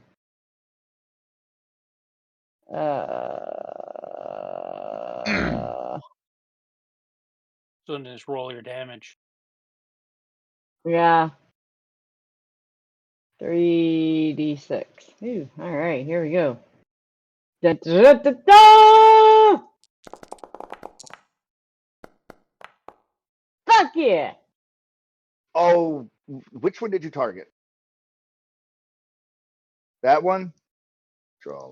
So just roll your damage. Yeah. 3d6. Ooh, all right, here we go. Da, da, da, da! Fuck yeah! Oh, which one did you target? That one? Draw.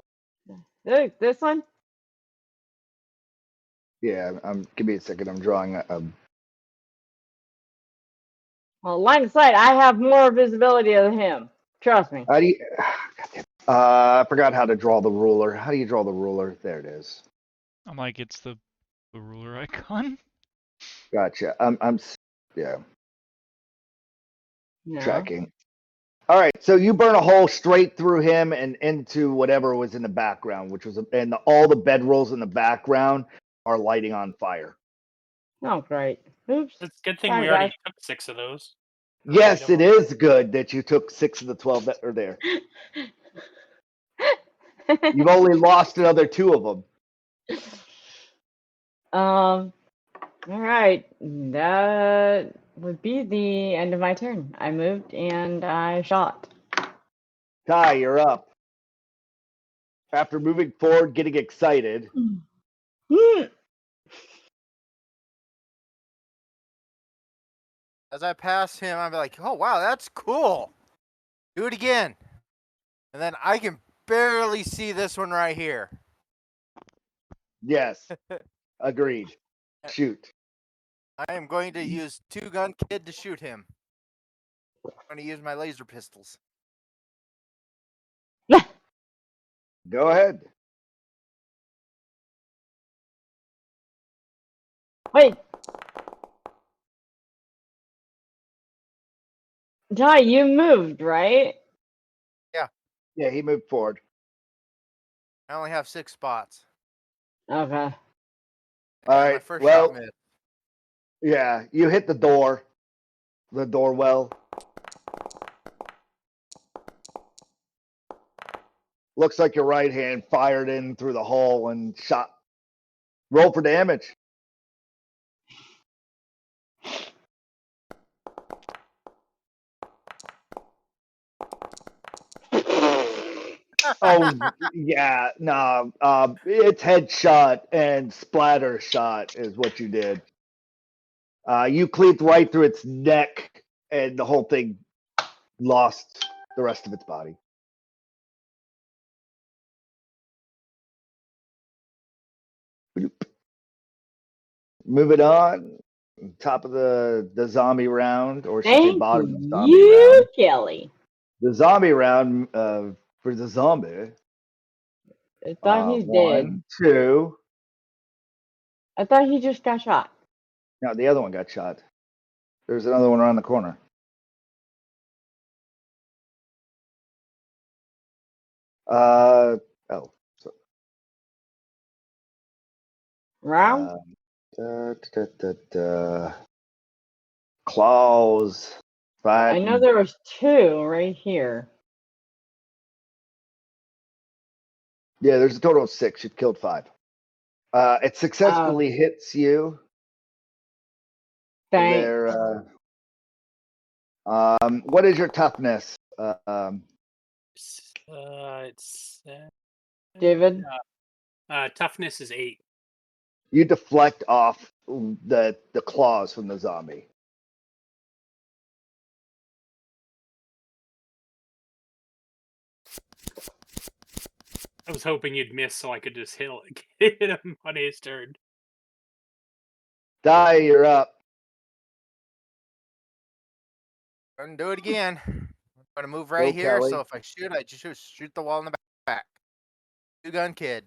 Look, this one? Yeah, give me a second. I'm drawing a Well, line of sight, I have more visibility than him. Trust me. how do you, I forgot how to draw the ruler. How do you draw the ruler? There it is. I'm like, it's the ruler icon. Gotcha. Yeah, No. tracking. All right, so you burn a hole straight through him and into whatever was in the background, which was all the bedrolls in the background are lighting on fire. Oh, great. Oops. It's a good thing Sorry, we already guys. took 6 of those. Yes, it is good that you took 6 of the 12 that are there. You've only lost another 2 of them. All right. That would be the end of my turn. I moved and I shot. Ty, you're up. After moving forward, getting excited. As I pass him, I'm like, oh wow, that's cool. Do it again. And then I can barely see this one right here. Yes, agreed. Shoot. I am going to use 2-gun kid to shoot him. I'm going to use my laser pistols. Go ahead. Wait. Ty, you moved, right? Yeah, he moved forward. I only have 6 spots. Okay. All My right. first Well, shot missed. yeah, you hit the door well. Looks like your right hand fired in through the hole and shot. Roll for damage. Oh yeah, no. It's headshot and splatter shot is what you did. You cleaved right through its neck, and the whole thing lost the rest of its body. Moving on, top of the zombie round, or should I say Thank bottom of the zombie you, round. Kelly. The zombie round for the zombie. I thought he's dead. 1, 2. I thought he just got shot. No, the other one got shot. There's another one around the corner. Oh, so, Round? Claws. I know there was 2 right here. Yeah, there's a total of 6. You've killed 5. It successfully hits you. Thanks. There. What is your toughness? It's David? toughness is 8. You deflect off the claws from the zombie. I was hoping you'd miss so I could just hit him on his turn. Die, you're up. Gonna do it again. I'm gonna move right Go, here. Kelly. So if I shoot, I just shoot the wall in the back. 2-gun kid.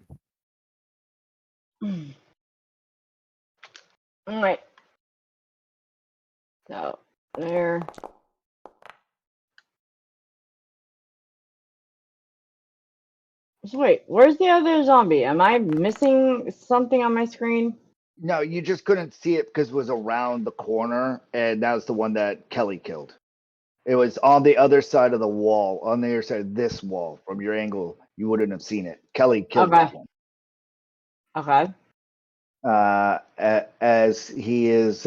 All right. So there. So wait, where's the other zombie? Am I missing something on my screen? No, you just couldn't see it because it was around the corner, and that was the one that Kelly killed. It was on the other side of the wall, on the other side of this wall. From your angle, you wouldn't have seen it. Kelly killed Okay. that one. Okay. As he is,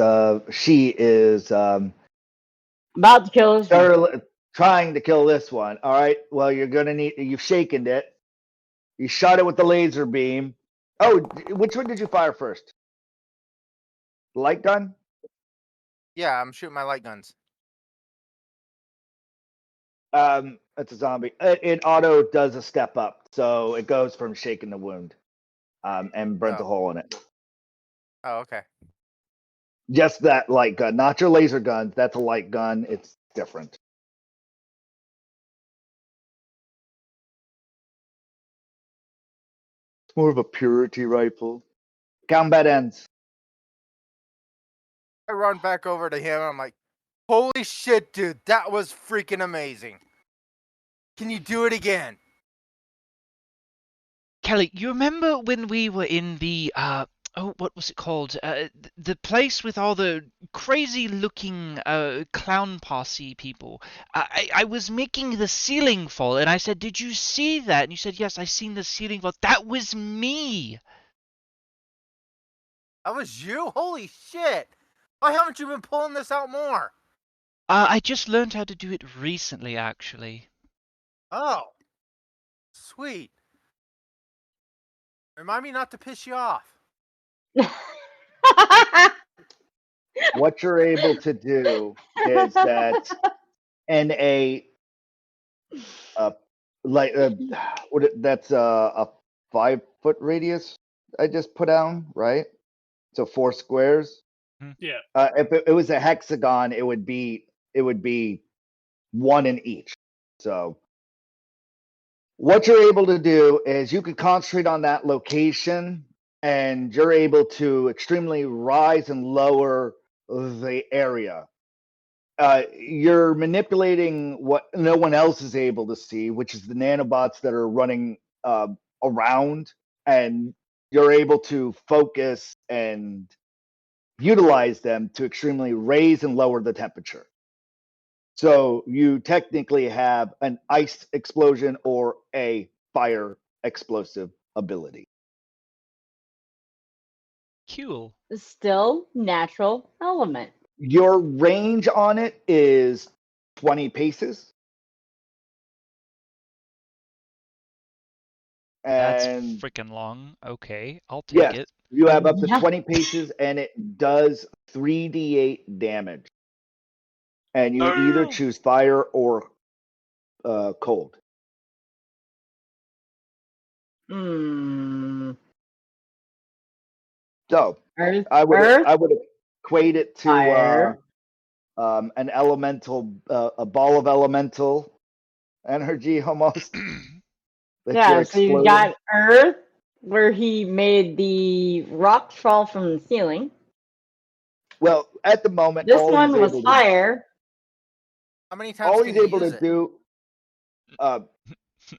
she is About to kill this one. trying to kill this one. All right. Well, you're gonna need. You've shaken it. You shot it with the laser beam. Oh, which one did you fire first? The light gun? Yeah, I'm shooting my light guns. That's a zombie. It auto does a step up, so it goes from shaking the wound, and burnt a hole in it. Oh, okay. Just that light gun, not your laser gun. That's a light gun. It's different. It's more of a purity rifle. Combat ends. I run back over to him. I'm like, holy shit, dude, that was freaking amazing. Can you do it again? Kelly, you remember when we were in the what was it called? The place with all the crazy-looking clown posse people. I was making the ceiling fall, and I said, "Did you see that?" And you said, "Yes, I seen the ceiling fall." That was me. That was you? Holy shit! Why haven't you been pulling this out more? I just learned how to do it recently, actually. Oh, sweet. Remind me not to piss you off. What you're able to do is that in a like that's a 5-foot radius I just put down, right? So 4 squares. Yeah. If it was a hexagon, it would be 1 in each. So what you're able to do is you can concentrate on that location, and you're able to extremely rise and lower the area. You're manipulating what no one else is able to see, which is the nanobots that are running around, and you're able to focus and utilize them to extremely raise and lower the temperature. So you technically have an ice explosion or a fire explosive ability. Cool. Still natural element. Your range on it is 20 paces. That's And freaking long. Okay, I'll take yes, it. you have up to Yeah. 20 paces, and it does 3d8 damage. And you either choose fire or cold. Hmm. So Earth. I Earth. would equate it to Fire. an elemental, a ball of elemental energy almost that you're Yeah. So you exploding. got Earth, where he made the rocks fall from the ceiling. Well, at the moment, This all one he's was able to fire. How many times all can he's you able use to it? do.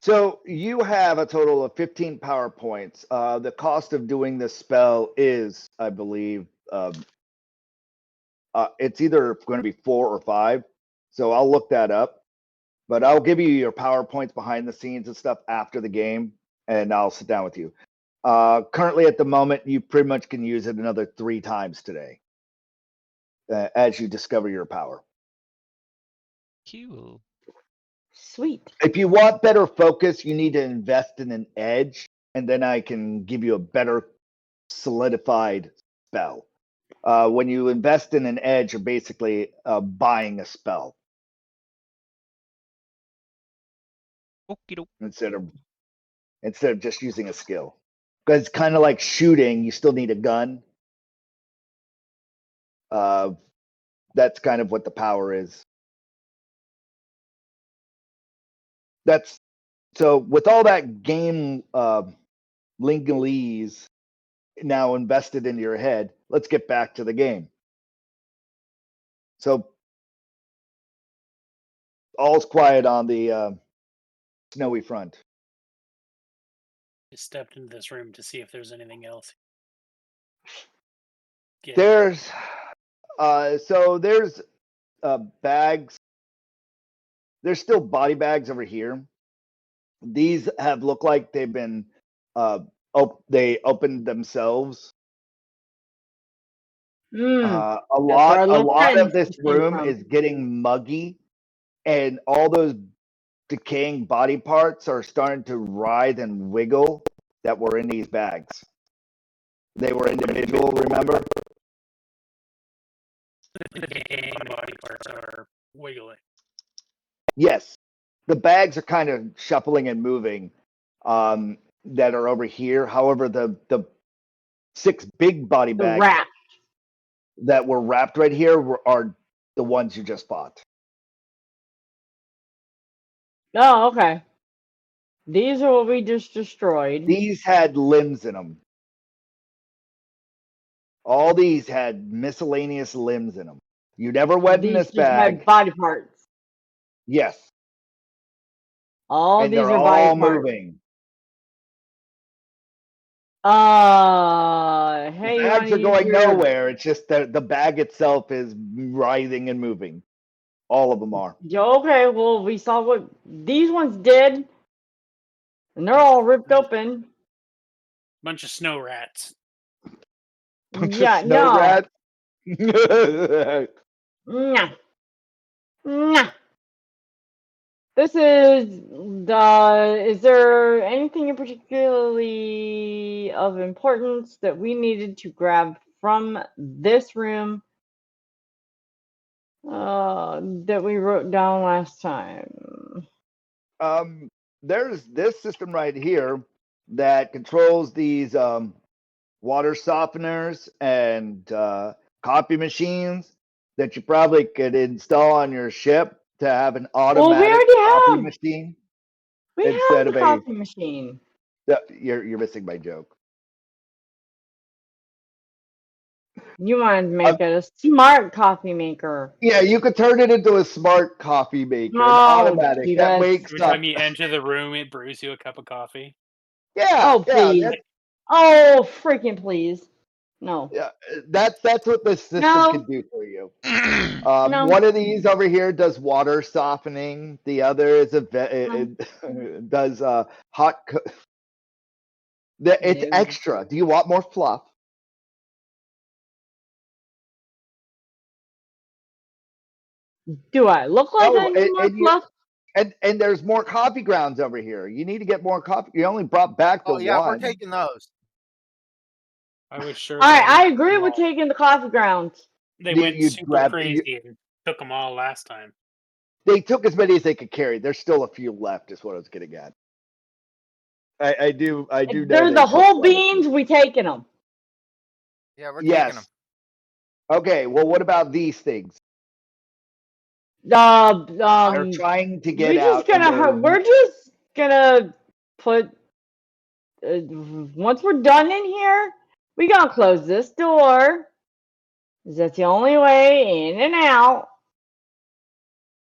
So you have a total of 15 power points. The cost of doing this spell is, I believe, it's either going to be 4 or 5. So I'll look that up. But I'll give you your power points behind the scenes and stuff after the game, and I'll sit down with you. Currently, at the moment, you pretty much can use it another 3 times today as you discover your power. Cool. Sweet. If you want better focus, you need to invest in an edge, and then I can give you a better solidified spell. When you invest in an edge, you're basically buying a spell Okie doke. instead of instead of just using a skill. Because it's kind of like shooting, you still need a gun. That's kind of what the power is. That's so with all that game legalese now invested into your head, let's get back to the game. So all's quiet on the snowy front. Just stepped into this room to see if there's anything else. There's there's bags. There's still body bags over here. These have looked like they've been they opened themselves. A lot of this room is getting muggy, and all those decaying body parts are starting to writhe and wiggle that were in these bags. They were individual, remember? The decaying body parts are wiggling. Yes. The bags are kind of shuffling and moving that are over here. However, the 6 big body bags that were wrapped right here are the ones you just fought. Oh, okay. These are what we just destroyed. These had limbs in them. All these had miscellaneous limbs in them. You never went in this bag. Had body parts. Yes. All and these they're are all body parts. moving. Hey, The bags are going nowhere. It's just that the bag itself is writhing and moving. All of them are. Okay, well, we saw what these ones did, and they're all ripped open. Bunch of snow rats. Just snow rats? Nah. Nah. This is there anything in particularly of importance that we needed to grab from this room that we wrote down last time? There's this system right here that controls these water softeners and copy machines that you probably could install on your ship to have an automatic copy machine. We instead have the of copy machine. You're missing my joke. You want to make it a smart coffee maker. Yeah, you could turn it into a smart coffee maker, an automatic that wakes up. Every time you enter the room, it brews you a cup of coffee. Yeah. Oh, please. Oh, freaking please. No. Yeah, that's what this system can do for you. One of these over here does water softening. The other is it does hot. It's extra. Do you want more fluff? Do I look like I need more fluff? And there's more coffee grounds over here. You need to get more coffee. You only brought back the one. Yeah, we're taking those. I was sure. All right, I agree with taking the coffee grounds. They went super crazy and took them all last time. They took as many as they could carry. There's still a few left, is what I was getting at. I do know. They're the whole beans. We taking them. Yeah, we're taking them. Okay. Well, what about these things? They're trying to get out. We're just gonna put. Once we're done in here, we gonna close this door. That's the only way in and out.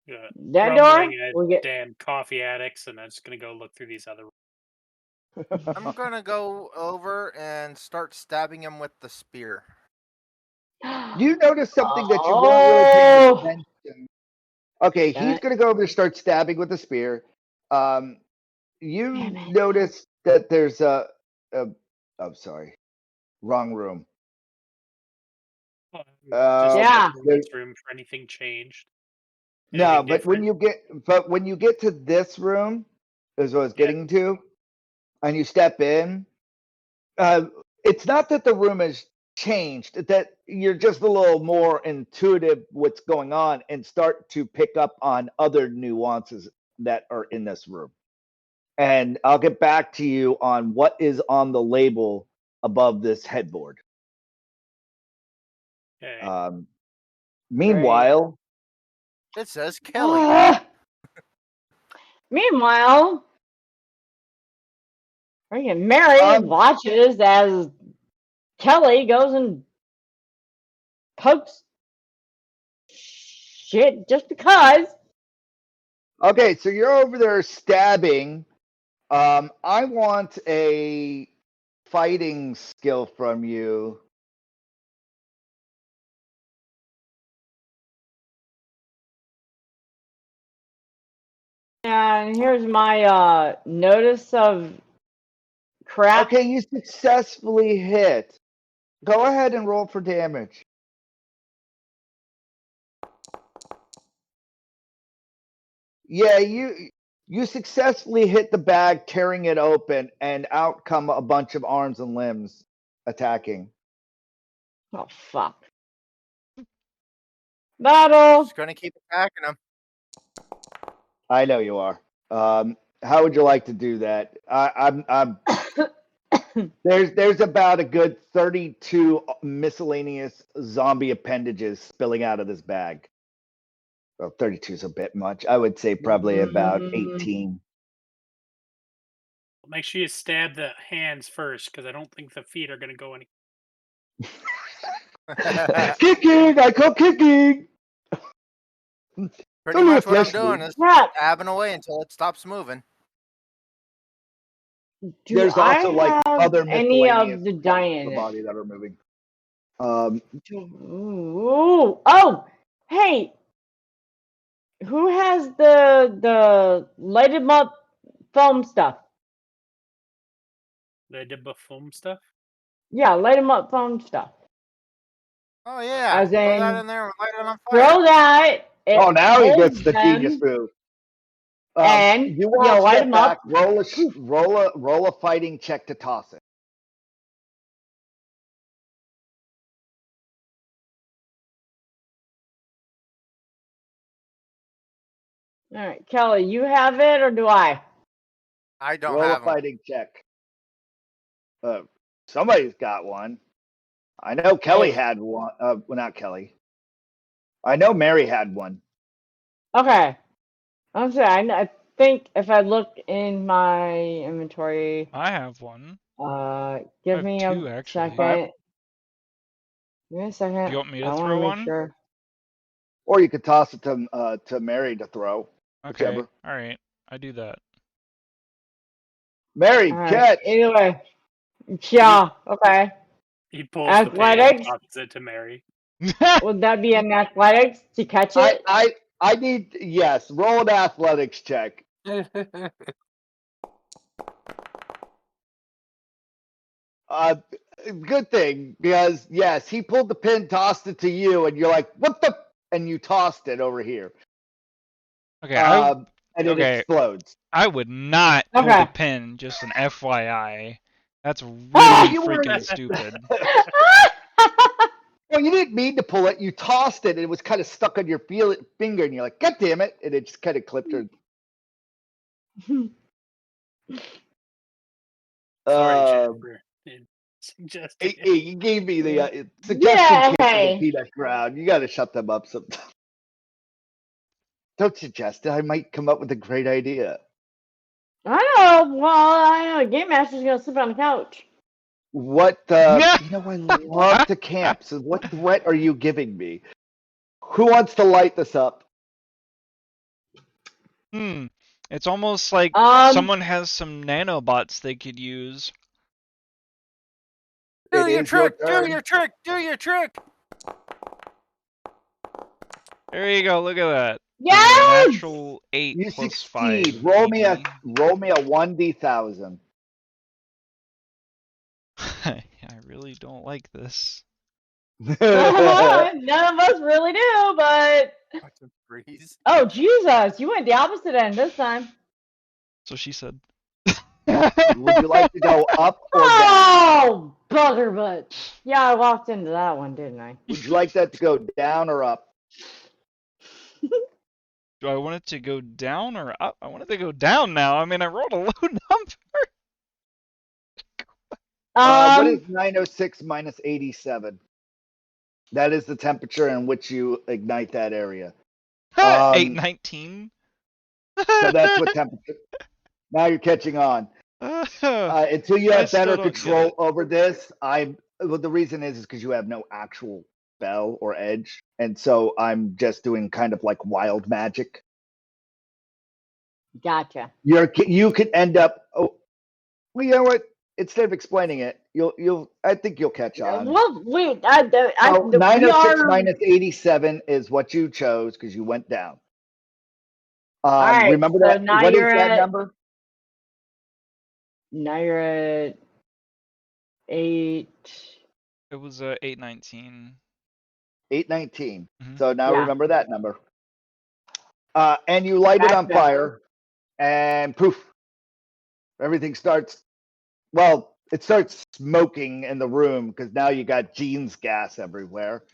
Yeah, that door. We get damn coffee addicts, and I'm just gonna go look through these other. I'm gonna go over and start stabbing him with the spear. You notice something that you weren't really paying attention. Okay, he's gonna go over and start stabbing with the spear. You notice that there's I'm sorry, wrong room. This room for anything changed. No, but when you get to this room, is what I was getting to, and you step in, it's not that the room has changed, that you're just a little more intuitive what's going on and start to pick up on other nuances that are in this room. and I'll get back to you on what is on the label above this headboard. Okay. Meanwhile, It says Kelly. Meanwhile, freaking Mary watches as Kelly goes and pokes shit just because. okay, so you're over there stabbing. I want a fighting skill from you. And here's my notice of crap. Okay, you successfully hit. Go ahead and roll for damage. Yeah, you successfully hit the bag, tearing it open, and out come a bunch of arms and limbs attacking. Oh fuck. Battle. Just gonna keep attacking them. I know you are. How would you like to do that? I'm there's about a good 32 miscellaneous zombie appendages spilling out of this bag. Well, 32 is a bit much. I would say probably about 18. Make sure you stab the hands first, because I don't think the feet are going to go any. Kicking! I go kicking! Pretty much what I'm doing is stabbing away until it stops moving. There's also like other any of miscellaneous the parts of dying the body that are moving. Ooh. Oh, hey, who has the light 'em up foam stuff? The foam stuff? Yeah, light 'em up foam stuff. Oh yeah, As throw that in, in there and light it on fire. throw that. Oh, now he gets the them, genius move. And you want to light step 'em back, up. roll a fighting check to toss it. All right, Kelly, you have it or do I? I don't roll have a fighting check. Somebody's got one. I know Kelly had one. Well, not Kelly. I know Mary had one. Okay. I'm sorry. I think if I look in my inventory, I have one. give me two, a actually. second. Give me a second. Do you want me to I want throw to make one? sure. Or you could toss it to Mary to throw. Okay. Whichever. All right. I do that. Mary, All right. catch. Either way. Yeah. Okay. He pulls Athletics. the tail and tosses it to Mary. Would that be an athletics to catch it? I need, yes, roll an athletics check. Good thing, because yes, he pulled the pin, tossed it to you, and you're like, what the? And you tossed it over here. Okay. And it explodes. I would not pull the pin, just an FYI. That's really freaking stupid. Well, you didn't mean to pull it. You tossed it, and it was kind of stuck on your finger, and you're like, God damn it. And it just kind of clipped her. Sorry, Jennifer. He gave me the suggestion for the peanut ground. You got to shut them up sometimes. Don't suggest it. I might come up with a great idea. I know. Well, I know. Game Master's gonna sleep on the couch. What? I love to camp. So, what threat are you giving me? Who wants to light this up? It's almost like someone has some nanobots they could use. Do your trick! Do your trick! Do your trick! There you go. Look at that. Yes! Natural 8 you plus succeed. 5. Roll me a 1d1000. I really don't like this. None of us really do, but. Oh Jesus! You went the opposite end this time. So she said. Would you like to go up or down? Oh, bugger butt. Yeah, I walked into that one, didn't I? Would you like that to go down or up? Do Do I want it to go down or up? I want it to go down now. I mean, I rolled a low number. What is 906 minus 87? That is the temperature in which you ignite that area. 819. So that's what temperature. Now you're catching on. Until you I have still better don't get control it. over this, well, the reason is because you have no actual spell or edge, and so I'm just doing kind of like wild magic. Gotcha. You could end up. Oh, well, you know what? Instead of explaining it, I think you'll catch on. Well, wait. So We 906 are. minus 87 is what you chose because you went down. All right. Remember So that? now What is you're that at. number? Now you're at 8. It was 819. 819. Mhm. So now Yeah. remember that number. And you light it on Gotcha. fire, and poof, everything starts. Well, it starts smoking in the room because now you got jeans gas everywhere.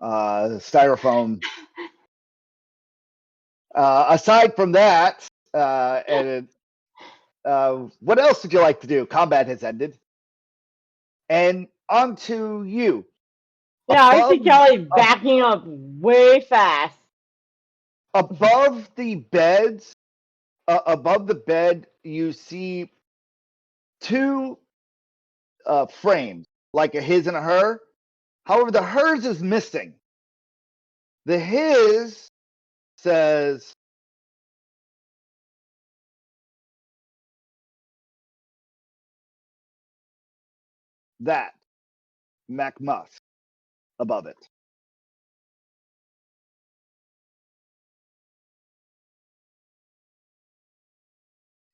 Styrofoam. Aside from that, what else would you like to do? Combat has ended, and on to you. Yeah, I see Above, Kelly backing up way fast. above the beds, above the bed, you see two frames, like a his and a her. However, the hers is missing. The his says that Mac Musk above it.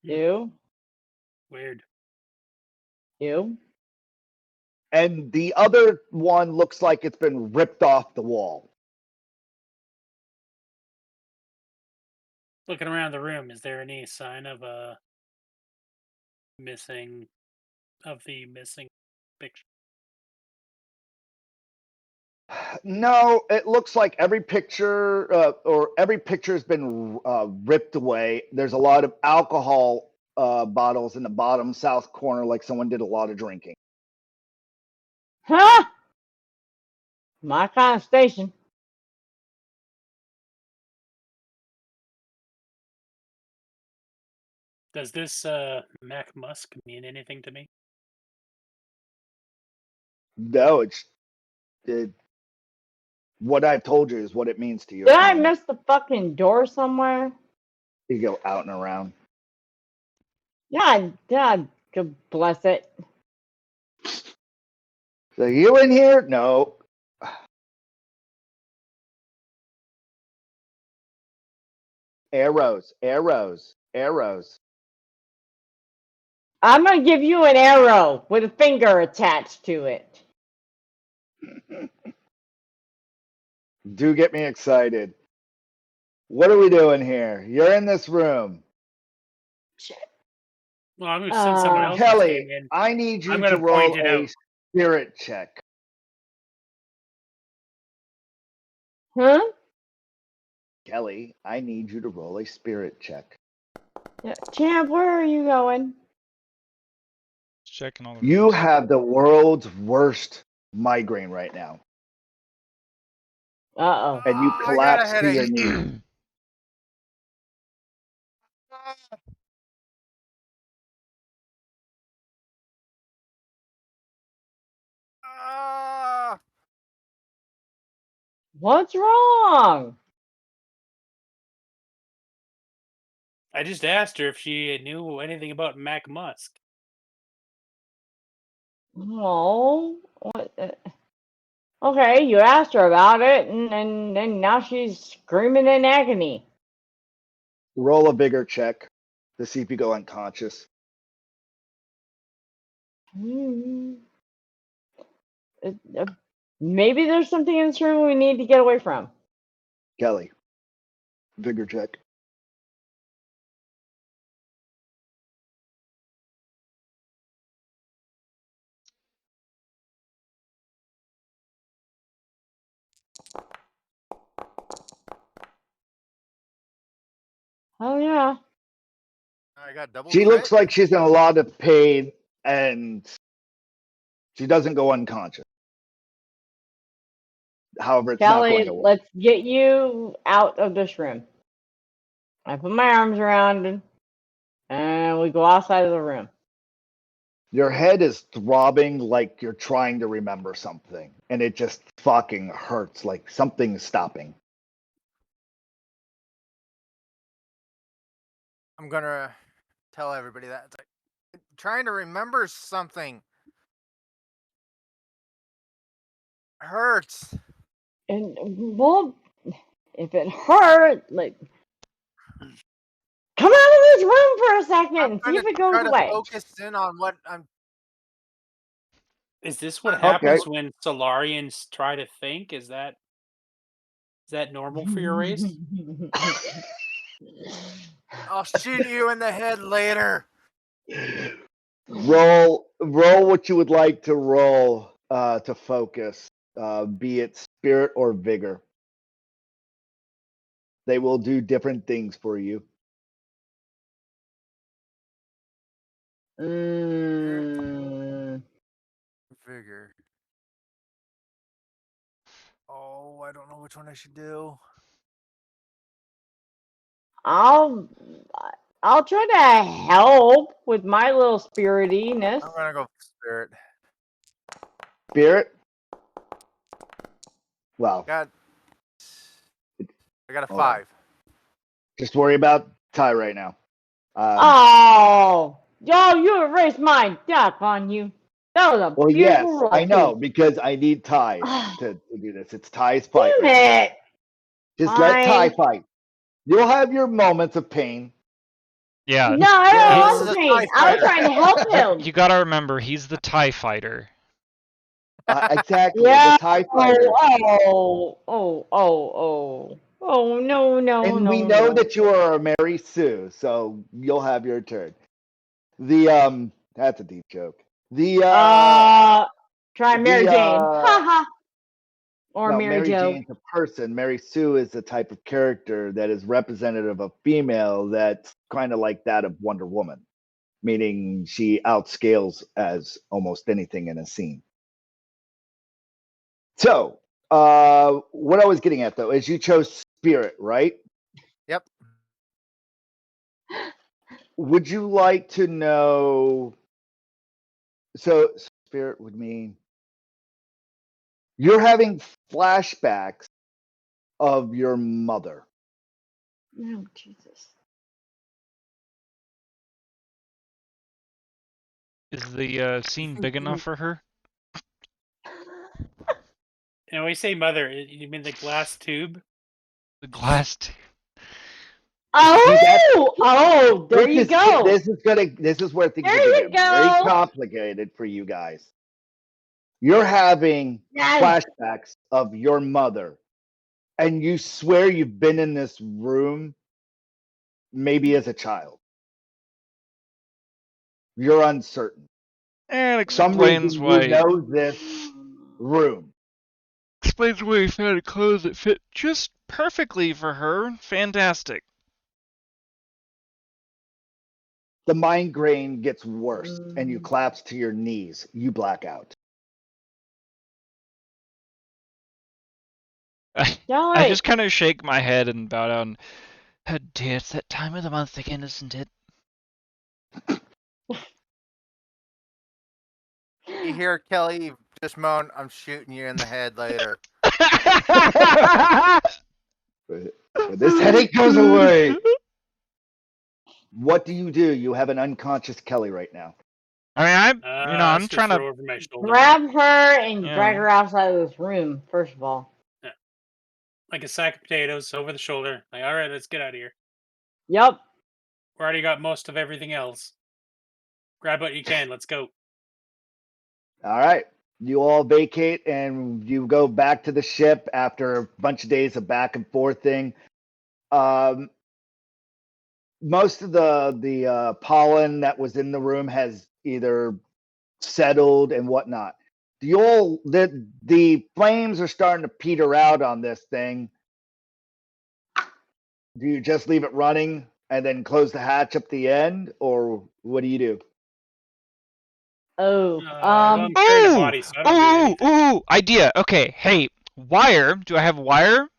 You. Weird. You. And the other one looks like it's been ripped off the wall. Looking around the room, is there any sign of a missing picture? No, it looks like every picture or every picture has been ripped away. There's a lot of alcohol bottles in the bottom south corner, like someone did a lot of drinking. Huh? My kind of station. Does this Mac Musk mean anything to me? No, what I've told you is what it means to you. Did at the I moment. miss the fucking door somewhere? You go out and around. Yeah, God bless it. So you in here? No. Arrows, arrows, arrows. I'm gonna give you an arrow with a finger attached to it. Do get me excited. What are we doing here? You're in this room. Well, I'm going to send someone else who came Kelly, in. I need you I'm to going to point roll it a out. spirit check. Huh? Kelly, I need you to roll a spirit check. Yeah. Champ, where are you going? Checking all the You rooms. have the world's worst migraine right now, Uh-oh. and you I got a collapse to your headache. knees. Ah! What's wrong? I just asked her if she knew anything about Mac Musk. Oh, what? Okay, you asked her about it, and now she's screaming in agony. Roll a vigor check to see if you go unconscious. Hmm. Maybe there's something in this room we need to get away from. Kelly, vigor check. Oh yeah. I got double She crit. looks like she's in a lot of pain, and she doesn't go unconscious. However, it's not going Kelly, to work. let's get you out of this room. I put my arms around him, and we go outside of the room. Your head is throbbing like you're trying to remember something, and it just fucking hurts like something's stopping. I'm gonna tell everybody that. It's like, trying to remember something hurts. And well, if it hurt, like, come out of this room for a second I'm and see gonna if it goes try to away. focus in on what I'm. Is this what Okay. happens when Solarians try to think? Is that normal for your race? I'll shoot you in the head later. Roll what you would like to roll to focus, be it spirit or vigor. They will do different things for you. Vigor. Oh, I don't know which one I should do. I'll try to help with my little spiritiness. I'm gonna go spirit. Spirit? Wow. I got a Hold on. 5. Just worry about Ty right now. Oh, yo, you erased my duck on you. That was a Well, yes, beautiful roll. I know, too. because I need Ty to do this. It's Ty's fight. Damn Right now. it! Just let Ty Fine. fight. You'll have your moments of pain. Yeah. No, I Yeah, don't this is want a pain. TIE I was fighter. trying to help him. You gotta remember, he's the TIE fighter. Exactly, Yeah. the Tie Fighter. Oh, no, And we no, know no. that you are a Mary Sue, so you'll have your turn. The that's a deep joke. The Try Mary the, Jane. Haha. Or no, Mary Mary Jo. Jane's a person. Mary Sue is the type of character that is representative of female that's kind of like that of Wonder Woman, meaning she outscales as almost anything in a scene. So, what I was getting at though is you chose Spirit, right? Yep. Would you like to know? So, Spirit would mean you're having flashbacks of your mother. Oh, Jesus. Is the scene big enough for her? And when we say mother, you mean the glass tube? The glass. Oh, there you go. This is where things There are you getting very go. complicated for you guys. You're having Yes. flashbacks of your mother, and you swear you've been in this room maybe as a child. You're uncertain. And For some reason explains why. you know this room. Explains why he found clothes that fit just perfectly for her. Fantastic. The migraine gets worse, and you collapse to your knees. You black out. I just kind of shake my head and bow down. Oh dear, it's that time of the month again, isn't it? You hear Kelly just moan, "I'm shooting you in the head later." But this headache goes away. What do? You have an unconscious Kelly right now. I mean, I'm trying throw to over my shoulder. Grab her and Yeah. drag her outside of this room, first of all. Like a sack of potatoes over the shoulder. Like, all right, let's get out of here. Yep. We already got most of everything else. Grab what you can. Let's go. All right. You all vacate and you go back to the ship after a bunch of days of back and forth thing. Most of the pollen that was in the room has either settled and whatnot. The flames are starting to peter out on this thing. Do you just leave it running and then close the hatch up the end, or what do you do? Oh, I'm carrying a body, so I don't do anything. Ooh, idea. Okay, hey, wire. Do I have wire?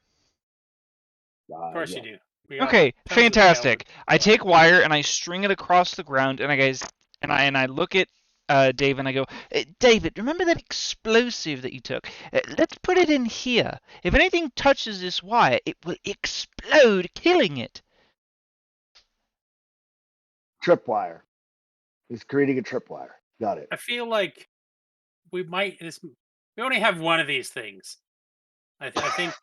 Of course Yeah. you do. We got Okay, tons of fantastic. scavengers. I take wire and I string it across the ground, and I look at Dave and I go, David, remember that explosive that you took? Let's put it in here. If anything touches this wire, it will explode, killing it. Tripwire. He's creating a tripwire. Got it. I feel like we might. We only have one of these things. I think.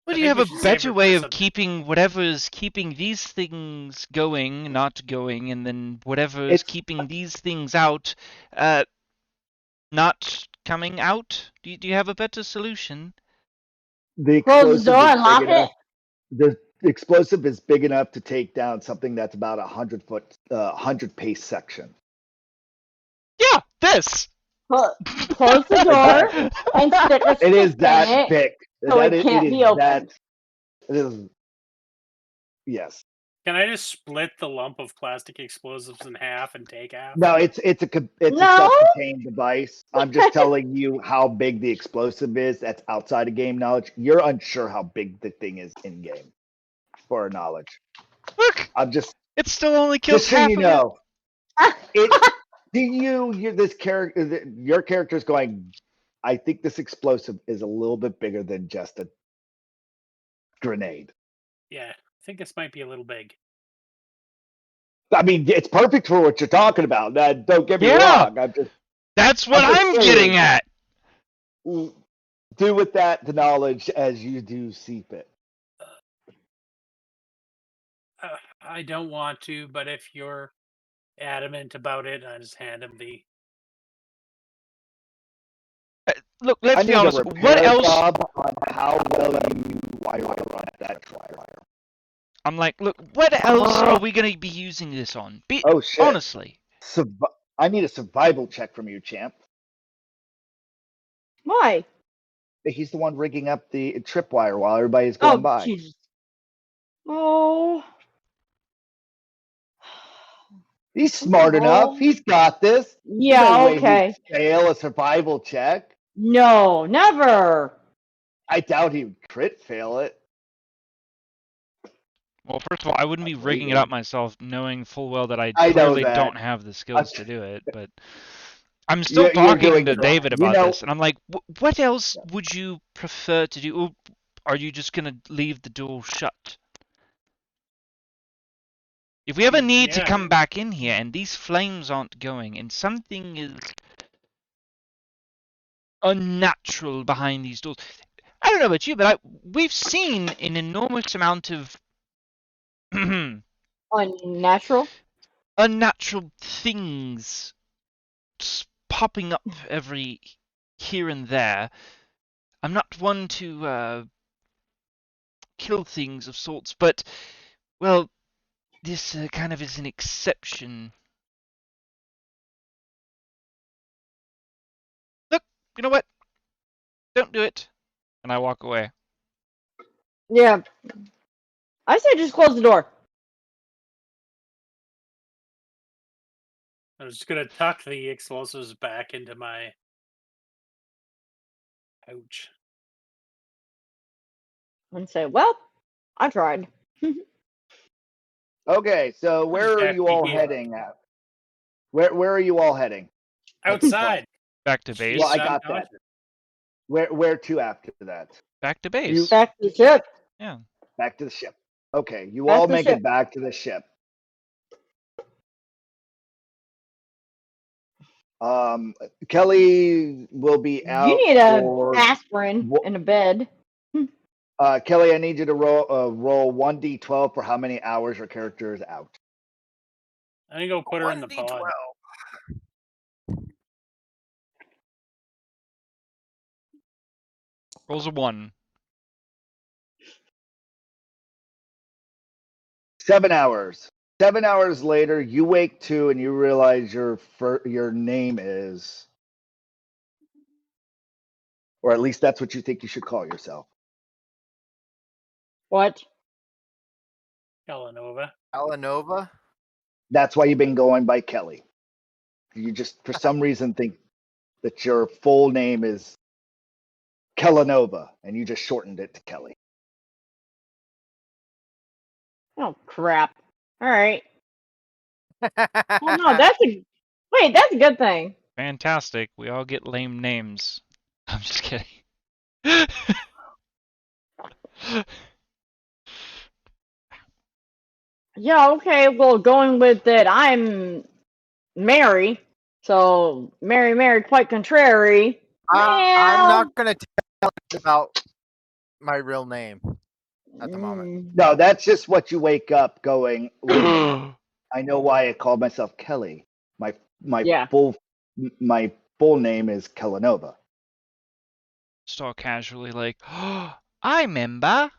Well, I do you think have we a should save better it for way of something. keeping whatever's keeping these things going, not going, and then whatever's It's keeping these things out, not coming out? Do you have a better solution? the close the explosive door is and lock big it. enough. The explosive is big enough to take down something that's about 100 pace section. Yeah, this. Close the door and stick a It stick is in that it thick. so it can't be opened. It is. Yes. Can I just split the lump of plastic explosives in half and take half? No, it's a No? self-contained device. I'm just telling you how big the explosive is. That's outside of game knowledge. You're unsure how big the thing is in game, for our knowledge. Look, I'm just it still only kills just so half you of know. This character, your character's going. I think this explosive is a little bit bigger than just a grenade. Yeah, I think this might be a little big. I mean, it's perfect for what you're talking about. Don't get me Yeah. wrong. That's what I'm just I'm saying. getting at. Do with that the knowledge as you do see fit. I don't want to, but if you're adamant about it, I just hand him the. Look, I let's be need a honest. repair What else? job on how well you wire run that wire. I'm like, look, what else are we gonna be using this on? Oh shit! Honestly. I need a survival check from you, champ. Why? He's the one rigging up the tripwire while everybody's going by. Jesus. Oh. He's smart enough. He's got this. Yeah, There's no way okay. he'd fail a survival check. No, never. I doubt he would crit fail it. Well, first of all, I wouldn't be rigging it up myself, knowing full well that I I know clearly that. don't have the skills to do it. But I'm still You're talking doing to it David wrong. about You know- this, and I'm like, what else would you prefer to do? Or are you just gonna leave the door shut? If we ever need to Yeah. come back in here and these flames aren't going and something is unnatural behind these doors, I don't know about you, but we've seen an enormous amount of Unnatural? unnatural things popping up every here and there. I'm not one to kill things of sorts, but, well, this kind of is an exception. Look, you know what? Don't do it. And I walk away. Yeah. I say just close the door. I was just gonna tuck the explosives back into my pouch. And say, well, I tried. Okay, so where are you all heading at? Where are you all heading? Outside. Back to base. Well, I got that. Where to after that? Back to base. Back to the ship. Yeah. Back to the ship. Okay, you Back all to the make ship. it back to the ship. Kelly will be out. You need a for, aspirin and a bed. Kelly, I need you to roll 1d12 for how many hours your character is out. I'm gonna go put her in the pod. Rolls a 1. 7 hours. 7 hours later, you wake to and you realize your name is, or at least that's what you think you should call yourself. What? Kellanova. Alanova? That's why you've been going by Kelly. You just, for some reason, think that your full name is Kellanova, and you just shortened it to Kelly. Oh crap! All right. Well, no, that's a good thing. Fantastic. We all get lame names. I'm just kidding. Yeah. Okay. Well, going with it, I'm Mary. So Mary, quite contrary. I'm Well, not gonna tell you about my real name at the moment. No, that's just what you wake up going. Wait a minute. I know why I called myself Kelly. My Yeah. full name is Kellanova. Just all casually like, oh, I remember.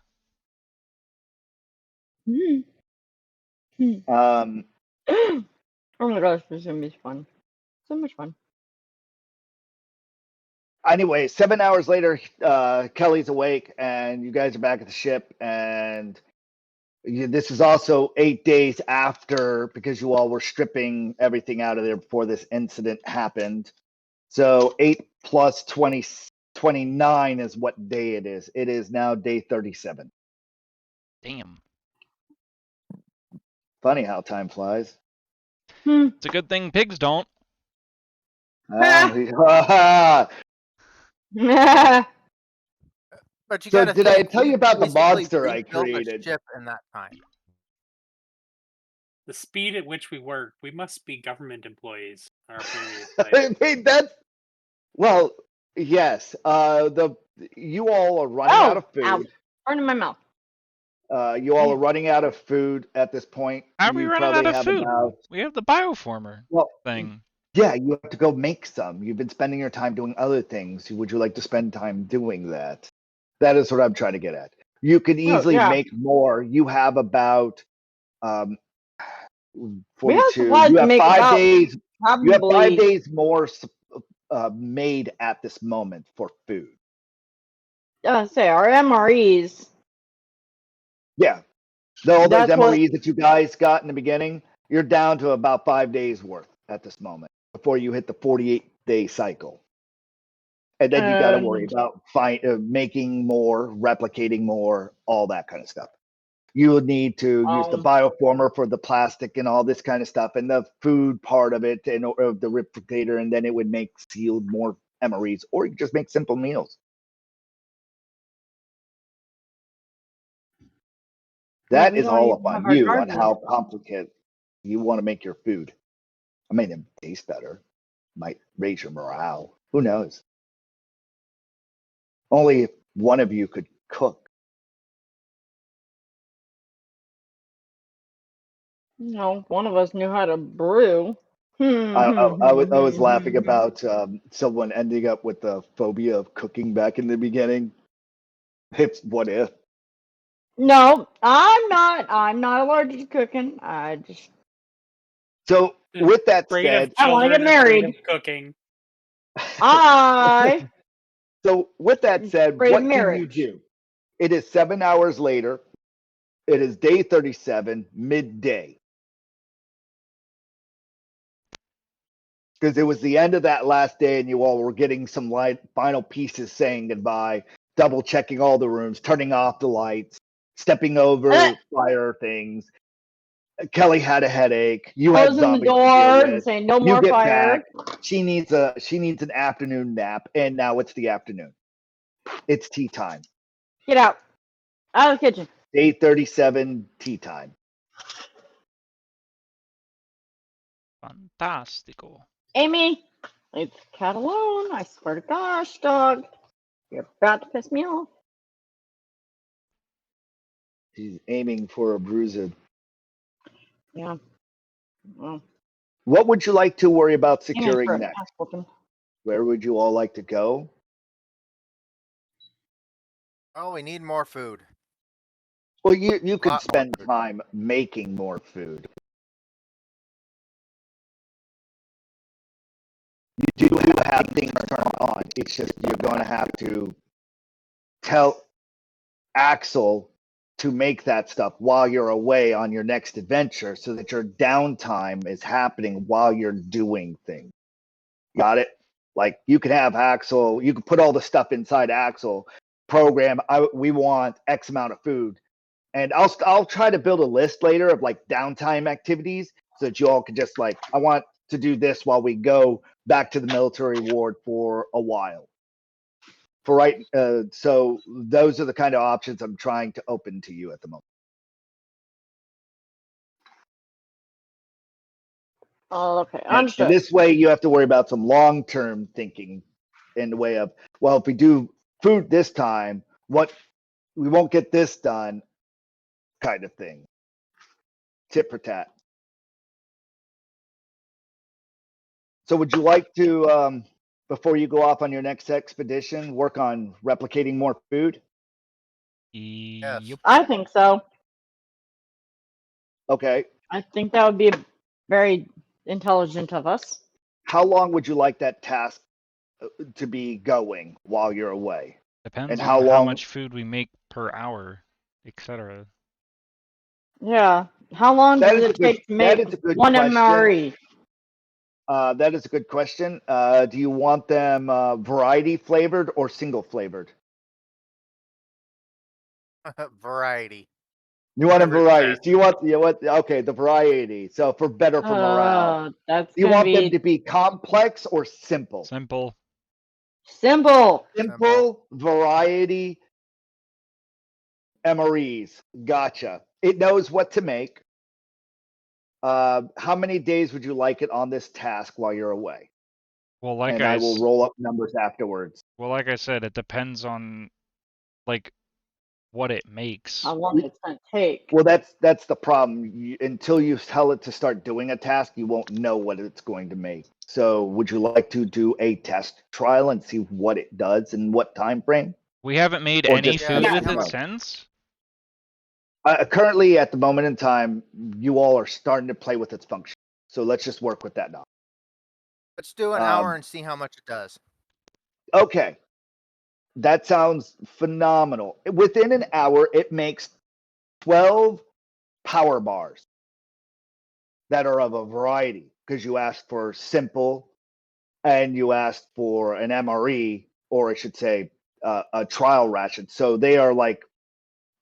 Um, Oh my gosh, this is gonna be fun. So much fun. anyway, 7 hours later, Kelly's awake, and you guys are back at the ship. And this is also 8 days after, because you all were stripping everything out of there before this incident happened. So 8 plus 20, 29 is what day it is. It is now day 37. Damn. Funny how time flies. It's a good thing pigs don't. But you So gotta did I think, tell you we about the basically monster I rebuilt a created? ship in that time. The speed at which we work, we must be government employees. Our previous I life. mean, that's well, yes. You all are running out of Ow! food. Burn in my mouth. You all are running out of food at this point. How are we You running probably out of have food? about We have the bioformer well, thing. yeah. You have to go make some. You've been spending your time doing other things. Would you like to spend time doing that? That is what I'm trying to get at. You could easily yeah. make more. You have about um, We have 42. supplies You to have make 5 about days. You have 5 probably. days more made at this moment for food. Say our MREs. Yeah. All those That's what. MREs that you guys got in the beginning, you're down to about 5 days worth at this moment before you hit the 48-day cycle. And then you got to worry about making more, replicating more, all that kind of stuff. You would need to use the bioformer for the plastic and all this kind of stuff, and the food part of it, and of the replicator, and then it would make sealed more MREs, or you could just make simple meals. That we is don't all even up on have our you on garden. how complicated you want to make your food. I mean, it taste better, might raise your morale. Who knows? Only one of you could cook. No, one of us knew how to brew. I was laughing about someone ending up with the phobia of cooking back in the beginning. It's what if. No, I'm not. I'm not allergic to cooking. I just. So with that Afraid of said, I want to children, get married. afraid of cooking. I. so with that said, Afraid of what can you marriage. do? It is 7 hours later. It is day 37, midday. Because it was the end of that last day, and you all were getting some final pieces saying goodbye, double checking all the rooms, turning off the lights, stepping over fire things. Kelly had a headache. You had Closing the zombies to door deal and with. saying no You more get fire. back. She needs an afternoon nap, and now it's the afternoon. It's tea time. Get out. Out of the kitchen. Day 37, tea time. Fantastico. Amy, leave the cat alone. I swear to gosh, dog. You're about to piss me off. She's aiming for a bruiser. Yeah. Well, What would you like to worry about aiming for securing a next? ass whooping. Where would you all like to go? Oh, we need more food. Well, you could Lot more spend food. time making more food. You do have things turned on. It's just you're going to have to tell Axel to make that stuff while you're away on your next adventure so that your downtime is happening while you're doing things. Got it? Like you can have Axel, you can put all the stuff inside Axel, program, we want X amount of food. And I'll try to build a list later of like downtime activities so that you all can just like, I want to do this while we go back to the military ward for a while. For right, so those are the kind of options I'm trying to open to you at the moment. Oh, okay. And Understood. this way, you have to worry about some long-term thinking in the way of, well, if we do food this time, what we won't get this done, kind of thing. Tit for tat. So, would you like to, before you go off on your next expedition, work on replicating more food? Yep. I think so. Okay. I think that would be very intelligent of us. How long would you like that task to be going while you're away? Depends And on how how long? much food we make per hour, etc. Yeah. How long That does is a it good. take to That make is a good one question. MRE? That is a good question. Do you want them variety flavored or single flavored? Variety. You want them Whatever's variety. best. So you want okay, the variety. So for better for morale. That's Do you gonna want them to be be complex or simple? Simple. simple. Simple variety MREs. Gotcha. It knows what to make. How many days would you like it on this task while you're away? Well, like And I will roll up numbers afterwards. like I said, it depends on like what it makes. How long it's gonna take? Well, that's the problem. Until you tell it to start doing a task, you won't know what it's going to make. So, would you like to do a test trial and see what it does in what time frame? We haven't made Or any just food Yeah, with see how it much- since. Currently, at the moment in time, you all are starting to play with its function. So let's just work with that now. Let's do an hour and see how much it does. Okay, that sounds phenomenal. Within an hour, it makes 12 power bars that are of a variety because you asked for simple and you asked for an MRE, or I should say, a trial ration. So they are like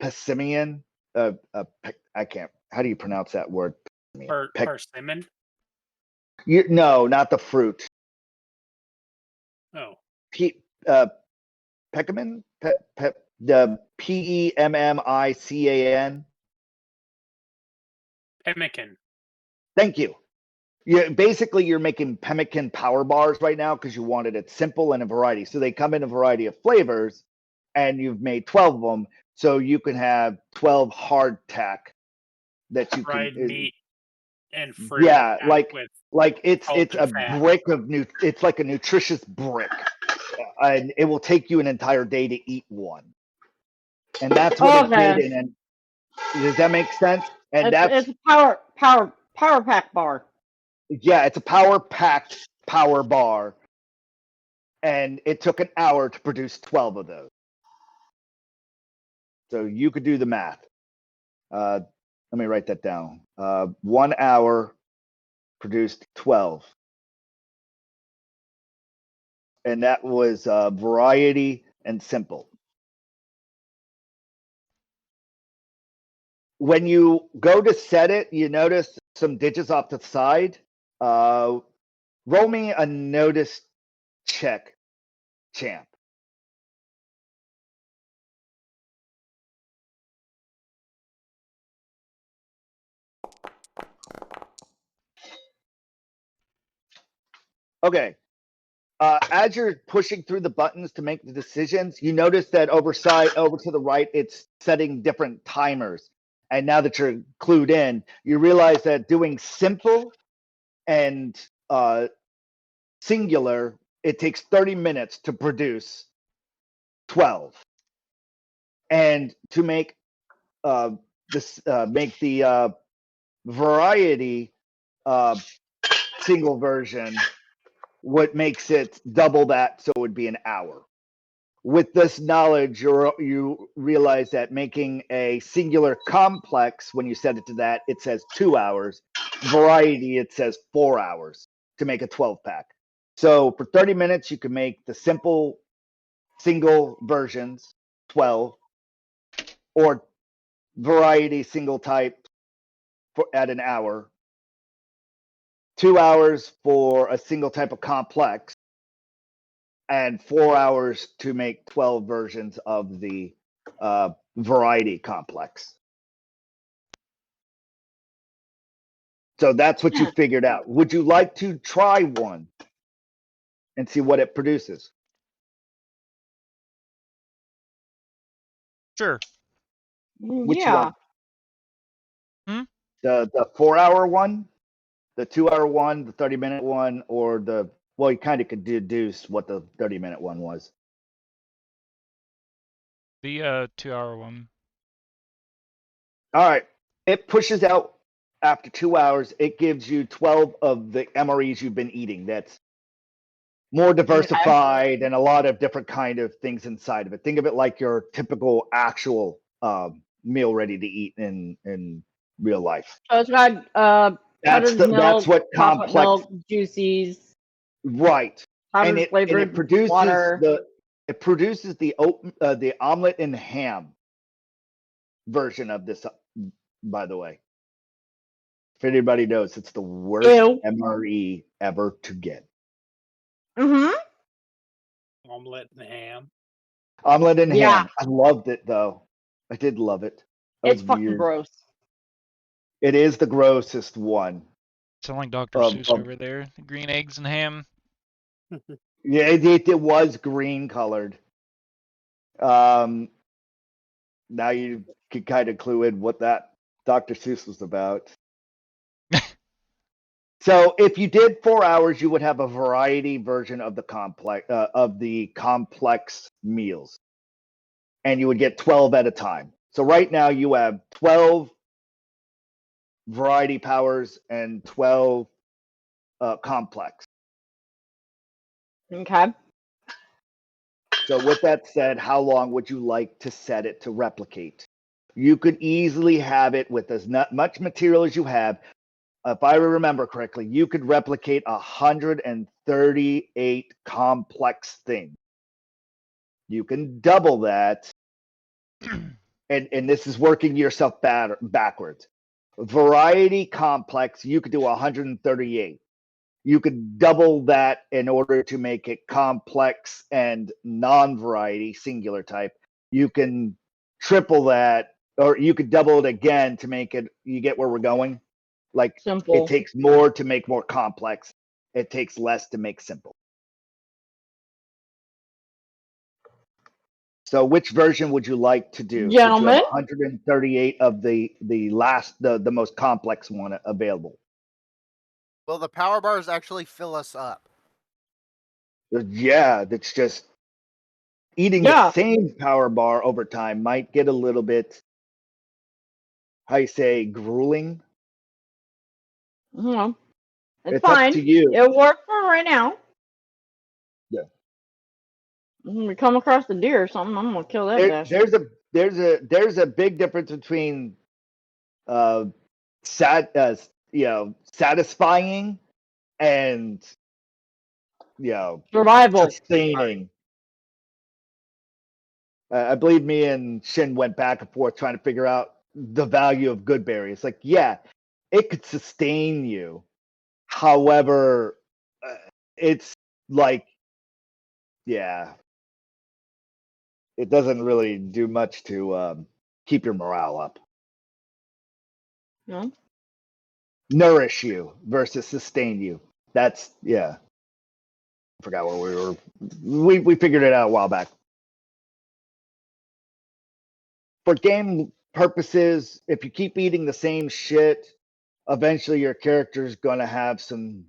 Pessimian. I can't. How do you pronounce that word? Persimmon? No, not the fruit. Oh, Peckerman? The PEMMICAN. pemmican. Thank you. Basically, you're making pemmican power bars right now because you wanted it simple and a variety. So they come in a variety of flavors, and you've made 12 of them. So you can have 12 hardtack that you Fried can. meat and fruit. Yeah, with like it's salt a and fat. brick of it's like a nutritious brick, and it will take you an entire day to eat one. And that's what it did. Okay. And then, does that make sense? And It's a power pack bar. yeah, it's a power packed power bar, and it took an hour to produce 12 of those. So you could do the math. Let me write that down. 1 hour produced 12. And that was variety and simple. When you go to set it, you notice some digits off the side. Roll me a notice check, champ. Okay. As you're pushing through the buttons to make the decisions, you notice that over to the right, it's setting different timers. And now that you're clued in, you realize that doing simple and singular, it takes 30 minutes to produce 12. And to make make the variety single version, what makes it double that, so it would be an hour. With this knowledge, you realize that making a singular complex, when you set it to that, it says 2 hours. Variety, it says 4 hours to make a 12-pack. So for 30 minutes, you can make the simple single versions, 12, or variety single type at an hour. 2 hours for a single type of complex, and 4 hours to make 12 versions of the variety complex. So that's what you figured out. Would you like to try one and see what it produces? Sure. Which Yeah. one? The 4 hour one, the 2 hour one, the 30-minute one, or the, well, you kind of could deduce what the 30-minute one was. The 2-hour one. All right. It pushes out after 2 hours. It gives you 12 of the MREs you've been eating. That's more diversified and a lot of different kind of things inside of it. Think of it like your typical actual meal ready to eat in real life. So it's got That's powdered milk, that's what chocolate complex, milk, juices, right? powdered And flavored it produces water. the omelet and ham version of this. By the way, if anybody knows, it's the worst Ew. MRE ever to get. Mm-hmm. Omelet and ham. Omelet and Yeah. ham. I loved it though. I did love it. That It's was fucking weird. gross. It is the grossest one. Sound like Dr. Seuss over there. Green eggs and ham. Yeah, it was green colored. Now you can kind of clue in what that Dr. Seuss was about. So if you did 4 hours, you would have a variety version of the complex meals, and you would get 12 at a time. So right now you have 12 variety powers and 12 complex. Okay. So with that said, how long would you like to set it to replicate? You could easily have it with as much material as you have. If I remember correctly, you could replicate 138 complex things. You can double that, and this is working yourself backwards. Variety complex, you could do 138. You could double that in order to make it complex and non-variety, singular type. You can triple that, or you could double it again to make it, you get where we're going? Like, Simple. it takes more to make more complex. It takes less to make simple. So which version would you like to do? Gentlemen? Since you have 138 of the most complex one available. Will the power bars actually fill us up? Yeah, that's just eating the same power bar over time might get a little bit, how you say, grueling. Mm-hmm. It's Up fine. to you. It'll work for right now. Yeah. When we come across a deer or something, I'm gonna kill that bastard. There's a big difference between satisfying and Survival. sustaining. I believe me and Shin went back and forth trying to figure out the value of good berry. It's like, yeah, it could sustain you. However, it's like, yeah, it doesn't really do much to keep your morale up. No. Nourish you versus sustain you. That's, yeah. I forgot what we figured it out a while back. For game purposes, if you keep eating the same shit, eventually your character's gonna have some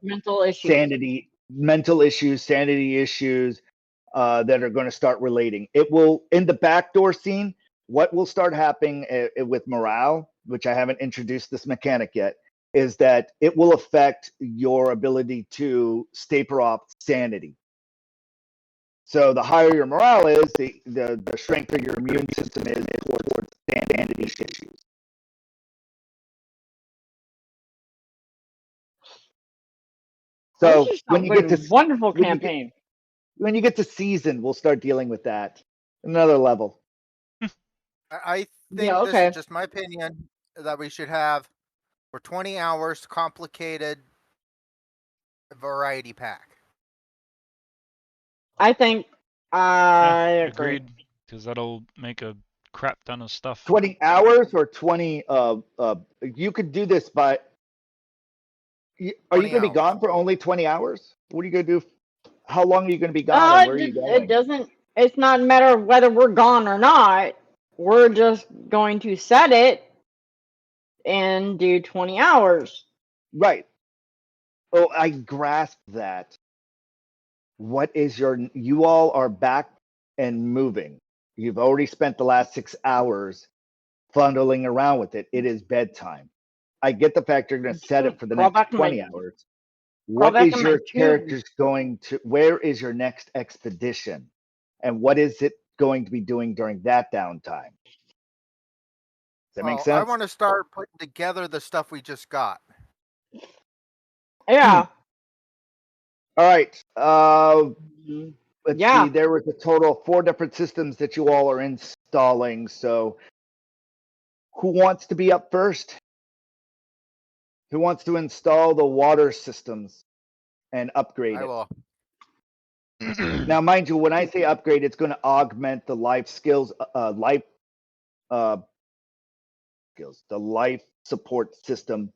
mental issues, sanity issues that are going to start relating. It will, in the backdoor scene, what will start happening with morale, which I haven't introduced this mechanic yet, is that it will affect your ability to staper off sanity. So the higher your morale is, the strength your immune system is towards standing these issues. So when you get to wonderful campaign. When you get to season, we'll start dealing with that. Another level. I think this is just my opinion that we should have for 20 hours complicated variety pack. I think I agree. Agreed, because that'll make a crap ton of stuff. 20 hours or 20 you could do this by are you going to be gone for only 20 hours? What are you going to do? How long are you going to be gone and where are you going? It doesn't, it's not a matter of whether we're gone or not. We're just going to set it and do 20 hours. Right. Oh, I grasp that. What is you all are back and moving. You've already spent the last 6 hours fondling around with it. It is bedtime. I get the fact you're going to set it for the next 20 hours. What is your characters going to, where is your next expedition? And what is it going to be doing during that downtime? Does that make sense? I want to start putting together the stuff we just got. Yeah. All right. Let's see. There was a total of 4 different systems that you all are installing. So who wants to be up first? Who wants to install the water systems and upgrade it? I will. Now, mind you, when I say upgrade, it's going to augment the life skills, the life support system,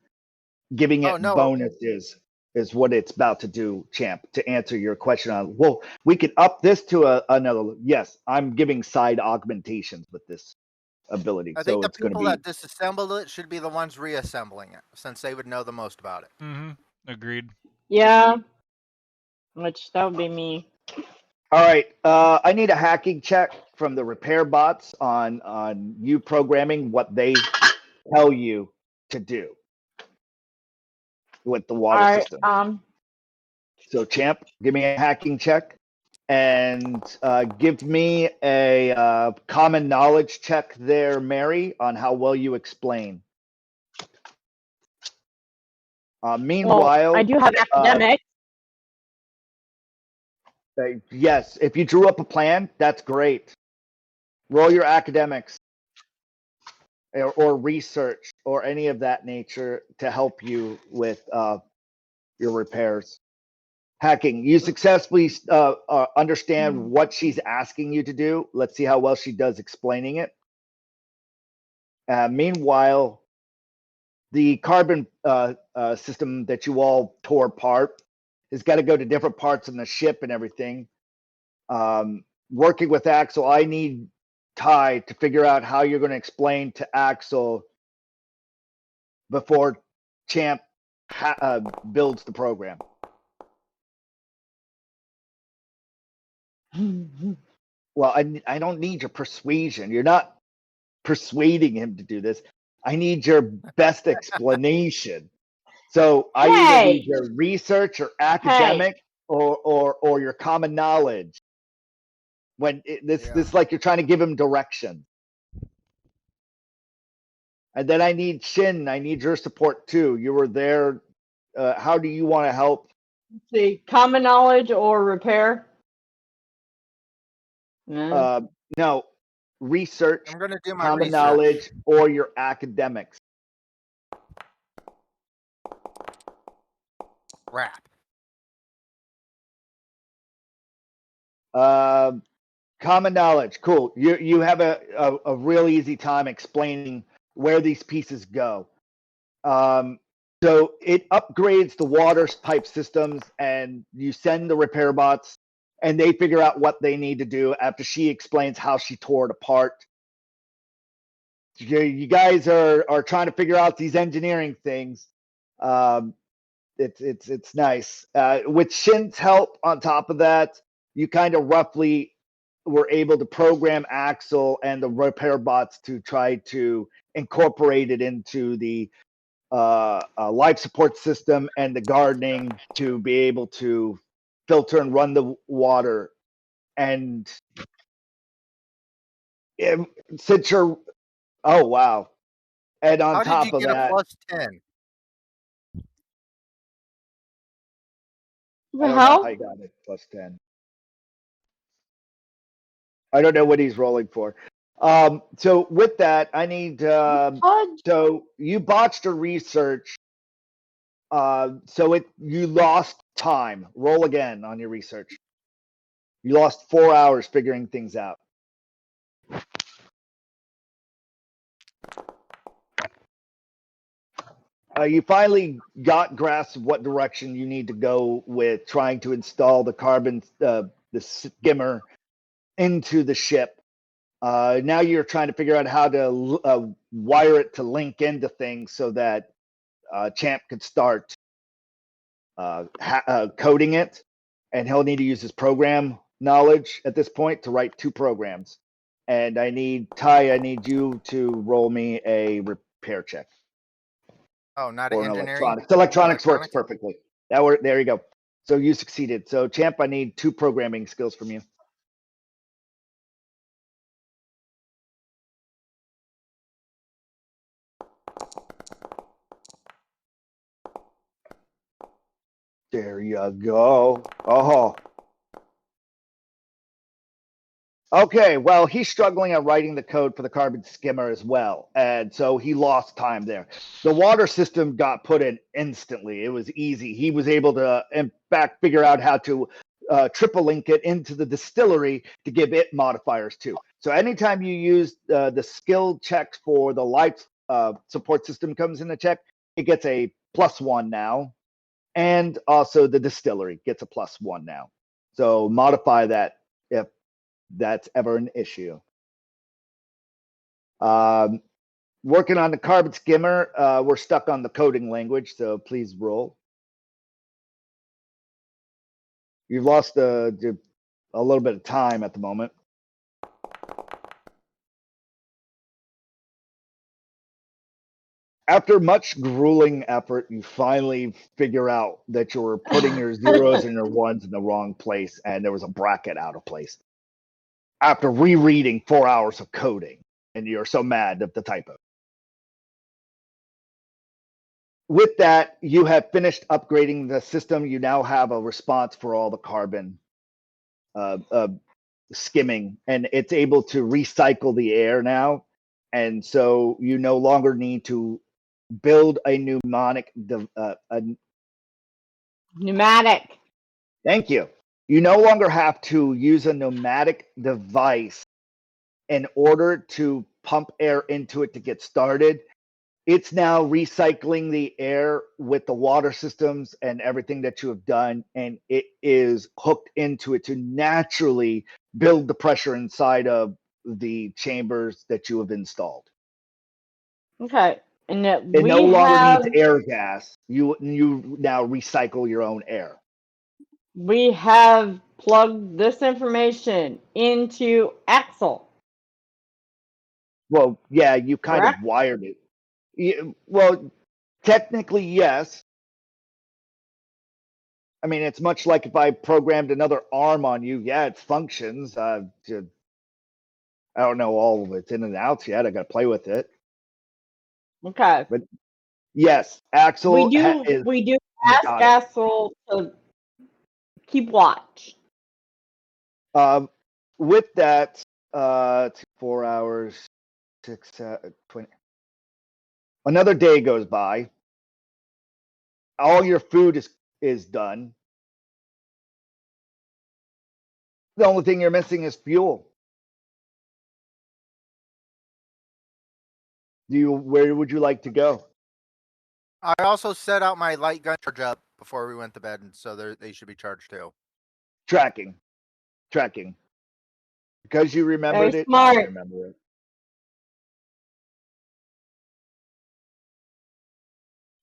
giving it bonuses is what it's about to do, Champ, to answer your question on, well, we could up this to another. Yes, I'm giving side augmentations with this ability. I think the people that disassembled it should be the ones reassembling it, since they would know the most about it. Mm-hmm. Agreed. Yeah. Which that would be me. All right. I need a hacking check from the repair bots on you programming what they tell you to do with the water system. So, Champ, give me a hacking check and give me a common knowledge check there, Mary, on how well you explain. Meanwhile, I do have academics. Yes, if you drew up a plan, that's great. Roll your academics or research or any of that nature to help you with your repairs. Hacking, you successfully understand what she's asking you to do. Let's see how well she does explaining it. Meanwhile, the carbon system that you all tore apart has got to go to different parts of the ship and everything. Working with Axel, I need Ty to figure out how you're going to explain to Axel before Champ builds the program. Well, I don't need your persuasion. You're not persuading him to do this. I need your best explanation. So I either need your research or academic or your common knowledge. When this like you're trying to give him direction. And then I need Shin. I need your support too. You were there. How do you want to help? Let's see, common knowledge or repair? No, research. I'm gonna do my common research. knowledge or your academics. Crap. Common knowledge. Cool. You have a real easy time explaining where these pieces go. So it upgrades the water pipe systems, and you send the repair bots, and they figure out what they need to do after she explains how she tore it apart. You guys are trying to figure out these engineering things. It's nice. With Shin's help on top of that, you kind of roughly were able to program Axel and the repair bots to try to incorporate it into the life support system and the gardening to be able to filter and run the water And since you're, oh wow, and on How did top you of get a that, +10? I don't know how you got it +10. I don't know what he's rolling for. So with that, I need. So you botched a research. So you lost time. Roll again on your research. You lost 4 hours figuring things out. You finally got grasp of what direction you need to go with trying to install the the skimmer into the ship. Now you're trying to figure out how to wire it to link into things so that Champ could start coding it, and he'll need to use his program knowledge at this point to write 2 programs. And I need you to roll me a repair check. Oh, not Or an engineering. electronics works perfectly. There you go. So you succeeded. So Champ, I need 2 programming skills from you. There you go. Oh. Okay, well, he's struggling at writing the code for the carbon skimmer as well. And so he lost time there. The water system got put in instantly. It was easy. He was able to, in fact, figure out how to triple link it into the distillery to give it modifiers too. So anytime you use the skill checks for the life support system comes in the check, it gets a +1 now. And also the distillery gets a +1 now. So modify that if that's ever an issue. Working on the carbon skimmer, we're stuck on the coding language, so please roll. You've lost a little bit of time at the moment. After much grueling effort, you finally figure out that you were putting your zeros and your ones in the wrong place, and there was a bracket out of place. After rereading 4 hours of coding, and you're so mad at the typo. With that, you have finished upgrading the system. You now have a response for all the carbon skimming, and it's able to recycle the air now. And so you no longer need to build a pneumatic. Thank you. You no longer have to use a pneumatic device in order to pump air into it to get started. It's now recycling the air with the water systems and everything that you have done, and it is hooked into it to naturally build the pressure inside of the chambers that you have installed. Okay. And it no longer needs air gas. You now recycle your own air. We have plugged this information into Axel. Well, yeah, you kind of wired it. Well, technically, yes. I mean, it's much like if I programmed another arm on you. Yeah, it functions. I don't know all of its in and outs yet. I got to play with it. Okay. But yes, Axel. We do ask Axel to keep watch. With that, 4 hours, 6, 20. Another day goes by. All your food is done. The only thing you're missing is fuel. Where would you like to go? I also set out my light gun charge up before we went to bed, and so they should be charged too. Tracking. Because you remembered it, smart. I remember it.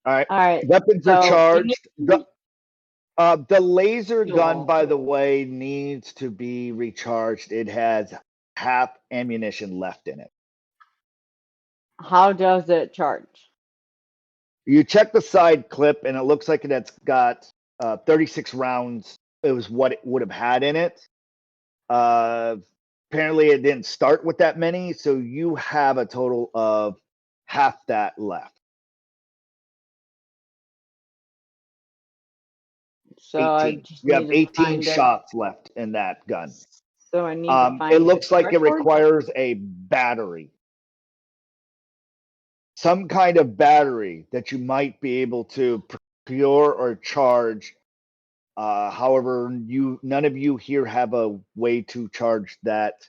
All right. Weapons are charged. The laser gun, by the way, needs to be recharged. It has half ammunition left in it. How does it charge? You check the side clip, and it looks like it's got 36 rounds. It was what it would have had in it. Apparently, it didn't start with that many, so you have a total of half that left. So I 18. just You need have to 18 find a. shots left in that gun. So I need to find. It looks like it record? requires a battery. Some kind of battery that you might be able to procure or charge. However, none of you here have a way to charge that.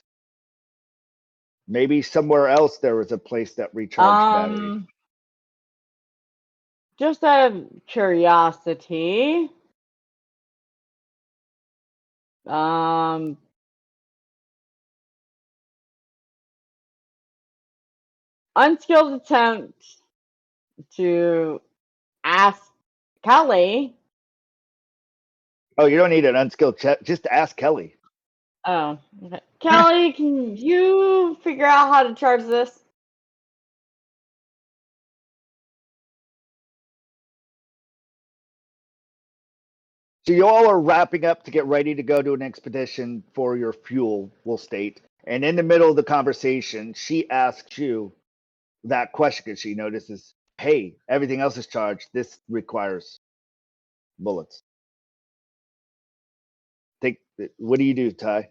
Maybe somewhere else there was a place that recharged batteries. Just out of curiosity, unskilled attempt to ask Kelly. Oh, you don't need an unskilled check. Just ask Kelly. Oh, okay. Kelly, can you figure out how to charge this? So you all are wrapping up to get ready to go to an expedition for your fuel, we'll state. And in the middle of the conversation, she asks you that question because she notices, hey, everything else is charged. This requires bullets. What do you do, Ty?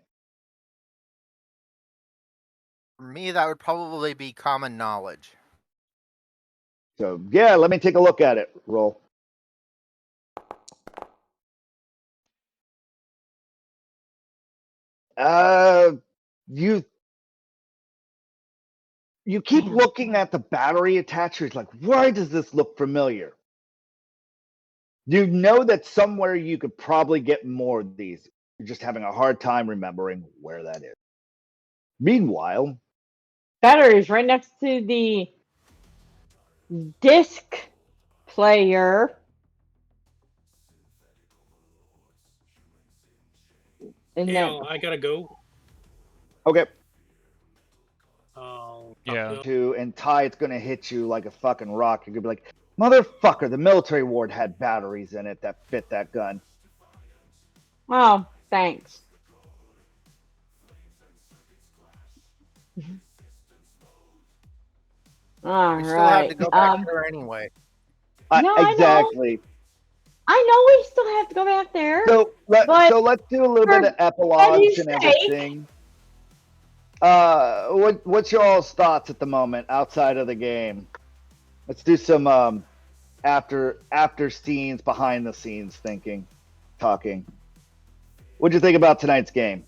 For me, that would probably be common knowledge. So yeah, let me take a look at it. Roll. You keep looking at the battery attachers like, why does this look familiar? You know that somewhere you could probably get more of these. You're just having a hard time remembering where that is. Meanwhile, Batteries right next to the disc player. And Hey, I gotta go. okay. Yeah. And Ty, it's gonna hit you like a fucking rock. You're gonna be like, motherfucker, the military ward had batteries in it that fit that gun. Oh, thanks. All We still right. have to go back there anyway. No, Exactly. I know we still have to go back there. So let's do a little bit of epilogues and everything. What's your all's thoughts at the moment outside of the game? Let's do some after scenes, behind the scenes talking. What'd you think about tonight's game?